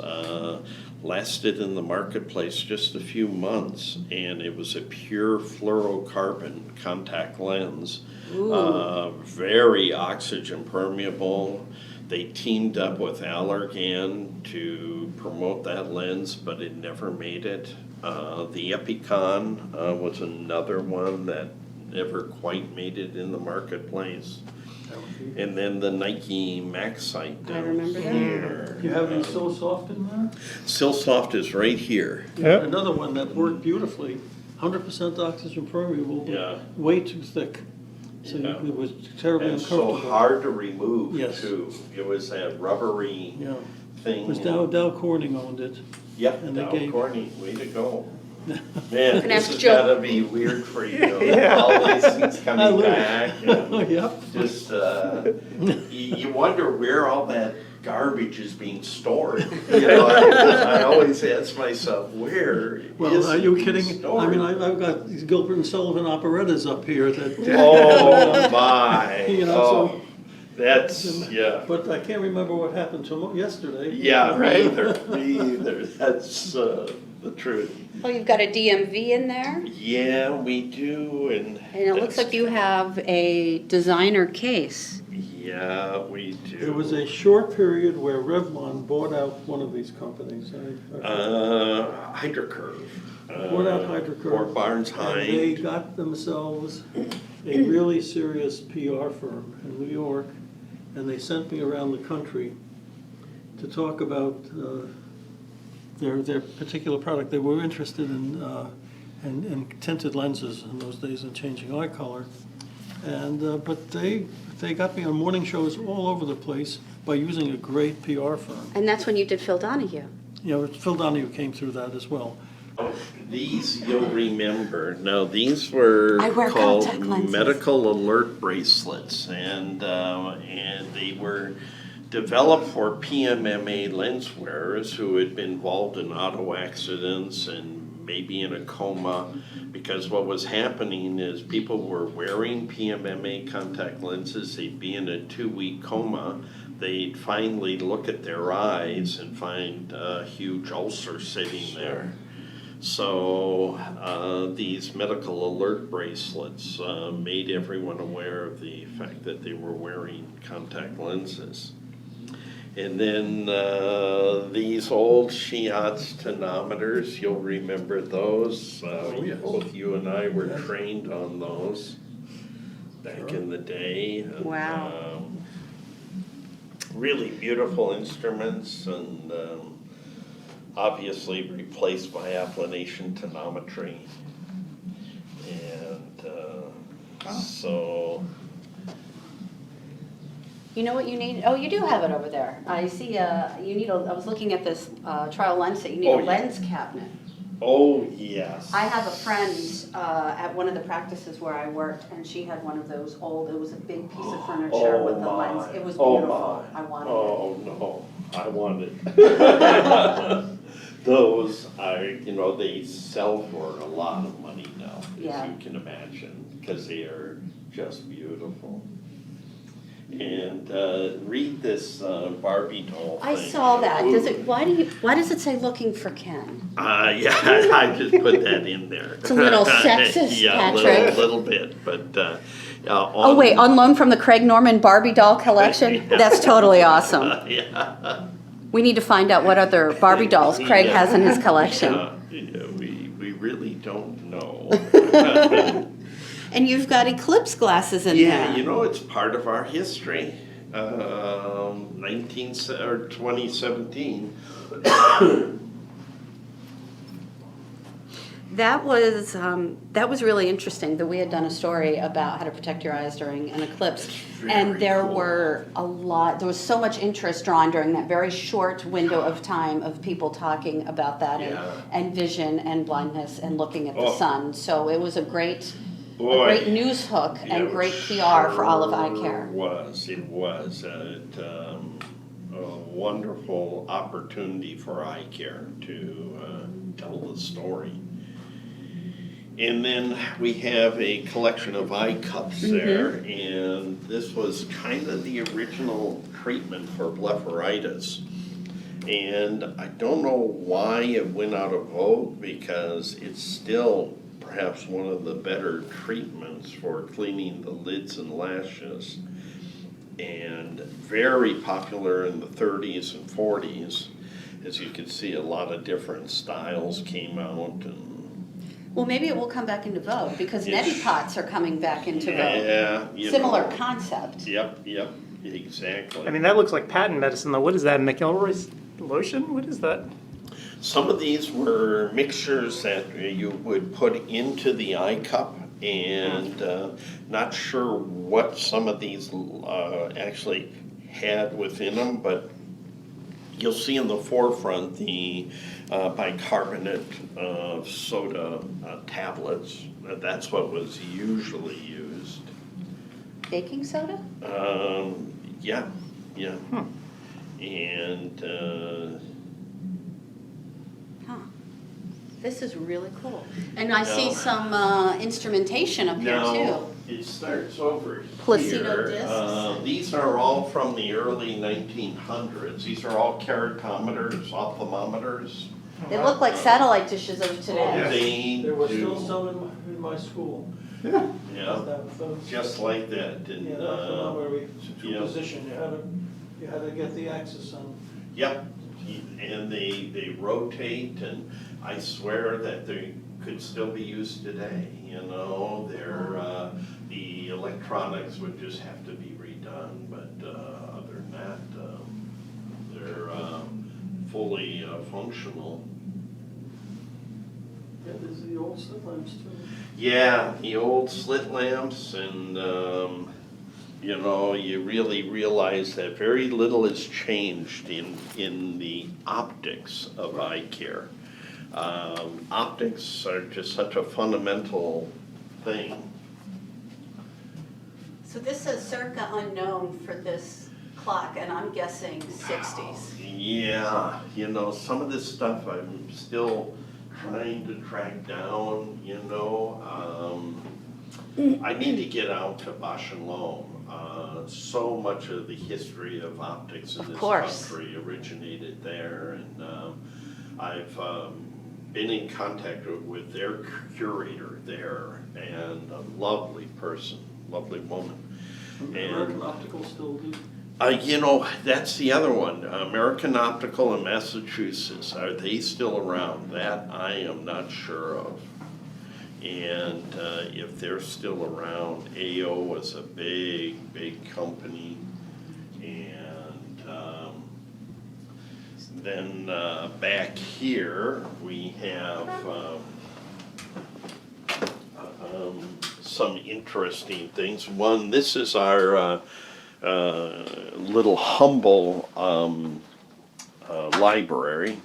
lasted in the marketplace just a few months, and it was a pure fluorocarbon contact lens. Very oxygen permeable. They teamed up with Allergan to promote that lens, but it never made it. The Epicon was another one that never quite made it in the marketplace. And then the Nike Maxite down remember that. here. You have any so soft in there? Silsoft is right here. Yep. Another one that worked beautifully, 100% oxygen permeable, Yeah. but way too thick. So Yeah. it was terribly And so uncomfortable. hard to remove Yes. too. It was that rubbery Yeah, thing. it was Dow Corning owned it. Yep, and they Dow gave- Corning, way to go. Man, Can this ask has Joe. gotta be weird for you. Yeah. All these things I coming live- back. And Yep. just, you wonder where all that garbage is being stored. You know, I always ask myself, where is Well, are you it kidding? being I stored? mean, I've got these Gilbert and Sullivan operettas up here that. Oh, my. You know, Oh, that's, yeah. But I can't remember what happened to them yesterday. Yeah, me either, me either. That's the truth. Oh, you've got a DMV in there? Yeah, we do, and. And it looks like you have a designer case. Yeah, we do. There was a short period where Revlon bought out one of these companies. Hydrocurve. Bought out Hydrocurve. Or Barnes And they Hind. got themselves a really serious PR firm in New York, and they sent me around the country to talk about their particular product. They were interested in tinted lenses in those days and changing eye color. And but they got me on morning shows all over the place by using a great PR firm. And that's when you did Phil Donahue. You know, Phil Donahue came through that as well. These you'll remember. Now, these were I wear called contact lenses. medical alert bracelets, and they were developed for PMMA lens wearers who had been involved in auto accidents and maybe in a coma, because what was happening is people were wearing PMMA contact lenses, they'd be in a 2-week coma, they'd finally look at their eyes and find a huge ulcer sitting there. So these medical alert bracelets made everyone aware of the fact that they were wearing contact lenses. And then these old Shiatz tonometers, you'll remember those. Yes. Both you and I were trained on those back in the day. And, Wow. really beautiful instruments, and obviously replaced by applanation tonometry. And so... You know what you need? Oh, you do have it over there. I see, you need I was looking at this trial lens set. You need Oh, a yeah. lens cabinet. Oh, yes. I have a friend at one of the practices where I worked, and she had one of those old, it was a big piece of furniture with the lens. It was beautiful. I wanted it. Oh, no, I want it. Those are, they sell for a lot of money now, Yeah. as you can imagine, because they are just beautiful. And read this Barbie doll thing. I saw that. Why does it say looking for Ken? Yeah, I just put that in there. It's a little sexist, yeah, Patrick. a little bit, but. Oh wait, on loan from the Craig Norman Barbie doll collection? Yeah. That's totally awesome. Yeah. We need to find out what other Barbie dolls Craig has in his collection. Yeah, we really don't know. And you've got eclipse glasses in Yeah, there. it's part of our history. 2017. That was really interesting, that we had done a story about how to protect your eyes during an eclipse. And there were there was so much interest drawn during that very short window of time of people talking about that and vision and blindness and looking at the sun. So it was a great news hook and great PR for all of eye care. It was a wonderful opportunity for eye care to tell the story. And then we have a collection of eye cups there, and this was kind of the original treatment for blepharitis. And I don't know why it went out of vogue, because it's still perhaps one of the better treatments for cleaning the lids and lashes, and very popular in the 30s and 40s. As you can see, a lot of different styles came out. And Well, maybe it will come back into vogue, because neti pots are coming back into vogue. Yeah. Similar concept. Yep, exactly. I mean, that looks like patent medicine, though. What is that, McElroy's lotion? What is that? Some of these were mixtures that you would put into the eye cup, and not sure what some of these actually had within them, but you'll see in the forefront the bicarbonate of soda tablets. That's what was usually used. Baking soda? Yeah. And This is really cool. And I see some instrumentation up here too. It starts over Placido here. discs. These are all from the early 1900s. These are all keratometers, ophthalmometers. They look like satellite dishes of today. There were still some in my school. Yeah, Those- just like that. And, Yeah, that's the one where we, yeah. position, you had to get the axis on. Yep, and they rotate, and I swear that they could still be used today. They're the electronics would just have to be redone, but other than that, they're fully functional. Yeah, there's the old slit lamps too. Yeah, the old slit lamps, and you really realize that very little has changed in the optics of eye care. Optics are just such a fundamental thing. So this says circa unknown for this clock, and I'm guessing 60s. Yeah, some of this stuff I'm still trying to track down, I need to get out to Bosch and Lohm. So much of the history of optics in this country originated there, and I've been in contact with their curator there, and a lovely person, lovely woman. American Optical still do. That's the other one. American Optical in Massachusetts, are they still around? That I am not sure of. And if they're still around, AO was a big company. And then back here, we have some interesting things. One, this is our little humble library.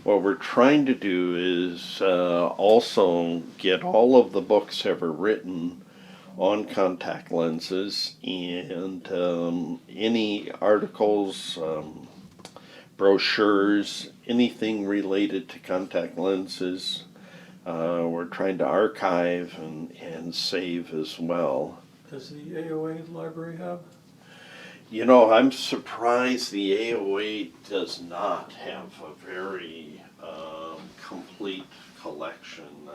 what we're trying to do is also get all of the books ever written on contact lenses, and any articles, brochures, anything related to contact lenses, we're trying to archive and save as well. Does the AOA library have? You know, I'm surprised the AOA does not have a very complete collection.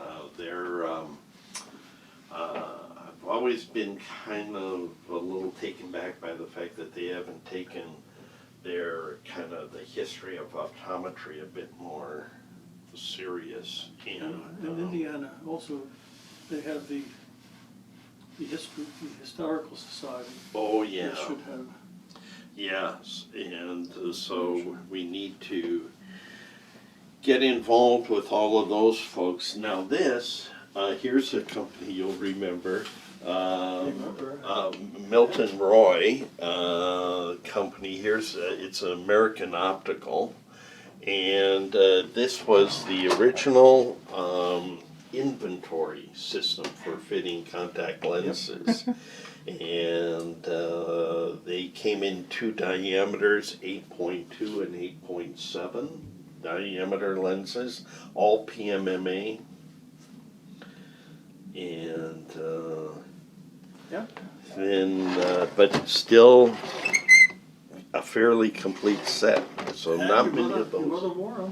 I've always been kind of a little taken back by the fact that they haven't taken their kind of the history of optometry a bit more serious. In Indiana, also, they have the Historical Society. Oh, yeah. They should have. Yes, and so we need to get involved with all of those folks. Now this, here's a company you'll remember, Milton Roy company. It's American Optical, and this was the original inventory system for fitting contact lenses. And they came in two diameters, 8.2 and 8.7 diameter lenses, all PMMA. And then, but still a fairly complete set. So not many of those.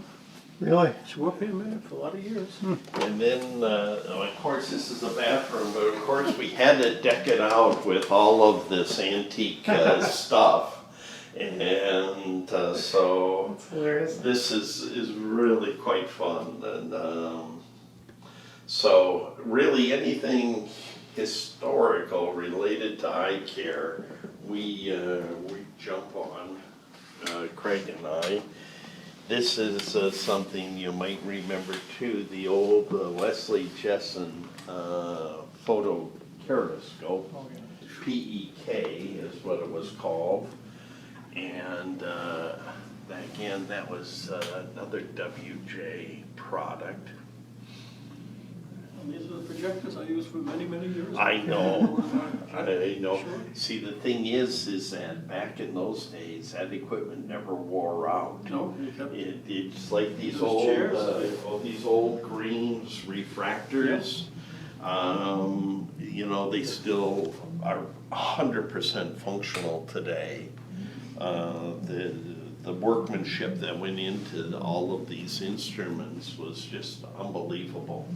Really? She worked in there for a lot of years. And then, of course, this is a bathroom, but of course we had to deck it out with all of this antique stuff. And so this is really quite fun. And so really anything historical related to eye care, we jump on, Craig and I. This is something you might remember too, the old Leslie Jessen photo keratoscope. PEK is what it was called. And again, that was another WJ product. And these are the projectors I used for many, many years. I know, I know. Sure. See, the thing is that back in those days, that equipment never wore out. No, it's like these Those old, chairs? these old Greens refractors. You know, they still are 100% functional today. The workmanship that went into all of these instruments was just unbelievable.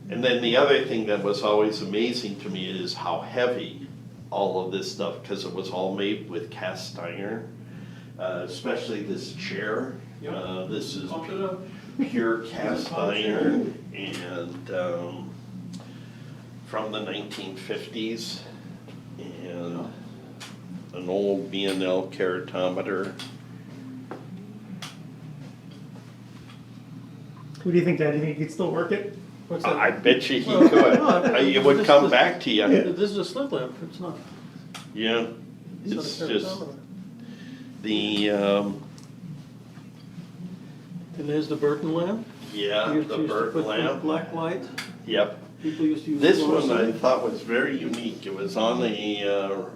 And then the other thing that was always amazing to me is how heavy all of this stuff, because it was all made with cast iron, especially this chair. This is pure cast iron, and from the 1950s, and an old B&L keratometer. Who do you think, Dad? Do you think you could still work it? What's that? I bet you he could. It would come back to you. This is a slit lamp, it's not. Yeah, it's just the. And there's the Burton lamp. Yeah, the Burton lamp. Black light. Yep. People used to use this one I thought was very unique. It was on a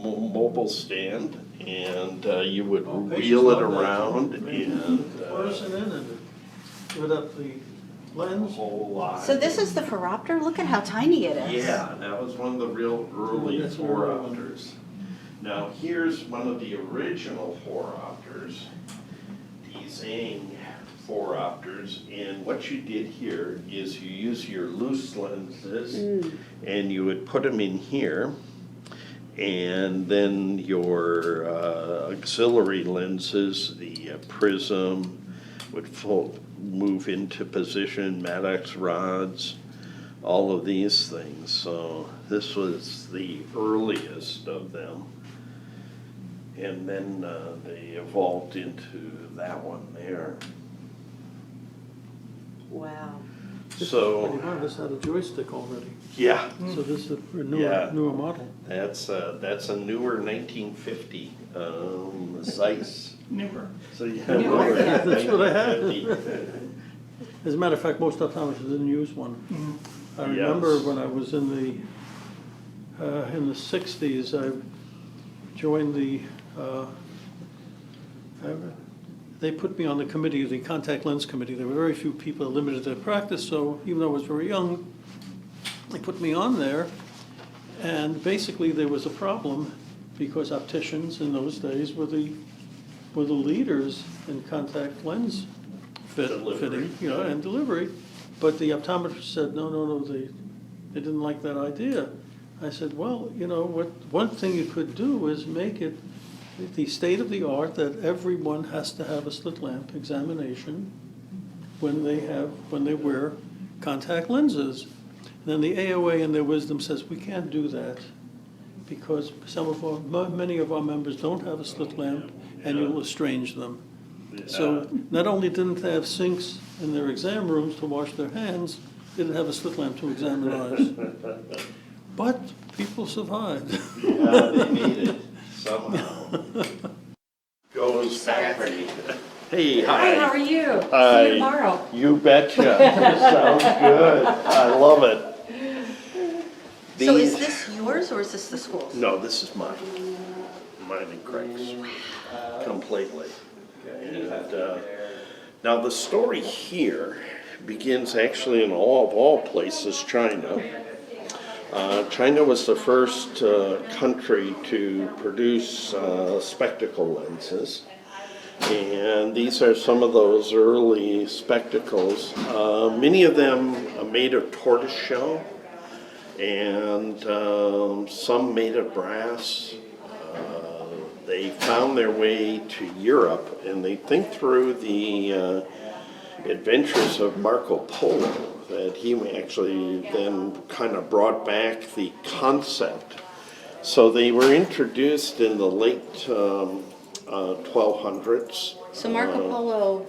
mobile stand, and you would wheel it around and fluorescent in and lit up the lens. A whole lot. So this is the phoropter? Look at how tiny it is. Yeah, that was one of the real early phoropters. Now here's one of the original phoropters, these Ang phoropters, and what you did here is you use your loose lenses and you would put them in here, and then your auxiliary lenses, the prism, would move into position, Maddox rods, all of these things. So this was the earliest of them. And then they evolved into that one there. Wow. So this had a joystick already. Yeah. So this is a newer model. That's a newer 1950 Zeiss Newer. So you That's what I had. As a matter of fact, most optometrists didn't use one. I remember when I was in the 60s, I joined they put me on the committee, the contact lens committee. There were very few people that limited their practice, so even though I was very young, they put me on there. And basically there was a problem because opticians in those days were the leaders in contact lens fitting, and delivery. But the optometrist said, no, they didn't like that idea. I said, well, one thing you could do is make it the state of the art that everyone has to have a slit lamp examination when they wear contact lenses. And then the AOA in their wisdom says, we can't do that because many of our members don't have a slit lamp and you'll estrange them. Yeah. So not only didn't they have sinks in their exam rooms to wash their hands, they didn't have a slit lamp to examine eyes. But people survived. Yeah, they made it somehow. Goes back. Hey, hi. Hi, how are you? Hi. See you tomorrow. You betcha. This sounds good. I love it. So is this yours or is this the school's? No, this is mine. Mine and Craig's. Completely. And now the story here begins actually in all places, China. China was the first country to produce spectacle lenses. And these are some of those early spectacles. Many of them are made of tortoiseshell, and some made of brass. They found their way to Europe, and they think through the adventures of Marco Polo, that he actually then kind of brought back the concept. So they were introduced in the late 1200s. So Marco Polo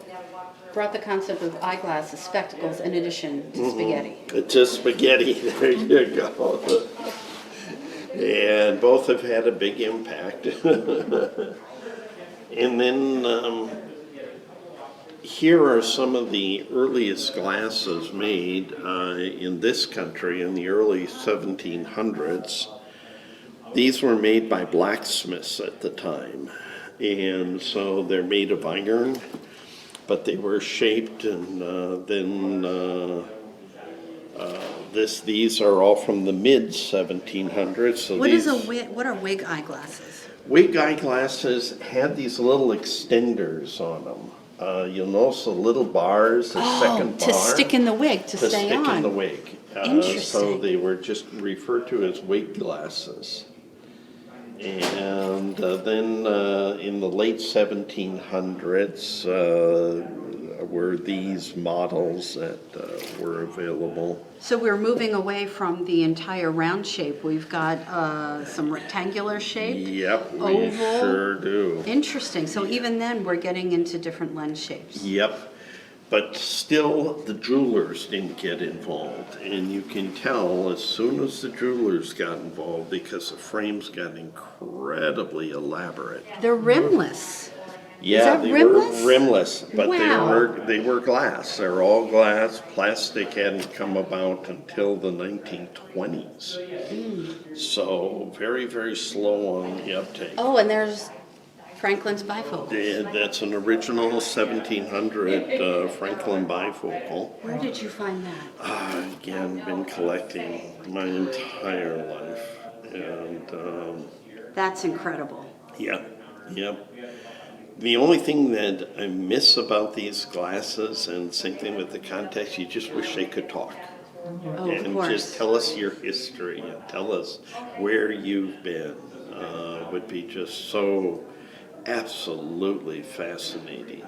brought the concept of eyeglasses, spectacles, in addition to spaghetti. To spaghetti, there you go. And both have had a big impact. And then here are some of the earliest glasses made in this country in the early 1700s. These were made by blacksmiths at the time. And so they're made of iron, but they were shaped, and these are all from the mid 1700s. So what are wig eyeglasses? Wig eyeglasses had these little extenders on them. You'll notice the little bars, the second bar. To stick in the wig, to stay on. To stick in the wig. Interesting. So they were just referred to as wig glasses. And then in the late 1700s were these models that were available. So we're moving away from the entire round shape. We've got some rectangular shape. Yep, we oval. sure do. Interesting. So even then we're getting into different lens shapes. Yep. But still, the jewelers didn't get involved. And you can tell as soon as the jewelers got involved, because the frames got incredibly elaborate. They're rimless. Yeah, they rimless? were rimless, but Wow. they were glass. They're all glass. Plastic hadn't come about until the 1920s. So very, very slow on the uptake. Oh, and there's Franklin's bifocal. That's an original 1700 Franklin bifocal. Where did you find that? Again, been collecting my entire life, and That's incredible. Yep. The only thing that I miss about these glasses, and same thing with the contacts, you just wish they could talk. Oh, And of course. just tell us your history and tell us where you've been. Would be just so absolutely fascinating.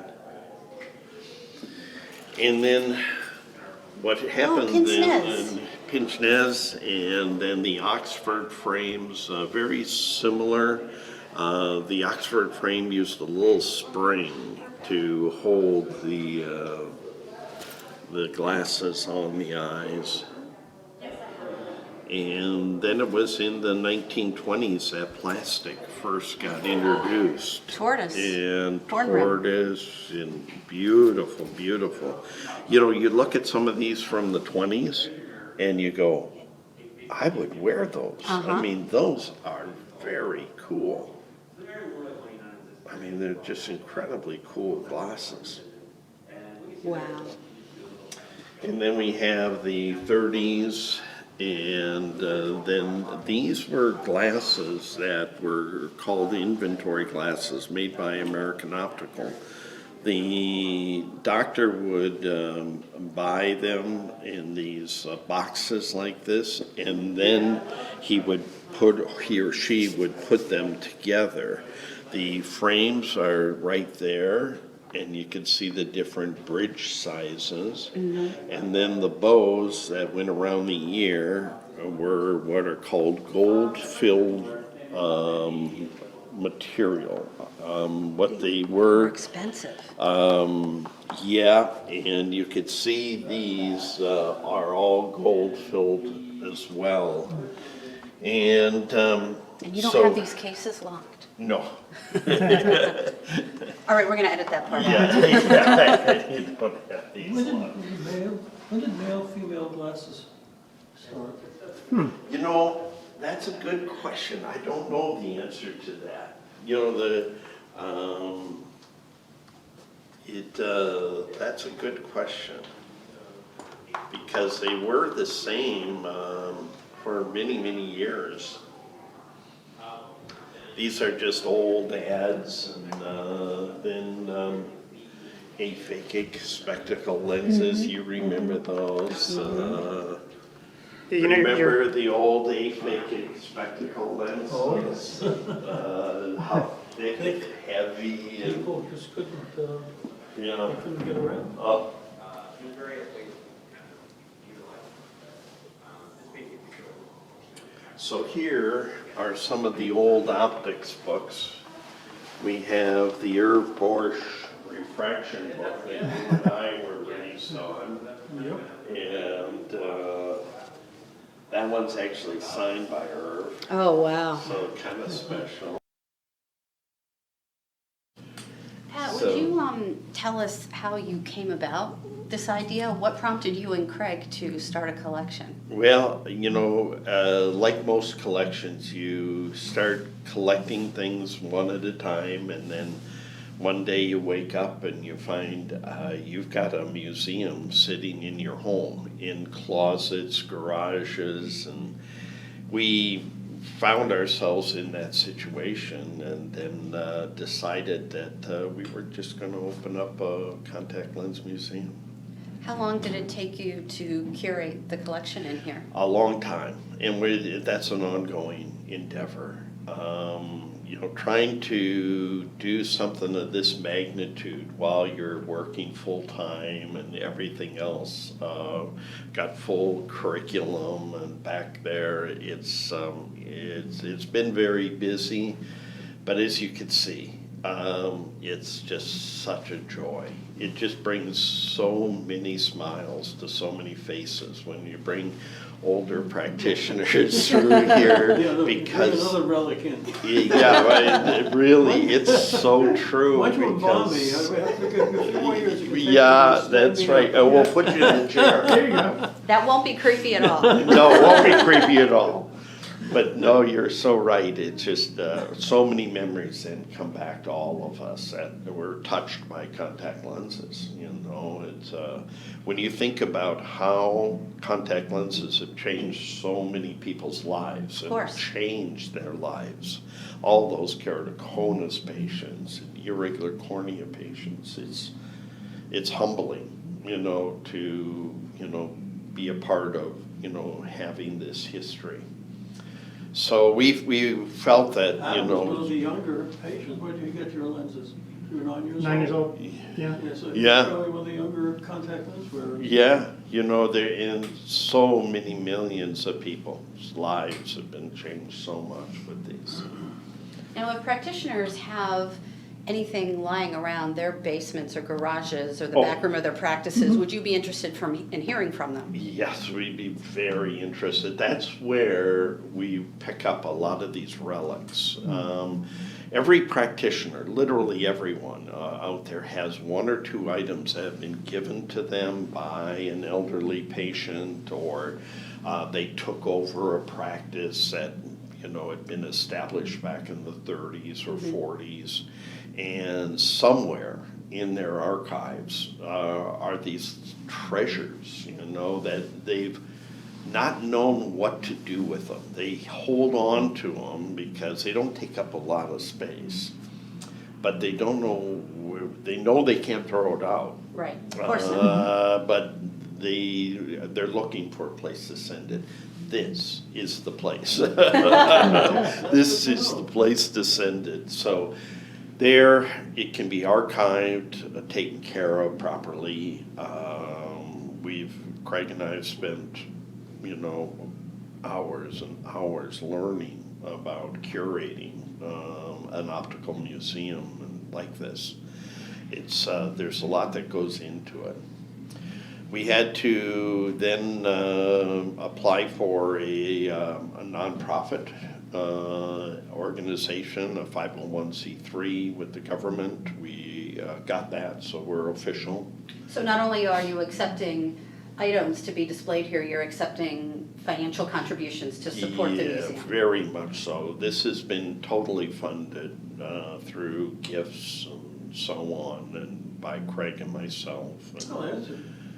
And then what happened in Pince-Nez, and then the Oxford frames, very similar. The Oxford frame used a little spring to hold the glasses on the eyes. And then it was in the 1920s that plastic first got introduced. Tortoise. And Corn rim. tortoise, and beautiful, beautiful. You know, you look at some of these from the 20s and you go, I would wear those. I mean, those are very cool. I mean, they're just incredibly cool glasses. Wow. And then we have the 30s, and then these were glasses that were called inventory glasses made by American Optical. The doctor would buy them in these boxes like this, and then he or she would put them together. The frames are right there, and you can see the different bridge sizes. And then the bows that went around the ear were what are called gold-filled material. What they were. Expensive. Yeah, and you could see these are all gold-filled as well. And And you don't have these cases locked? No. All right, we're going to edit that part out. Yeah, you don't have these locked. When did male, female glasses start? You know, that's a good question. I don't know the answer to that. You know, that's a good question, because they were the same for many, many years. These are just old ads, and then aphakic spectacle lenses. You remember those? Remember the old aphakic spectacle lenses? How thick and heavy, and People just couldn't, you know. they couldn't get around. So here are some of the old optics books. We have the Irv Bosch refraction book that you and I were raised on. Yep. And that one's actually signed by Irv, Oh, wow. so kind of special. Pat, So- would you tell us how you came about this idea? What prompted you and Craig to start a collection? Well, you know, like most collections, you start collecting things one at a time, and then one day you wake up and you find you've got a museum sitting in your home, in closets, garages, and we found ourselves in that situation, and then decided that we were just going to open up a contact lens museum. How long did it take you to curate the collection in here? A long time, and that's an ongoing endeavor. You know, trying to do something of this magnitude while you're working full-time and everything else, got full curriculum, and back there it's been very busy, but as you can see, it's just such a joy. It just brings so many smiles to so many faces when you bring older practitioners through here, because another relic in. yeah, right, really, it's so true. Why don't you embalm me? Because, I have to give you a few more years. You can take yeah, me and that's stand me right. up. We'll put you in the chair. There you go. That won't be creepy at all. No, it won't be creepy at all. But no, you're so right. It's just so many memories then come back to all of us that were touched by contact lenses. You know, it's when you think about how contact lenses have changed so many people's lives and changed their lives. All those keratoconus patients, and irregular cornea patients. It's humbling, you know, to be a part of having this history. So we felt that, Adam was one of the younger patients. Where did you get your lenses? You were 9 years old? 9 years old, yeah. So Yeah. you're probably one of the younger contact lens wearers. Yeah, they're in so many millions of people's lives have been changed so much with these. Now, if practitioners have anything lying around their basements or garages or the back room of their practices, would you be interested in hearing from them? Yes, we'd be very interested. That's where we pick up a lot of these relics. Every practitioner, literally everyone out there, has one or two items that have been given to them by an elderly patient, or they took over a practice that had been established back in the 30s or 40s, and somewhere in their archives are these treasures, that they've not known what to do with them. They hold on to them because they don't take up a lot of space, but they don't know they know they can't throw it out. Right, of course not. But they're looking for a place to send it. This is the place. This is the place to send it. So there, it can be archived, taken care of properly. Craig and I have spent, hours and hours learning about curating an optical museum like this. There's a lot that goes into it. We had to then apply for a nonprofit organization, a 501c3 with the government. We got that, so we're official. So not only are you accepting items to be displayed here, you're accepting financial contributions to support the museum. Yeah, very much so. This has been totally funded through gifts and so on, and by Craig and myself.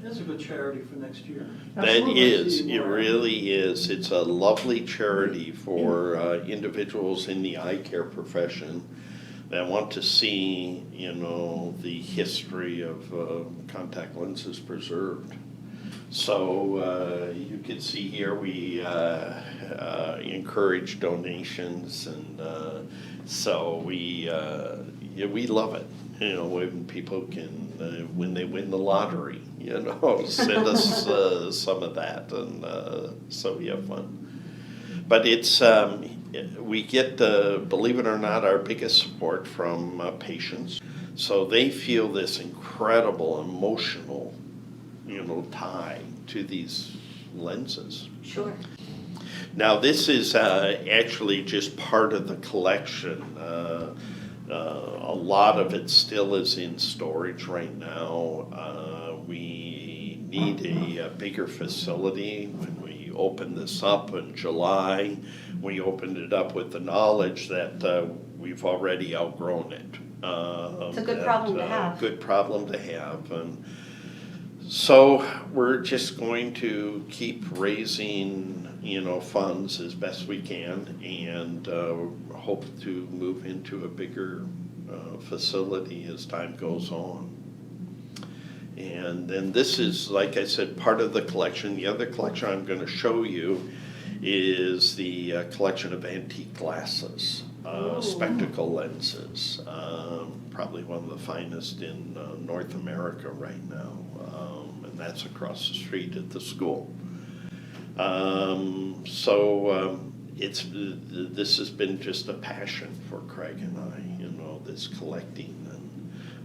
That's a good charity for next year. That is, it really is. It's a lovely charity for individuals in the eye care profession that want to see, the history of contact lenses preserved. So you can see here we encourage donations, and so we love it. When people can, when they win the lottery, send us some of that, and so we have fun. But it's we get, believe it or not, our biggest support from patients. So they feel this incredible emotional, tie to these lenses. Sure. Now this is actually just part of the collection. A lot of it still is in storage right now. We need a bigger facility. When we opened this up in July, we opened it up with the knowledge that we've already outgrown it. It's a good problem to have. Good problem to have. And so we're just going to keep raising, funds as best we can, and hope to move into a bigger facility as time goes on. And then this is, like I said, part of the collection. The other collection I'm going to show you is the collection of antique glasses, spectacle lenses, probably one of the finest in North America right now, and that's across the street at the school. This has been just a passion for Craig and I, this collecting.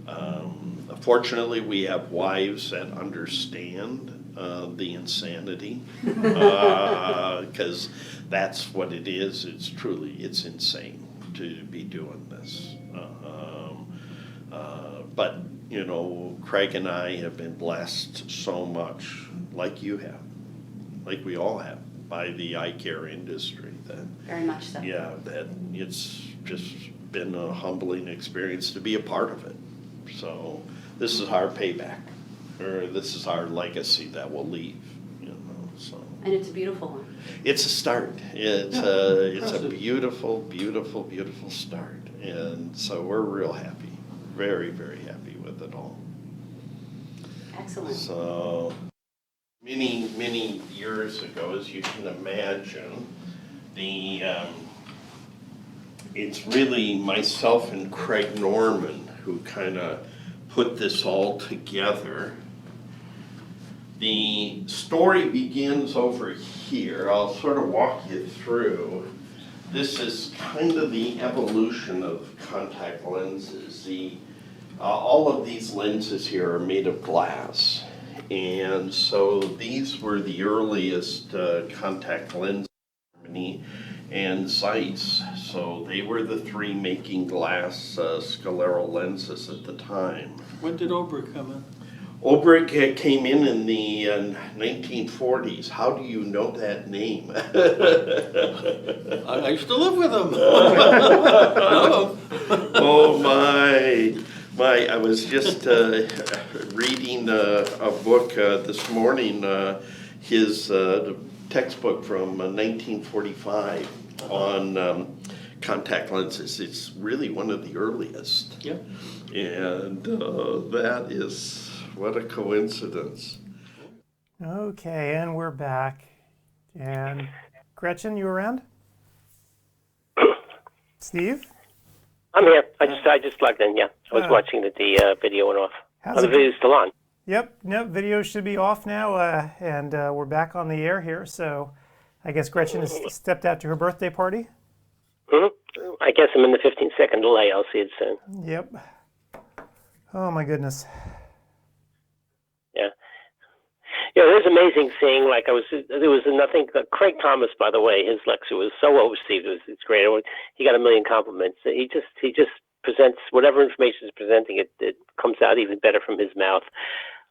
And fortunately, we have wives that understand the insanity, because that's what it is. It's insane to be doing this. But Craig and I have been blessed so much, like you have, like we all have, by the eye care industry. That very much so. Yeah, that it's just been a humbling experience to be a part of it. So this is our payback, or this is our legacy that we'll leave. So. And it's a beautiful one. It's a start. It's a beautiful, beautiful, beautiful start, and so we're real happy, very, very happy with it all. Excellent. So many, many years ago, as you can imagine, it's really myself and Craig Norman who kind of put this all together. The story begins over here. I'll sort of walk you through. this is kind of the evolution of contact lenses. All of these lenses here are made of glass. And so these were the earliest contact lenses in Germany and Zeiss. So they were the three making glass scleral lenses at the time. When did Oberg come in? Oberg came in the 1940s. How do you know that name? I used to live with him. No. Oh my. I was just reading a book this morning, his textbook from 1945 on contact lenses. It's really one of the earliest. Yeah. And that is, what a coincidence. Okay, and we're back. And Gretchen, you around? Steve? I'm here. I just logged in. Yeah, I was watching the video went off. The video's still on. Yep. Nope. Video should be off now, and we're back on the air here. So, I guess Gretchen has stepped out to her birthday party. Mm-hmm. I guess I'm in the 15-second delay. I'll see it soon. Yep. Oh my goodness. Yeah. Yeah, it was amazing seeing, like, there was nothing, Craig Thomas, by the way, his lecture was so well received. It's great. He got a million compliments. He just presents whatever information is presenting, it comes out even better from his mouth.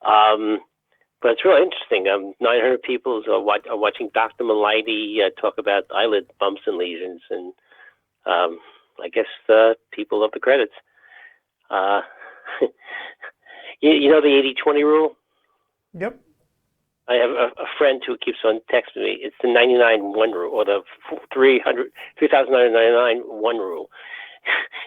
But it's really interesting. 900 people are watching Dr. Malaiti talk about eyelid bumps and lesions, and I guess people love the credits. You know the 80-20 rule? Yep. I have a friend who keeps on texting me. It's the 99-1 rule, or the 3,999 1 rule.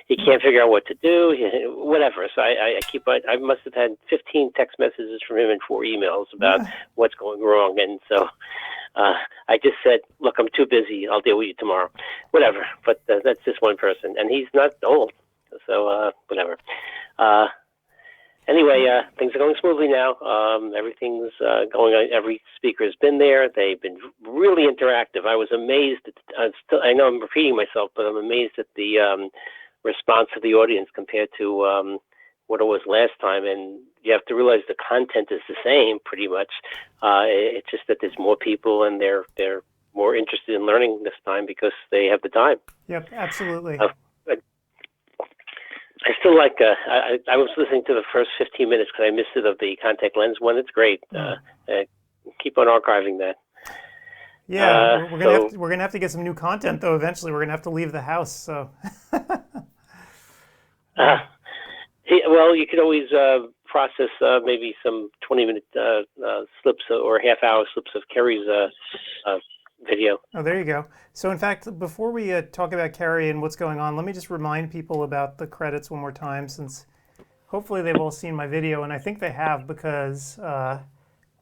He can't figure out what to do, whatever. So I must have had 15 text messages from him and 4 emails about what's going wrong. And so I just said, look, I'm too busy. I'll deal with you tomorrow. Whatever. But that's just one person. And he's not old. So whatever. Anyway, things are going smoothly now. Everything's going on. Every speaker has been there. They've been really interactive. I was amazed. I know I'm repeating myself, but I'm amazed at the response of the audience compared to what it was last time. And you have to realize the content is the same, pretty much. It's just that there's more people, and they're more interested in learning this time because they have the time. Yep, absolutely. I still like, I was listening to the first 15 minutes because I missed it of the contact lens one. It's great. Keep on archiving that. Yeah, we're gonna have to get some new content though. Eventually, we're gonna have to leave the house. So. Well, you could always process maybe some 20-minute slips or half-hour slips of Kerry's video. Oh, there you go. So in fact, before we talk about Carrie and what's going on, let me just remind people about the credits one more time, since hopefully they've all seen my video, and I think they have, because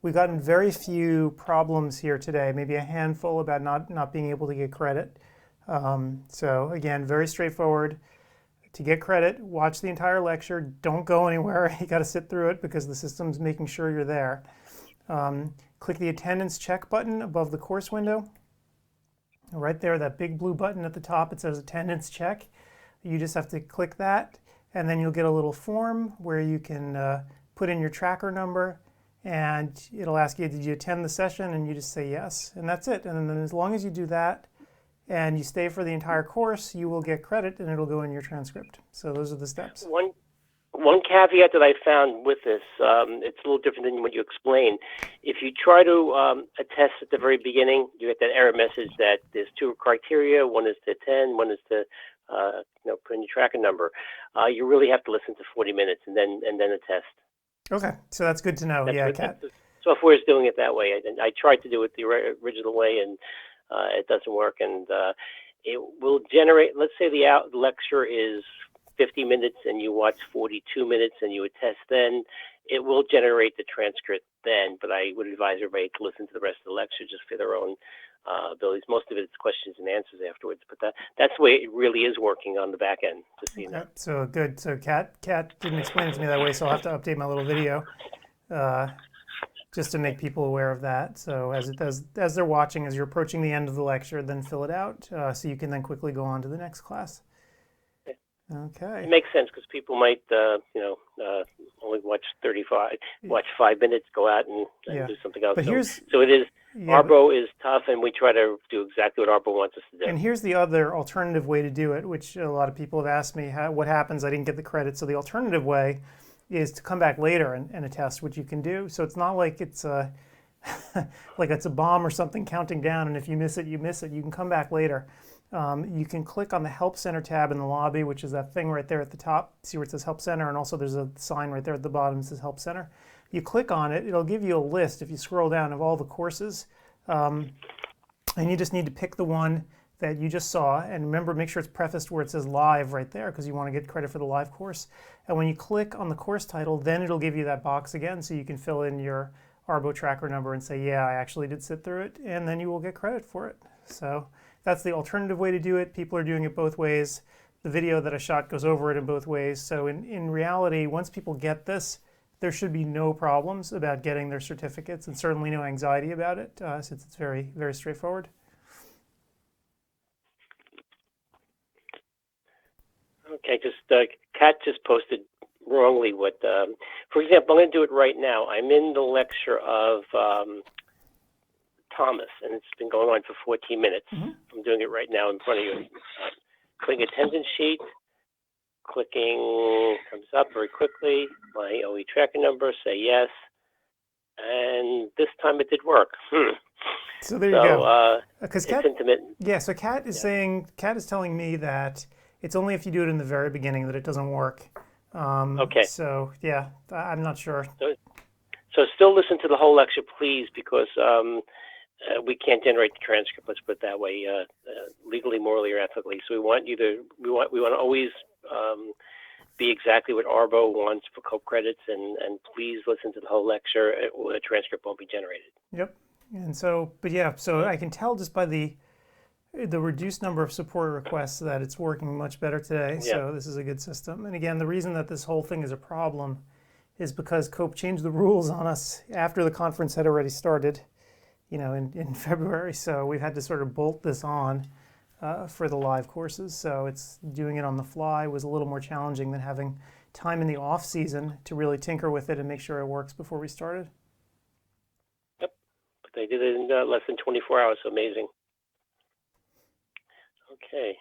we've gotten very few problems here today, maybe a handful about not being able to get credit. So again, very straightforward. To get credit, watch the entire lecture. Don't go anywhere. You got to sit through it because the system's making sure you're there. Click the attendance check button above the course window. Right there, that big blue button at the top, it says attendance check. You just have to click that, and then you'll get a little form where you can put in your tracker number, and it'll ask you, did you attend the session? And you just say yes, and that's it. And then as long as you do that, and you stay for the entire course, you will get credit, and it'll go in your transcript. So those are the steps. One caveat that I found with this, it's a little different than what you explained. If you try to attest at the very beginning, you get that error message that there's 2 criteria. One is to attend, one is to put in your tracker number. You really have to listen to 40 minutes and then attest. Okay, so that's good to know. Yeah, Kat. Software is doing it that way. I tried to do it the original way, and it doesn't work. And it will generate, let's say the lecture is 50 minutes and you watch 42 minutes and you attest then, it will generate the transcript then, but I would advise everybody to listen to the rest of the lecture just for their own abilities. Most of it is questions and answers afterwards, but that's the way it really is working on the back end, just so you know. So good. So Kat didn't explain it to me that way, so I'll have to update my little video. just to make people aware of that. So as they're watching, as you're approaching the end of the lecture, then fill it out so you can then quickly go on to the next class. Okay. It makes sense because people might, only watch 5 minutes, go out and do something else. But so it is. Arbo is tough, and we try to do exactly what Arbo wants us to do. And here's the other alternative way to do it, which a lot of people have asked me, what happens? I didn't get the credit. So the alternative way is to come back later and attest, which you can do. So it's not like it's like it's a bomb or something counting down, and if you miss it, you miss it. You can come back later. You can click on the Help Center tab in the lobby, which is that thing right there at the top. See where it says Help Center, and also there's a sign right there at the bottom that says Help Center. You click on it, it'll give you a list, if you scroll down, of all the courses. And you just need to pick the one that you just saw. And remember, make sure it's prefaced where it says live right there, because you want to get credit for the live course. And when you click on the course title, then it'll give you that box again, so you can fill in your Arbo tracker number and say, yeah, I actually did sit through it, and then you will get credit for it. So that's the alternative way to do it. People are doing it both ways. The video that I shot goes over it in both ways. So in reality, once people get this, there should be no problems about getting their certificates, and certainly no anxiety about it, since it's very, very straightforward. Okay, Kat just posted wrongly what, for example, I'm going to do it right now. I'm in the lecture of Thomas, and it's been going on for 14 minutes. I'm doing it right now in front of you. Clicking attendance sheet, clicking comes up very quickly, my OE tracking number, say yes, and this time it did work. So there you go. It's intermittent. Yeah, so Kat is saying, Kat is telling me that it's only if you do it in the very beginning that it doesn't work. Okay. So yeah, I'm not sure. So still listen to the whole lecture, please, because we can't generate the transcript. Let's put it that way, legally, morally, or ethically. So we want to always be exactly what Arbo wants for COPE credits, and please listen to the whole lecture, or the transcript won't be generated. Yep. And so, but yeah, so I can tell just by the reduced number of support requests that it's working much better today. Yeah. So this is a good system. And again, the reason that this whole thing is a problem is because COPE changed the rules on us after the conference had already started, in February. So we've had to sort of bolt this on for the live courses. So it's doing it on the fly was a little more challenging than having time in the off season to really tinker with it and make sure it works before we started. Yep, but they did it in less than 24 hours. So amazing. Okay.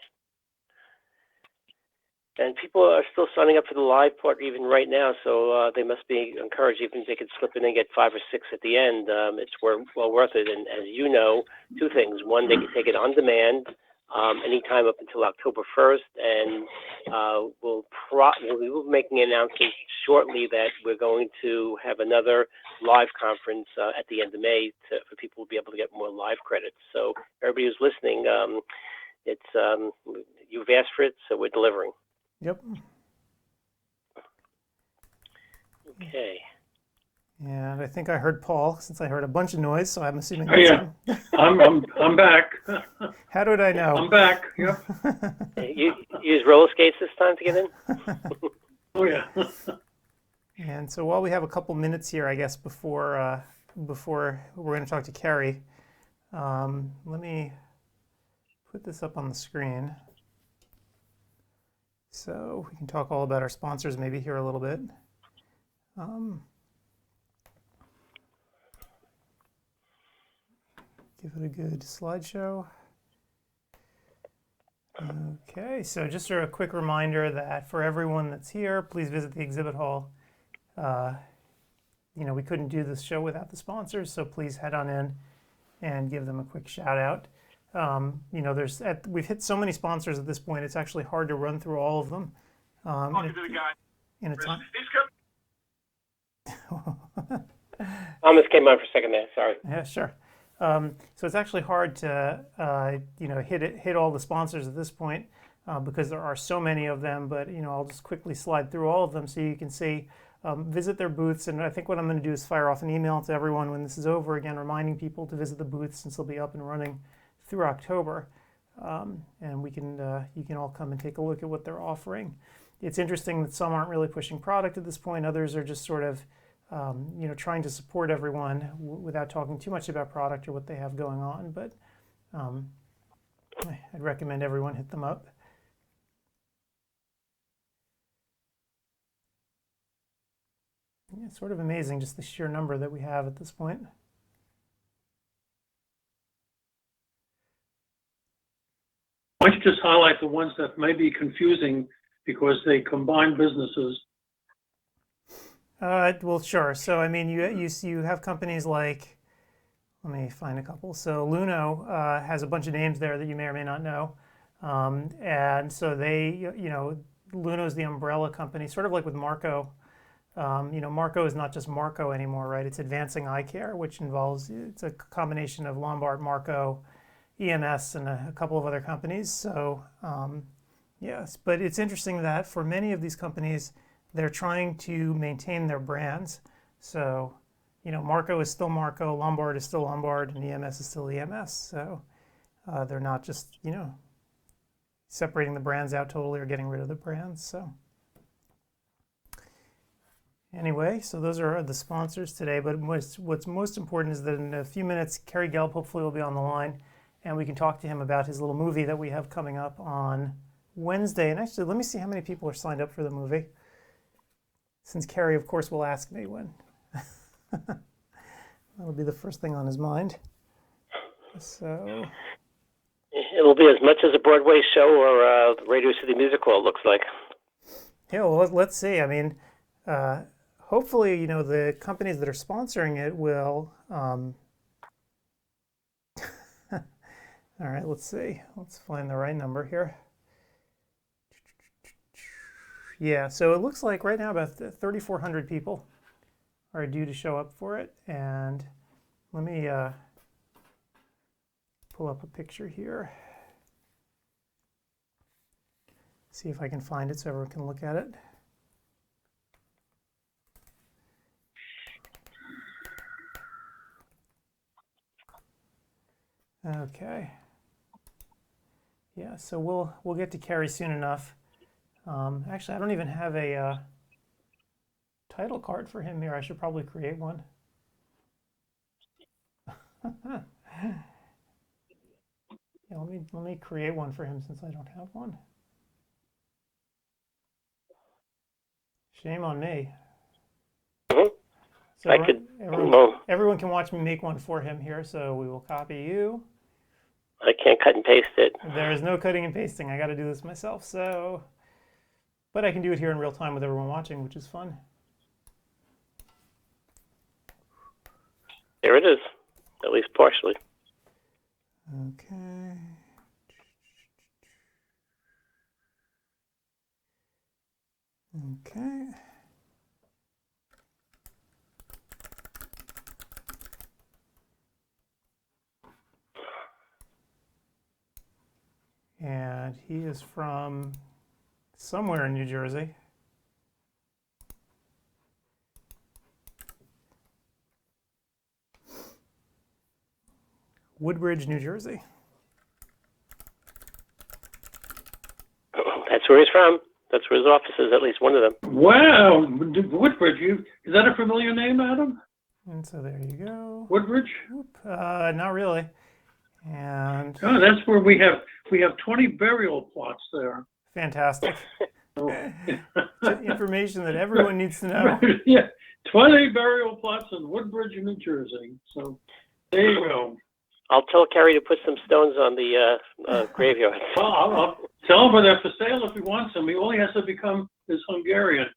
And people are still signing up for the live part even right now, so they must be encouraged. Even if they could slip in and get 5 or 6 at the end, it's well worth it. And as you know, 2 things. One, they can take it on demand anytime up until October 1st, and we'll be making an announcement shortly that we're going to have another live conference at the end of May for people to be able to get more live credits. So everybody who's listening, you've asked for it, so we're delivering. Yep. Okay. Yeah, and I think I heard Paul, since I heard a bunch of noise, so I'm assuming that's him. I'm back. How did I know? I'm back. Yep. You use roller skates this time to get in? Oh yeah. And so while we have a couple minutes here, I guess before we're going to talk to Carrie, let me put this up on the screen so we can talk all about our sponsors maybe here a little bit. Give it a good slideshow. Okay, so just a quick reminder that for everyone that's here, please visit the exhibit hall. We couldn't do this show without the sponsors, so please head on in and give them a quick shout out. We've hit so many sponsors at this point, it's actually hard to run through all of them. In a time. Thomas came on for a second there, sorry. Yeah, sure. So it's actually hard to hit all the sponsors at this point because there are so many of them. But I'll just quickly slide through all of them so you can see. Visit their booths, and I think what I'm going to do is fire off an email to everyone when this is over. Again, reminding people to visit the booths since they'll be up and running through October, and you can all come and take a look at what they're offering. It's interesting that some aren't really pushing product at this point. Others are just sort of trying to support everyone without talking too much about product or what they have going on. But I'd recommend everyone hit them up. Yeah, it's sort of amazing just the sheer number that we have at this point. Why don't you just highlight the ones that may be confusing because they combine businesses? Well, sure. So, I mean, you have companies like, let me find a couple. So Luno has a bunch of names there that you may or may not know. And so they, Luno is the umbrella company, sort of like with Marco. Marco is not just Marco anymore, right? It's Advancing Eye Care, which it's a combination of Lombard, Marco, EMS, and a couple of other companies. So, yes, but it's interesting that for many of these companies, they're trying to maintain their brands. So, Marco is still Marco, Lombard is still Lombard, and EMS is still EMS. So they're not just, separating the brands out totally or getting rid of the brands. So anyway, so those are the sponsors today. But what's most important is that in a few minutes, Kerry Gelb hopefully will be on the line, and we can talk to him about his little movie that we have coming up on Wednesday. And actually, let me see how many people are signed up for the movie, since Kerry, of course, will ask me when. That'll be the first thing on his mind. So it'll be as much as a Broadway show or a Radio City Music Hall, looks like. Yeah, well, let's see. I mean, hopefully, the companies that are sponsoring it will. All right, let's see. Let's find the right number here. Yeah, so it looks like right now about 3,400 people are due to show up for it. And let me pull up a picture here. See if I can find it so everyone can look at it. Okay. Yeah, so we'll get to Kerry soon enough. Actually, I don't even have a title card for him here. I should probably create one. Yeah, let me create one for him since I don't have one. Shame on me. Mm-hmm. So everyone can watch me make one for him here. So we will copy you. I can't cut and paste it. There is no cutting and pasting. I got to do this myself. So, but I can do it here in real time with everyone watching, which is fun. There it is, at least partially. Okay. Okay. And he is from somewhere in New Jersey. Woodbridge, New Jersey. That's where he's from. That's where his office is, at least one of them. Wow, Woodbridge, is that a familiar name, Adam? And so there you go. Woodbridge? Not really. And that's where we have 20 burial plots there. Fantastic. Information that everyone needs to know. Yeah, 20 burial plots in Woodbridge, New Jersey. So there you go. I'll tell Kerry to put some stones on the graveyard. I'll tell him they're for sale if he wants them. He only has to become his Hungarian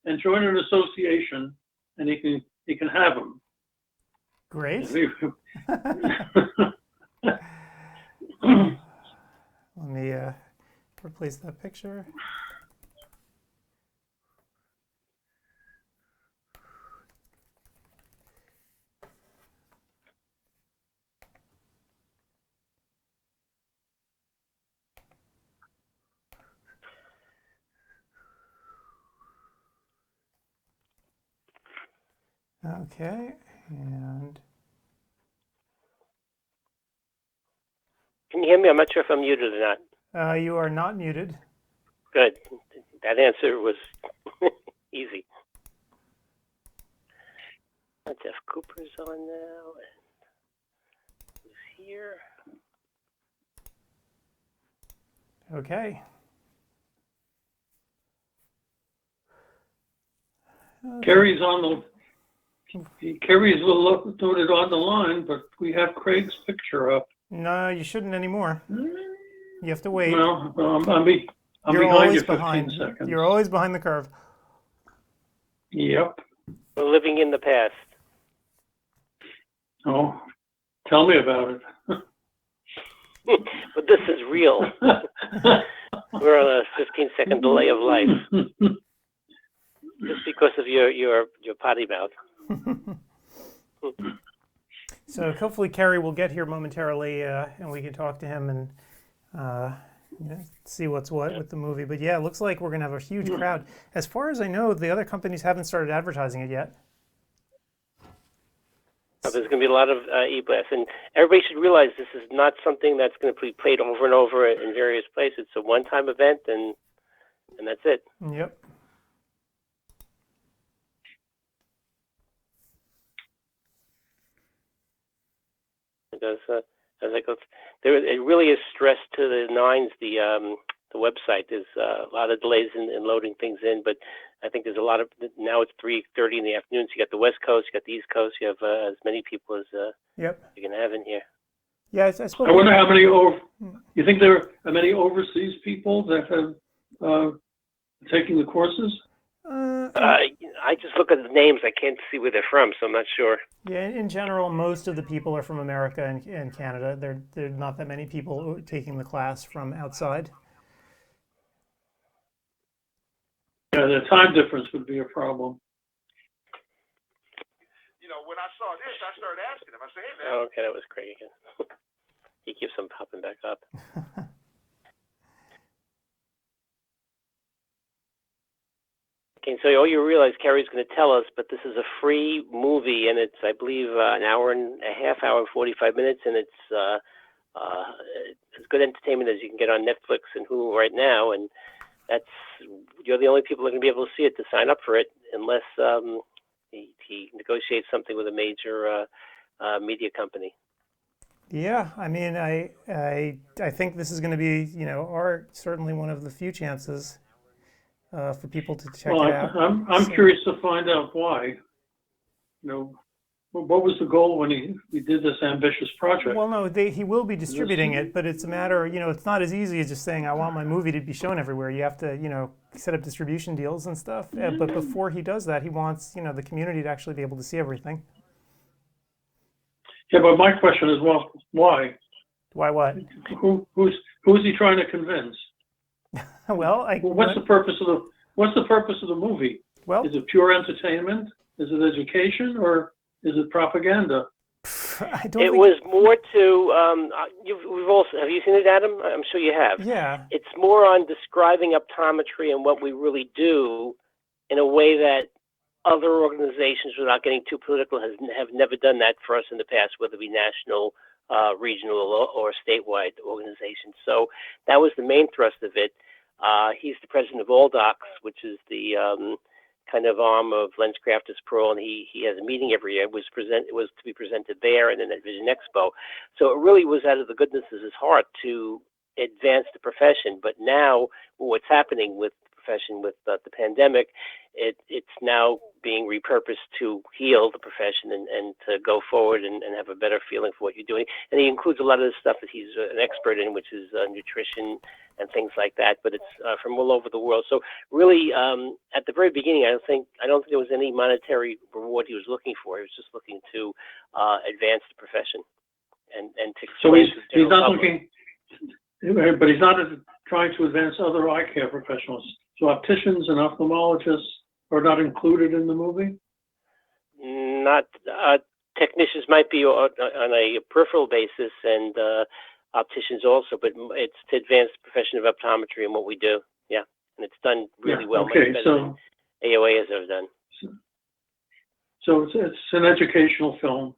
and join an association, and he can have them. Great. Let me replace that picture. Okay, and can you hear me? I'm not sure if I'm muted or not. You are not muted. Good. That answer was easy. Jeff Cooper's on now. And who's here? Okay. Kerry's loaded on the line, but we have Craig's picture up. No, you shouldn't anymore. You have to wait. No, I'm You're behind always you 15 behind. seconds. You're always behind the curve. Yep. We're living in the past. Oh, tell me about it. But this is real. We're on a 15-second delay of life. Just because of your potty mouth. So hopefully Kerry will get here momentarily, and we can talk to him and see what's what with the movie. But yeah, it looks like we're going to have a huge crowd. As far as I know, the other companies haven't started advertising it yet. There's going to be a lot of e-blasts, and everybody should realize this is not something that's going to be played over and over in various places. It's a one-time event, and that's it. Yep. Because as I go, it really is stressed to the nines. The website. There's a lot of delays in loading things in, but I think there's a lot of now. It's 3:30 in the afternoon. So you got the West Coast, you got the East Coast. You have as many people as you can have in here. Yeah, I suppose. I wonder how many you think there are many overseas people that have taking the courses? I just look at the names. I can't see where they're from, so I'm not sure. Yeah, in general, most of the people are from America and Canada. There are not that many people taking the class from outside. Yeah, the time difference would be a problem. You know, when I saw this, I started asking him. I said, "Hey, man." Oh, okay, that was Craig again. He keeps on popping back up. Okay, so all you realize, Kerry's going to tell us, but this is a free movie, and it's, I believe, an hour and a half, hour and 45 minutes, and it's as good entertainment as you can get on Netflix and Hulu right now, and you're the only people that are going to be able to see it to sign up for it, unless he negotiates something with a major media company. Yeah, I mean, I think this is going to be, certainly one of the few chances for people to check it out. I'm curious to find out why. What was the goal when he did this ambitious project? Well, no, he will be distributing it, but it's a matter, it's not as easy as just saying, I want my movie to be shown everywhere. You have to, set up distribution deals and stuff. But before he does that, he wants, the community to actually be able to see everything. Yeah, but my question is, well, why? Why what? Who's he trying to convince? Well, what's the purpose of the movie? Well, is it pure entertainment? Is it education, or is it propaganda? It was more to have you seen it, Adam? I'm sure you have. Yeah. It's more on describing optometry and what we really do in a way that other organizations, without getting too political, have never done that for us in the past, whether it be national, regional, or statewide organizations. So that was the main thrust of it. He's the president of Alldocs, which is the kind of arm of LensCrafters Pro, and he has a meeting every year. It was to be presented there and then at Vision Expo. So it really was out of the goodness of his heart to advance the profession. But now what's happening with the profession with the pandemic, it's now being repurposed to heal the profession and to go forward and have a better feeling for what you're doing. And he includes a lot of the stuff that he's an expert in, which is nutrition and things like that. But it's from all over the world. So really, at the very beginning, I don't think there was any monetary reward he was looking for. He was just looking to advance the profession and to. So he's not looking, but he's not trying to advance other eye care professionals. So opticians and ophthalmologists are not included in the movie? Not technicians might be on a peripheral basis, and opticians also, but it's to advance the profession of optometry and what we do. Yeah, and it's done really well, much better than AOA has ever done. So it's an educational film.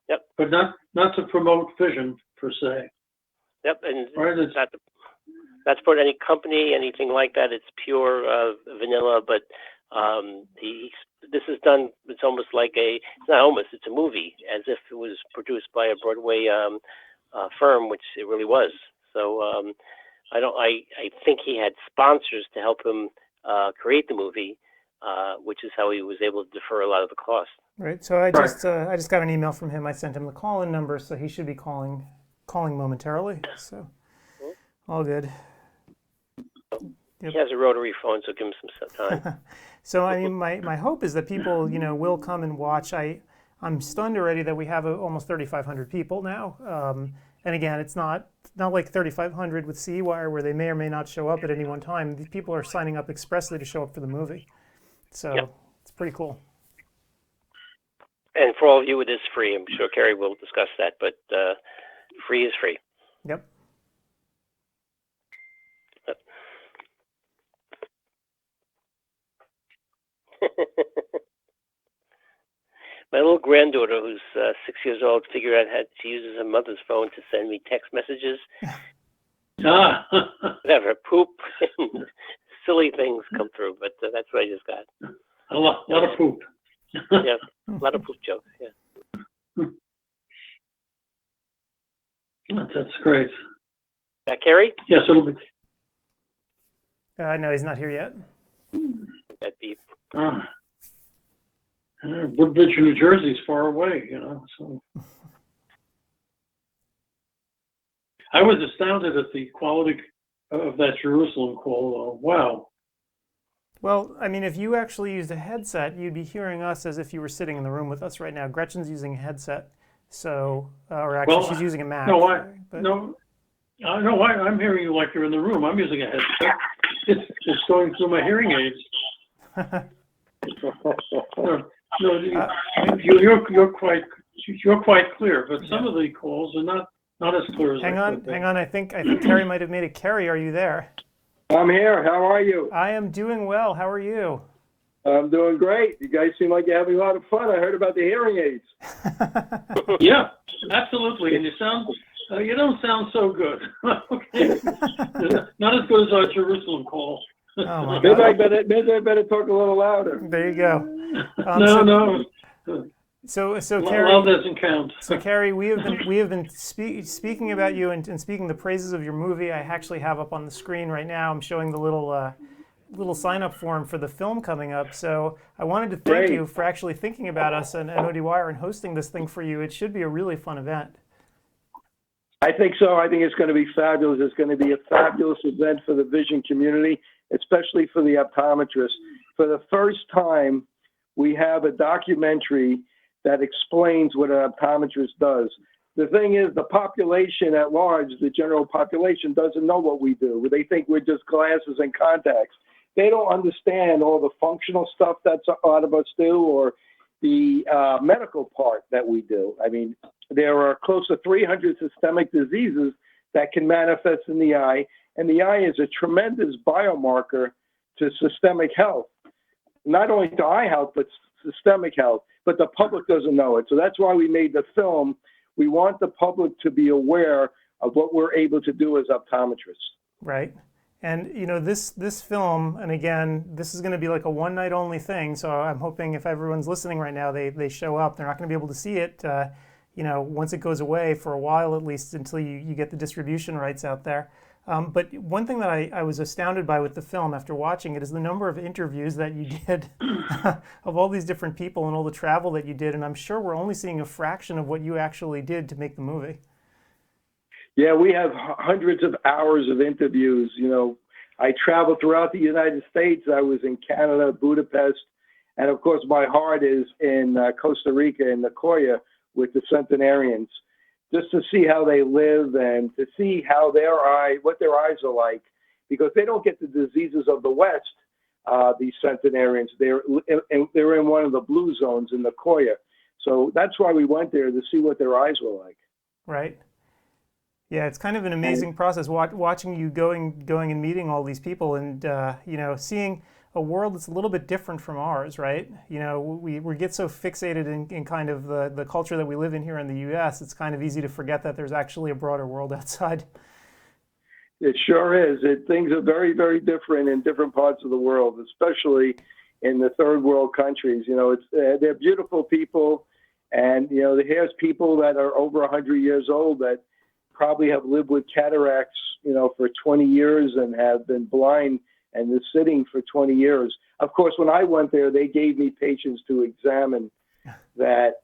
Yep. But not to promote vision per se. Yep, and right, not to support any company, anything like that. It's pure vanilla, but This is done. It's almost like it's not almost. It's a movie, as if it was produced by a Broadway firm, which it really was. So I think he had sponsors to help him create the movie, which is how he was able to defer a lot of the costs. Right. So I just got an email from him. I sent him the call-in number, so he should be calling momentarily. So all good. Yep. He has a rotary phone, so give him some time. So I mean, my hope is that people, will come and watch. I'm stunned already that we have almost 3,500 people now. And again, it's not like 3,500 with CEwire where they may or may not show up at any one time. These people are signing up expressly to show up for the movie. So It's pretty cool. And for all of you, it is free. I'm sure Carrie will discuss that, but free is free. Yep. My little granddaughter, who's 6 years old, figured out how she uses her mother's phone to send me text messages. Whatever, poop, silly things come through, but that's what I just got. A lot of poop. Yeah, a lot of poop jokes, yeah. That's great. Carrie? Yes, it'll be. No, he's not here yet. That beep. Woodbridge, New Jersey is far away, so. I was astounded at the quality of that Jerusalem call, though. Wow. Well, I mean, if you actually used a headset, you'd be hearing us as if you were sitting in the room with us right now. Gretchen's using a headset, so, or actually she's using a Mac. I'm hearing you like you're in the room. I'm using a headset. It's going through my hearing aids. You're quite clear, but some of the calls are not as clear as Hang on. I think Carrie might have made it. Carrie, are you there? I'm here. How are you? I am doing well. How are you? I'm doing great. You guys seem like you're having a lot of fun. I heard about the hearing aids. Yeah, absolutely. And you don't sound so good. Okay. Not as good as our Jerusalem call. Oh maybe I better talk a little louder. There you go. No. So Carrie, loud doesn't count. So Carrie, we have been speaking about you and speaking the praises of your movie. I actually have up on the screen right now. I'm showing the little sign up form for the film coming up. So I wanted to thank you for actually thinking about us and ODwire and hosting this thing for you. It should be a really fun event. I think so. I think it's going to be fabulous. It's going to be a fabulous event for the vision community, especially for the optometrists. For the first time, we have a documentary that explains what an optometrist does. The thing is, the population at large, the general population, doesn't know what we do. They think we're just glasses and contacts. They don't understand all the functional stuff that a lot of us do, or the medical part that we do. I mean, there are close to 300 systemic diseases that can manifest in the eye, and the eye is a tremendous biomarker to systemic health. Not only to eye health, but systemic health, but the public doesn't know it. So that's why we made the film. We want the public to be aware of what we're able to do as optometrists. Right. And, this film, and again, this is going to be like a one-night only thing, so I'm hoping if everyone's listening right now, they show up. They're not going to be able to see it, once it goes away for a while, at least until you get the distribution rights out there. But one thing that I was astounded by with the film after watching it is the number of interviews that you did of all these different people and all the travel that you did. And I'm sure we're only seeing a fraction of what you actually did to make the movie. Yeah, we have hundreds of hours of interviews. I traveled throughout the United States. I was in Canada, Budapest, and of course my heart is in Costa Rica, in Nicoya, with the centenarians, just to see how they live and to see how what their eyes are like, because they don't get the diseases of the West. These centenarians, they're in one of the blue zones in Nicoya, so that's why we went there, to see what their eyes were like. Right. Yeah, it's kind of an amazing process watching you going and meeting all these people and seeing a world that's a little bit different from ours, right? We get so fixated in kind of the culture that we live in here in the U.S. It's kind of easy to forget that there's actually a broader world outside. It sure is. Things are very, very different in different parts of the world, especially in the third world countries. You know, they're beautiful people, and you know, here's people that are over 100 years old that probably have lived with cataracts, you know, for 20 years and have been blind and is sitting for 20 years. Of course, when I went there, they gave me patients to examine that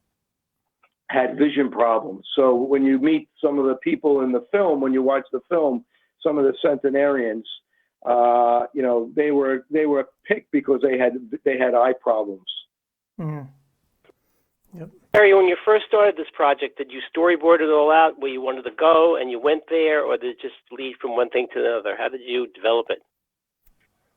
had vision problems. So when you meet some of the people in the film, when you watch the film, some of the centenarians, you know, they were picked because they had eye problems. Mm-hmm. Yep. Harry, when you first started this project, did you storyboard it all out where you wanted to go and you went there, or did it just lead from one thing to another? How did you develop it?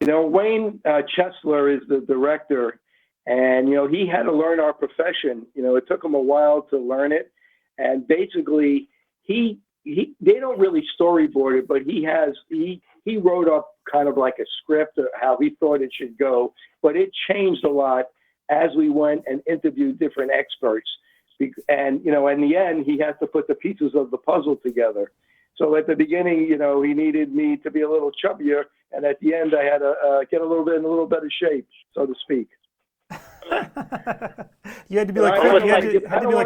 You know, Wayne Chesler is the director, and, you know, he had to learn our profession. You know, it took him a while to learn it. And basically, they don't really storyboard it, but he wrote up kind of like a script of how he thought it should go, but it changed a lot as we went and interviewed different experts. And, you know, in the end, he had to put the pieces of the puzzle together. So at the beginning, you know, he needed me to be a little chubbier, and at the end, I had to get a little bit in a little better shape, so to speak. You had to be like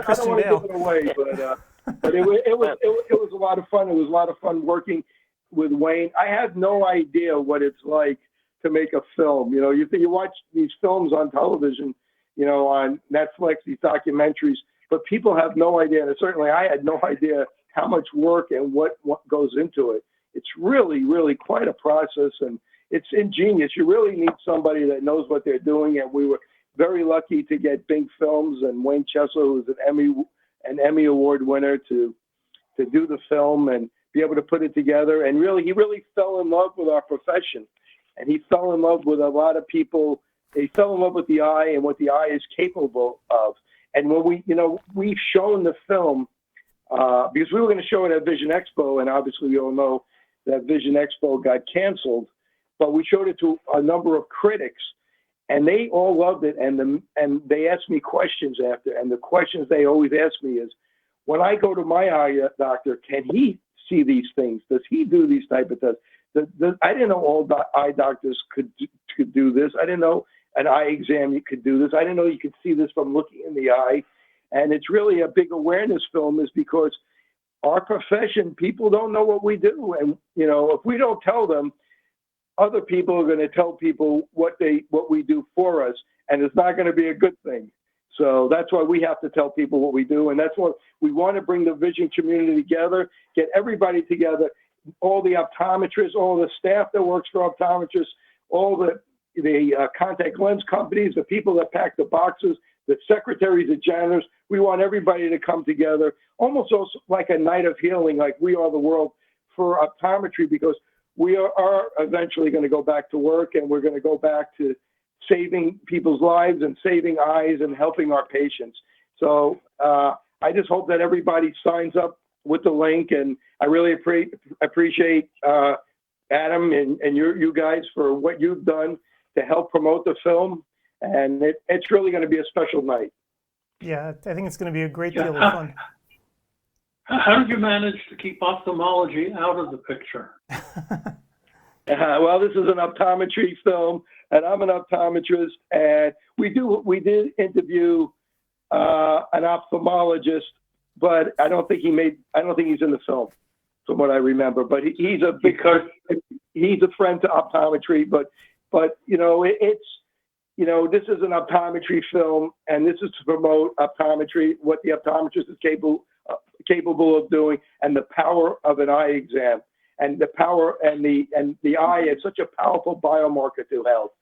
Christian Bale. Give it away, but it was a lot of fun. It was a lot of fun working with Wayne. I have no idea what it's like to make a film. You know, you watch these films on television, you know, on Netflix, these documentaries, but people have no idea, and certainly I had no idea how much work and what goes into it. It's really, really quite a process, and it's ingenious. You really need somebody that knows what they're doing, and we were very lucky to get Big Films and Wayne Chesler, who's an Emmy Award winner, to do the film and be able to put it together. And he really fell in love with our profession, and he fell in love with a lot of people. He fell in love with the eye and what the eye is capable of. And when we've shown the film, because we were going to show it at Vision Expo, and obviously we all know that Vision Expo got canceled, but we showed it to a number of critics, and they all loved it. And they asked me questions after, and the questions they always ask me is, when I go to my eye doctor, can he see these things? Does he do these type of tests? I didn't know all eye doctors could do this. I didn't know an eye exam you could do this. I didn't know you could see this from looking in the eye. And it's really a big awareness film, is because our profession, people don't know what we do. And, you know, if we don't tell them, other people are going to tell people what we do for us, and it's not going to be a good thing. So that's why we have to tell people what we do, and that's what we want to bring the vision community together, get everybody together, all the optometrists, all the staff that works for optometrists, all the contact lens companies, the people that pack the boxes, the secretaries, the janitors. We want everybody to come together, almost also like a night of healing, like We Are the World for optometry, because we are eventually going to go back to work, and we're going to go back to saving people's lives and saving eyes and helping our patients. So I just hope that everybody signs up with the link, and I really appreciate Adam and you guys for what you've done to help promote the film, and it's really going to be a special night. Yeah, I think it's going to be a great deal of fun. How did you manage to keep ophthalmology out of the picture? Well, this is an optometry film, and I'm an optometrist, and we did interview an ophthalmologist, but I don't think he's in the film, from what I remember. But he's a friend to optometry, but you know, this is an optometry film, and this is to promote optometry, what the optometrist is capable of doing, and the power of an eye exam, and the power and the eye is such a powerful biomarker to health.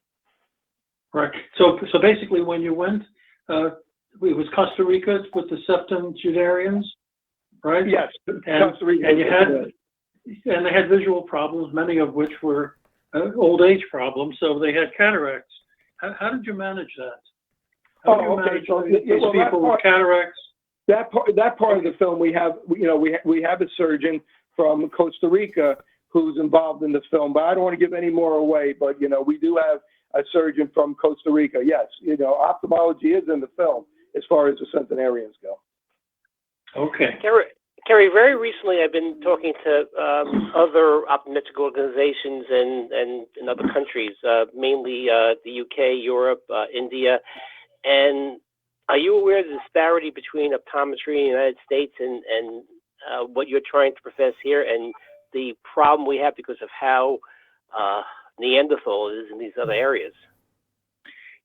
Right. So basically, when you went, it was Costa Rica with the septuagenarians, right? Yes, Costa Rica. And they had visual problems, many of which were old age problems. So they had cataracts. How did you manage that? How did you manage these people with cataracts? That part of the film, we have a surgeon from Costa Rica who's involved in the film, but I don't want to give any more away. But you know, we do have a surgeon from Costa Rica. Yes, you know, ophthalmology is in the film as far as the centenarians go. Okay. Kerry, very recently I've been talking to other optometric organizations and in other countries, mainly the UK, Europe, India. And are you aware of the disparity between optometry in the United States and what you're trying to profess here and the problem we have because of how Neanderthal is in these other areas?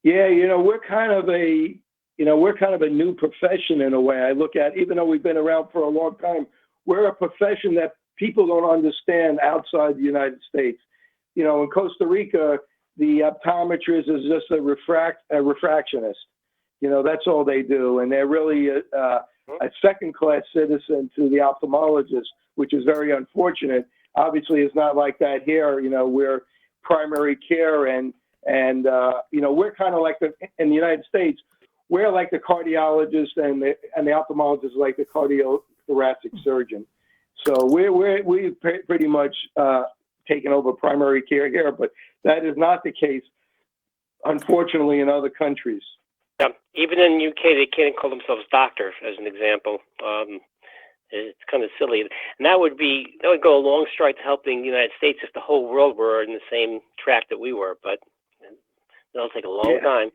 Yeah, we're kind of a new profession in a way. I look at, even though we've been around for a long time, we're a profession that people don't understand outside the United States. In Costa Rica, the optometrist is just a refractionist. That's all they do, and they're really a second-class citizen to the ophthalmologist, which is very unfortunate. Obviously, it's not like that here. We're primary care, and we're kind of like in the United States, we're like the cardiologist, and the ophthalmologist is like the cardiothoracic surgeon. So we've pretty much taken over primary care here, but that is not the case, unfortunately, in other countries. Yeah, even in the UK, they can't call themselves doctor, as an example. It's kind of silly, and that would go a long stride to helping the United States if the whole world were in the same track that we were. But that'll take a long time.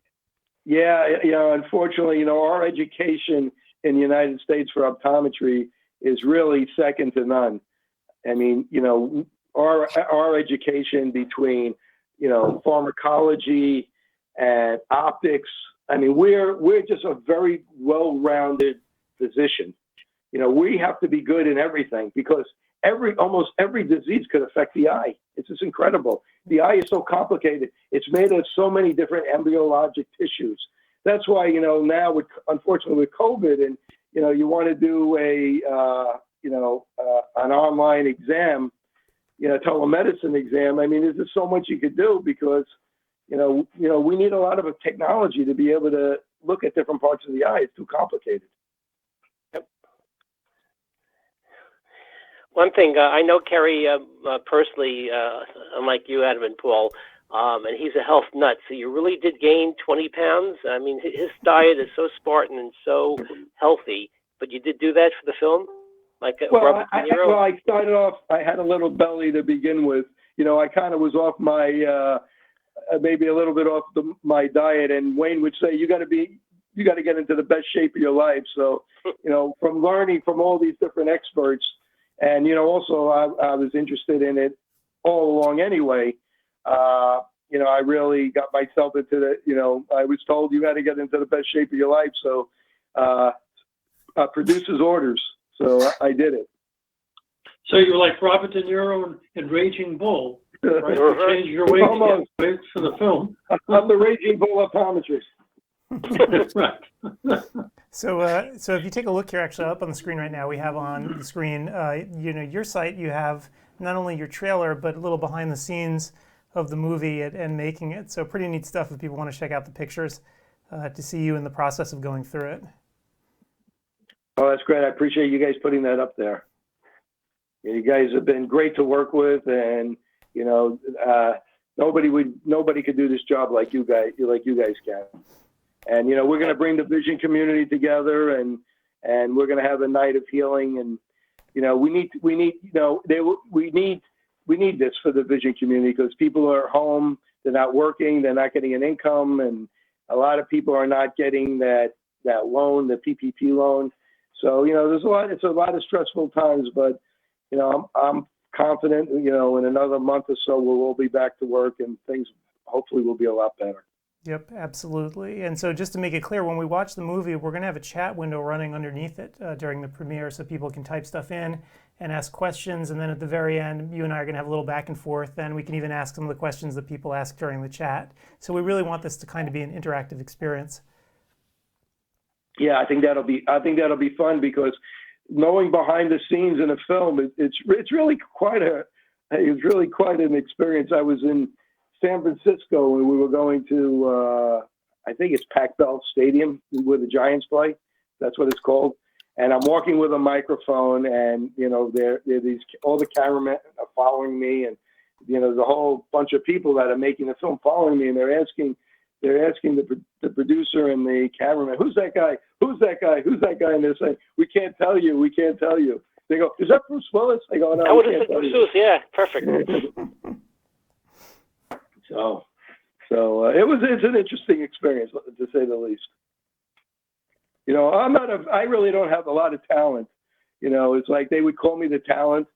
Yeah, unfortunately, our education in the United States for optometry is really second to none. I mean, our education between, pharmacology and optics, I mean, we're just a very well-rounded physician. We have to be good in everything because almost every disease could affect the eye. It's just incredible. The eye is so complicated. It's made of so many different embryologic tissues. That's why, now unfortunately with COVID and, you want to do an online exam, telemedicine exam. I mean, there's just so much you could do because, we need a lot of technology to be able to look at different parts of the eye. It's too complicated. Yep. One thing, I know Kerry personally, unlike you, Adam and Paul, and he's a health nut. So you really did gain 20 pounds. I mean, his diet is so Spartan and so healthy, but you did do that for the film? Like Well, I started off, I had a little belly to begin with. I kind of was off my, maybe a little bit off my diet, and Wayne would say, you got to get into the best shape of your life. So, from learning from all these different experts, and, also I was interested in it all along anyway. I really got myself into the, I was told you got to get into the best shape of your life. So, producer's orders. So I did it. So you were like Robert De Niro in Raging Bull, right? You changed your weight for the film. I'm the Raging Bull optometrist. Right. So if you take a look here, actually up on the screen right now, we have on the screen, your site. You have not only your trailer, but a little behind the scenes of the movie and making it. So pretty neat stuff if people want to check out the pictures to see you in the process of going through it. Oh, that's great. I appreciate you guys putting that up there. You guys have been great to work with, and nobody could do this job like you guys can. And we're going to bring the vision community together, and we're going to have a night of healing. And we need this for the vision community because people are home, they're not working, they're not getting an income, and a lot of people are not getting that loan, the PPP loan. So it's a lot of stressful times, but I'm confident in another month or so we'll all be back to work and things hopefully will be a lot better. Yep, absolutely. And so just to make it clear, when we watch the movie, we're going to have a chat window running underneath it during the premiere so people can type stuff in and ask questions. And then at the very end, you and I are going to have a little back and forth. And we can even ask some of the questions that people ask during the chat. So we really want this to kind of be an interactive experience. Yeah, I think that'll be fun because knowing behind the scenes in a film, it's really quite an experience. I was in San Francisco and we were going to I think it's Pac-Bell Stadium where the Giants play. That's what it's called. And I'm walking with a microphone, and there all the cameramen are following me, and there's a whole bunch of people that are making the film following me, and they're asking the producer and the cameraman, who's that guy? Who's that guy? Who's that guy? And they're saying, we can't tell you. They go, is that Bruce Willis? I go, no. I would have said Bruce Willis. Yeah, perfect. So it's an interesting experience, to say the least. You know, I really don't have a lot of talent. You know, it's like they would call me the talent.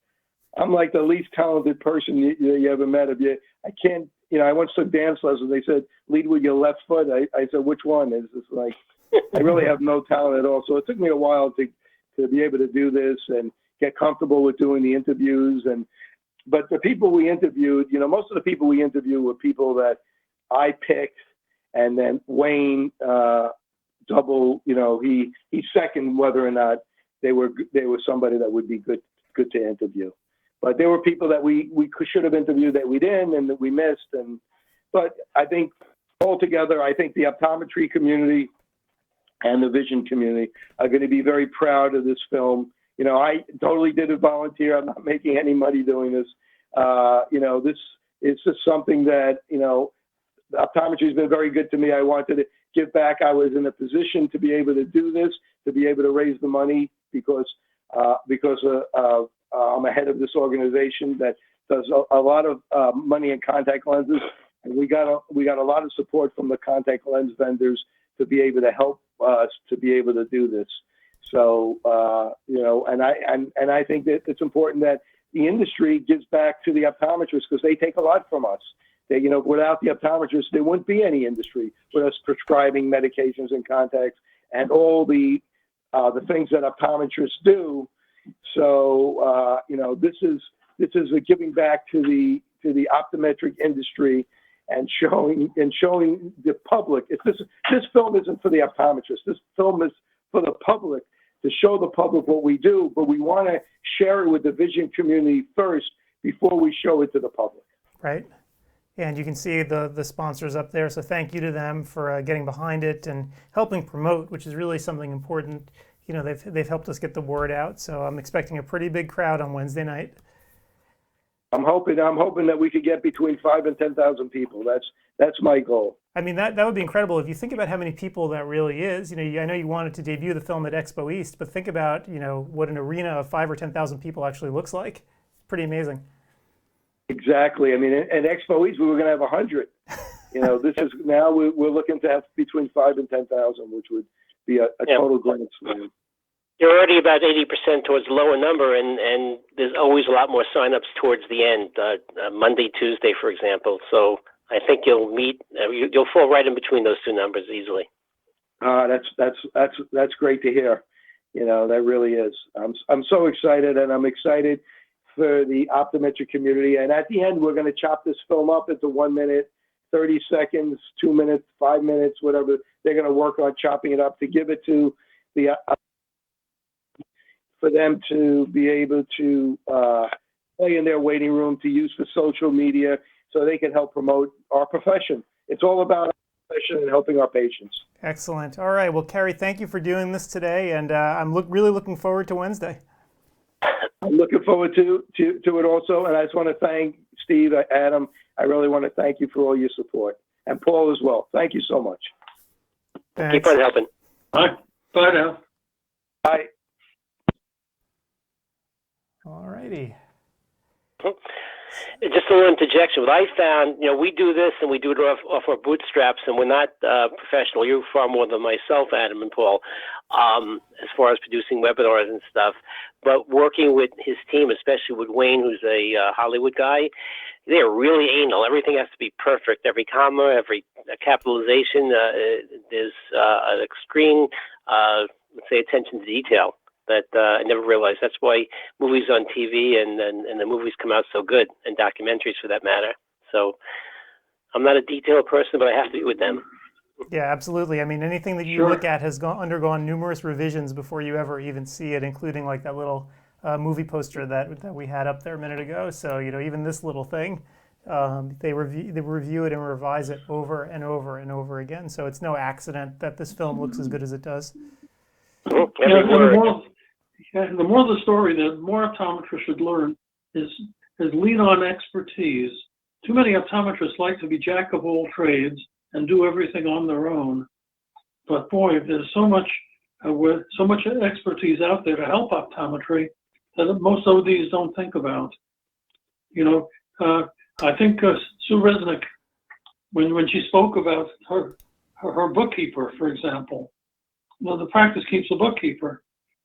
I'm like the least talented person you ever met. I can't, you know, I once took dance lessons. They said, lead with your left foot. I said, which one? It's just like, I really have no talent at all. So it took me a while to be able to do this and get comfortable with doing the interviews. But the people we interviewed, you know, most of the people we interviewed were people that I picked, and then Wayne double, you know, he seconded whether or not they were somebody that would be good to interview. But there were people that we should have interviewed that we didn't and that we missed. But I think altogether, I think the optometry community and the vision community are going to be very proud of this film. You know, I totally did it volunteer. I'm not making any money doing this. You know, this is just something that, you know, optometry has been very good to me. I wanted to give back. I was in a position to be able to do this, to be able to raise the money because I'm a head of this organization that does a lot of money in contact lenses, and we got a lot of support from the contact lens vendors to be able to help us to be able to do this. So you know, and I think that it's important that the industry gives back to the optometrists because they take a lot from us. They, you know, without the optometrists, there wouldn't be any industry with us prescribing medications and contacts and all the things that optometrists do. So you know, this is a giving back to the optometric industry and showing the public. This film isn't for the optometrists. This film is for the public, to show the public what we do, but we want to share it with the vision community first before we show it to the public. Right. And you can see the sponsors up there. So thank you to them for getting behind it and helping promote, which is really something important. You know, they've helped us get the word out. So I'm expecting a pretty big crowd on Wednesday night. I'm hoping that we could get between 5,000 and 10,000 people. That's my goal. I mean, that would be incredible if you think about how many people that really is. You know, I know you wanted to debut the film at Expo East, but think about, you know, what an arena of 5,000 or 10,000 people actually looks like. Pretty amazing. Exactly. I mean, at Expo East, we were going to have 100. You know, this is now we're looking to have between 5,000 and 10,000, which would be a total grand slam. You're already about 80% towards the lower number, and there's always a lot more signups towards the end, Monday, Tuesday, for example. So I think you'll fall right in between those two numbers easily. That's great to hear. You know, that really is. I'm so excited, and I'm excited for the optometric community. And at the end, we're going to chop this film up into 1 minute, 30 seconds, 2 minutes, 5 minutes, whatever. They're going to work on chopping it up to give it to the for them to be able to play in their waiting room, to use for social media, so they can help promote our profession. It's all about our profession and helping our patients. Excellent. All right. Well, Kerry, thank you for doing this today, and I'm really looking forward to Wednesday. I'm looking forward to it also, and I just want to thank Steve, Adam. I really want to thank you for all your support, and Paul as well. Thank you so much. Thanks. Keep on helping. Bye. Bye now. Bye. All righty. Just a little interjection. What I found, you know, we do this and we do it off our bootstraps, and we're not professional. You're far more than myself, Adam and Paul, as far as producing webinars and stuff. But working with his team, especially with Wayne, who's a Hollywood guy, they're really anal. Everything has to be perfect. Every comma, every capitalization. There's an extreme, let's say, attention to detail that I never realized. That's why movies on TV and the movies come out so good, and documentaries for that matter. So I'm not a detailed person, but I have to be with them. Yeah, absolutely. I mean, anything that you look at has undergone numerous revisions before you ever even see it, including like that little movie poster that we had up there a minute ago. So, you know, even this little thing, they review it and revise it over and over and over again. So it's no accident that this film looks as good as it does. The more the story, the more optometrists should learn is lean on expertise. Too many optometrists like to be jack of all trades and do everything on their own. But boy, there's so much expertise out there to help optometry that most ODs don't think about. You know, I think Sue Resnick, when she spoke about her bookkeeper, for example, you know, the practice keeps a bookkeeper.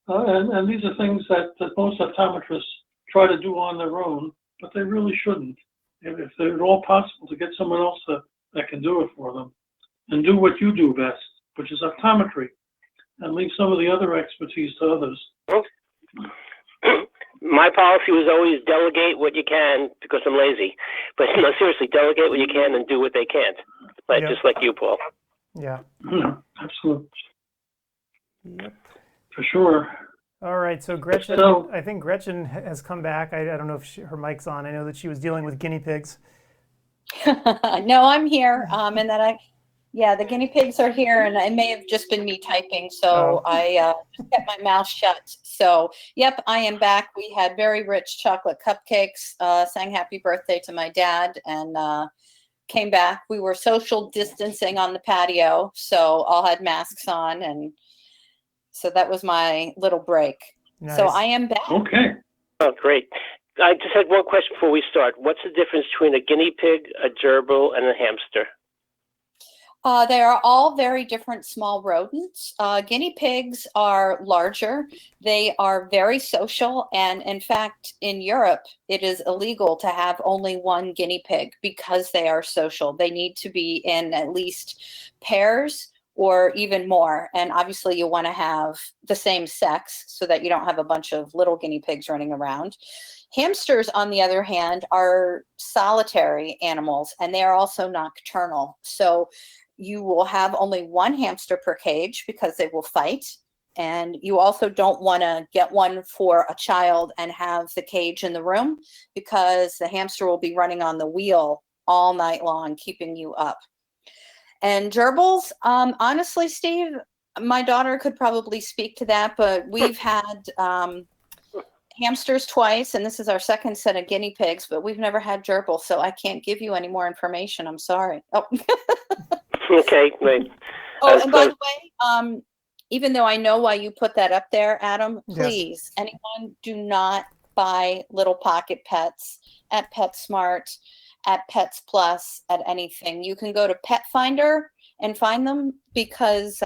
And these are things that most optometrists try to do on their own, but they really shouldn't. If they're at all possible, to get someone else that can do it for them and do what you do best, which is optometry, and leave some of the other expertise to others. My policy was always delegate what you can, because I'm lazy. But no, seriously, delegate what you can and do what they can't. But just like you, Paul. Yeah. Yeah, absolutely. Yep. For sure. All right, so Gretchen, So, I think Gretchen has come back. I don't know if her mic's on. I know that she was dealing with guinea pigs. No, I'm here. And that the guinea pigs are here, and it may have just been me typing. So I just kept my mouth shut. So, yep, I am back. We had very rich chocolate cupcakes, sang happy birthday to my dad, and came back. We were social distancing on the patio, so all had masks on, and so that was my little break. Nice. So I am back. okay. Oh, great. I just had one question before we start. What's the difference between a guinea pig, a gerbil, and a hamster? They are all very different small rodents. Guinea pigs are larger. They are very social. And in fact, in Europe, it is illegal to have only one guinea pig because they are social. They need to be in at least pairs or even more. And obviously you want to have the same sex so that you don't have a bunch of little guinea pigs running around. Hamsters, on the other hand, are solitary animals, and they are also nocturnal. So you will have only one hamster per cage because they will fight. And you also don't want to get one for a child and have the cage in the room, because the hamster will be running on the wheel all night long, keeping you up. And gerbils, honestly, Steve, my daughter could probably speak to that, but we've had hamsters twice, and this is our second set of guinea pigs, but we've never had gerbils, so I can't give you any more information. I'm sorry. Oh. Okay, great. And by the way, even though I know why you put that up there, Adam, please, anyone, do not buy little pocket pets at PetSmart, at Pets Plus, at anything. You can go to Pet Finder and find them, because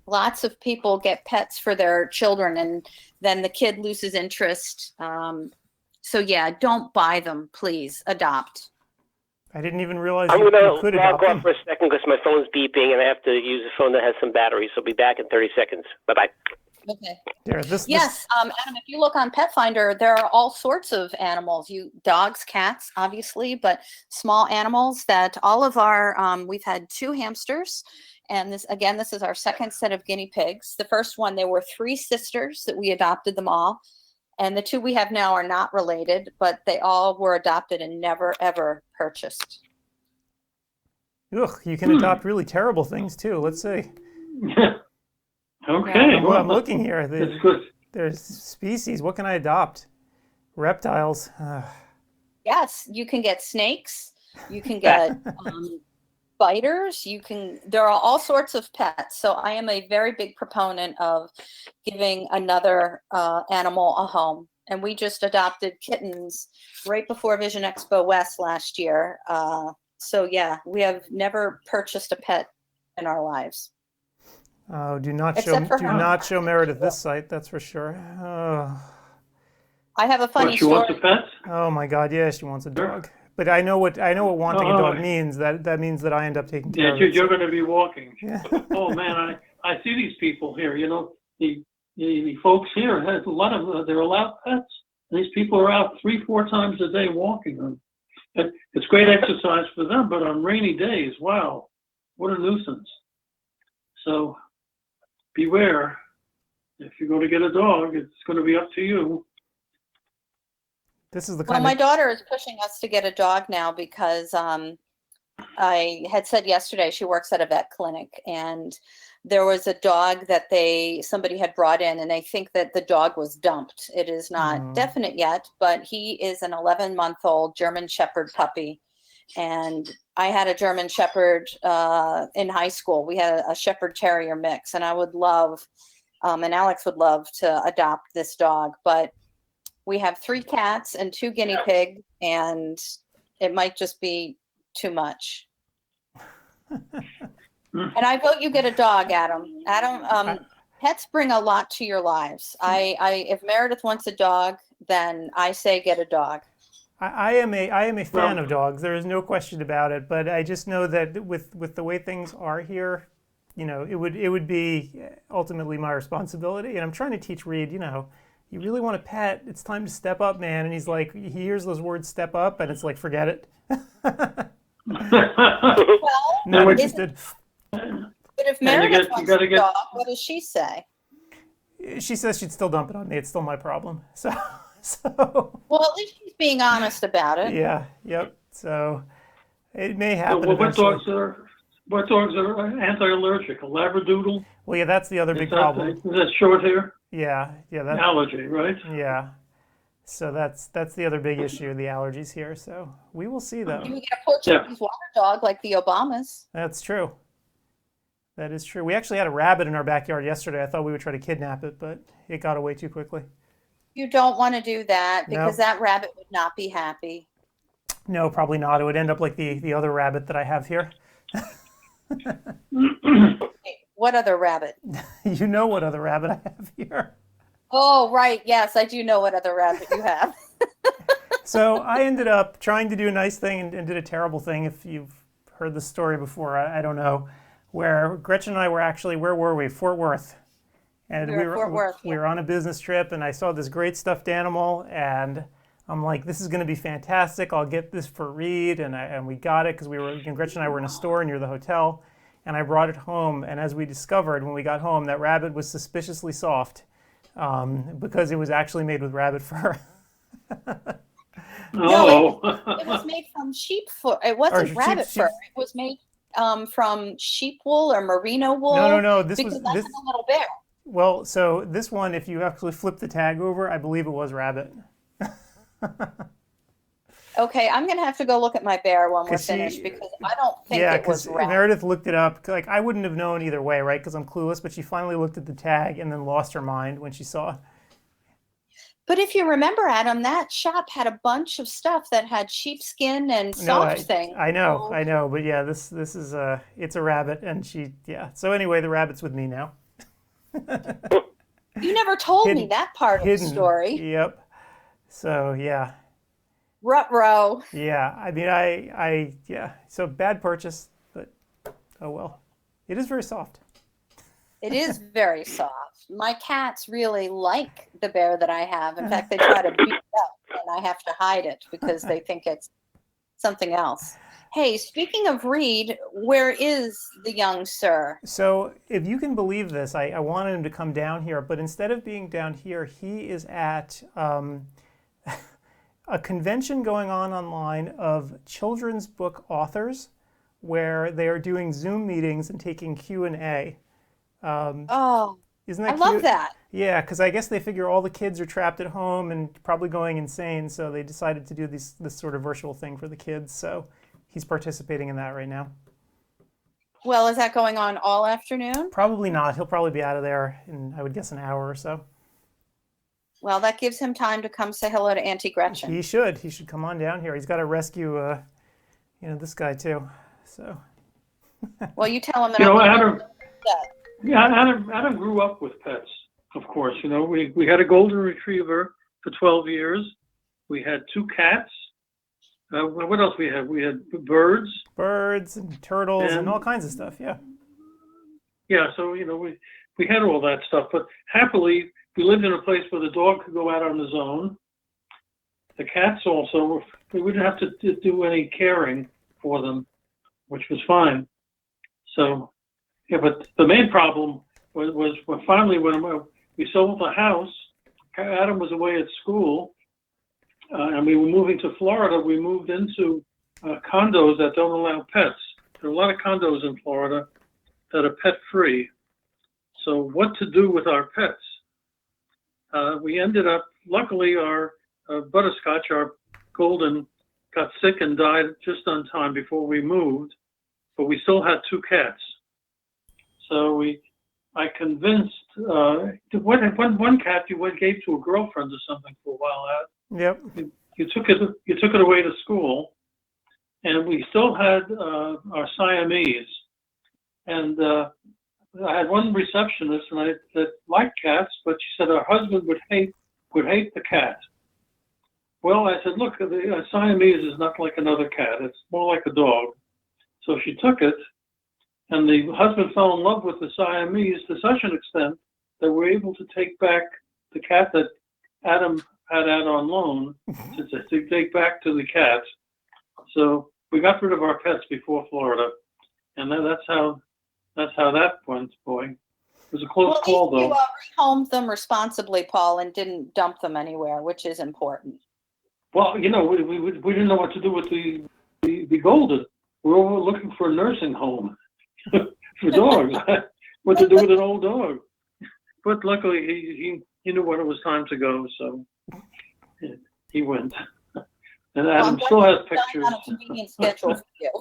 lots of people get pets for their children, and then the kid loses interest. So yeah, don't buy them, please. Adopt. I didn't even realize I'm you going could to log adopt off them. for a second because my phone's beeping and I have to use a phone that has some battery. So I'll be back in 30 seconds. Bye-bye. Okay. There, Yes, Adam, if you look on Pet Finder, there are all sorts of animals. Dogs, cats, obviously, but small animals that all of our, we've had 2 hamsters. And this is our second set of guinea pigs. The first one, there were 3 sisters that we adopted them all. And the 2 we have now are not related, but they all were adopted and never, ever purchased. Ugh, you can adopt really terrible things too. Let's see. Okay. Well, I'm looking here. That's good. There's species. What can I adopt? Reptiles. Yes, you can get snakes. You can get spiders. There are all sorts of pets. So I am a very big proponent of giving another animal a home. And we just adopted kittens right before Vision Expo West last year. So yeah, we have never purchased a pet in our lives. Oh, do not show Meredith this site. That's for sure. I have a funny She story. wants a pet? Oh my God, yeah, she wants a dog. But I know what wanting a dog means. That means that I end up taking care of it. You're going to be walking. Yeah. Oh man, I see these people here. You know, the folks here has a lot of they're allowed pets. And these people are out 3-4 times a day walking them. It's great exercise for them, but on rainy days, wow, what a nuisance. So beware. If you're going to get a dog, it's going to be up to you. This is the Well, my daughter is pushing us to get a dog now because I had said yesterday she works at a vet clinic, and there was a dog that somebody had brought in, and they think that the dog was dumped. It is not definite yet, but he is an 11-month-old German Shepherd puppy. And I had a German Shepherd in high school. We had a Shepherd Terrier mix, and I would love, and Alex would love to adopt this dog, but We have 3 cats and 2 guinea pigs, and it might just be too much. And I vote you get a dog, Adam. Adam, pets bring a lot to your lives. If Meredith wants a dog, then I say get a dog. I am a fan of dogs. There is no question about it. But I just know that with the way things are here, you know, it would be ultimately my responsibility. And I'm trying to teach Reed, you know, you really want a pet, it's time to step up, man. And he's like, he hears those words "step up," and it's like, forget it. Well, not interested. But if Meredith wants a dog, what does she say? She says she'd still dump it on me. It's still my problem. So. Well, at least she's being honest about it. Yeah. Yep. So it may happen. So, what dogs are anti-allergic? A Labradoodle? Well, yeah, that's the other big problem. Is that short hair? Yeah. That's allergy, right? Yeah. So that's the other big issue, the allergies here. So we will see, though. You can get a Portuguese water dog like the Obamas. That's true. That is true. We actually had a rabbit in our backyard yesterday. I thought we would try to kidnap it, but it got away too quickly. You don't want to do that because that rabbit would not be happy. No, probably not. It would end up like the other rabbit that I have here. What other rabbit? You know what other rabbit I have here. Oh, right. Yes, I do know what other rabbit you have. So I ended up trying to do a nice thing and did a terrible thing. If you've heard the story before, I don't know. Where Gretchen and I were actually, where were we? Fort Worth. And we were on a business trip, and I saw this great stuffed animal, and I'm like, this is going to be fantastic. I'll get this for Reed, and we got it because Gretchen and I were in a store near the hotel, and I brought it home. And as we discovered when we got home, that rabbit was suspiciously soft because it was actually made with rabbit fur. No, it was made from sheep fur. It wasn't rabbit fur. It was made from sheep wool or merino wool. No. This was a little bear. Well, so this one, if you actually flip the tag over, I believe it was rabbit. Okay, I'm going to have to go look at my bear when we're finished because I don't think it was rabbit. Meredith looked it up. Like, I wouldn't have known either way, right? Because I'm clueless, but she finally looked at the tag and then lost her mind when she saw. But if you remember, Adam, that shop had a bunch of stuff that had sheepskin and soft things. I know. But yeah, this is it's a rabbit, and So anyway, the rabbit's with me now. You never told me that part of the story. Yep. So yeah. Ruh-roh. Yeah. I mean, So bad purchase, but oh well. It is very soft. It is very soft. My cats really like the bear that I have. In fact, they try to beat it up, and I have to hide it because they think it's something else. Hey, speaking of Reed, where is the young sir? So if you can believe this, I wanted him to come down here, but instead of being down here, he is at a convention going on online of children's book authors where they are doing Zoom meetings and taking Q&A. Isn't that cute? Love that. Yeah, because I guess they figure all the kids are trapped at home and probably going insane, so they decided to do this sort of virtual thing for the kids. So he's participating in that right now. Well, is that going on all afternoon? Probably not. He'll probably be out of there in, I would guess, an hour or so. Well, that gives him time to come say hello to Auntie Gretchen. He should. He should come on down here. He's got to rescue, this guy too. So. Well, you tell him that. Adam grew up with pets, of course. You know, we had a golden retriever for 12 years. We had 2 cats. What else we had? We had birds. Birds and turtles and all kinds of stuff, yeah. Yeah, so, we had all that stuff. But happily, we lived in a place where the dog could go out on his own. The cats also, we wouldn't have to do any caring for them, which was fine. So, yeah, but the main problem was finally when we sold the house, Adam was away at school, and we were moving to Florida. We moved into condos that don't allow pets. There are a lot of condos in Florida that are pet-free. So what to do with our pets? We ended up, luckily, our Butterscotch, our golden, got sick and died just on time before we moved, but we still had 2 cats. So I convinced one cat you gave to a girlfriend or something for a while. Yep. You took it away to school, and we still had our Siamese. And I had one receptionist that liked cats, but she said her husband would hate the cat. Well, I said, look, a Siamese is not like another cat. It's more like a dog. So she took it, and the husband fell in love with the Siamese to such an extent that we're able to take back the cat that Adam had on loan to take back to the cat. So we got rid of our pets before Florida, and that's how that went, boy. It was a close call, though. You rehomed them responsibly, Paul, and didn't dump them anywhere, which is important. Well, you know, we didn't know what to do with the golden. We were looking for a nursing home for dogs. What to do with an old dog? But luckily, he knew when it was time to go, so he went. And Adam still has pictures. On a convenient schedule for you.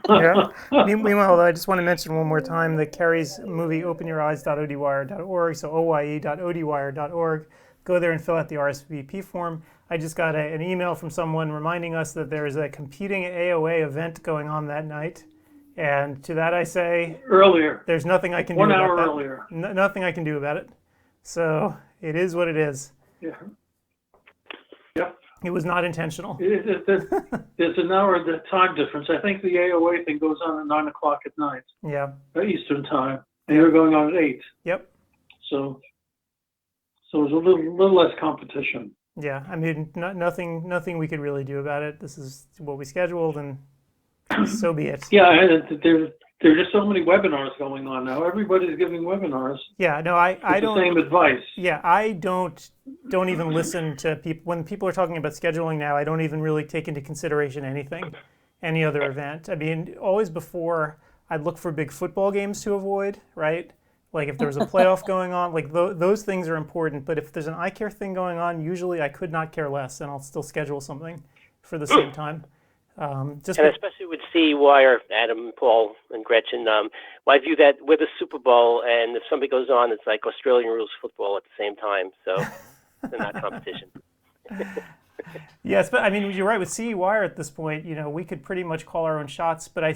Yeah. Meanwhile, I just want to mention one more time that Carrie's movie, openyoureyes.ODwire.org, so oye.ODwire.org. Go there and fill out the RSVP form. I just got an email from someone reminding us that there is a competing AOA event going on that night. And to that I say, earlier. There's nothing I can do about that. 1 hour earlier. Nothing I can do about it. So it is what it is. Yeah. Yep. It was not intentional. There's an hour the time difference. I think the AOA thing goes on at 9 o'clock at night. Yeah. Eastern time. And you're going on at 8. Yep. So there's a little less competition. Yeah, I mean, nothing we could really do about it. This is what we scheduled, and so be it. Yeah, there's just so many webinars going on now. Everybody's giving webinars. Yeah, no, I don't. The same advice. Yeah, I don't even listen to people when people are talking about scheduling now. I don't even really take into consideration any other event. I mean, always before I'd look for big football games to avoid, right? Like if there was a playoff going on, like those things are important. But if there's an eye care thing going on, usually I could not care less, and I'll still schedule something for the same time. And especially with CEwire, Adam, Paul, and Gretchen, I view that with the Super Bowl, and if somebody goes on, it's like Australian rules football at the same time. So they're not competition. Yes, but I mean, you're right. With CEwire at this point, you know, we could pretty much call our own shots, but I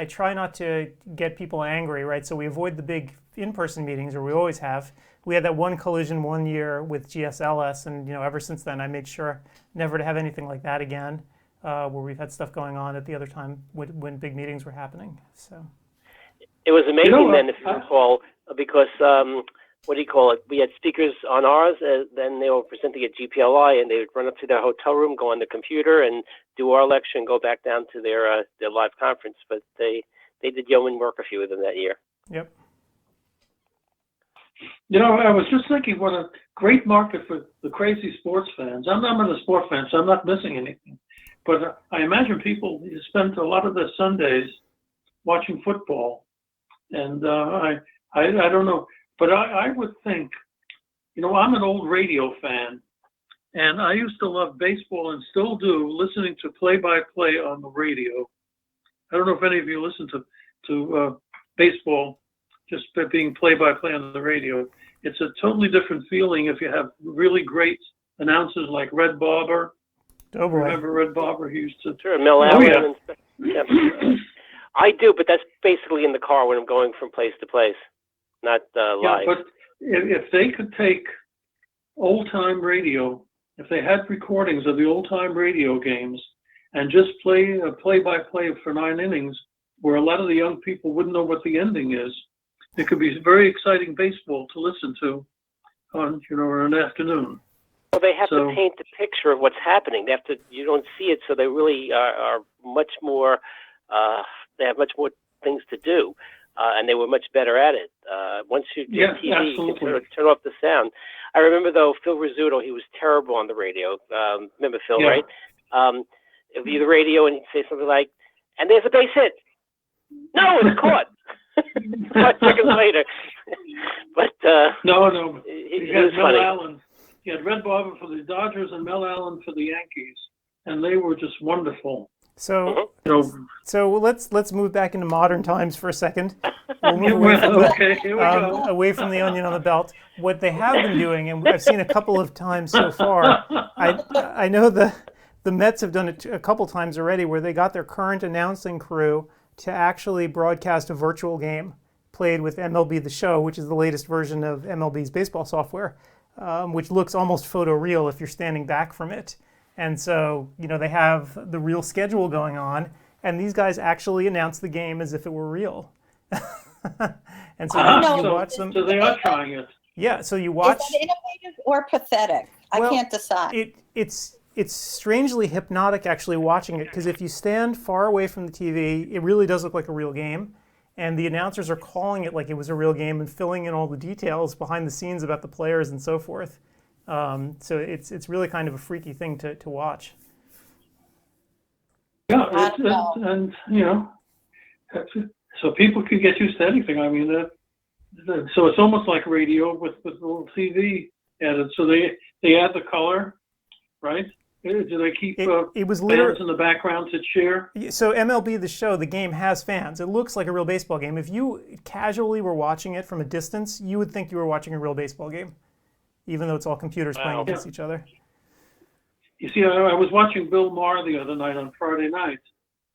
try not to get people angry, right? So we avoid the big in-person meetings, or we always have. We had that one collision one year with GSLS, and, you know, ever since then, I made sure never to have anything like that again, where we've had stuff going on at the other time when big meetings were happening. So it was amazing then, if you recall, because what do you call it? We had speakers on ours, then they were presenting at GPLI, and they would run up to their hotel room, go on the computer, and do our lecture, and go back down to their live conference. But they did yeoman work, a few of them that year. Yep. You know, I was just thinking, what a great market for the crazy sports fans. I'm not a sport fan, so I'm not missing anything. But I imagine people spend a lot of their Sundays watching football, and I don't know. But I would think, you know, I'm an old radio fan, and I used to love baseball and still do, listening to play-by-play on the radio. I don't know if any of you listen to baseball, just being play-by-play on the radio. It's a totally different feeling if you have really great announcers like Red Barber. Oh, boy. Remember Red Barber? He used to... Sure, Mel Allen. Yeah. And stuff. Yeah. I do, but that's basically in the car when I'm going from place to place. Not live. Yeah, but if they could take old-time radio, if they had recordings of the old-time radio games and just play a play-by-play for 9 innings, where a lot of the young people wouldn't know what the ending is, it could be very exciting baseball to listen to on, you know, an afternoon. Well, they have to paint the picture of what's happening. They have to. You don't see it, so they really are much more. They have much more things to do. And they were much better at it. Once you do TV, absolutely. You can turn off the sound. I remember, though, Phil Rizzuto, he was terrible on the radio. Remember Phil, right? It'd be the radio, and he'd say something like, and there's a base hit. No, it's caught. 5 seconds later. But No. It had was Mel funny. Allen. He had Red Barber for the Dodgers and Mel Allen for the Yankees, and they were just wonderful. So let's move back into modern times for a second. We'll move away from the onion on the belt. What they have been doing, and I've seen a couple of times so far, I know the Mets have done it a couple times already, where they got their current announcing crew to actually broadcast a virtual game played with MLB The Show, which is the latest version of MLB's baseball software, which looks almost photoreal if you're standing back from it. And so, they have the real schedule going on, and these guys actually announce the game as if it were real. And so you watch them. So they are trying it. Yeah, so you watch. Is that innovative or pathetic? I can't decide. It's strangely hypnotic actually watching it, because if you stand far away from the TV, it really does look like a real game. And the announcers are calling it like it was a real game and filling in all the details behind the scenes about the players and so forth. So it's really kind of a freaky thing to watch. Yeah, and so people could get used to anything. I mean, so it's almost like radio with a little TV added. So they add the color, right? Do they keep it was fans in the background to cheer? So MLB The Show, the game has fans. It looks like a real baseball game. If you casually were watching it from a distance, you would think you were watching a real baseball game, even though it's all computers playing against each other. You see, I was watching Bill Maher the other night on Friday night,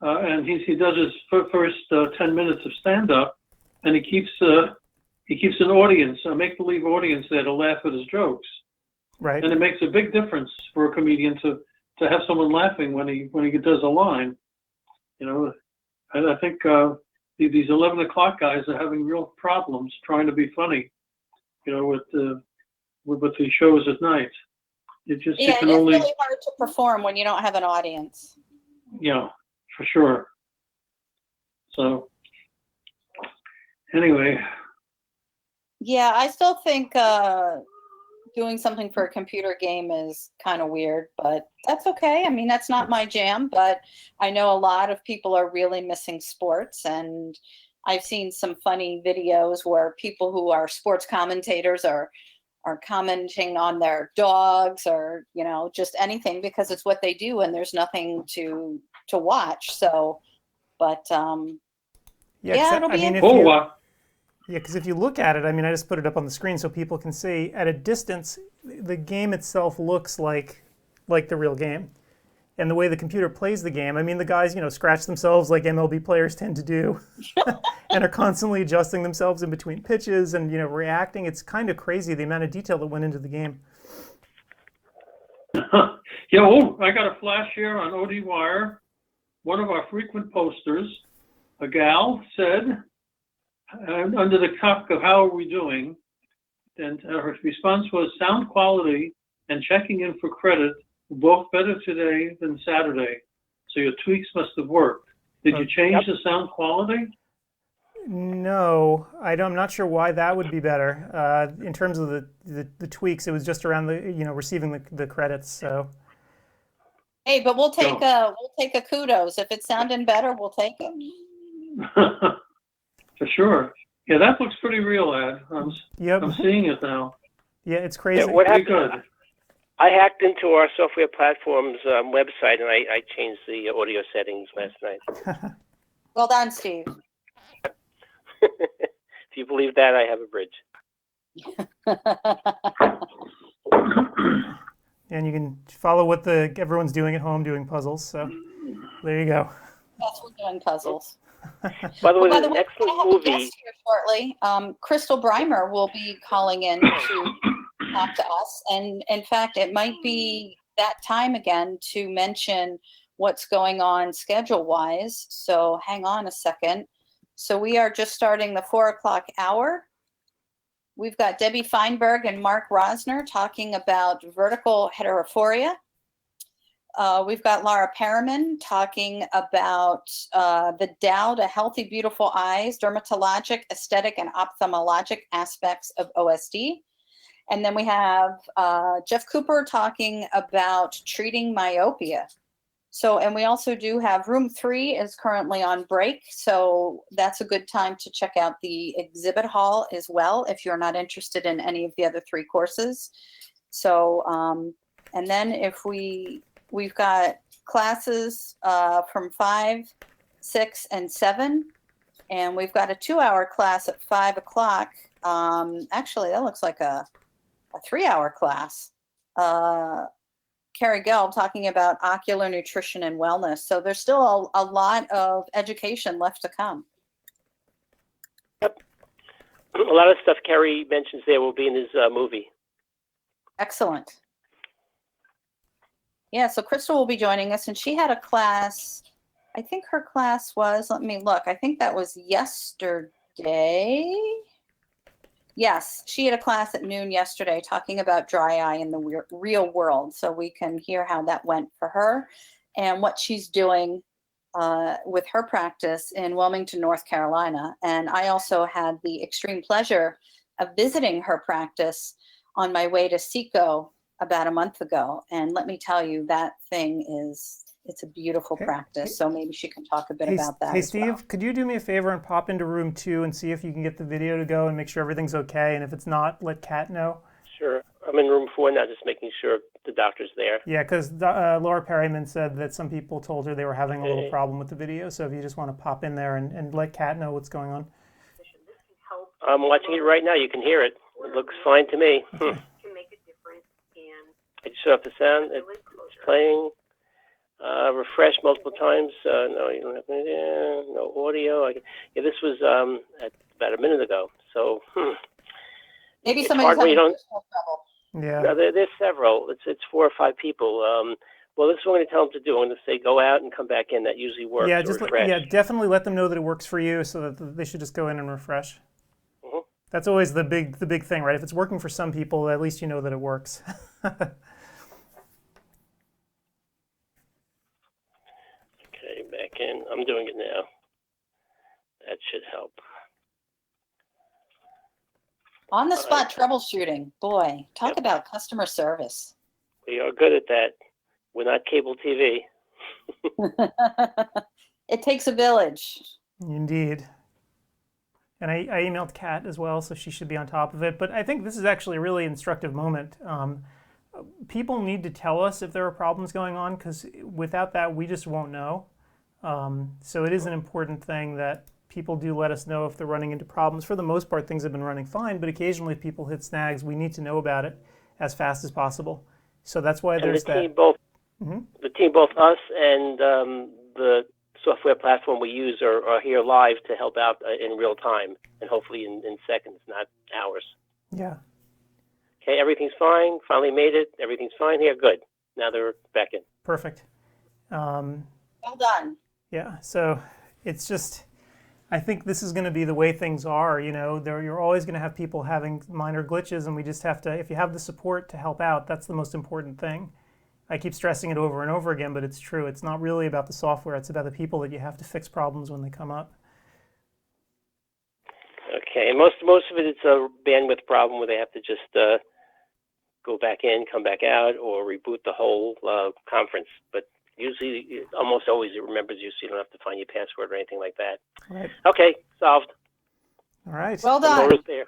and he does his first 10 minutes of stand-up, and he keeps an audience, a make-believe audience there to laugh at his jokes. Right. And it makes a big difference for a comedian to have someone laughing when he does a line. And I think these 11 o'clock guys are having real problems trying to be funny, with the shows at night. It's really hard to perform when you don't have an audience. Yeah, for sure. So anyway. Yeah, I still think doing something for a computer game is kind of weird, but that's okay. I mean, that's not my jam, but I know a lot of people are really missing sports, and I've seen some funny videos where people who are sports commentators are commenting on their dogs or, just anything, because it's what they do and there's nothing to watch. So, but it'll be interesting. Yeah, because if you look at it, I mean, I just put it up on the screen so people can see. At a distance, the game itself looks like the real game. And the way the computer plays the game, I mean, the guys, scratch themselves like MLB players tend to do and are constantly adjusting themselves in between pitches and, reacting. It's kind of crazy, the amount of detail that went into the game. I got a flash here on ODwire. One of our frequent posters, a gal said, under the topic of how are we doing, and her response was sound quality and checking in for credit were both better today than Saturday. So your tweaks must have worked. Did you change the sound quality? No, I'm not sure why that would be better. In terms of the tweaks, it was just around the receiving the credits. So. Hey, but we'll take a kudos. If it's sounding better, we'll take it. For sure. Yeah, that looks pretty real, Ed. I'm seeing it now. Yeah, it's crazy. Yeah, what happened? I hacked into our software platform's website and I changed the audio settings last night. Well done, Steve. If you believe that, I have a bridge. And you can follow what everyone's doing at home, doing puzzles. So there you go. Yes, we're doing puzzles. By the way, there's an excellent movie. Here shortly, Crystal Breimer will be calling in to talk to us, and in fact, it might be that time again to mention what's going on schedule-wise. So hang on a second. So we are just starting the 4 o'clock hour. We've got Debbie Feinberg and Mark Rosner talking about vertical heterophoria. We've got Laura Perriman talking about the Dow to Healthy, Beautiful Eyes, dermatologic, aesthetic, and ophthalmologic aspects of OSD. And then we have Jeff Cooper talking about treating myopia. So, and we also do have room 3 is currently on break. So that's a good time to check out the exhibit hall as well if you're not interested in any of the other 3 courses. So, and then if we've got classes from 5, 6, and 7. And we've got a 2-hour class at 5 o'clock. Actually, that looks like a 3-hour class. Carrie Gelb talking about ocular nutrition and wellness. So there's still a lot of education left to come. Yep. A lot of stuff Carrie mentions there will be in his movie. Excellent. Yeah, so Crystal will be joining us, and she had a class. I think her class was, let me look, I think that was yesterday. Yes, she had a class at noon yesterday talking about dry eye in the real world. So we can hear how that went for her and what she's doing with her practice in Wilmington, North Carolina. And I also had the extreme pleasure of visiting her practice on my way to CECO about a month ago. And let me tell you, that thing it's a beautiful practice. So maybe she can talk a bit about that. Hey, Steve, could you do me a favor and pop into room 2 and see if you can get the video to go and make sure everything's okay? And if it's not, let Kat know. Sure. I'm in room 4 now, just making sure the doctor's there. Yeah, because Laura Perryman said that some people told her they were having a little problem with the video. So if you just want to pop in there and let Kat know what's going on. I'm watching it right now. You can hear it. It looks fine to me. Okay. I just shut off the sound. It's playing. Refresh multiple times. No, you don't have no audio. Yeah, this was about a minute ago. So maybe it's somebody's hard when you having don't. trouble. Yeah. No, there's several. It's 4 or 5 people. Well, this is what I'm going to tell them to do. I'm going to say go out and come back in. That usually works. Yeah, refresh. definitely let them know that it works for you, so that they should just go in and refresh. Mm-hmm. That's always the big thing, right? If it's working for some people, at least you know that it works. Okay, back in. I'm doing it now. That should help. On the spot troubleshooting. Boy, talk about customer service. We are good at that. We're not cable TV. It takes a village. Indeed. And I emailed Kat as well, so she should be on top of it. But I think this is actually a really instructive moment. People need to tell us if there are problems going on, because without that, we just won't know. So it is an important thing that people do let us know if they're running into problems. For the most part, things have been running fine, but occasionally if people hit snags, we need to know about it as fast as possible. So that's why there's the team, both us and the software platform we use are here live to help out in real time, and hopefully in seconds, not hours. Yeah. Okay, everything's fine. Finally made it. Everything's fine here. Good. Now they're back in. Perfect. Well done. Yeah, so it's just, I think this is going to be the way things are. You know, you're always going to have people having minor glitches, and we just have to, if you have the support to help out, that's the most important thing. I keep stressing it over and over again, but it's true. It's not really about the software. It's about the people that you have to fix problems when they come up. Okay, most of it, it's a bandwidth problem where they have to just go back in, come back out, or reboot the whole conference. But usually, almost always, it remembers you, so you don't have to find your password or anything like that. Right. Okay, solved. All right. Well done. Laura's there.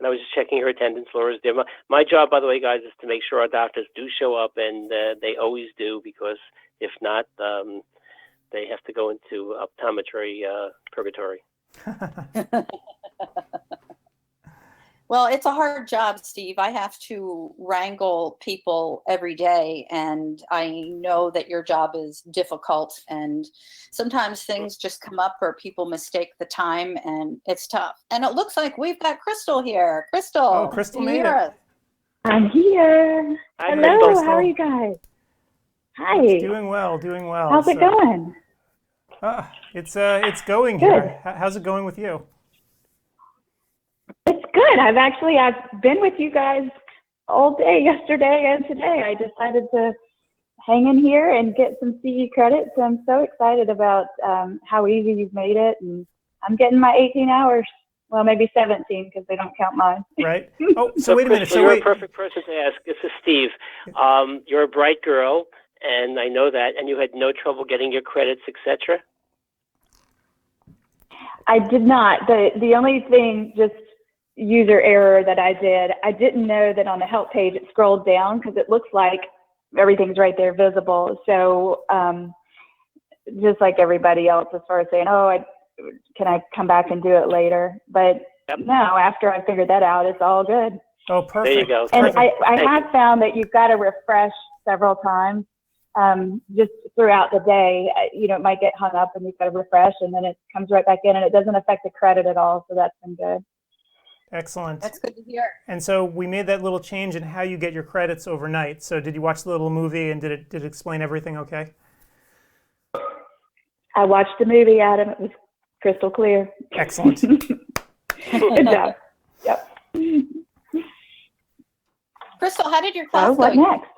And I was just checking her attendance. Laura's there. My job, by the way, guys, is to make sure our doctors do show up, and they always do, because if not, they have to go into optometry purgatory. Well, it's a hard job, Steve. I have to wrangle people every day, and I know that your job is difficult, and sometimes things just come up or people mistake the time, and it's tough. And it looks like we've got Crystal here. Crystal. Oh, Crystal made it. I'm here. Hi, Hello, Crystal. how are you guys? Hi. Doing well, doing well. How's it going? It's going here. How's it going with you? It's good. I've been with you guys all day yesterday and today. I decided to hang in here and get some CE credits. So I'm so excited about how easy you've made it, and I'm getting my 18 hours. Well, maybe 17 because they don't count mine. Right. Oh, so wait a minute. So you're a perfect person to ask. This is Steve. You're a bright girl, and I know that, and you had no trouble getting your credits, etc. I did not. The only thing, just user error that I didn't know that on the help page it scrolled down, because it looks like everything's right there visible. So just like everybody else, as far as saying, oh, can I come back and do it later? But no, after I figured that out, it's all good. Oh, perfect. There you go. And Perfect. I have found that you've got to refresh several times just throughout the day. It might get hung up and you've got to refresh, and then it comes right back in, and it doesn't affect the credit at all. So that's been good. Excellent. That's good to hear. And so we made that little change in how you get your credits overnight. So did you watch the little movie, and did it explain everything okay? I watched the movie, Adam. It was crystal clear. Excellent. Good job. Yep. Crystal, how did your class So what go? next?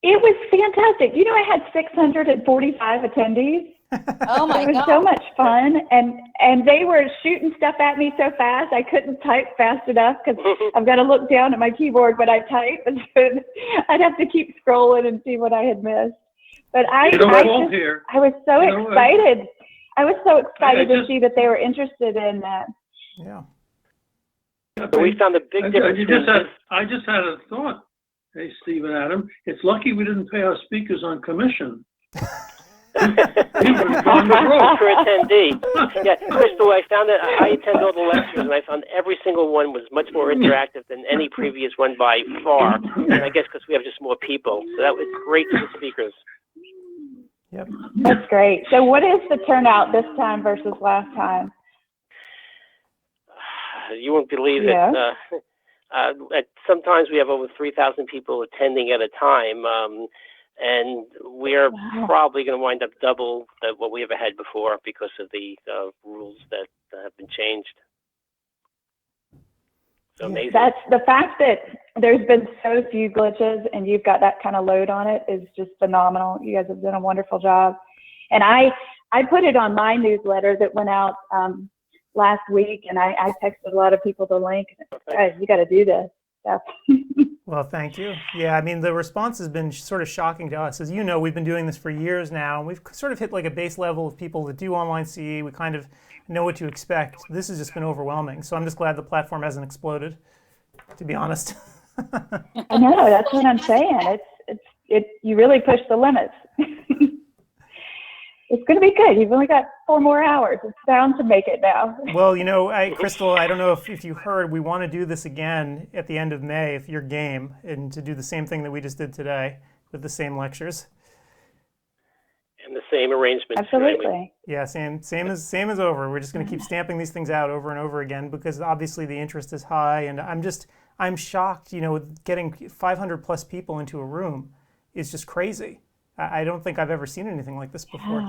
It was fantastic. I had 645 attendees. Oh my It was God. so much fun, and they were shooting stuff at me so fast I couldn't type fast enough because I've got to look down at my keyboard when I type, and so I'd have to keep scrolling and see what I had missed. But I was so excited. I was so excited to see that they were interested in that. Yeah. So we found a big difference. I just had a thought. Hey, Steve and Adam, it's lucky we didn't pay our speakers on commission. Per attendee. Yeah, Crystal, I found that I attend all the lectures, and I found every single one was much more interactive than any previous one by far. And I guess because we have just more people. So that was great for the speakers. Yep. That's great. So what is the turnout this time versus last time? You won't believe it. Sometimes we have over 3,000 people attending at a time. And we're probably going to wind up double what we ever had before because of the rules that have been changed. So amazing. That's the fact that there's been so few glitches and you've got that kind of load on it is just phenomenal. You guys have done a wonderful job. And I put it on my newsletter that went out last week, and I texted a lot of people the link. Guys, you got to do this stuff. Well, thank you. Yeah, I mean, the response has been sort of shocking to us. As you know, we've been doing this for years now, and we've sort of hit like a base level of people that do online CE. We kind of know what to expect. This has just been overwhelming. So I'm just glad the platform hasn't exploded, to be honest. I know, that's what I'm saying. You really push the limits. It's going to be good. You've only got 4 more hours. It's bound to make it now. Well, Crystal, I don't know if you heard, we want to do this again at the end of May if you're game, and to do the same thing that we just did today with the same lectures. And the same arrangements. Absolutely. Right? Yeah, same as over. We're just going to keep stamping these things out over and over again because obviously the interest is high, and I'm shocked, getting 500 plus people into a room is just crazy. I don't think I've ever seen anything like this before.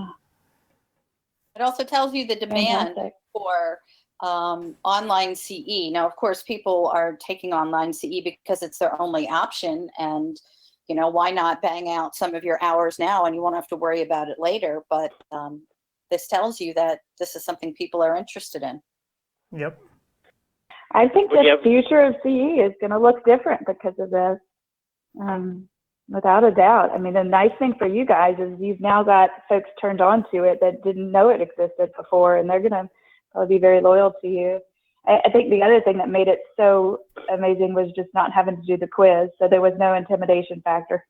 It also tells you the demand for online CE. Now, of course, people are taking online CE because it's their only option, and why not bang out some of your hours now, and you won't have to worry about it later. But this tells you that this is something people are interested in. Yep. I think the future of CE is going to look different because of this. Without a doubt. I mean, the nice thing for you guys is you've now got folks turned on to it that didn't know it existed before, and they're going to probably be very loyal to you. I think the other thing that made it so amazing was just not having to do the quiz, so there was no intimidation factor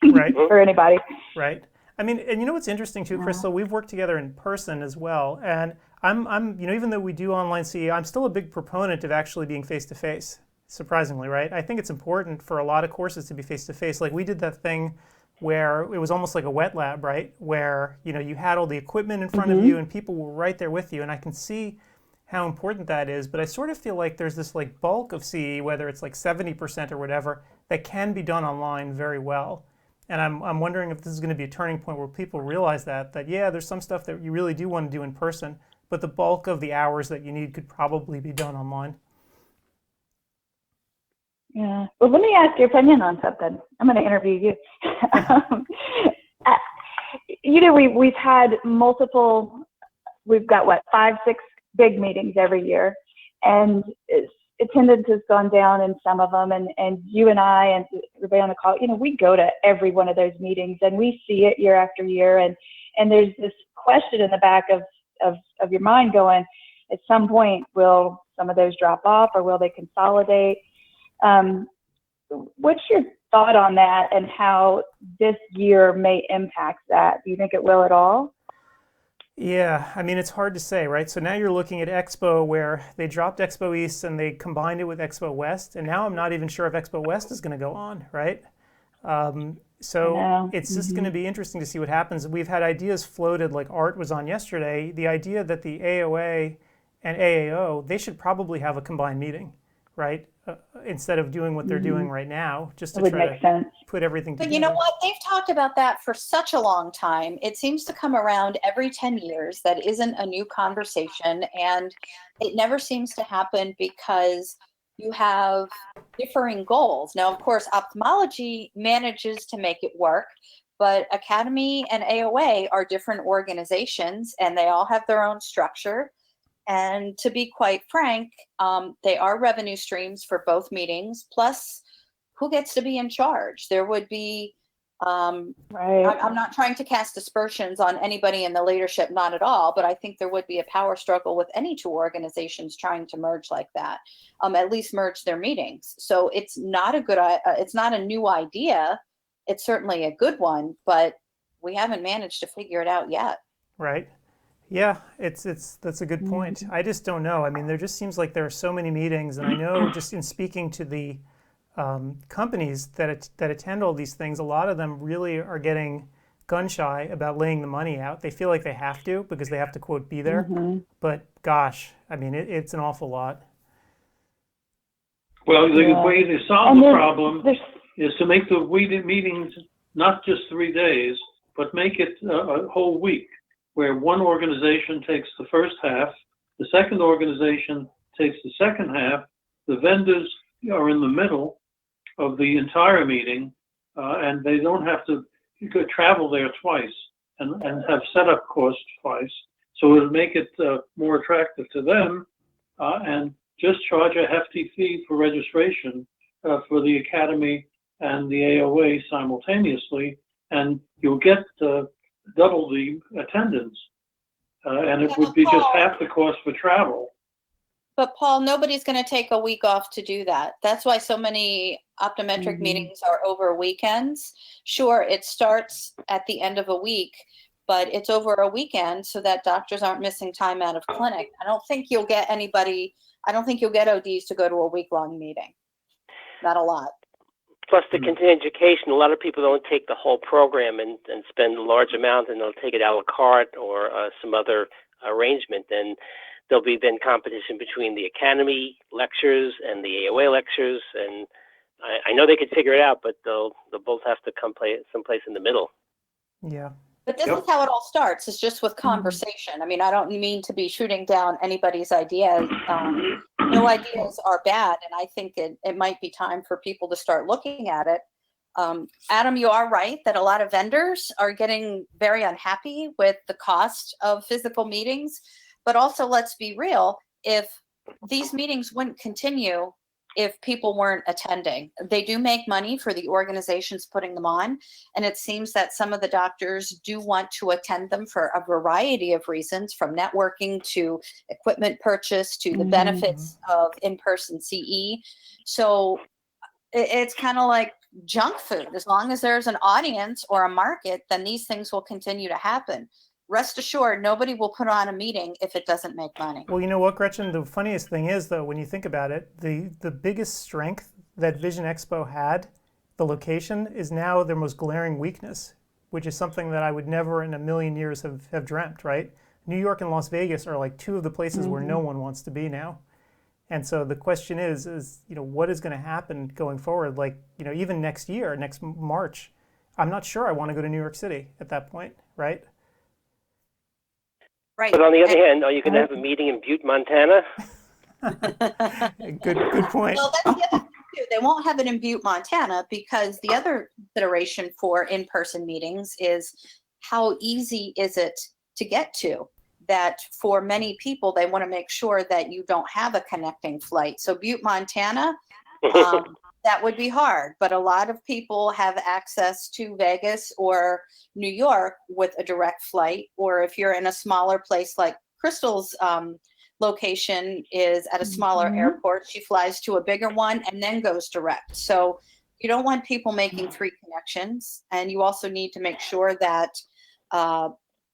for anybody. Right. I mean, and what's interesting too, Crystal, we've worked together in person as well, and I'm even though we do online CE, I'm still a big proponent of actually being face-to-face. Surprisingly, right? I think it's important for a lot of courses to be face-to-face. Like we did that thing where it was almost like a wet lab, right? Where, you had all the equipment in front of you and people were right there with you. And I can see how important that is. But I sort of feel like there's this like bulk of CE, whether it's like 70% or whatever, that can be done online very well. And I'm wondering if this is going to be a turning point where people realize that yeah, there's some stuff that you really do want to do in person, but the bulk of the hours that you need could probably be done online. Yeah. Well, let me ask your opinion on something. I'm going to interview you. We've had multiple, we've got 5, 6 big meetings every year, and attendance has gone down in some of them. And you and I and everybody on the call, we go to every one of those meetings and we see it year after year. And there's this question in the back of your mind going, at some point, will some of those drop off or will they consolidate? What's your thought on that and how this year may impact that. Do you think it will at all? Yeah, I mean, it's hard to say, right? So now you're looking at Expo, where they dropped Expo East and they combined it with Expo West, and now I'm not even sure if Expo West is going to go on, right? So it's just going to be interesting to see what happens. We've had ideas floated, like Art was on yesterday, the idea that the AOA and AAO, they should probably have a combined meeting, right? Instead of doing what they're doing right now, just to try to put everything together. But you know what? They've talked about that for such a long time. It seems to come around every 10 years. That isn't a new conversation. And it never seems to happen because you have differing goals. Now, of course, ophthalmology manages to make it work, but Academy and AOA are different organizations and they all have their own structure. And to be quite frank, they are revenue streams for both meetings, plus who gets to be in charge? There would be, I'm not trying to cast aspersions on anybody in the leadership, not at all, but I think there would be a power struggle with any two organizations trying to merge like that, at least merge their meetings. So it's not it's not a new idea. It's certainly a good one, but we haven't managed to figure it out yet. Right. Yeah, that's a good point. I just don't know. I mean, there just seems like there are so many meetings, and I know just in speaking to the companies that attend all these things, a lot of them really are getting gun shy about laying the money out. They feel like they have to because they have to, quote, be there. But gosh, I mean, it's an awful lot. Well, the way to solve the problem is to make the meetings not just 3 days, but make it a whole week, where one organization takes the first half, the second organization takes the second half, the vendors are in the middle of the entire meeting, and they don't have to travel there twice and have setup costs twice. So it'll make it more attractive to them, and just charge a hefty fee for registration for the Academy and the AOA simultaneously, and you'll get double the attendance, and it would be just half the cost for travel. But Paul, nobody's going to take a week off to do that. That's why so many optometric meetings are over weekends. Sure, it starts at the end of a week, but it's over a weekend so that doctors aren't missing time out of clinic. I don't think you'll get ODs to go to a week-long meeting. Not a lot. Plus the continuing education, a lot of people don't take the whole program and spend a large amount, and they'll take it a la carte or some other arrangement. And there'll be then competition between the Academy lectures and the AOA lectures. And I know they could figure it out, but they'll both have to come play someplace in the middle. Yeah. But this is how it all starts. It's just with conversation. I mean, I don't mean to be shooting down anybody's ideas. No ideas are bad, and I think it might be time for people to start looking at it. Adam, you are right that a lot of vendors are getting very unhappy with the cost of physical meetings. But also, let's be real, if these meetings wouldn't continue if people weren't attending. They do make money for the organizations putting them on, and it seems that some of the doctors do want to attend them for a variety of reasons, from networking to equipment purchase to the benefits of in-person CE. So it's kind of like junk food. As long as there's an audience or a market, then these things will continue to happen. Rest assured, nobody will put on a meeting if it doesn't make money. Well, you know what, Gretchen? The funniest thing is, though, when you think about it, the biggest strength that Vision Expo had, the location, is now their most glaring weakness, which is something that I would never in a million years have dreamt, right? New York and Las Vegas are like two of the places where no one wants to be now. And so the question is, what is going to happen going forward? Like, even next year, next March, I'm not sure I want to go to New York City at that point, right? Right. But on the other hand, are you going to have a meeting in Butte, Montana? Good point. Well, that's the other thing too. They won't have it in Butte, Montana, because the other consideration for in-person meetings is how easy is it to get to? That for many people, they want to make sure that you don't have a connecting flight. So Butte, Montana, that would be hard, but a lot of people have access to Vegas or New York with a direct flight, or if you're in a smaller place like Crystal's location is at a smaller airport, she flies to a bigger one and then goes direct. So you don't want people making 3 connections, and you also need to make sure that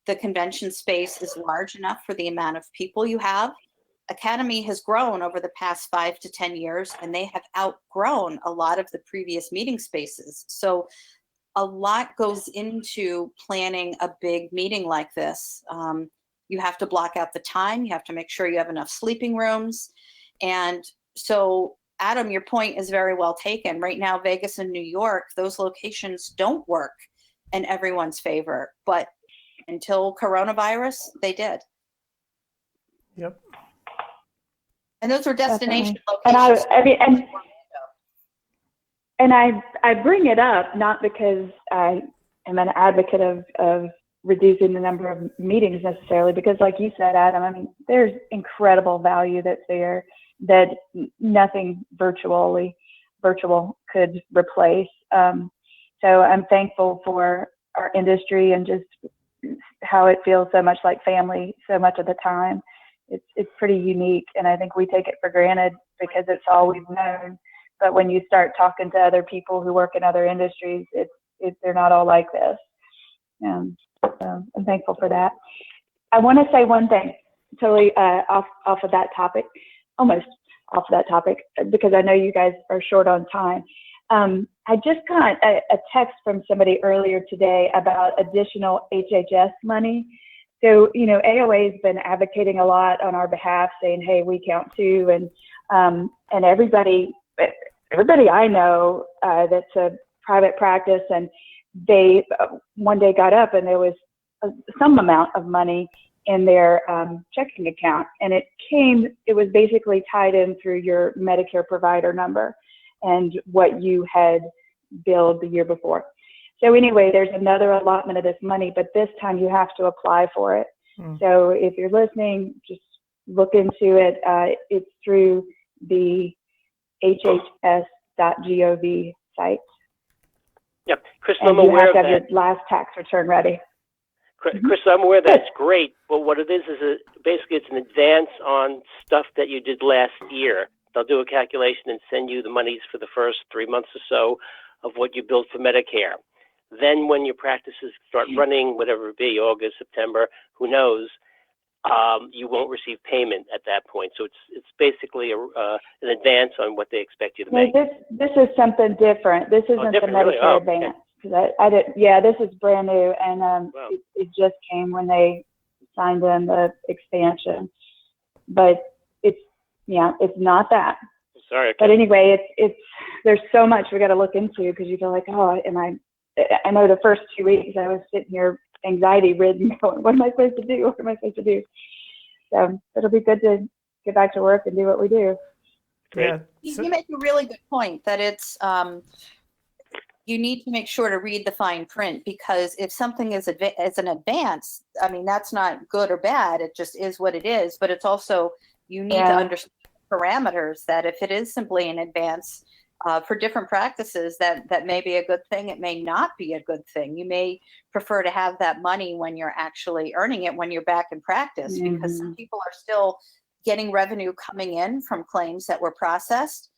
the convention space is large enough for the amount of people you have. Academy has grown over the past 5 to 10 years, and they have outgrown a lot of the previous meeting spaces. So a lot goes into planning a big meeting like this. You have to block out the time. You have to make sure you have enough sleeping rooms. And so, Adam, your point is very well taken. Right now, Vegas and New York, those locations don't work in everyone's favor. But until coronavirus, they did. Yep. And those are destination Definitely. locations. And I bring it up not because I am an advocate of reducing the number of meetings necessarily, because like you said, Adam, I mean, there's incredible value that's there that nothing virtual could replace. So I'm thankful for our industry and just how it feels so much like family so much of the time. It's pretty unique, and I think we take it for granted because it's all we've known. But when you start talking to other people who work in other industries, they're not all like this. So I'm thankful for that. I want to say one thing, totally off of that topic, almost off of that topic, because I know you guys are short on time. I just got a text from somebody earlier today about additional HHS money. So, you know, AOA has been advocating a lot on our behalf, saying, hey, we count too. And everybody I know that's a private practice, and they one day got up and there was some amount of money in their checking account, and it was basically tied in through your Medicare provider number and what you had billed the year before. So anyway, there's another allotment of this money, but this time you have to apply for it. So if you're listening, just look into it. It's through the hhs.gov site. Yep, Chris, And I'm you aware have to of have that. your last tax return ready. Chris, I'm aware that's great, but what it is basically it's an advance on stuff that you did last year. They'll do a calculation and send you the monies for the first 3 months or so of what you billed for Medicare. Then when your practices start running, whatever it be, August, September, who knows, you won't receive payment at that point. So it's basically an advance on what they expect you to make. This is something different. This isn't the Medicare advance. Because I did, yeah, this is brand new, and it just came when they signed in the expansion. But it's not that. Sorry. Okay. But anyway, it's there's so much we got to look into, because you feel like, oh, I know the first 2 weeks I was sitting here anxiety ridden, going, what am I supposed to do? What am I supposed to do? So it'll be good to get back to work and do what we do. Yeah. You make a really good point that it's you need to make sure to read the fine print, because if something is an advance, I mean, that's not good or bad. It just is what it is. But it's also, you need to understand the parameters, that if it is simply an advance for different practices, that may be a good thing. It may not be a good thing. You may prefer to have that money when you're actually earning it, when you're back in practice, because some people are still getting revenue coming in from claims that were processed.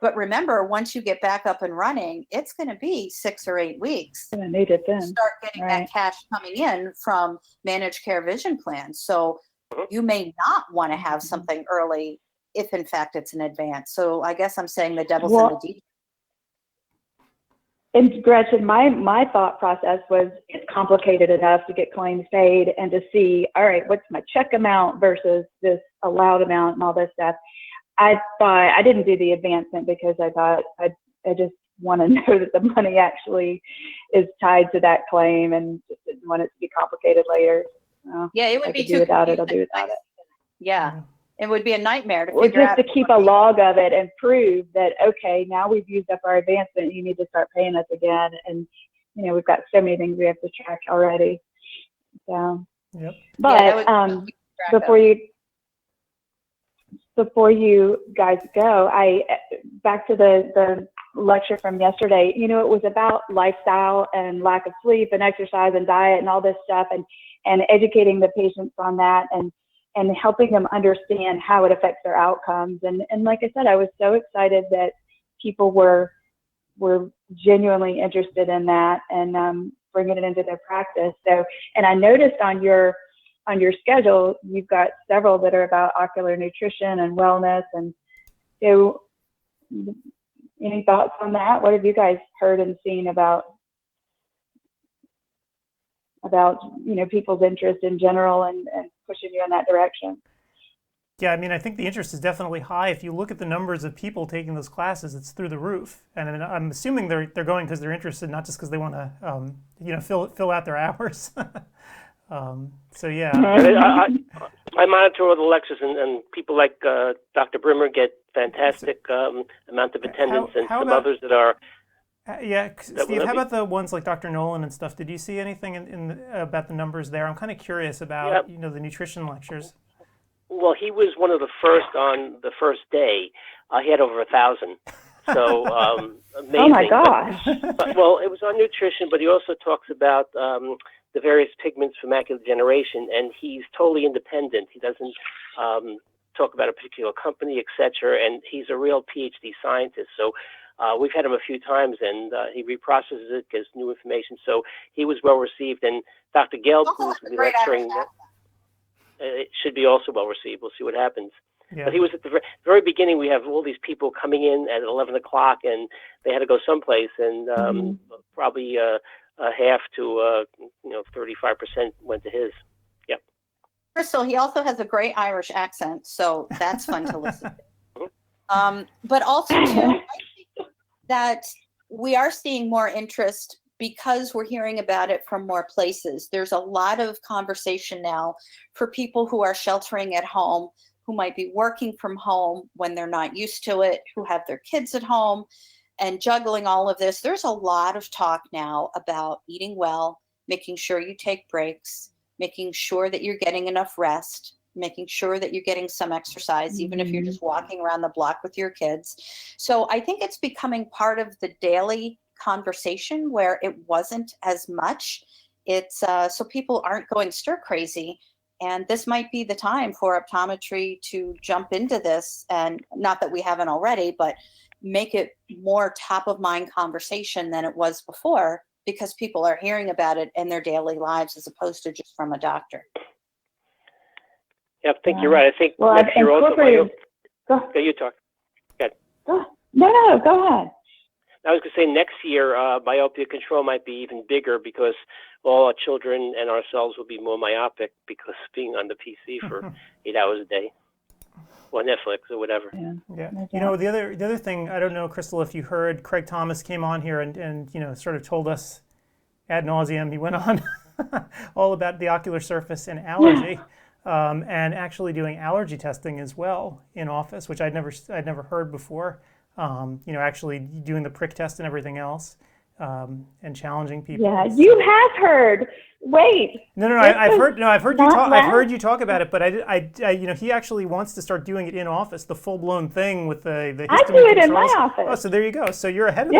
But remember, once you get back up and running, it's going to be 6 or 8 weeks. I need it then. Start getting that cash coming in from managed care vision plans. So you may not want to have something early if, in fact, it's an advance. So I guess I'm saying the devil's in the details. And Gretchen, my thought process was, it's complicated enough to get claims paid and to see, all right, what's my check amount versus this allowed amount and all this stuff. I thought, I didn't do the advancement because I thought I just want to know that the money actually is tied to that claim, and just didn't want it to be complicated later. Yeah, it would be too without it. I'll do without it. Yeah, it would be a nightmare to Or figure just out. to keep a log of it and prove that, okay, now we've used up our advancement, you need to start paying us again. And, you know, we've got so many things we have to track already. So, but before you guys go, back to the lecture from yesterday, you know, it was about lifestyle and lack of sleep and exercise and diet and all this stuff, and educating the patients on that, and helping them understand how it affects their outcomes. And like I said, I was so excited that people were were genuinely interested in that and bringing it into their practice. So, and I noticed on your schedule, you've got several that are about ocular nutrition and wellness. And so, any thoughts on that? What have you guys heard and seen about people's interest in general and pushing you in that direction? Yeah, I mean, I think the interest is definitely high. If you look at the numbers of people taking those classes, it's through the roof. And I mean, I'm assuming they're going because they're interested, not just because they want to, fill out their hours. So yeah. I monitor all the lectures, and people like Dr. Brimmer get fantastic amount of attendance, and some others that are. Yeah, Steve, how about the ones like Dr. Nolan and stuff? Did you see anything about the numbers there? I'm kind of curious about the nutrition lectures. Well, he was one of the first on the first day. He had over 1,000. So amazing. Oh my gosh! But, well, it was on nutrition, but he also talks about the various pigments for macular degeneration, and he's totally independent. He doesn't talk about a particular company, etc. And he's a real PhD scientist. So we've had him a few times, and he reprocesses it, gets new information. So he was well received. And Dr. Gelb, who's going to be lecturing, it should be also well received. We'll see what happens. Yeah. But he was at the very beginning. We have all these people coming in at 11 o'clock, and they had to go someplace, and probably half to 35% went to his. Yep. Crystal, he also has a great Irish accent, so that's fun to listen to. But also too, I think that we are seeing more interest because we're hearing about it from more places. There's a lot of conversation now for people who are sheltering at home, who might be working from home when they're not used to it, who have their kids at home, and juggling all of this. There's a lot of talk now about eating well, making sure you take breaks, making sure that you're getting enough rest, making sure that you're getting some exercise, even if you're just walking around the block with your kids. So I think it's becoming part of the daily conversation where it wasn't as much. It's so people aren't going stir crazy. And this might be the time for optometry to jump into this, and not that we haven't already, but make it more top of mind conversation than it was before, because people are hearing about it in their daily lives as opposed to just from a doctor. Yeah, I think you're right. I think next year also. Go, you talk. Go ahead. No, go ahead. I was going to say next year, myopia control might be even bigger because all our children and ourselves will be more myopic because being on the PC for 8 hours a day, or Netflix or whatever. Yeah. The other thing, I don't know, Crystal, if you heard, Craig Thomas came on here and sort of told us ad nauseum. He went on all about the ocular surface and allergy, and actually doing allergy testing as well in office, which I'd never heard before. Actually doing the prick test and everything else, and challenging people. Yeah, you have heard. Wait. No. I've heard you talk. I've heard you talk about it, but he actually wants to start doing it in office, the full blown thing with the histamine I do it controls. in my office. Oh, so there you go. So you're ahead of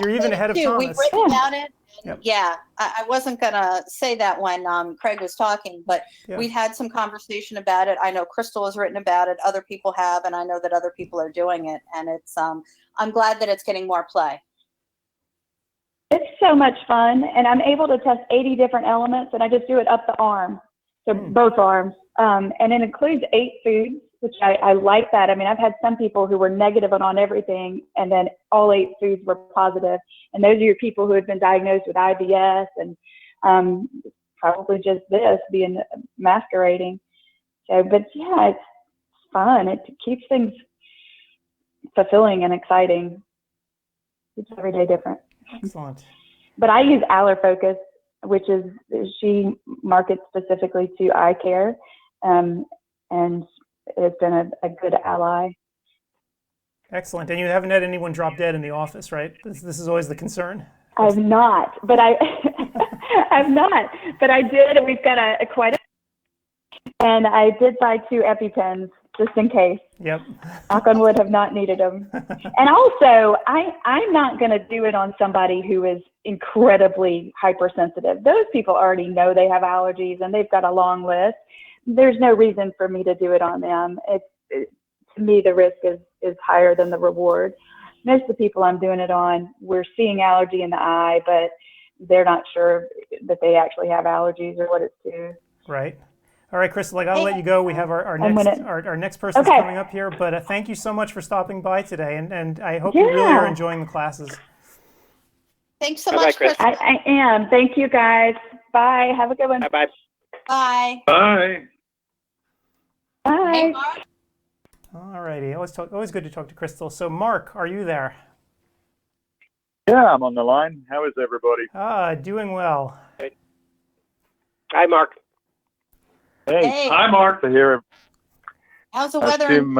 You're even ahead of We've Thomas. written about it. Yep. Yeah, I wasn't gonna say that when Craig was talking, but we had some conversation about it. I know Crystal has written about it. Other people have, and I know that other people are doing it. And it's I'm glad that it's getting more play. It's so much fun, and I'm able to test 80 different elements, and I just do it up the arm, so both arms, and it includes 8 foods, which I like that. I mean, I've had some people who were negative on everything, and then all 8 foods were positive, and those are your people who had been diagnosed with IBS and probably just this being masquerading. So, but yeah, it's fun. It keeps things fulfilling and exciting. It's every day different. Excellent. But I use AllerFocus, which is, she markets specifically to eye care, and it's been a good ally. Excellent. And you haven't had anyone drop dead in the office, right? This is always the concern. I've not, but I've not, but I did. We've got quite a, and I did buy 2 EpiPens just in case. Yep. Knock on wood, have not needed them. And also, I'm not going to do it on somebody who is incredibly hypersensitive. Those people already know they have allergies and they've got a long list. There's no reason for me to do it on them. To me, the risk is higher than the reward. most of the people I'm doing it on, we're seeing allergy in the eye, but they're not sure that they actually have allergies or what it's to. Right. All right, Crystal, I got to let you go. We have our next person's Okay. coming up here, but thank you so much for stopping by today, and I hope you really are enjoying the classes. Thanks so much, Chris. I am. Thank you, guys. Bye. Have a good one. Bye-bye. Bye. Bye. Bye. Hey, Mark. All righty. Always good to talk to Crystal. So, Mark, are you there? Yeah, I'm on the line. How is everybody? Doing well. Hi, Mark. Hey. Hi, Mark. To hear. How's the weather in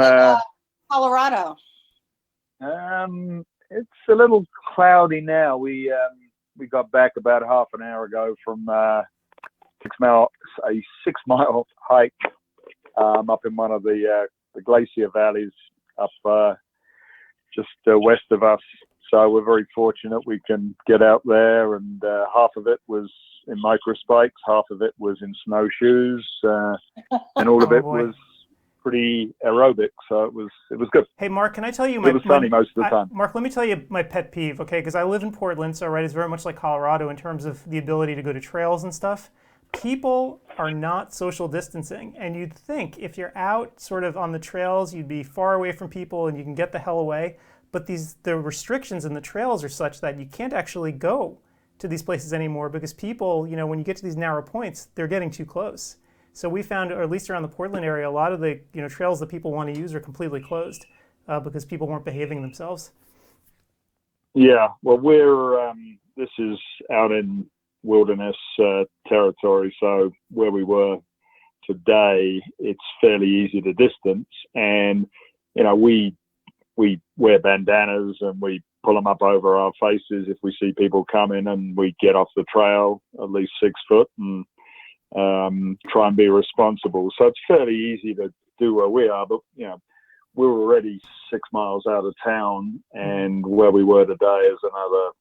Colorado? It's a little cloudy now. We got back about half an hour ago from a 6-mile hike up in one of the glacier valleys up just west of us. So we're very fortunate we can get out there, and half of it was in microspikes, half of it was in snowshoes, and all of it was pretty aerobic. So it was good. Hey, Mark, can I tell you it was sunny most of the time. Mark, let me tell you my pet peeve, okay? Because I live in Portland, so right, it's very much like Colorado in terms of the ability to go to trails and stuff. People are not social distancing, and you'd think if you're out sort of on the trails, you'd be far away from people and you can get the hell away. But the restrictions in the trails are such that you can't actually go to these places anymore because people, when you get to these narrow points, they're getting too close. So we found, or at least around the Portland area, a lot of the trails that people want to use are completely closed because people weren't behaving themselves. Yeah, well, this is out in wilderness territory, so where we were today, it's fairly easy to distance, and we wear bandanas and we pull them up over our faces if we see people coming, and we get off the trail at least 6 foot and try and be responsible. So it's fairly easy to do where we are, but we're already 6 miles out of town, and where we were today is another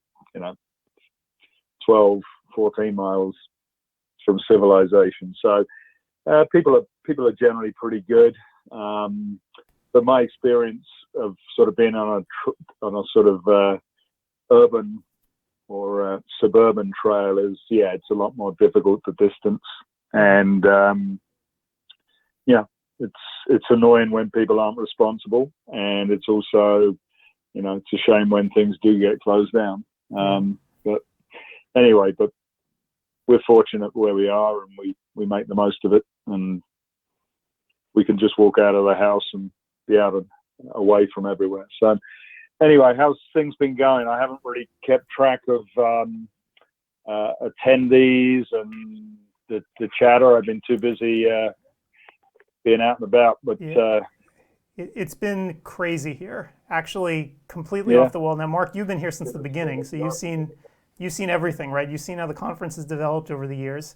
12, 14 miles from civilization. So people are generally pretty good, but my experience of sort of being on a sort of urban or suburban trail is, it's a lot more difficult to distance, and it's annoying when people aren't responsible, and it's also it's a shame when things do get closed down. But anyway, we're fortunate where we are, and we make the most of it, and we can just walk out of the house and be out and away from everywhere. So anyway, how's things been going? I haven't really kept track of attendees and the chatter. I've been too busy being out and about, but it's been crazy here, actually completely off the wall. Now, Mark, you've been here since the beginning, so you've seen everything, right? You've seen how the conference has developed over the years.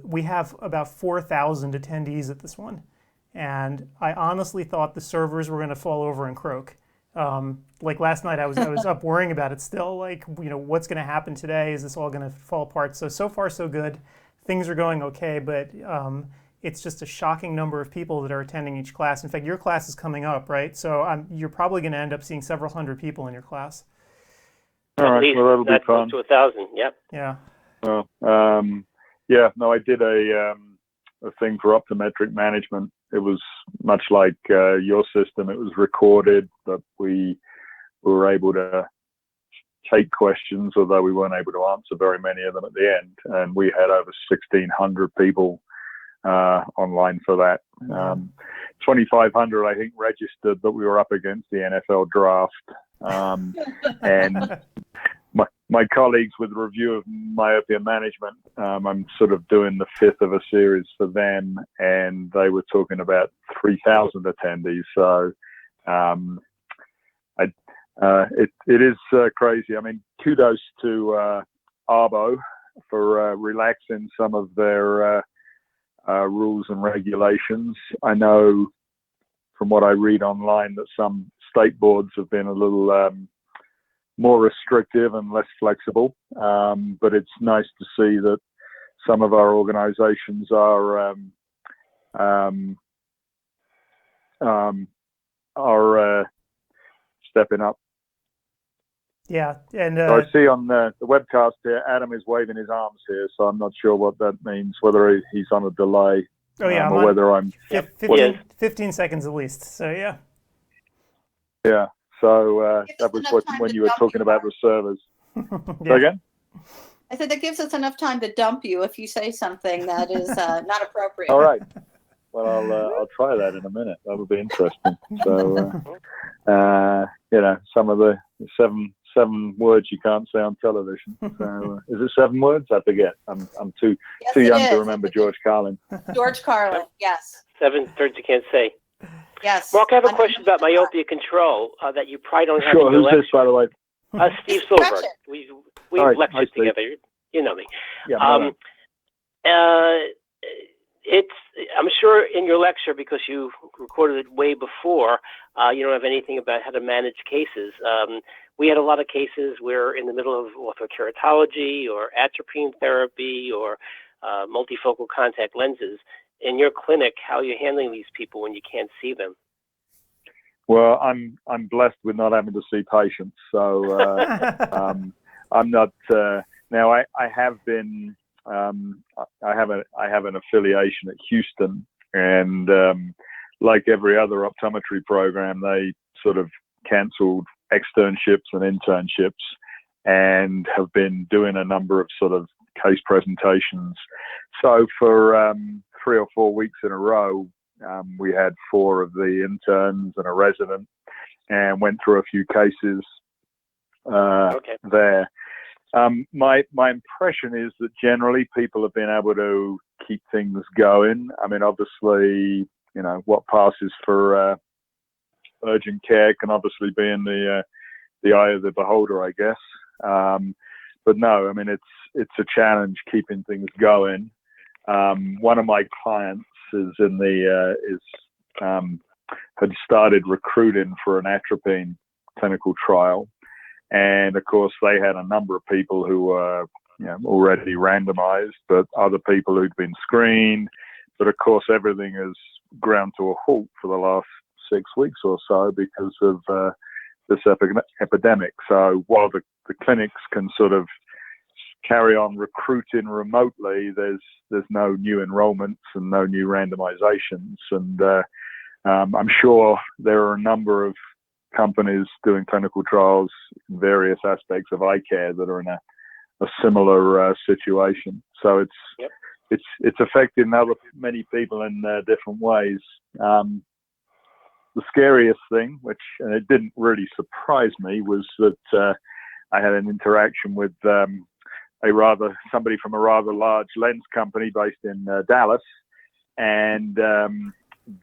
We have about 4,000 attendees at this one. And I honestly thought the servers were going to fall over and croak. Like last night, I was up worrying about it still. Like, what's going to happen today? Is this all going to fall apart? So far, so good. Things are going okay, but it's just a shocking number of people that are attending each class. In fact, your class is coming up, right? So you're probably going to end up seeing several hundred people in your class. All right, well, that'll be fun. Close to 1,000, yep. Yeah. Well, I did a thing for optometric management. It was much like your system. It was recorded, but we were able to take questions, although we weren't able to answer very many of them at the end. And we had over 1,600 people online for that. 2,500, I think, registered, but we were up against the NFL draft. And my colleagues with review of myopia management, I'm sort of doing the 5th of a series for them, and they were talking about 3,000 attendees. So it is crazy. I mean, kudos to ARBO for relaxing some of their rules and regulations. I know from what I read online that some state boards have been a little more restrictive and less flexible, but it's nice to see that some of our organizations are stepping up Yeah, and so I see on the webcast here, Adam is waving his arms here, so I'm not sure what that means, whether he's on a delay or whether I'm... 15 seconds at least, so yeah. Yeah, so that was when you were talking about the servers. Yeah. Again? I said that gives us enough time to dump you if you say something that is not appropriate. All right. Well, I'll try that in a minute. That would be interesting. So, some of the seven words you can't say on television. So, is it 7 words? I forget. I'm too young to remember George Carlin. George Carlin, yes. 7 words you can't say. Yes. Mark, I have a question about myopia control that you probably don't have Sure. in your Who's lecture. this, by the way? Steve Silberberg. We've lectured Steve. together. You know me. Yeah. I'm sure in your lecture, because you recorded it way before, you don't have anything about how to manage cases. We had a lot of cases where in the middle of orthokeratology or atropine therapy or multifocal contact lenses. In your clinic, how are you handling these people when you can't see them? Well, I'm blessed with not having to see patients, so I'm not. Now I have been. I have an affiliation at Houston, and like every other optometry program, they sort of cancelled externships and internships, and have been doing a number of sort of case presentations. So for 3 or 4 weeks in a row, we had 4 of the interns and a resident, and went through a few cases there. My impression is that generally people have been able to keep things going. I mean, obviously, what passes for urgent care can obviously be in the eye of the beholder, I guess. But no, I mean, it's a challenge keeping things going. One of my clients had started recruiting for an atropine clinical trial. And of course, they had a number of people who were already randomized, but other people who'd been screened. But of course, everything has ground to a halt for the last 6 weeks or so because of this epidemic. So while the clinics can sort of carry on recruiting remotely, there's no new enrollments and no new randomizations. And I'm sure there are a number of companies doing clinical trials in various aspects of eye care that are in a similar situation. So it's affecting many people in different ways. The scariest thing, which it didn't really surprise me, was that I had an interaction with somebody from a rather large lens company based in Dallas, and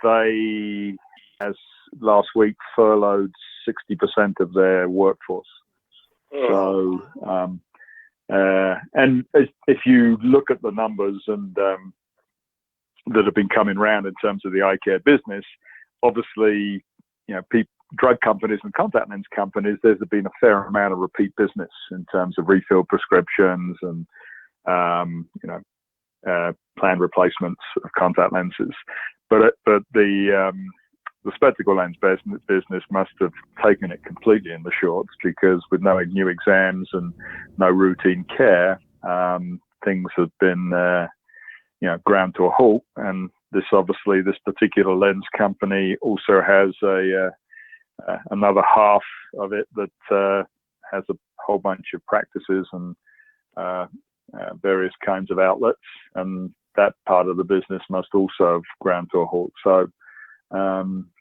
they, as last week, furloughed 60% of their workforce. So, and if you look at the numbers and that have been coming around in terms of the eye care business, obviously, drug companies and contact lens companies, there's been a fair amount of repeat business in terms of refill prescriptions and planned replacements of contact lenses. But the spectacle lens business must have taken it completely in the shorts, because with no new exams and no routine care, things have been ground to a halt. And this particular lens company also has another half of it that has a whole bunch of practices and various kinds of outlets, and that part of the business must also have ground to a halt. So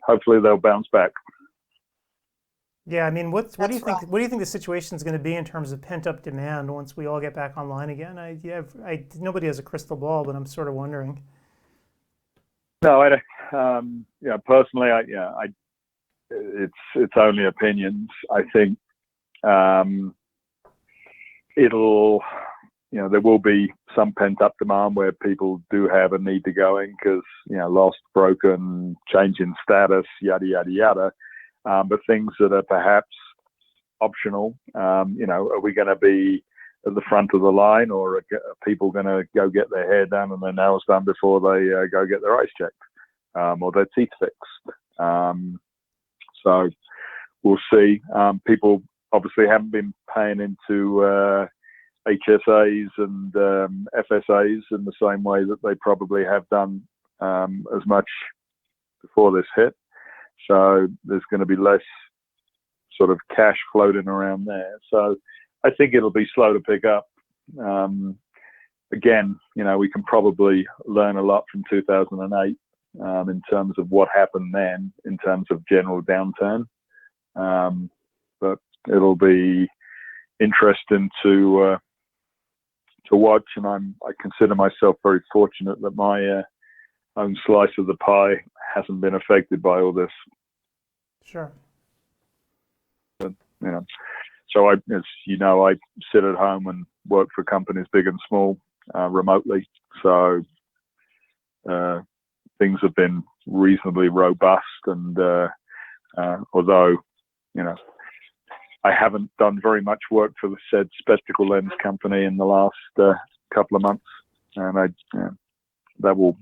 hopefully they'll bounce back. Yeah, I mean, what do you think? What do you think the situation is going to be in terms of pent-up demand once we all get back online again? Nobody has a crystal ball, but I'm sort of wondering. No, personally, it's only opinions. I think there will be some pent-up demand where people do have a need to go in because, lost, broken, change in status, yada, yada, yada. But things that are perhaps optional, are we going to be at the front of the line, or are people going to go get their hair done and their nails done before they go get their eyes checked or their teeth fixed? So we'll see. People obviously haven't been paying into HSAs and FSAs in the same way that they probably have done as much before this hit. So there's going to be less sort of cash floating around there. So I think it'll be slow to pick up. Again, we can probably learn a lot from 2008 in terms of what happened then in terms of general downturn. But it'll be interesting to watch, and I consider myself very fortunate that my own slice of the pie hasn't been affected by all this. Sure. But, so I sit at home and work for companies big and small remotely. So things have been reasonably robust, and although I haven't done very much work for the said spectacle lens company in the last couple of months, and that will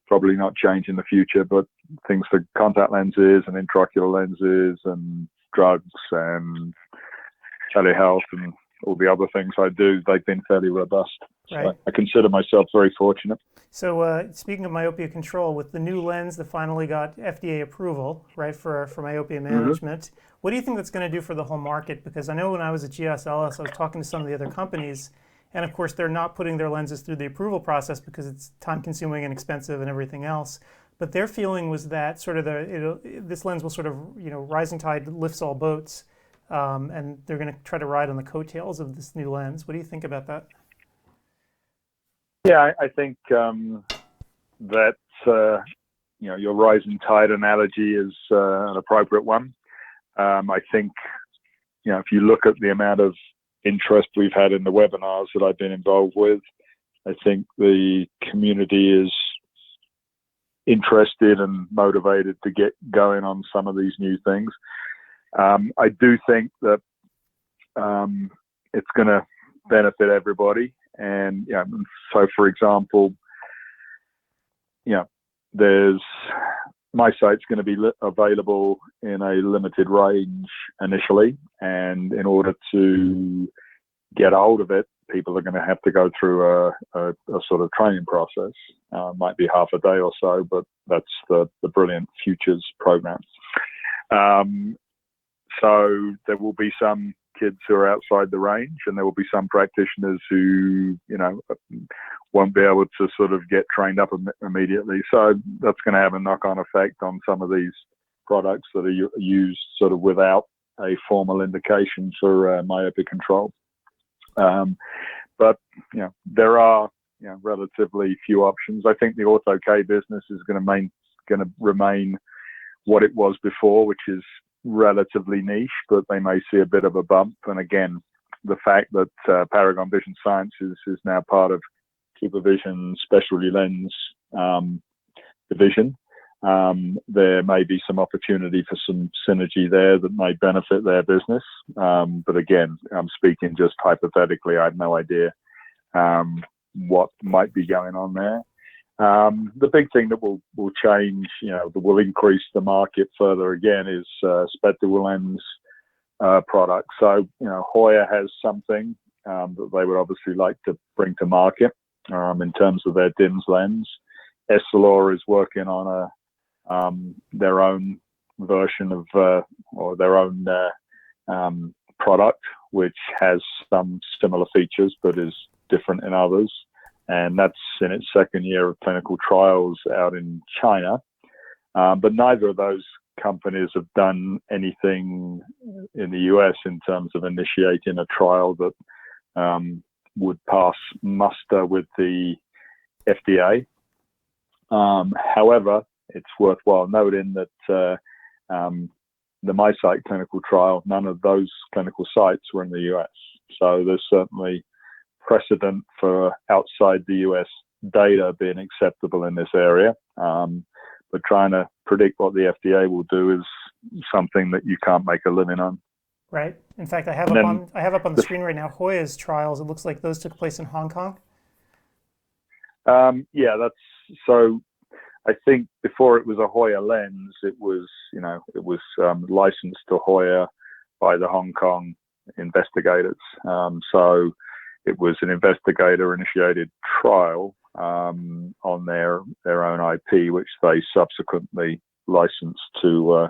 probably not change in the future, but things for contact lenses and intraocular lenses and drugs and telehealth and all the other things I do, they've been fairly robust. Right. So I consider myself very fortunate. So speaking of myopia control, with the new lens that finally got FDA approval, right, for myopia management, what do you think that's going to do for the whole market? Because I know when I was at GSLS, I was talking to some of the other companies, and of course they're not putting their lenses through the approval process because it's time-consuming and expensive and everything else. But their feeling was that sort of this lens will sort of, rising tide lifts all boats, and they're going to try to ride on the coattails of this new lens. What do you think about that? Yeah, I think that your rising tide analogy is an appropriate one. I think if you look at the amount of interest we've had in the webinars that I've been involved with, I think the community is interested and motivated to get going on some of these new things. I do think that it's going to benefit everybody. And so for example, there's my site's going to be available in a limited range initially, and in order to get hold of it, people are going to have to go through a sort of training process. Might be half a day or so, but that's the Brilliant Futures program. So there will be some kids who are outside the range, and there will be some practitioners who, won't be able to sort of get trained up immediately. So that's going to have a knock-on effect on some of these products that are used sort of without a formal indication for myopia control. But there are relatively few options. I think the ortho K business is going to remain what it was before, which is relatively niche, but they may see a bit of a bump. And again, the fact that Paragon Vision Sciences is now part of CooperVision Specialty Lens division, there may be some opportunity for some synergy there that may benefit their business. But again, I'm speaking just hypothetically. I have no idea what might be going on there. The big thing that will change, that will increase the market further again is spectacle lens products. So, Hoya has something that they would obviously like to bring to market in terms of their DIMS lens. Essilor is working on their own version of or their own product, which has some similar features but is different in others. And that's in its second year of clinical trials out in China. But neither of those companies have done anything in the US in terms of initiating a trial that would pass muster with the FDA. However, it's worthwhile noting that the MySight clinical trial, none of those clinical sites were in the US. So there's certainly precedent for outside the US data being acceptable in this area. But trying to predict what the FDA will do is something that you can't make a living on. Right. In fact, I have up on the screen right now Hoya's trials. It looks like those took place in Hong Kong. Yeah, that's so. I think before it was a Hoya lens, it was licensed to Hoya by the Hong Kong investigators. So it was an investigator-initiated trial on their own IP, which they subsequently licensed to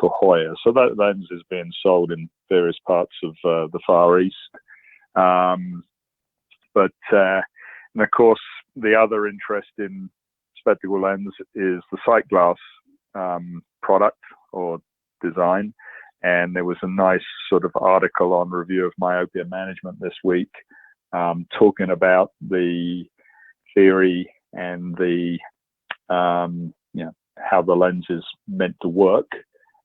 Hoya. So that lens is being sold in various parts of the Far East. And of course, the other interest in spectacle lens is the sight glass product or design. And there was a nice sort of article on review of myopia management this week, talking about the theory and the how the lens is meant to work,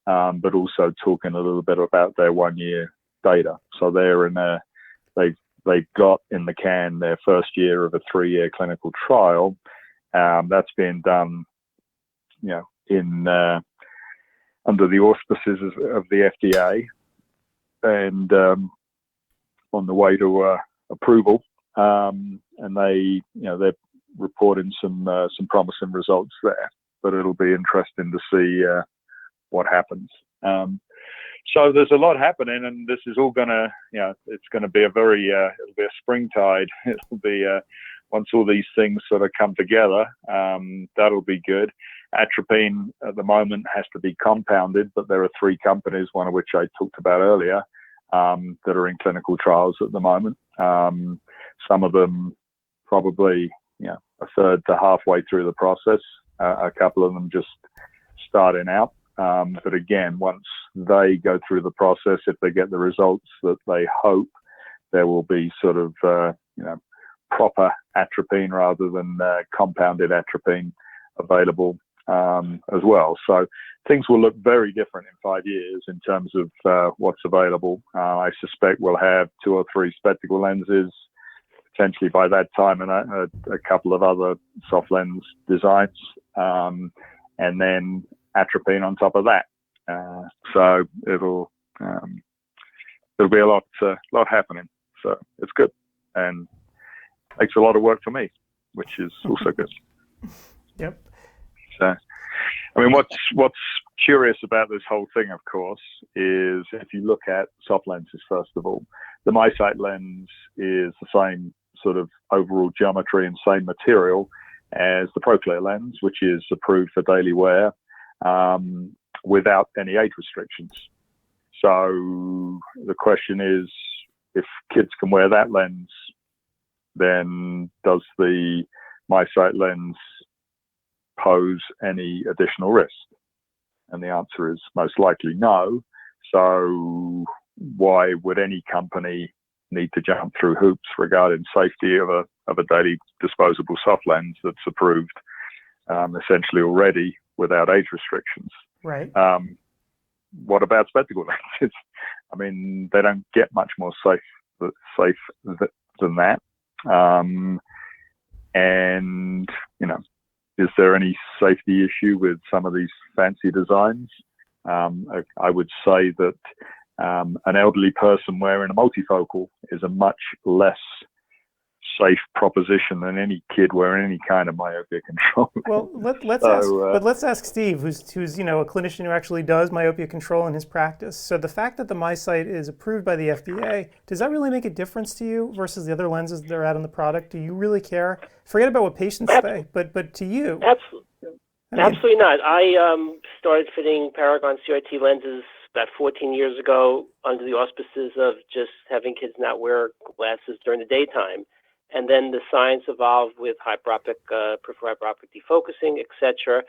but also talking a little bit about their 1-year data. So they've got in the can their first year of a 3-year clinical trial. That's being done, in under the auspices of the FDA, and on the way to approval. And they're reporting some promising results there. But it'll be interesting to see what happens. So there's a lot happening, and this is all gonna, it's gonna be it'll be a springtide. It'll be once all these things sort of come together, that'll be good. Atropine at the moment has to be compounded, but there are 3 companies, one of which I talked about earlier, that are in clinical trials at the moment. Some of them probably, a third to halfway through the process. A couple of them just starting out. But again, once they go through the process, if they get the results that they hope, there will be sort of, proper atropine rather than compounded atropine available as well. So things will look very different in 5 years in terms of what's available. I suspect we'll have 2 or 3 spectacle lenses potentially by that time, and a couple of other soft lens designs, and then atropine on top of that. So it'll be a lot happening. So it's good, and makes a lot of work for me, which is also good. Yep. So, I mean, what's curious about this whole thing, of course, is if you look at soft lenses, first of all, the MiSight lens is the same sort of overall geometry and same material as the ProClear lens, which is approved for daily wear without any age restrictions. So the question is, if kids can wear that lens, then does the MiSight lens pose any additional risk? And the answer is most likely no. So why would any company need to jump through hoops regarding safety of a daily disposable soft lens that's approved essentially already without age restrictions? Right. What about spectacle lenses? I mean, they don't get much more safe than that. And is there any safety issue with some of these fancy designs? I would say that an elderly person wearing a multifocal is a much less safe proposition than any kid wearing any kind of myopia control. Well, let's ask Steve, who's a clinician who actually does myopia control in his practice. So the fact that the MiSight is approved by the FDA, does that really make a difference to you versus the other lenses that are out on the product? Do you really care? Forget about what patients say, but to you. Absolutely not. I started fitting Paragon CRT lenses about 14 years ago under the auspices of just having kids not wear glasses during the daytime. And then the science evolved with hyperopic, peripheral hyperopic defocusing, etc.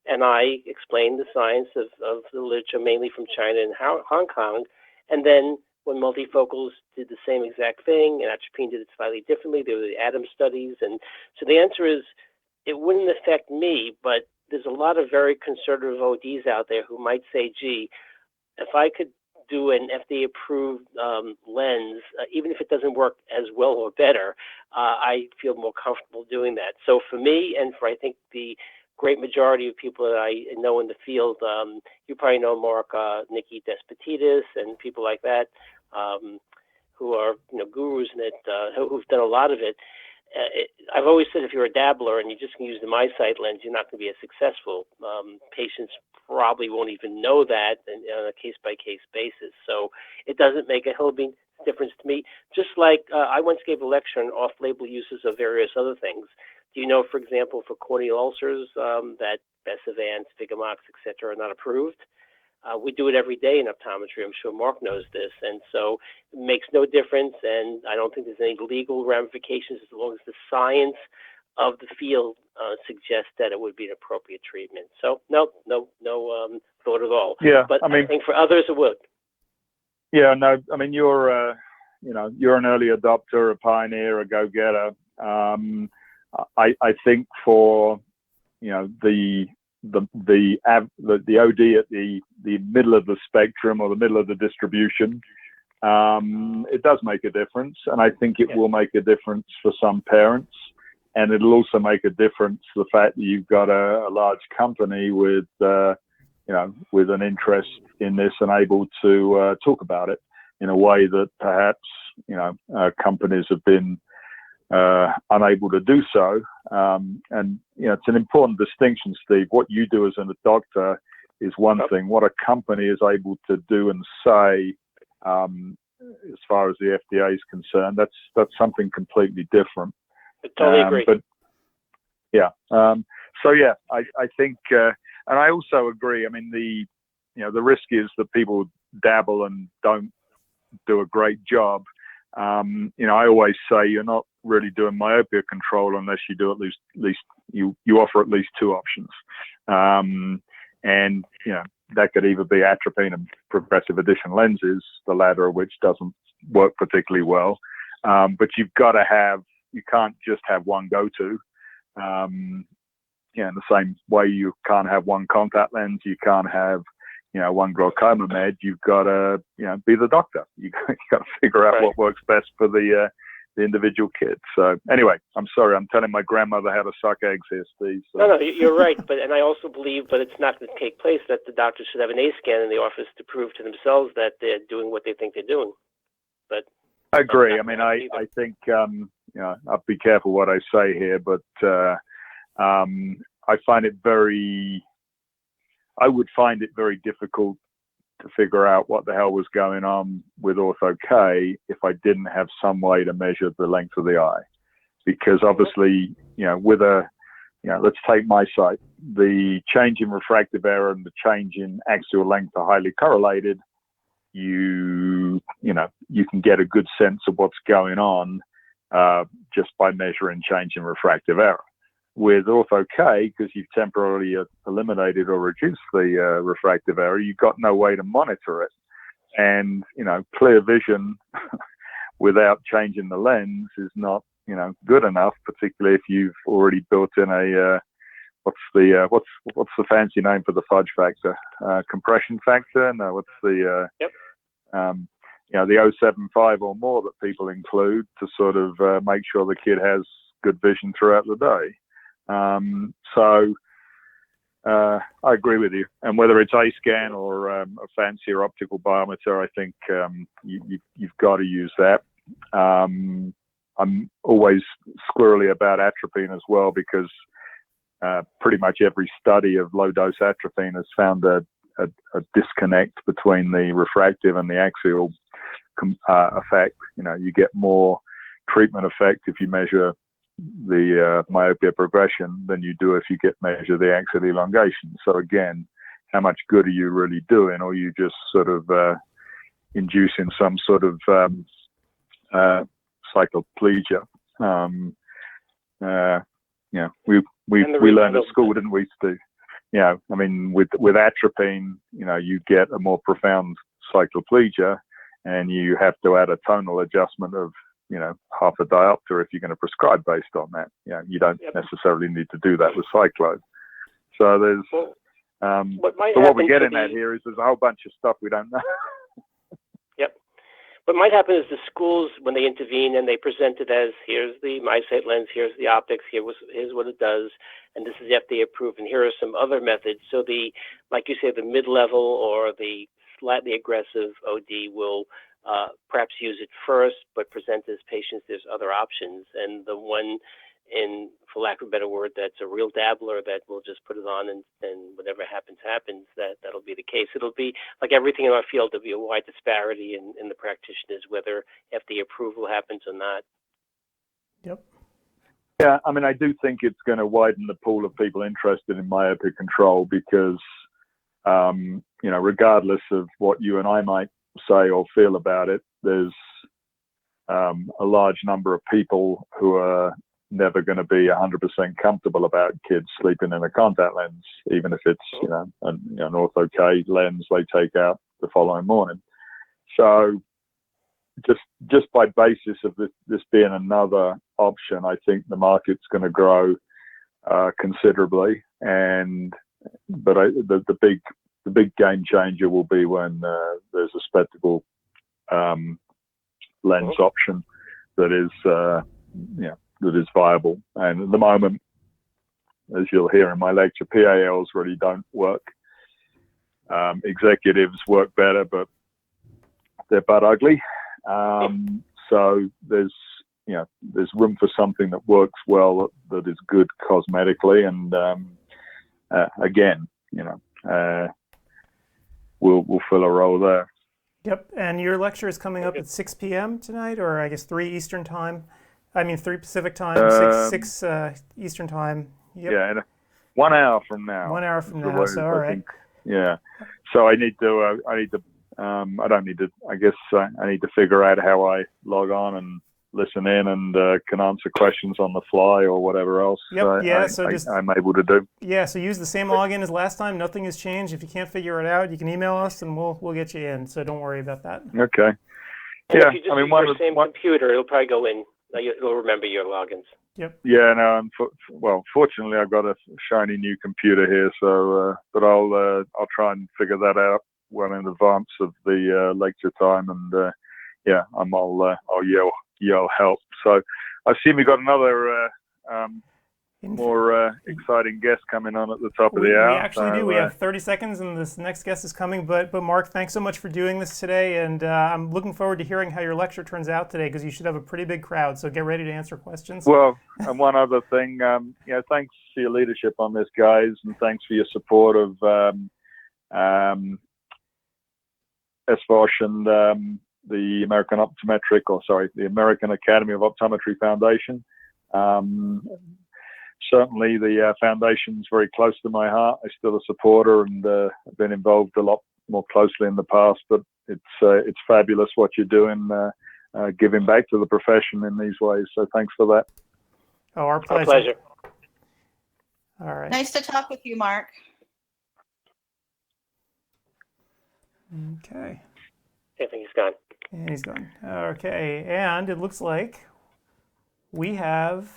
And I explained the science of the literature, mainly from China and Hong Kong. And then when multifocals did the same exact thing, and atropine did it slightly differently, there were the ATOM studies. And so the answer is, it wouldn't affect me, but there's a lot of very conservative ODs out there who might say, gee, if I could do an FDA-approved lens, even if it doesn't work as well or better, I feel more comfortable doing that. So for me, and for I think the great majority of people that I know in the field, you probably know Mark, Nikki Despotidis, and people like that, who are gurus in it, who've done a lot of it. I've always said if you're a dabbler and you just can use the MySight lens, you're not going to be as successful. Patients probably won't even know that on a case-by-case basis. So it doesn't make a hell of a difference to me. Just like I once gave a lecture on off-label uses of various other things. Do you know, for example, for corneal ulcers that Besavance, Vigamox, etc. are not approved? We do it every day in optometry. I'm sure Mark knows this. And so it makes no difference. And I don't think there's any legal ramifications as long as the science of the field suggests that it would be an appropriate treatment. So no thought at all. Yeah, but I think for others it would. Yeah, no, I mean, you're an early adopter, a pioneer, a go-getter. I think for, the OD at the middle of the spectrum or the middle of the distribution, it does make a difference. And I think it will make a difference for some parents. And it'll also make a difference, the fact that you've got a large company with an interest in this and able to talk about it in a way that perhaps, companies have been unable to do so. And it's an important distinction, Steve. What you do as a doctor is one thing. What a company is able to do and say, as far as the FDA is concerned, that's something completely different. I totally agree. But yeah, I think, and I also agree. I mean, the risk is that people dabble and don't do a great job. I always say you're not really doing myopia control unless you do at least you offer at least two options. And that could either be atropine and progressive addition lenses, the latter of which doesn't work particularly well. But you can't just have one go-to. In the same way you can't have one contact lens, you can't have one glaucoma med. You've got to be the doctor. You got to figure out what works best for the individual kid. So anyway, I'm sorry, I'm telling my grandmother how to suck eggs here, Steve. So. No, you're right. And I also believe, but it's not going to take place, that the doctors should have an A scan in the office to prove to themselves that they're doing what they think they're doing. But I agree. I mean, I think I'll be careful what I say here, but I would find it very difficult to figure out what the hell was going on with Ortho-K if I didn't have some way to measure the length of the eye. Because obviously, let's take MySight. The change in refractive error and the change in axial length are highly correlated. You can get a good sense of what's going on just by measuring change in refractive error. With Ortho-K, because you've temporarily eliminated or reduced the refractive error, you've got no way to monitor it. And, clear vision without changing the lens is not, good enough, particularly if you've already built in a, what's the fancy name for the fudge factor? Compression factor? No, what's the, the 0.75 or more that people include to sort of make sure the kid has good vision throughout the day. I agree with you. And whether it's A-scan or a fancier optical biometer, I think you've got to use that. I'm always squirrely about atropine as well, because pretty much every study of low-dose atropine has found a disconnect between the refractive and the axial effect. You get more treatment effect if you measure the myopia progression than you do if you measure the axial elongation. So again, how much good are you really doing, or are you just sort of inducing some sort of cycloplegia? We learned at school, didn't we, Steve? I mean, with atropine, you get a more profound cycloplegia, and you have to add a tonal adjustment of half a diopter if you're going to prescribe based on that. You don't necessarily need to do that with cyclo. So there's, what we're getting at here is there's a whole bunch of stuff we don't know. Yep. What might happen is the schools, when they intervene and they present it as, here's the MySight lens, here's the optics, here's what it does, and this is FDA approved, and here are some other methods. So like you say, the mid-level or the slightly aggressive OD will perhaps use it first, but present as patients there's other options. And the one in, for lack of a better word, that's a real dabbler that will just put it on and whatever happens, happens, that'll be the case. It'll be like everything in our field, there'll be a wide disparity in the practitioners, whether FDA approval happens or not. Yep. Yeah, I mean, I do think it's going to widen the pool of people interested in myopic control because, you know, regardless of what you and I might say or feel about it, there's a large number of people who are never going to be 100% comfortable about kids sleeping in a contact lens, even if it's, you know, an ortho-K lens they take out the following morning. So just by basis of this being another option, I think the market's going to grow considerably. But the big game changer will be when there's a spectacle lens option that is, that is viable. And at the moment, as you'll hear in my lecture, PALs really don't work. Executives work better, but they're butt ugly. So there's room for something that works well, that is good cosmetically, and again, we'll fill a role there. Yep, and your lecture is coming up at 6 p.m. tonight, or I guess 3 Eastern time. I mean 3 Pacific time, 6 Eastern time. Yep. Yeah, and 1 hour from now. 1 hour from now. So all right. Yeah. So I need to. I don't need to. I guess I need to figure out how I log on and listen in and can answer questions on the fly or whatever else. Yep. I'm able to do. Yeah. So use the same login as last time. Nothing has changed. If you can't figure it out, you can email us and we'll get you in. So don't worry about that. Okay. And if you just use your same computer, it'll probably go in. It'll remember your logins. Yep. Yeah. No. Fortunately, I've got a shiny new computer here. So, but I'll try and figure that out well in advance of the lecture time, and I'll yell help. So I assume we got another more exciting guest coming on at the top of the hour. We actually do. We have 30 seconds, and this next guest is coming. But Mark, thanks so much for doing this today, and I'm looking forward to hearing how your lecture turns out today, because you should have a pretty big crowd. So get ready to answer questions. Well, and one other thing, thanks for your leadership on this, guys, and thanks for your support of SVOSH and the the American Academy of Optometry Foundation. Certainly the foundation's very close to my heart. I'm still a supporter and I've been involved a lot more closely in the past, but it's fabulous what you're doing, giving back to the profession in these ways. So thanks for that. Oh, our pleasure. Our pleasure. All right. Nice to talk with you, Mark. Okay. I think he's gone. And he's gone. Okay, and it looks like we have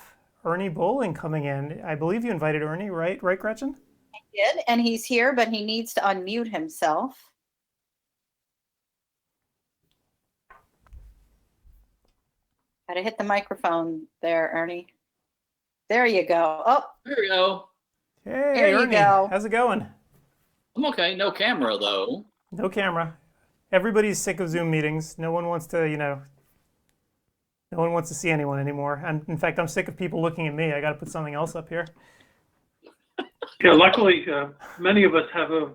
Ernie Bowling coming in. I believe you invited Ernie, right, Gretchen? I did, and he's here, but he needs to unmute himself. Got to hit the microphone there, Ernie. There you go. Oh, there we go. Hey, there Ernie, you go. How's it going? I'm okay. No camera though. No camera. Everybody's sick of Zoom meetings. No one wants to, no one wants to see anyone anymore. And in fact, I'm sick of people looking at me. I got to put something else up here. Yeah, luckily, many of us have a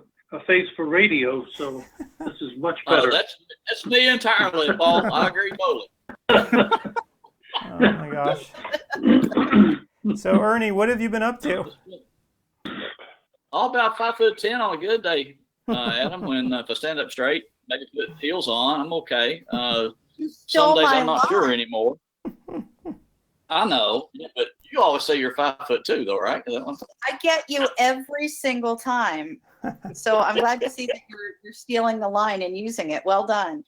face for radio, so this is much better. That's me entirely, Paul. I agree totally. Oh my gosh. So Ernie, what have you been up to? All about 5'10" on a good day, Adam. When if I stand up straight, maybe put heels on, I'm okay. Some days I'm not sure anymore. I know, but you always say you're 5'2", though, right? I get you every single time. So I'm glad to see that you're stealing the line and using it. Well done.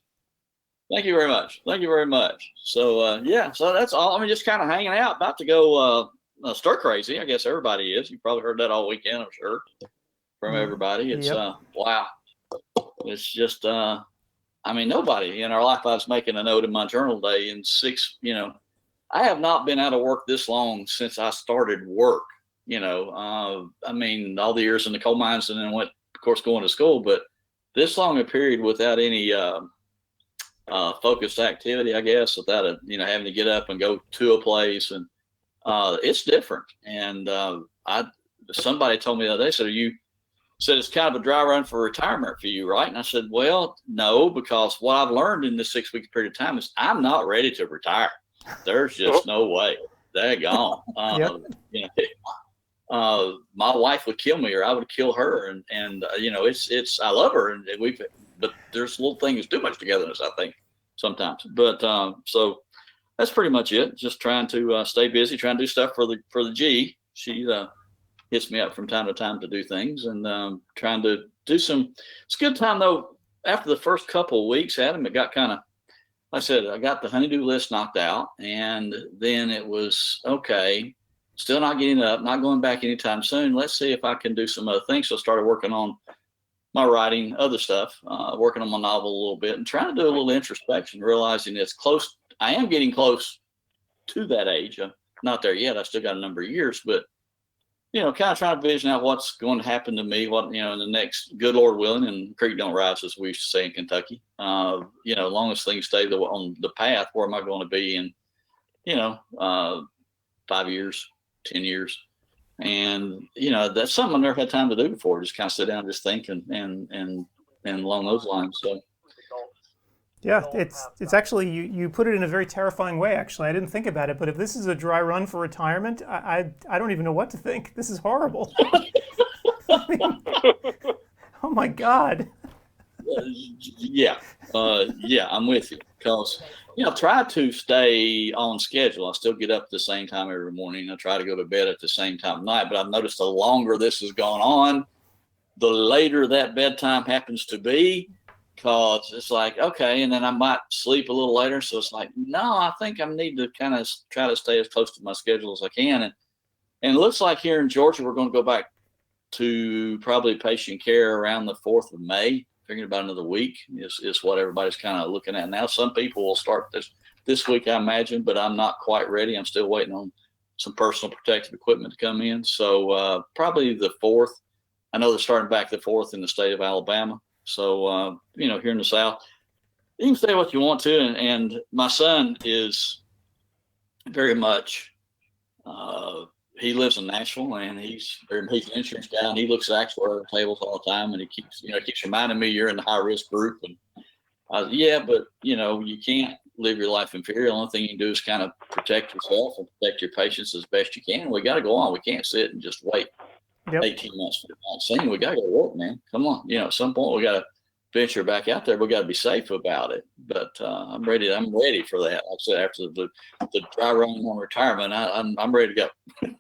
Thank you very much. Thank you very much. So so that's all. I mean, just kind of hanging out, about to go stir crazy. I guess everybody is. You probably heard that all weekend, I'm sure, from everybody. It's wow. It's just I mean, nobody in our lifetime's making a note in my journal today. In 6, I have not been out of work this long since I started work. I mean, all the years in the coal mines, and then went, of course, going to school. But this long a period without any focused activity, I guess, without having to get up and go to a place, and it's different. And somebody told me the other day, said it's kind of a dry run for retirement for you, right? And I said, well, no, because what I've learned in this 6-week period of time is I'm not ready to retire. There's just no way. They're gone. My wife would kill me, or I would kill her, and it's I love her, and but there's little things too much togetherness, I think, sometimes. But so that's pretty much it. Just trying to stay busy, trying to do stuff for the G. She hits me up from time to time to do things, and trying to do some. It's a good time though. After the first couple of weeks, Adam, it got kind of, like I said, I got the honeydew list knocked out, and then it was okay. Still not getting up, not going back anytime soon. Let's see if I can do some other things. So I started working on my writing, other stuff, working on my novel a little bit, and trying to do a little introspection, realizing it's close. I am getting close to that age. I'm not there yet. I still got a number of years, but kind of trying to vision out what's going to happen to me, in the next, good Lord willing, and creek don't rise, as we used to say in Kentucky. As long as things stay on the path, where am I going to be in, 5 years, 10 years? And, that's something I've never had time to do before. Just kind of sit down, just think and along those lines. So. Yeah, it's actually, you put it in a very terrifying way, actually. I didn't think about it, but if this is a dry run for retirement, I don't even know what to think. This is horrible. I mean, oh my God. Yeah, I'm with you. Because, I try to stay on schedule. I still get up at the same time every morning. I try to go to bed at the same time at night, but I've noticed the longer this has gone on, the later that bedtime happens to be. Because it's like, okay, and then I might sleep a little later. So it's like, no, I think I need to kind of try to stay as close to my schedule as I can. And it looks like here in Georgia, we're going to go back to probably patient care around the 4th of May. Thinking about another week is what everybody's kind of looking at now. Some people will start this week, I imagine, but I'm not quite ready. I'm still waiting on some personal protective equipment to come in. So probably the 4th. I know they're starting back the 4th in the state of Alabama. So, here in the South, you can say what you want to. And my son is very much, he lives in Nashville, and he's an insurance guy, and he looks at actuarial tables all the time. And he keeps reminding me, you're in the high risk group. And but you can't live your life in fear. The only thing you can do is kind of protect yourself and protect your patients as best you can. We got to go on. We can't sit and just wait. Yep. 18 months for the vaccine. We got to go to work, man. Come on. At some point we got to venture back out there. We got to be safe about it. But I'm ready. I'm ready for that. Like I said, after the dry run on retirement, I'm ready to go.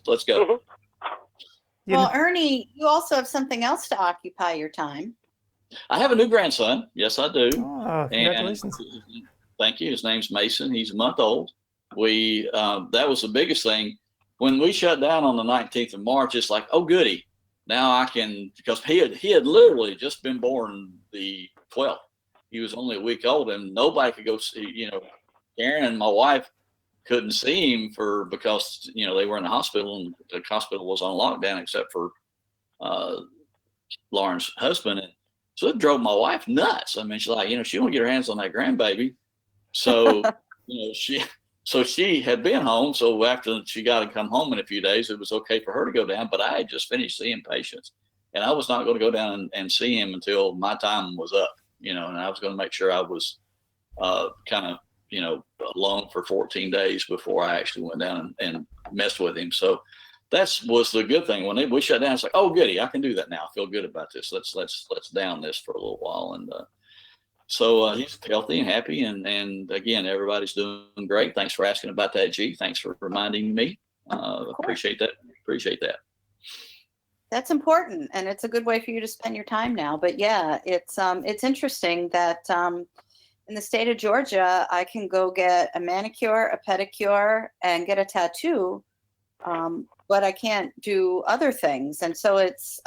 Let's go. Well, Ernie, you also have something else to occupy your time. I have a new grandson. Yes, I do. Oh, congratulations. And thank you. His name's Mason. He's a month old. That was the biggest thing. When we shut down on the 19th of March, it's like, oh, goody. Now I can, because he had literally just been born the 12th. He was only a week old, and nobody could go see, Karen and my wife couldn't see him because they were in the hospital, and the hospital was on lockdown except for Lauren's husband. And so it drove my wife nuts. I mean, she's like, she won't get her hands on that grandbaby. So, she had been home. So after she got to come home in a few days, it was okay for her to go down. But I had just finished seeing patients, and I was not going to go down and see him until my time was up, and I was going to make sure I was kind of, alone for 14 days before I actually went down and messed with him. So that was the good thing. When we shut down, it's like, oh, goody, I can do that now. I feel good about this. Let's down this for a little while. And so he's healthy and happy. And again, everybody's doing great. Thanks for asking about that, G. Thanks for reminding me. Appreciate that. That's important, and it's a good way for you to spend your time now. But yeah, it's interesting that in the state of Georgia, I can go get a manicure, a pedicure, and get a tattoo, but I can't do other things. And so it's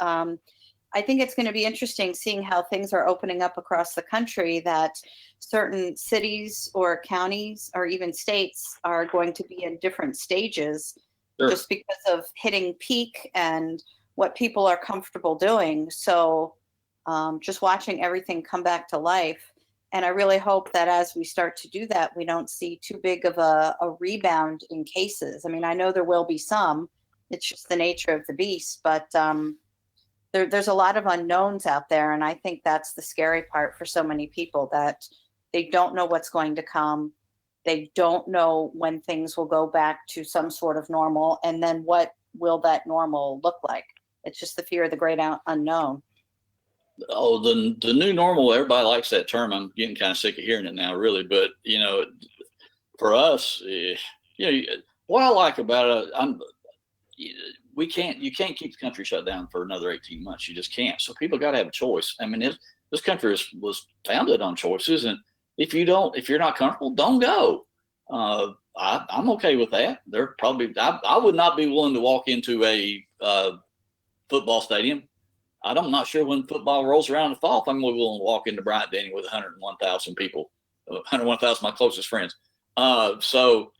I think it's going to be interesting seeing how things are opening up across the country, that certain cities or counties or even states are going to be in different stages. Sure. Just because of hitting peak and what people are comfortable doing. So just watching everything come back to life. And I really hope that as we start to do that, we don't see too big of a rebound in cases. I mean, I know there will be some. It's just the nature of the beast, but there's a lot of unknowns out there. And I think that's the scary part for so many people, that they don't know what's going to come. They don't know when things will go back to some sort of normal. And then what will that normal look like? It's just the fear of the great unknown. Oh, the new normal, everybody likes that term. I'm getting kind of sick of hearing it now, really. But, for us, what I like about it, you can't keep the country shut down for another 18 months. You just can't. So people got to have a choice. I mean, this country was founded on choices. And if you're not comfortable, don't go. I'm okay with that. I would not be willing to walk into a football stadium. I'm not sure when football rolls around in the fall if I'm willing to walk into Bryant-Denny with 101,000 people, 101,000 my closest friends. So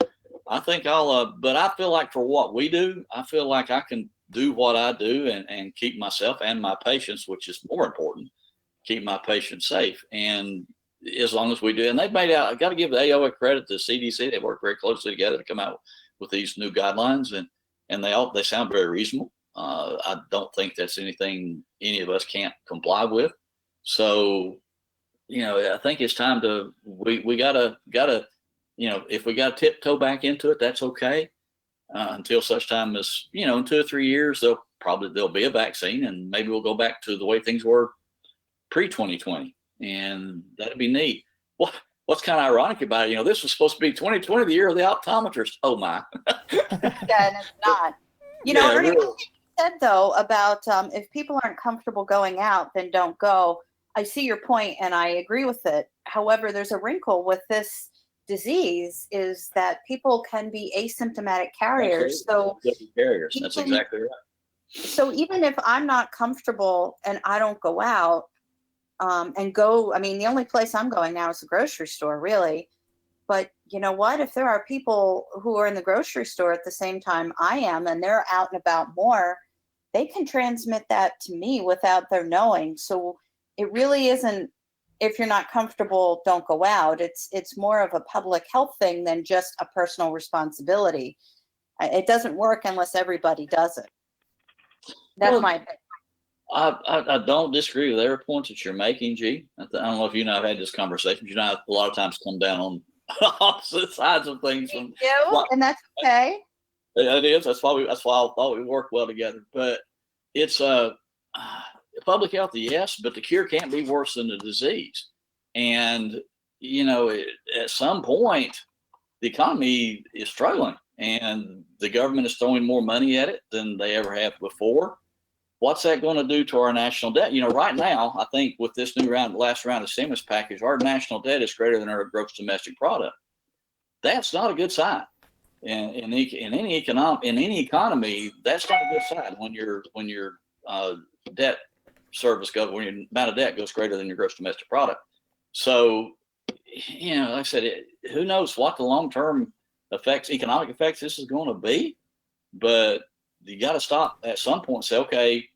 I think but I feel like for what we do, I feel like I can do what I do and keep myself and my patients, which is more important, keep my patients safe. And as long as we do, and they've made out, I got to give the AO credit to CDC. They work very closely together to come out with these new guidelines, and they sound very reasonable. I don't think that's anything any of us can't comply with. So, I think it's time we gotta, if we got to tiptoe back into it, that's okay. Until such time as, in 2 or 3 years, there'll be a vaccine, and maybe we'll go back to the way things were pre-2020, and that'd be neat. What's kind of ironic about it, this was supposed to be 2020, the year of the optometrist. Oh my. Yeah, and it's not. Really. Said though about if people aren't comfortable going out, then don't go. I see your point and I agree with it. However, there's a wrinkle with this disease, is that people can be asymptomatic carriers. Absolutely. So carriers. That's exactly right. So even if I'm not comfortable and I don't go out the only place I'm going now is the grocery store, really. But you know what? If there are people who are in the grocery store at the same time I am, and they're out and about more, they can transmit that to me without their knowing. So it really isn't, if you're not comfortable, don't go out. It's more of a public health thing than just a personal responsibility. It doesn't work unless everybody does it. That's my opinion. I don't disagree with every point that you're making, G. I don't know if you and I have had this conversation. A lot of times come down on opposite sides of things. And that's okay. It is. That's why I thought we work well together. But it's public health, yes, but the cure can't be worse than the disease. And at some point, the economy is struggling, and the government is throwing more money at it than they ever have before. What's that going to do to our national debt? Right now, I think with this last round of stimulus package, our national debt is greater than our gross domestic product. That's not a good sign. In any economy, that's not a good sign when your debt service goes, when your amount of debt goes greater than your gross domestic product. So, like I said, who knows what the long-term economic effects this is going to be, but you got to stop at some point and say, okay,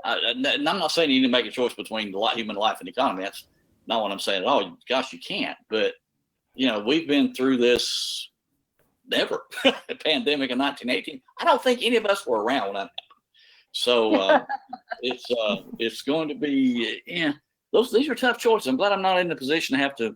and I'm not saying you need to make a choice between human life and the economy. That's not what I'm saying at all. Gosh, you can't. But, we've been through this never. A pandemic in 1918. I don't think any of us were around when that happened. So it's going to be, these are tough choices. I'm glad I'm not in the position to have to,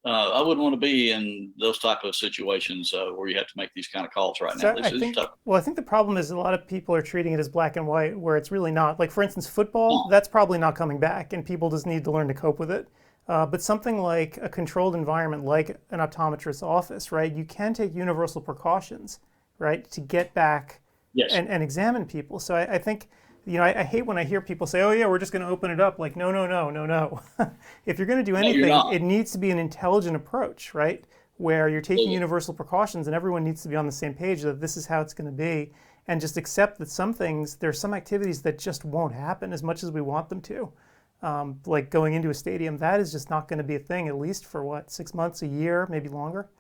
I wouldn't want to be in those type of situations where you have to make these kind of calls right now. I think the problem is a lot of people are treating it as black and white, where it's really not. Like, for instance, football, that's probably not coming back, and people just need to learn to cope with it. But something like a controlled environment, like an optometrist's office, right? You can take universal precautions, right, to get back and examine people. So I think, I hate when I hear people say, oh yeah, we're just going to open it up. Like, no. If you're going to do anything, it needs to be an intelligent approach, right? Where you're taking universal precautions and everyone needs to be on the same page that this is how it's going to be, and just accept that there's some activities that just won't happen as much as we want them to. Like going into a stadium, that is just not going to be a thing, at least for 6 months, a year, maybe longer.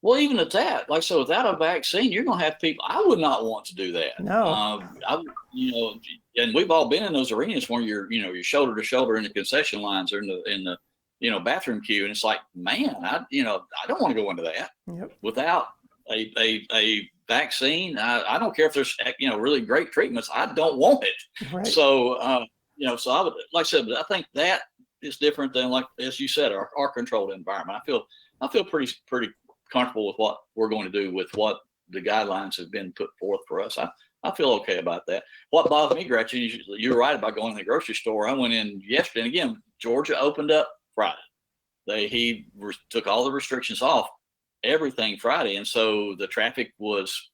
Well, even at that, like, so without a vaccine, you're going to have people. I would not want to do that. No. And we've all been in those arenas where you're shoulder to shoulder in the concession lines or in the bathroom queue. And it's like, man, I don't want to go into that without a vaccine. I don't care if there's, really great treatments. I don't want it. Right. So, so I would, like I said, but I think that is different than, like, as you said, our controlled environment. I feel pretty comfortable with what we're going to do with what the guidelines have been put forth for us. I feel okay about that. What bothers me, Gretchen, you're right about going to the grocery store. I went in yesterday, and again, Georgia opened up Friday. He took all the restrictions off, everything Friday, and so the traffic was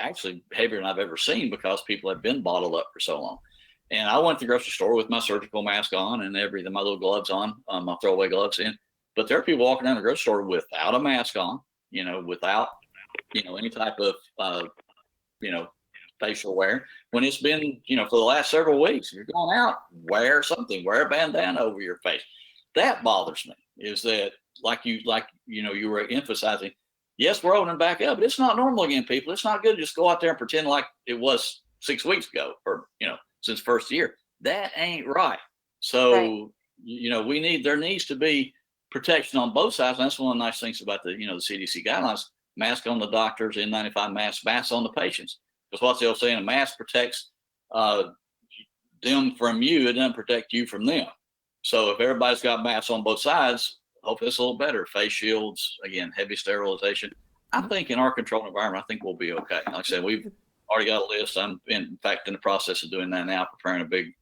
actually heavier than I've ever seen because people have been bottled up for so long. And I went to the grocery store with my surgical mask on and my little gloves on, my throwaway gloves in. But there are people walking down the grocery store without a mask on, without, any type of, facial wear. When it's been, for the last several weeks, if you're going out, wear something, wear a bandana over your face. That bothers me, is that you were emphasizing, yes, we're opening back up, but it's not normal again, people. It's not good to just go out there and pretend like it was 6 weeks ago or, since first year. That ain't right. So, there needs to be protection on both sides. And that's one of the nice things about the CDC guidelines: mask on the doctors, N95 masks on the patients. Because what they'll say, a mask protects them from you, it doesn't protect you from them. So if everybody's got masks on both sides, hopefully it's a little better. Face shields, again, heavy sterilization. I think in our controlled environment, I think we'll be okay. Like I said, we've already got a list. I'm in fact in the process of doing that now, preparing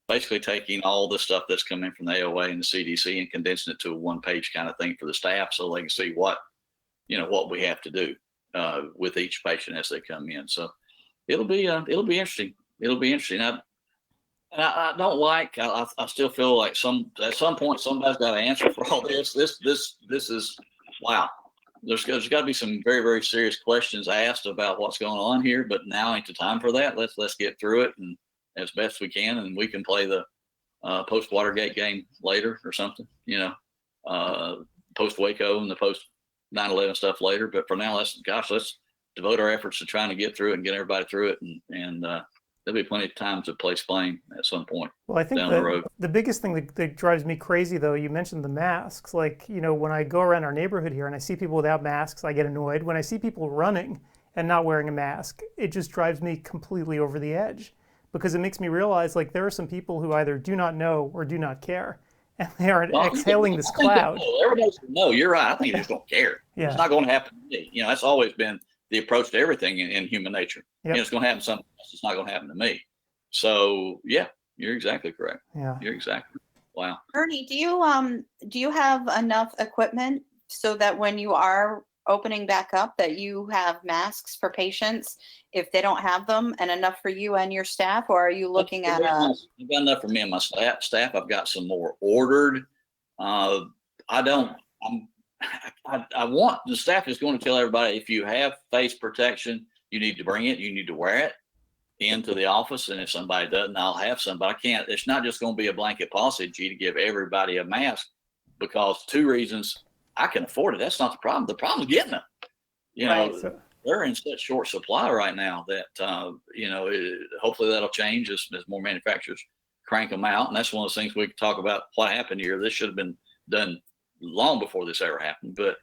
basically taking all the stuff that's coming from the AOA and the CDC and condensing it to a one-page kind of thing for the staff, so they can see what we have to do with each patient as they come in. So it'll be interesting. It'll be interesting. I don't like. I still feel like at some point somebody's got to answer for all this. This is wow. There's got to be some very, very serious questions asked about what's going on here. But now ain't the time for that. Let's get through it and as best we can, and we can play the post Watergate game later or something. Post Waco and the post 9/11 stuff later. But for now, let's devote our efforts to trying to get through it and get everybody through it, and there'll be plenty of time to place blame at some point. Well, I think down the road. The biggest thing that drives me crazy, though, you mentioned the masks. Like, when I go around our neighborhood here and I see people without masks, I get annoyed. When I see people running and not wearing a mask, it just drives me completely over the edge, because it makes me realize, like, there are some people who either do not know or do not care, and they are exhaling this cloud. Everybody should know. You're right. I think they just don't care. Yeah. It's not going to happen to me. That's always been the approach to everything in human nature. Yep. It's going to happen to somebody else. It's not going to happen to me. So yeah, you're exactly correct. Yeah. You're exactly. Wow. Ernie, do you have enough equipment so that when you are opening back up, that you have masks for patients if they don't have them, and enough for you and your staff? Or are you looking at I've got enough for me and my staff. I've got some more ordered. I want the staff is going to tell everybody, if you have face protection, you need to bring it. You need to wear it into the office. And if somebody doesn't, I'll have some. But I can't. It's not just going to be a blanket policy, to give everybody a mask, because two reasons. I can afford it. That's not the problem. The problem is getting them. They're in such short supply right now that hopefully that'll change as more manufacturers crank them out. And that's one of those things we can talk about. What happened here? This should have been done long before this ever happened. But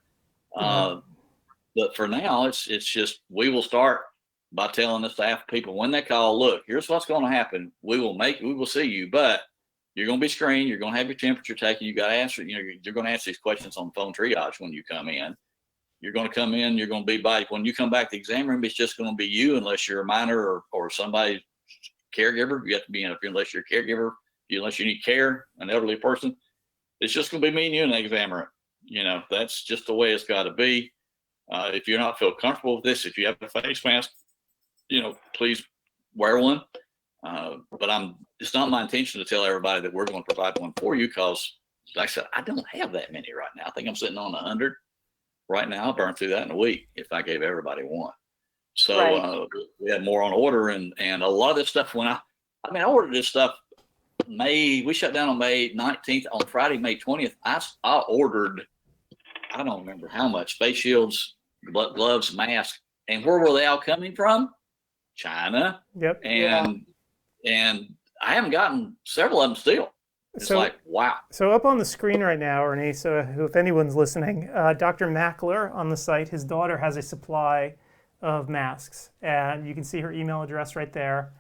but for now, it's just, we will start by telling the staff people when they call, look, here's what's going to happen. We will see you, but you're going to be screened. You're going to have your temperature taken. You got to answer. You're going to answer these questions on phone triage when you come in. You're going to come in. You're going to be when you come back to the exam room. It's just going to be you, unless you're a minor or somebody's caregiver. You have to be in unless you're a caregiver. Unless you need care, an elderly person. It's just going to be me and you in the exam room. That's just the way it's got to be. If you're not feel comfortable with this, if you have a face mask, please wear one. But it's not my intention to tell everybody that we're going to provide one for you, because, like I said, I don't have that many right now. I think I'm sitting on 100 right now. I'll burn through that in a week if I gave everybody one. So we had more on order, and a lot of this stuff, I ordered this stuff we shut down on May 19th. On Friday, May 20th, I ordered, I don't remember how much, face shields, gloves, masks. And where were they all coming from? China. Yep. And I haven't gotten several of them still. It's like, wow. So up on the screen right now, Ernie, so if anyone's listening, Dr. Mackler on the site, his daughter has a supply of masks, and you can see her email address right there.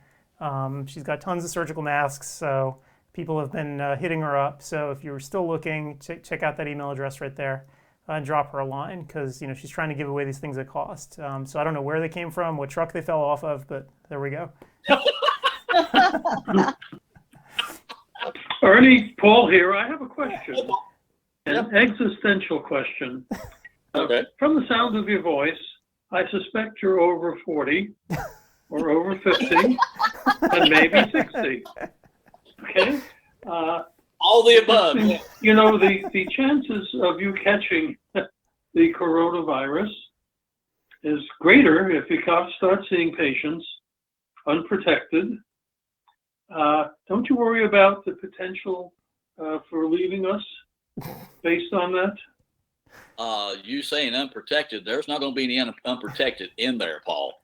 She's got tons of surgical masks, so people have been hitting her up. So if you're still looking, check out that email address right there and drop her a line, because she's trying to give away these things at cost. So I don't know where they came from, what truck they fell off of, but there we go. Ernie, Paul here. I have a question, an existential question. Okay. From the sound of your voice, I suspect you're over 40 or over 50 and maybe 60. Okay? All the above. The chances of you catching the coronavirus is greater if you start seeing patients unprotected. Don't you worry about the potential for leaving us based on that? You saying unprotected, there's not going to be any unprotected in there, Paul.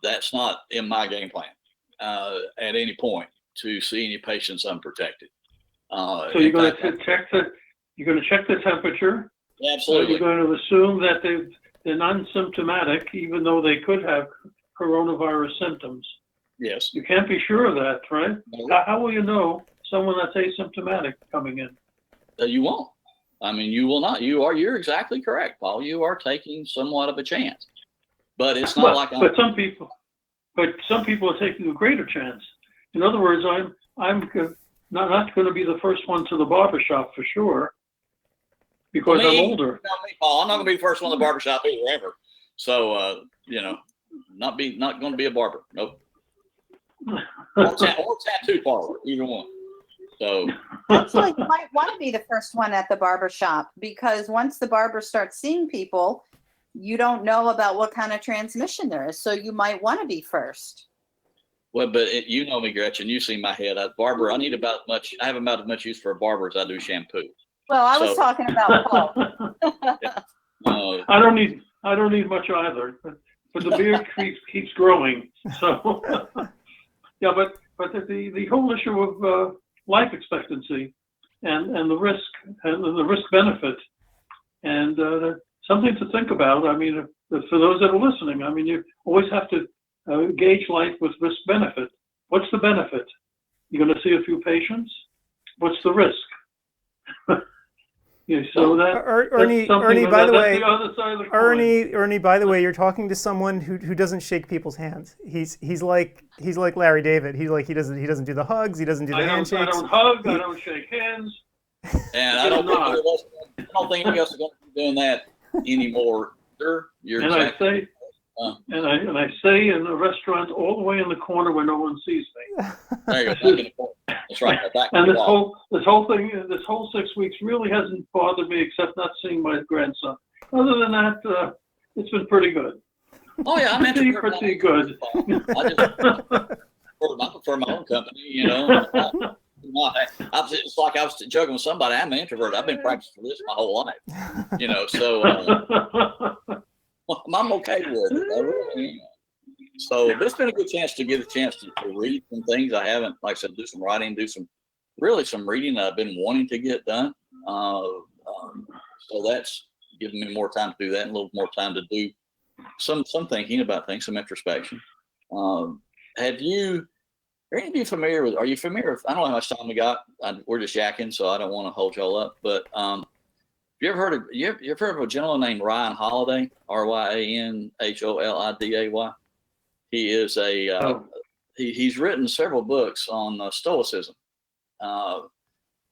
That's not in my game plan at any point to see any patients unprotected. So you're going to check the temperature. Absolutely. You're going to assume that they're non-symptomatic, even though they could have coronavirus symptoms. Yes. You can't be sure of that, right? No. How will you know someone that's asymptomatic coming in? You won't. I mean, you will not. You're exactly correct, Paul. You are taking somewhat of a chance, but it's not But some people are taking a greater chance. In other words, I'm not going to be the first one to the barbershop for sure, because I'm older. Paul, I'm not going to be the first one to the barbershop either, ever. So, not going to be a barber. Nope. or tattoo parlor, either one. So Actually, you might want to be the first one at the barber shop, because once the barber starts seeing people, you don't know about what kind of transmission there is. So you might want to be first. Well, but you know me, Gretchen. You see my head. I have about as much use for a barber as I do shampoo. Well, I was talking about Paul. I don't need much either, but the beard keeps growing. So yeah, but the whole issue of life expectancy and the risk and the risk benefit, and something to think about. I mean, for those that are listening, I mean, you always have to gauge life with risk benefit. What's the benefit? You're going to see a few patients. What's the risk? So that Ernie, by the way, the other side of the coin. Ernie, by the way, you're talking to someone who doesn't shake people's hands. He's like Larry David. He doesn't do the hugs. He doesn't do the handshakes. I don't hug. I don't shake hands. And I don't think any of us are going to be doing that anymore. I say in the restaurant all the way in the corner where no one sees me. There you go. That's right. And this whole 6 weeks really hasn't bothered me, except not seeing my grandson. Other than that, it's been pretty good. Oh yeah, I'm pretty good. I prefer my own company, It's like I was joking with somebody. I'm an introvert. I've been practicing for this my whole life, So I'm okay with it. I really am. So it's been a good chance to get a chance to read some things I haven't, like I said, do some writing, do some reading that I've been wanting to get done. So that's giving me more time to do that, and a little more time to do some thinking about things, some introspection. Are you familiar with? Are you familiar with? I don't know how much time we got. We're just yakking, so I don't want to hold y'all up. But you ever heard of a gentleman named Ryan Holiday? RyanHoliday. He is he's written several books on Stoicism,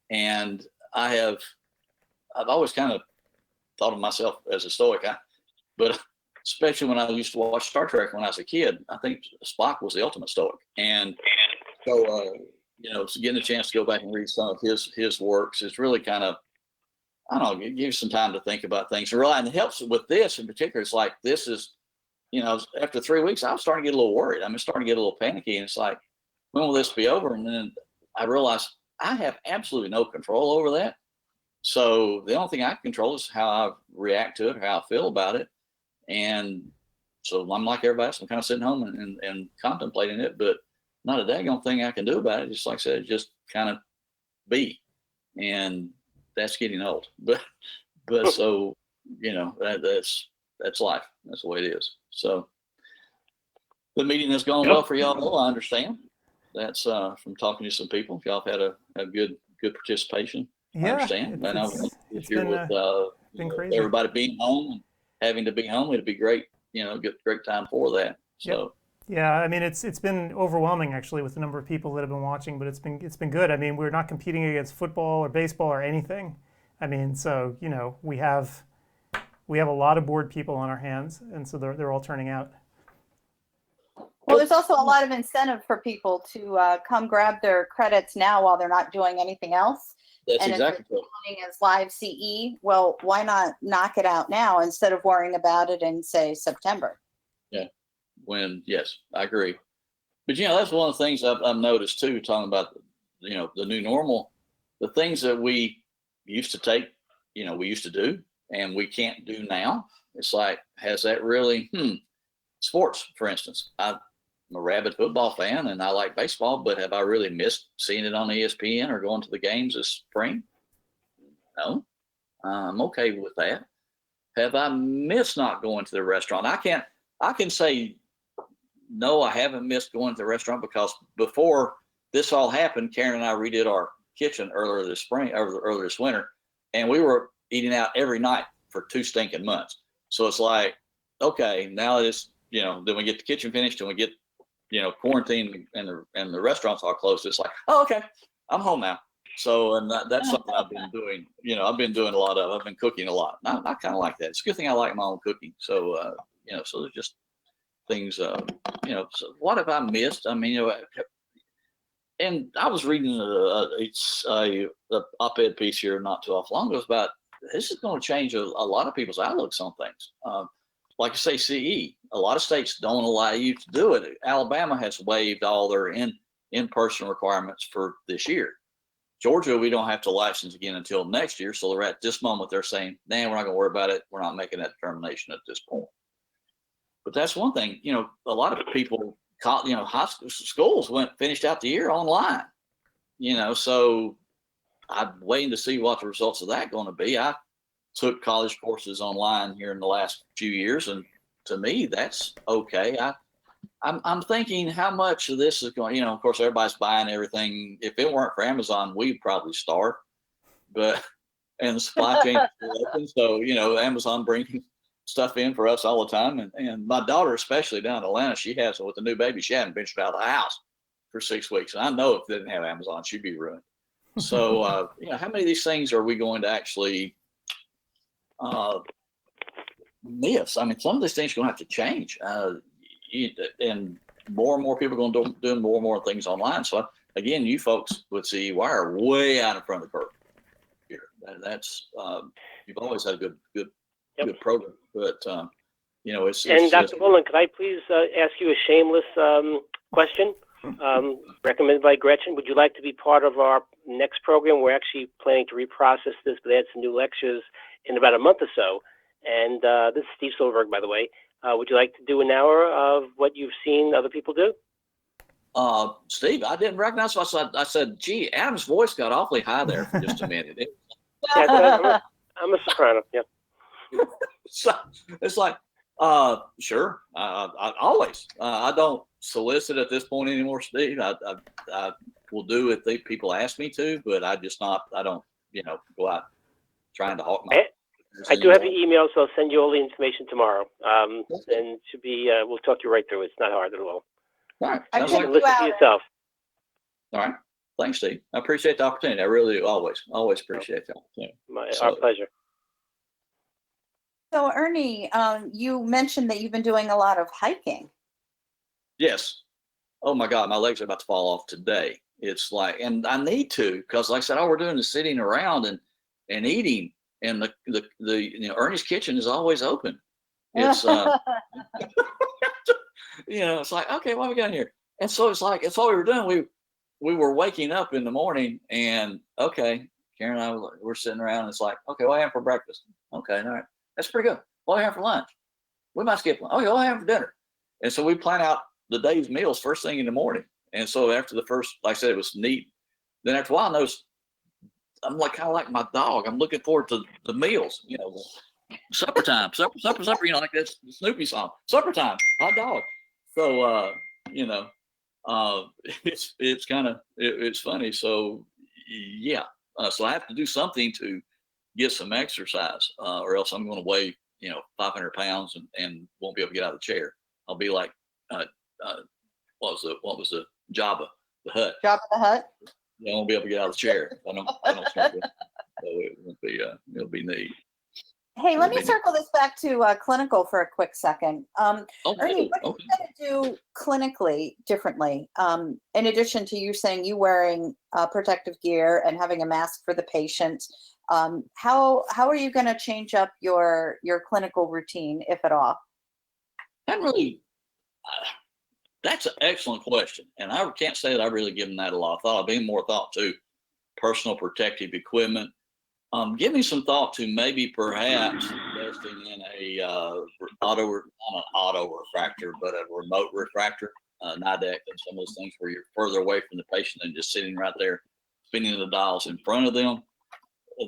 and I've always kind of thought of myself as a Stoic, but especially when I used to watch Star Trek when I was a kid, I think Spock was the ultimate Stoic, and so getting a chance to go back and read some of his works is really kind of, I don't know, it gives some time to think about things. And it helps with this in particular. It's like, this is, after 3 weeks, I was starting to get a little worried. I'm starting to get a little panicky. And it's like, when will this be over? And then I realized I have absolutely no control over that. So the only thing I can control is how I react to it, how I feel about it. And so I'm like everybody else. I'm kind of sitting home and contemplating it, but not a daggone thing I can do about it. Just like I said, just kind of be, and that's getting old. But so that's life. That's the way it is. So the meeting has gone well for y'all. I understand. That's from talking to some people. If y'all have had good participation. I understand. And I was here with crazy. Everybody being home and having to be home. It'd be great. Great time for that. So. Yeah, I mean it's been overwhelming actually with the number of people that have been watching, but it's been good. I mean, we're not competing against football or baseball or anything. I mean, so we have a lot of bored people on our hands, and so they're all turning out. Well, there's also a lot of incentive for people to come grab their credits now while they're not doing anything else. That's and exactly if you're doing as live CE, well, why not knock it out now instead of worrying about it in, say, September? Yeah. Yes, I agree. But that's one of the things I've noticed too, talking about the new normal, the things that we used to take, we used to do and we can't do now. It's like, has that really sports, for instance? I'm a rabid football fan and I like baseball, but have I really missed seeing it on ESPN or going to the games this spring? No. I'm okay with that. Have I missed not going to the restaurant? I can say no, I haven't missed going to the restaurant, because before this all happened, Karen and I redid our kitchen earlier this winter, and we were eating out every night for 2 stinking months. So it's like, okay, now it's, then we get the kitchen finished and we get, quarantine and the restaurants all closed. It's like, oh, okay, I'm home now. So, and that's something I've been doing, I've been doing a lot of, I've been cooking a lot. And I kind of like that. It's a good thing I like my own cooking. So, so there's just things, so what have I missed? I mean, and I was reading a op-ed piece here not too long ago about this is going to change a lot of people's outlooks on things. Like I say, CE, a lot of states don't allow you to do it. Alabama has waived all their in-person requirements for this year. Georgia, we don't have to license again until next year. So they're at this moment, they're saying, we're not going to worry about it. We're not making that determination at this point. But that's one thing, a lot of people, high schools finished out the year online, so I'm waiting to see what the results of that going to be. I took college courses online here in the last few years, and to me, that's okay. I'm thinking how much of this is going, of course, everybody's buying everything. If it weren't for Amazon, we'd probably starve, and the supply chain is open. So, Amazon bringing stuff in for us all the time. And my daughter, especially down in Atlanta, she has, with a new baby, she hadn't ventured out of the house for 6 weeks. And I know if they didn't have Amazon, she'd be ruined. So, how many of these things are we going to actually miss? I mean, some of these things are going to have to change. And more people are going to do more and more things online. So, again, you folks with CEwire are way out in front of the curve here. That's, you've always had a good program, but it's and Dr. just, Woolen, could I please ask you a shameless question recommended by Gretchen? Would you like to be part of our next program? We're actually planning to reprocess this, but add some new lectures in about a month or so. And this is Steve Silberberg, by the way. Would you like to do an hour of what you've seen other people do? Steve, I didn't recognize. I said, gee, Adam's voice got awfully high there for just a minute. I'm a soprano. Yeah. So it's like, sure. I always, I don't solicit at this point anymore, Steve. I will do it if people ask me to, but I don't, go out trying to hawk my. I do have your email, so I'll send you all the information tomorrow. And it should be, we'll talk you right through it. It's not hard at all. All right. You can listen to yourself. All right. Thanks, Steve. I appreciate the opportunity. I really do. Always appreciate the opportunity. Our pleasure. So Ernie, you mentioned that you've been doing a lot of hiking. Yes. Oh my God, my legs are about to fall off today. It's like, and I need to, because like I said, all we're doing is sitting around and eating, and the Ernie's kitchen is always open. It's it's like, okay, what have we got here? And so it's like, it's all we were doing. We were waking up in the morning, and okay, Karen and I we're sitting around, and it's like, okay, what do I have for breakfast? Okay, all right. That's pretty good. What do I have for lunch? We might skip lunch. Okay, what do I have for dinner? And so we plan out the day's meals first thing in the morning. And so after the first, like I said, it was neat. Then after a while, I noticed I'm like kind of like my dog. I'm looking forward to the meals. Supper time, supper. Like that Snoopy song, supper time, hot dog. So it's kind of it's funny. So yeah, so I have to do something to get some exercise, or else I'm going to weigh 500 pounds and won't be able to get out of the chair. I'll be like what was the Jabba the Hutt? Jabba the Hutt. Yeah, I won't be able to get out of the chair. I don't start with, so it won't be it'll be neat. Hey, let me circle this back to clinical for a quick second. Ernie, what are you going to do clinically differently? In addition to you saying you wearing protective gear and having a mask for the patient, how are you going to change up your clinical routine, if at all? That's an excellent question, and I can't say that I've really given that a lot of thought. I've been more thought to personal protective equipment. Give me some thought to maybe perhaps investing in not an auto refractor, but a remote refractor, NIDEC, and some of those things where you're further away from the patient and just sitting right there, spinning the dials in front of them.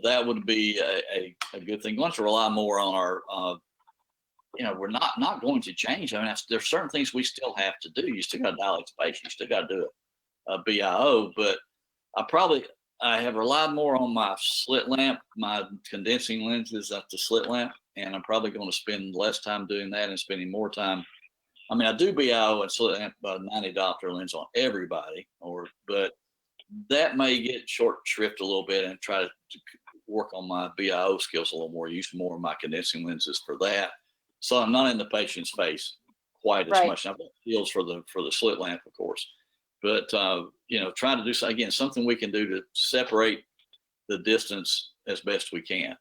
That would be a good thing. Once we rely more on our, we're not going to change. I mean, there's certain things we still have to do. You still got to dilate the patient. You still got to do a BIO, but I have relied more on my slit lamp, my condensing lenses at the slit lamp, and I'm probably going to spend less time doing that and spending more time. I mean, I do BIO and slit lamp 90 diopter lens on everybody, but that may get short shrift a little bit and try to work on my BIO skills a little more, use more of my condensing lenses for that. So I'm not in the patient's face quite as much. I've got fields for the slit lamp, of course. But, trying to do, again, something we can do to separate the distance as best we can.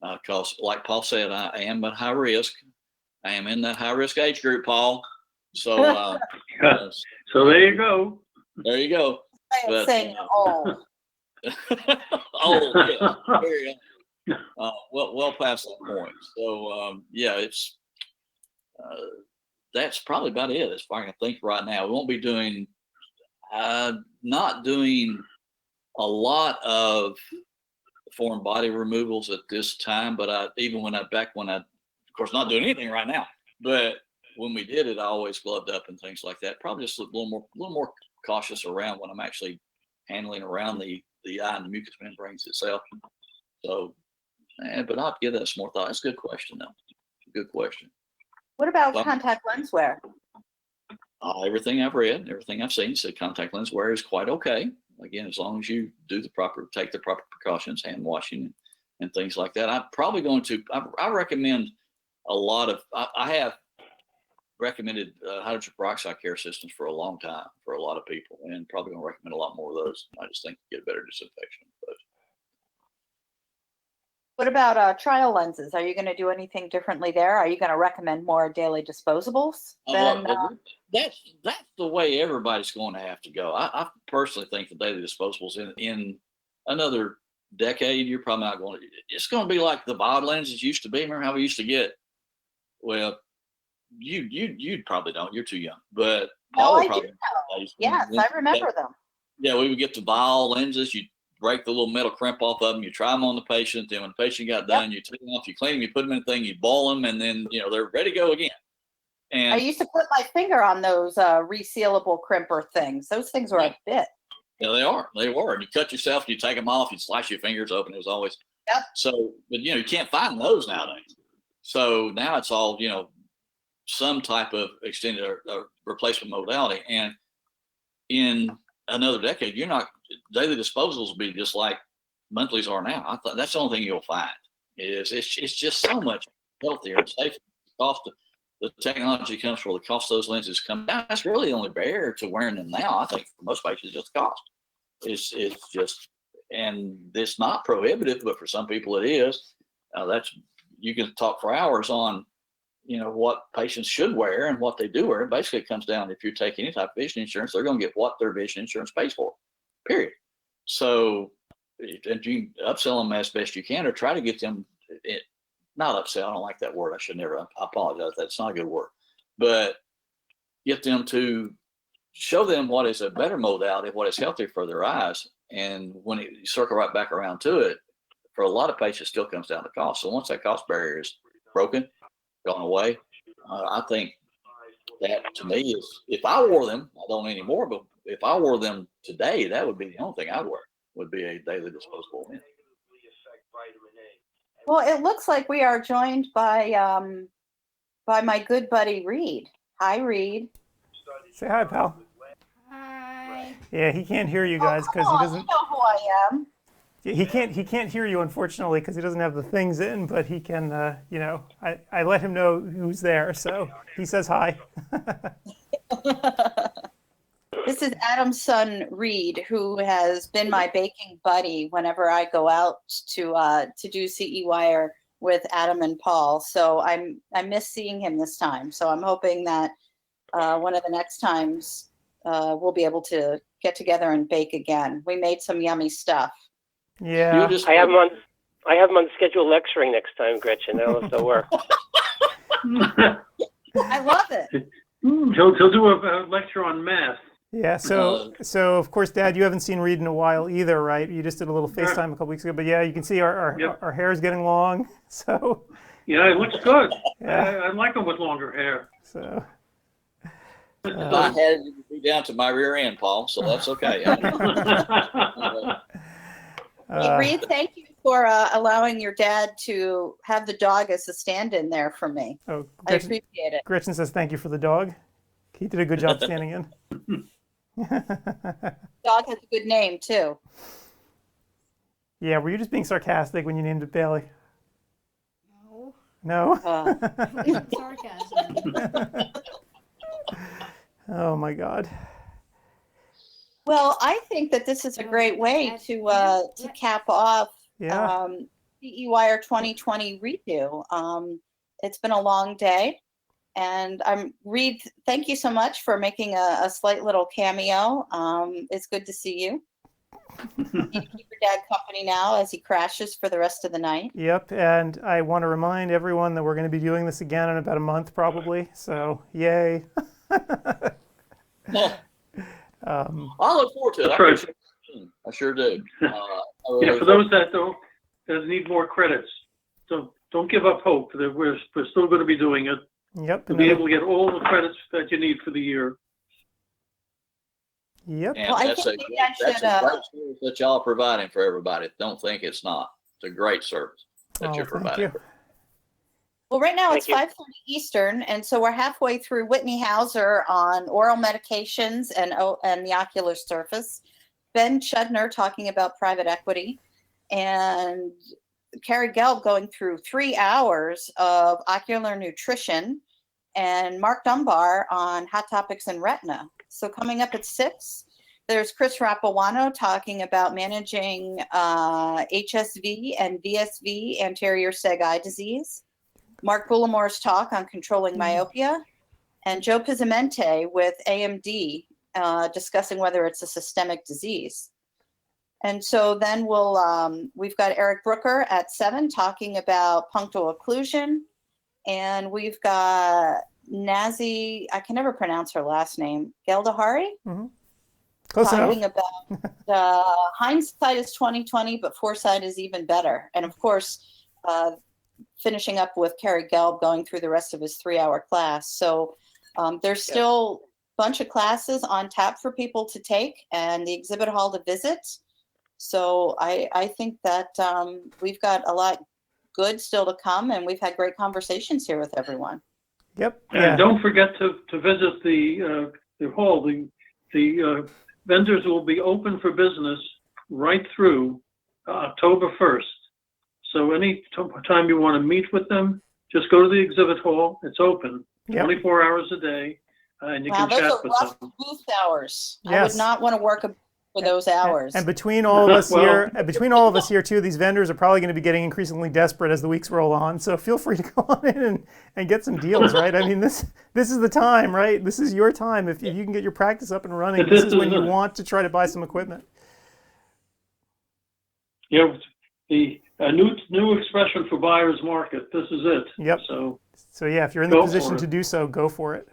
Because like Paul said, I am at high risk. I am in that high risk age group, Paul. So, so there you go. There you go. I'm saying old. Old, yeah. Very well past that point. So, it's, that's probably about it as far as I can think right now. We won't be doing, not doing a lot of foreign body removals at this time, but of course, not doing anything right now, but when we did it, I always gloved up and things like that. Probably just a little more cautious around when I'm actually handling around the eye and the mucous membranes itself. So, but I'll give that some more thought. That's a good question, though. Good question. What about contact lens wear? Everything I've read, everything I've seen said contact lens wear is quite okay. Again, as long as you take the proper precautions, hand washing and things like that. I'm probably going to, I recommend a lot of, I have recommended hydrogen peroxide care systems for a long time for a lot of people, and probably going to recommend a lot more of those. I just think you get better disinfection. But what about trial lenses? Are you going to do anything differently there? Are you going to recommend more daily disposables? That's the way everybody's going to have to go. I personally think the daily disposables in another decade, you're probably not going to. It's going to be like the bod lenses used to be. Remember how we used to get? Well, you probably don't. You're too young. But no, I do know. Yes, I remember them. Yeah, we would get the vial lenses. You break the little metal crimp off of them. You try them on the patient. Then when the patient got done, you take them off. You clean them. You put them in a thing. You boil them, and then they're ready to go again. And I used to put my finger on those resealable crimper things. Those things were a bit. Yeah, they are. They were. And you cut yourself, you take them off, you slice your fingers open. It was always. Yep. So, but you can't find those nowadays. So now it's all some type of extended or replacement modality. And in another decade, daily disposables will be just like monthlies are now. I thought that's the only thing you'll find is it's just so much healthier and safer. The technology comes where the cost of those lenses come down. That's really the only barrier to wearing them now. I think for most patients, just the cost. It's just, and it's not prohibitive, but for some people it is. You can talk for hours on, what patients should wear and what they do wear. Basically, it comes down, if you take any type of vision insurance, they're going to get what their vision insurance pays for, period. So, and you upsell them as best you can or try to get them, not upsell, I don't like that word. I should never, I apologize. That's not a good word. But get them to show them what is a better modality, what is healthy for their eyes, And when you circle right back around to it, for a lot of patients, it still comes down to cost. So once that cost barrier is broken, gone away, I think that to me is, if I wore them, I don't anymore, but if I wore them today, that would be the only thing I'd wear, would be a daily disposable lens. Well, it looks like we are joined by my good buddy Reed. Hi, Reed. Say hi, pal. Hi. Yeah, he can't hear you guys because he doesn't. You know who I am. He can't hear you, unfortunately, because he doesn't have the things in. But he can, I let him know who's there, so he says hi. This is Adam's son Reed, who has been my baking buddy whenever I go out to do CEwire with Adam and Paul. So I miss seeing him this time. So I'm hoping that one of the next times we'll be able to get together and bake again. We made some yummy stuff. Yeah. I have him on the schedule lecturing next time, Gretchen. I don't know if that'll work. I love it. He'll do a lecture on math. Yeah, so of course, Dad, you haven't seen Reed in a while either, right? You just did a little FaceTime a couple weeks ago, but yeah, you can see our hair is getting long, so. Yeah, it looks good. Yeah. I like him with longer hair. So. I had it be down to my rear end, Paul, so that's okay. Hey, Reed, thank you for allowing your dad to have the dog as a stand-in there for me. Oh, I appreciate it. Gretchen says thank you for the dog. He did a good job standing in. Dog has a good name too. Yeah, were you just being sarcastic when you named it Bailey? No. Sarcasm. Oh my God. Well, I think that this is a great way to cap off CEwire 2020 redo. It's been a long day. And Reed, thank you so much for making a slight little cameo. It's good to see you. You need to keep your dad company now as he crashes for the rest of the night. Yep, and I want to remind everyone that we're going to be doing this again in about a month probably, so yay. I look forward to it. Right. I sure do. Yeah, for those that need more credits, so don't give up hope. We're still going to be doing it. Yep. To be able to get all the credits that you need for the year. Yep. And that's a great service that y'all are providing for everybody. Don't think it's not. It's a great service that you're providing. Well, right now it's 5:30 Eastern, and so we're halfway through Whitney Hauser on oral medications and the ocular surface. Ben Chudner talking about private equity, and Carrie Gelb going through 3 hours of ocular nutrition, and Mark Dunbar on hot topics and retina. So coming up at 6, there's Chris Rapawano talking about managing HSV and VSV, anterior seg eye disease. Mark Bullamore's talk on controlling myopia, and Joe Pizzamente with AMD discussing whether it's a systemic disease. And so then we've got Eric Brooker at 7 talking about punctal occlusion. And we've got Nazi, I can never pronounce her last name, Geldahari. Mm-hmm. Close talking enough. about hindsight is 2020, but foresight is even better. And of course, finishing up with Carrie Gelb going through the rest of his 3-hour class. So there's still a bunch of classes on tap for people to take and the exhibit hall to visit. So I think that we've got a lot good still to come, and we've had great conversations here with everyone. Yep. And don't forget to visit the hall. The vendors will be open for business right through October 1st. So any time you want to meet with them, just go to the exhibit hall. It's open 24 hours a day, and you can chat with them. Booth hours. Yes. I would not want to work for those hours. And between all of us here, too, these vendors are probably going to be getting increasingly desperate as the weeks roll on. So feel free to go on in and get some deals, right? I mean, this is the time, right? This is your time. If you can get your practice up and running, this is when you want to try to buy some equipment. Yeah, the new expression for buyer's market. This is it. Yep. So yeah, if you're in the position to do so, go for it.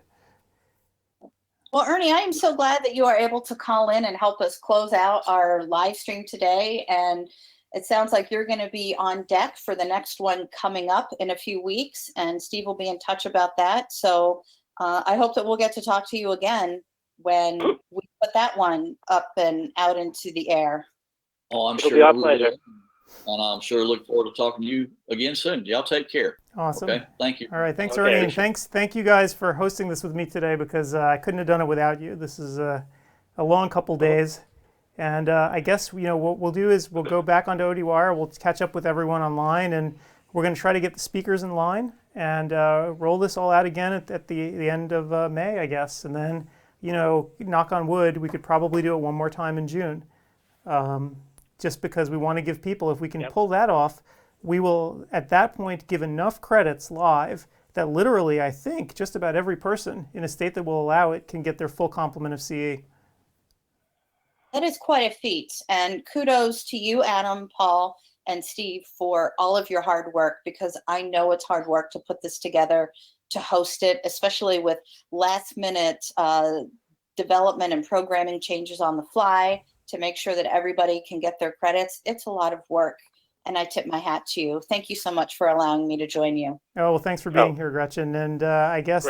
Well, Ernie, I am so glad that you are able to call in and help us close out our live stream today. And it sounds like you're going to be on deck for the next one coming up in a few weeks, and Steve will be in touch about that. So I hope that we'll get to talk to you again when we put that one up and out into the air. Oh, I'm It'll sure be our we will. pleasure. And I'm sure look forward to talking to you again soon. Y'all take care. Awesome. Okay. Thank you. All right. Thanks, Okay. Ernie. And thank you guys for hosting this with me today, because I couldn't have done it without you. This is a long couple days. And I guess, what we'll do is we'll go back onto ODwire. We'll catch up with everyone online, and we're going to try to get the speakers in line and roll this all out again at the end of May, I guess. And then, knock on wood, we could probably do it one more time in June. Just because we want to give people, if we can pull that off, we will at that point give enough credits live that literally, I think, just about every person in a state that will allow it can get their full complement of CE. That is quite a feat. And kudos to you, Adam, Paul, and Steve, for all of your hard work, because I know it's hard work to put this together, to host it, especially with last minute development and programming changes on the fly to make sure that everybody can get their credits. It's a lot of work, and I tip my hat to you. Thank you so much for allowing me to join you. Oh, well, thanks for being here, Gretchen. And I guess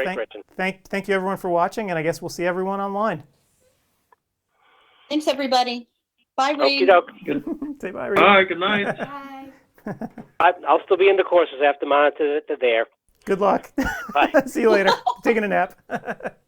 thank you everyone for watching, and I guess we'll see everyone online. Thanks, everybody. Bye, Reed. Say bye, Reed. Bye, good night. Bye. I'll still be in the courses. I have to monitor it there. Good luck. Bye. See you later. Taking a nap.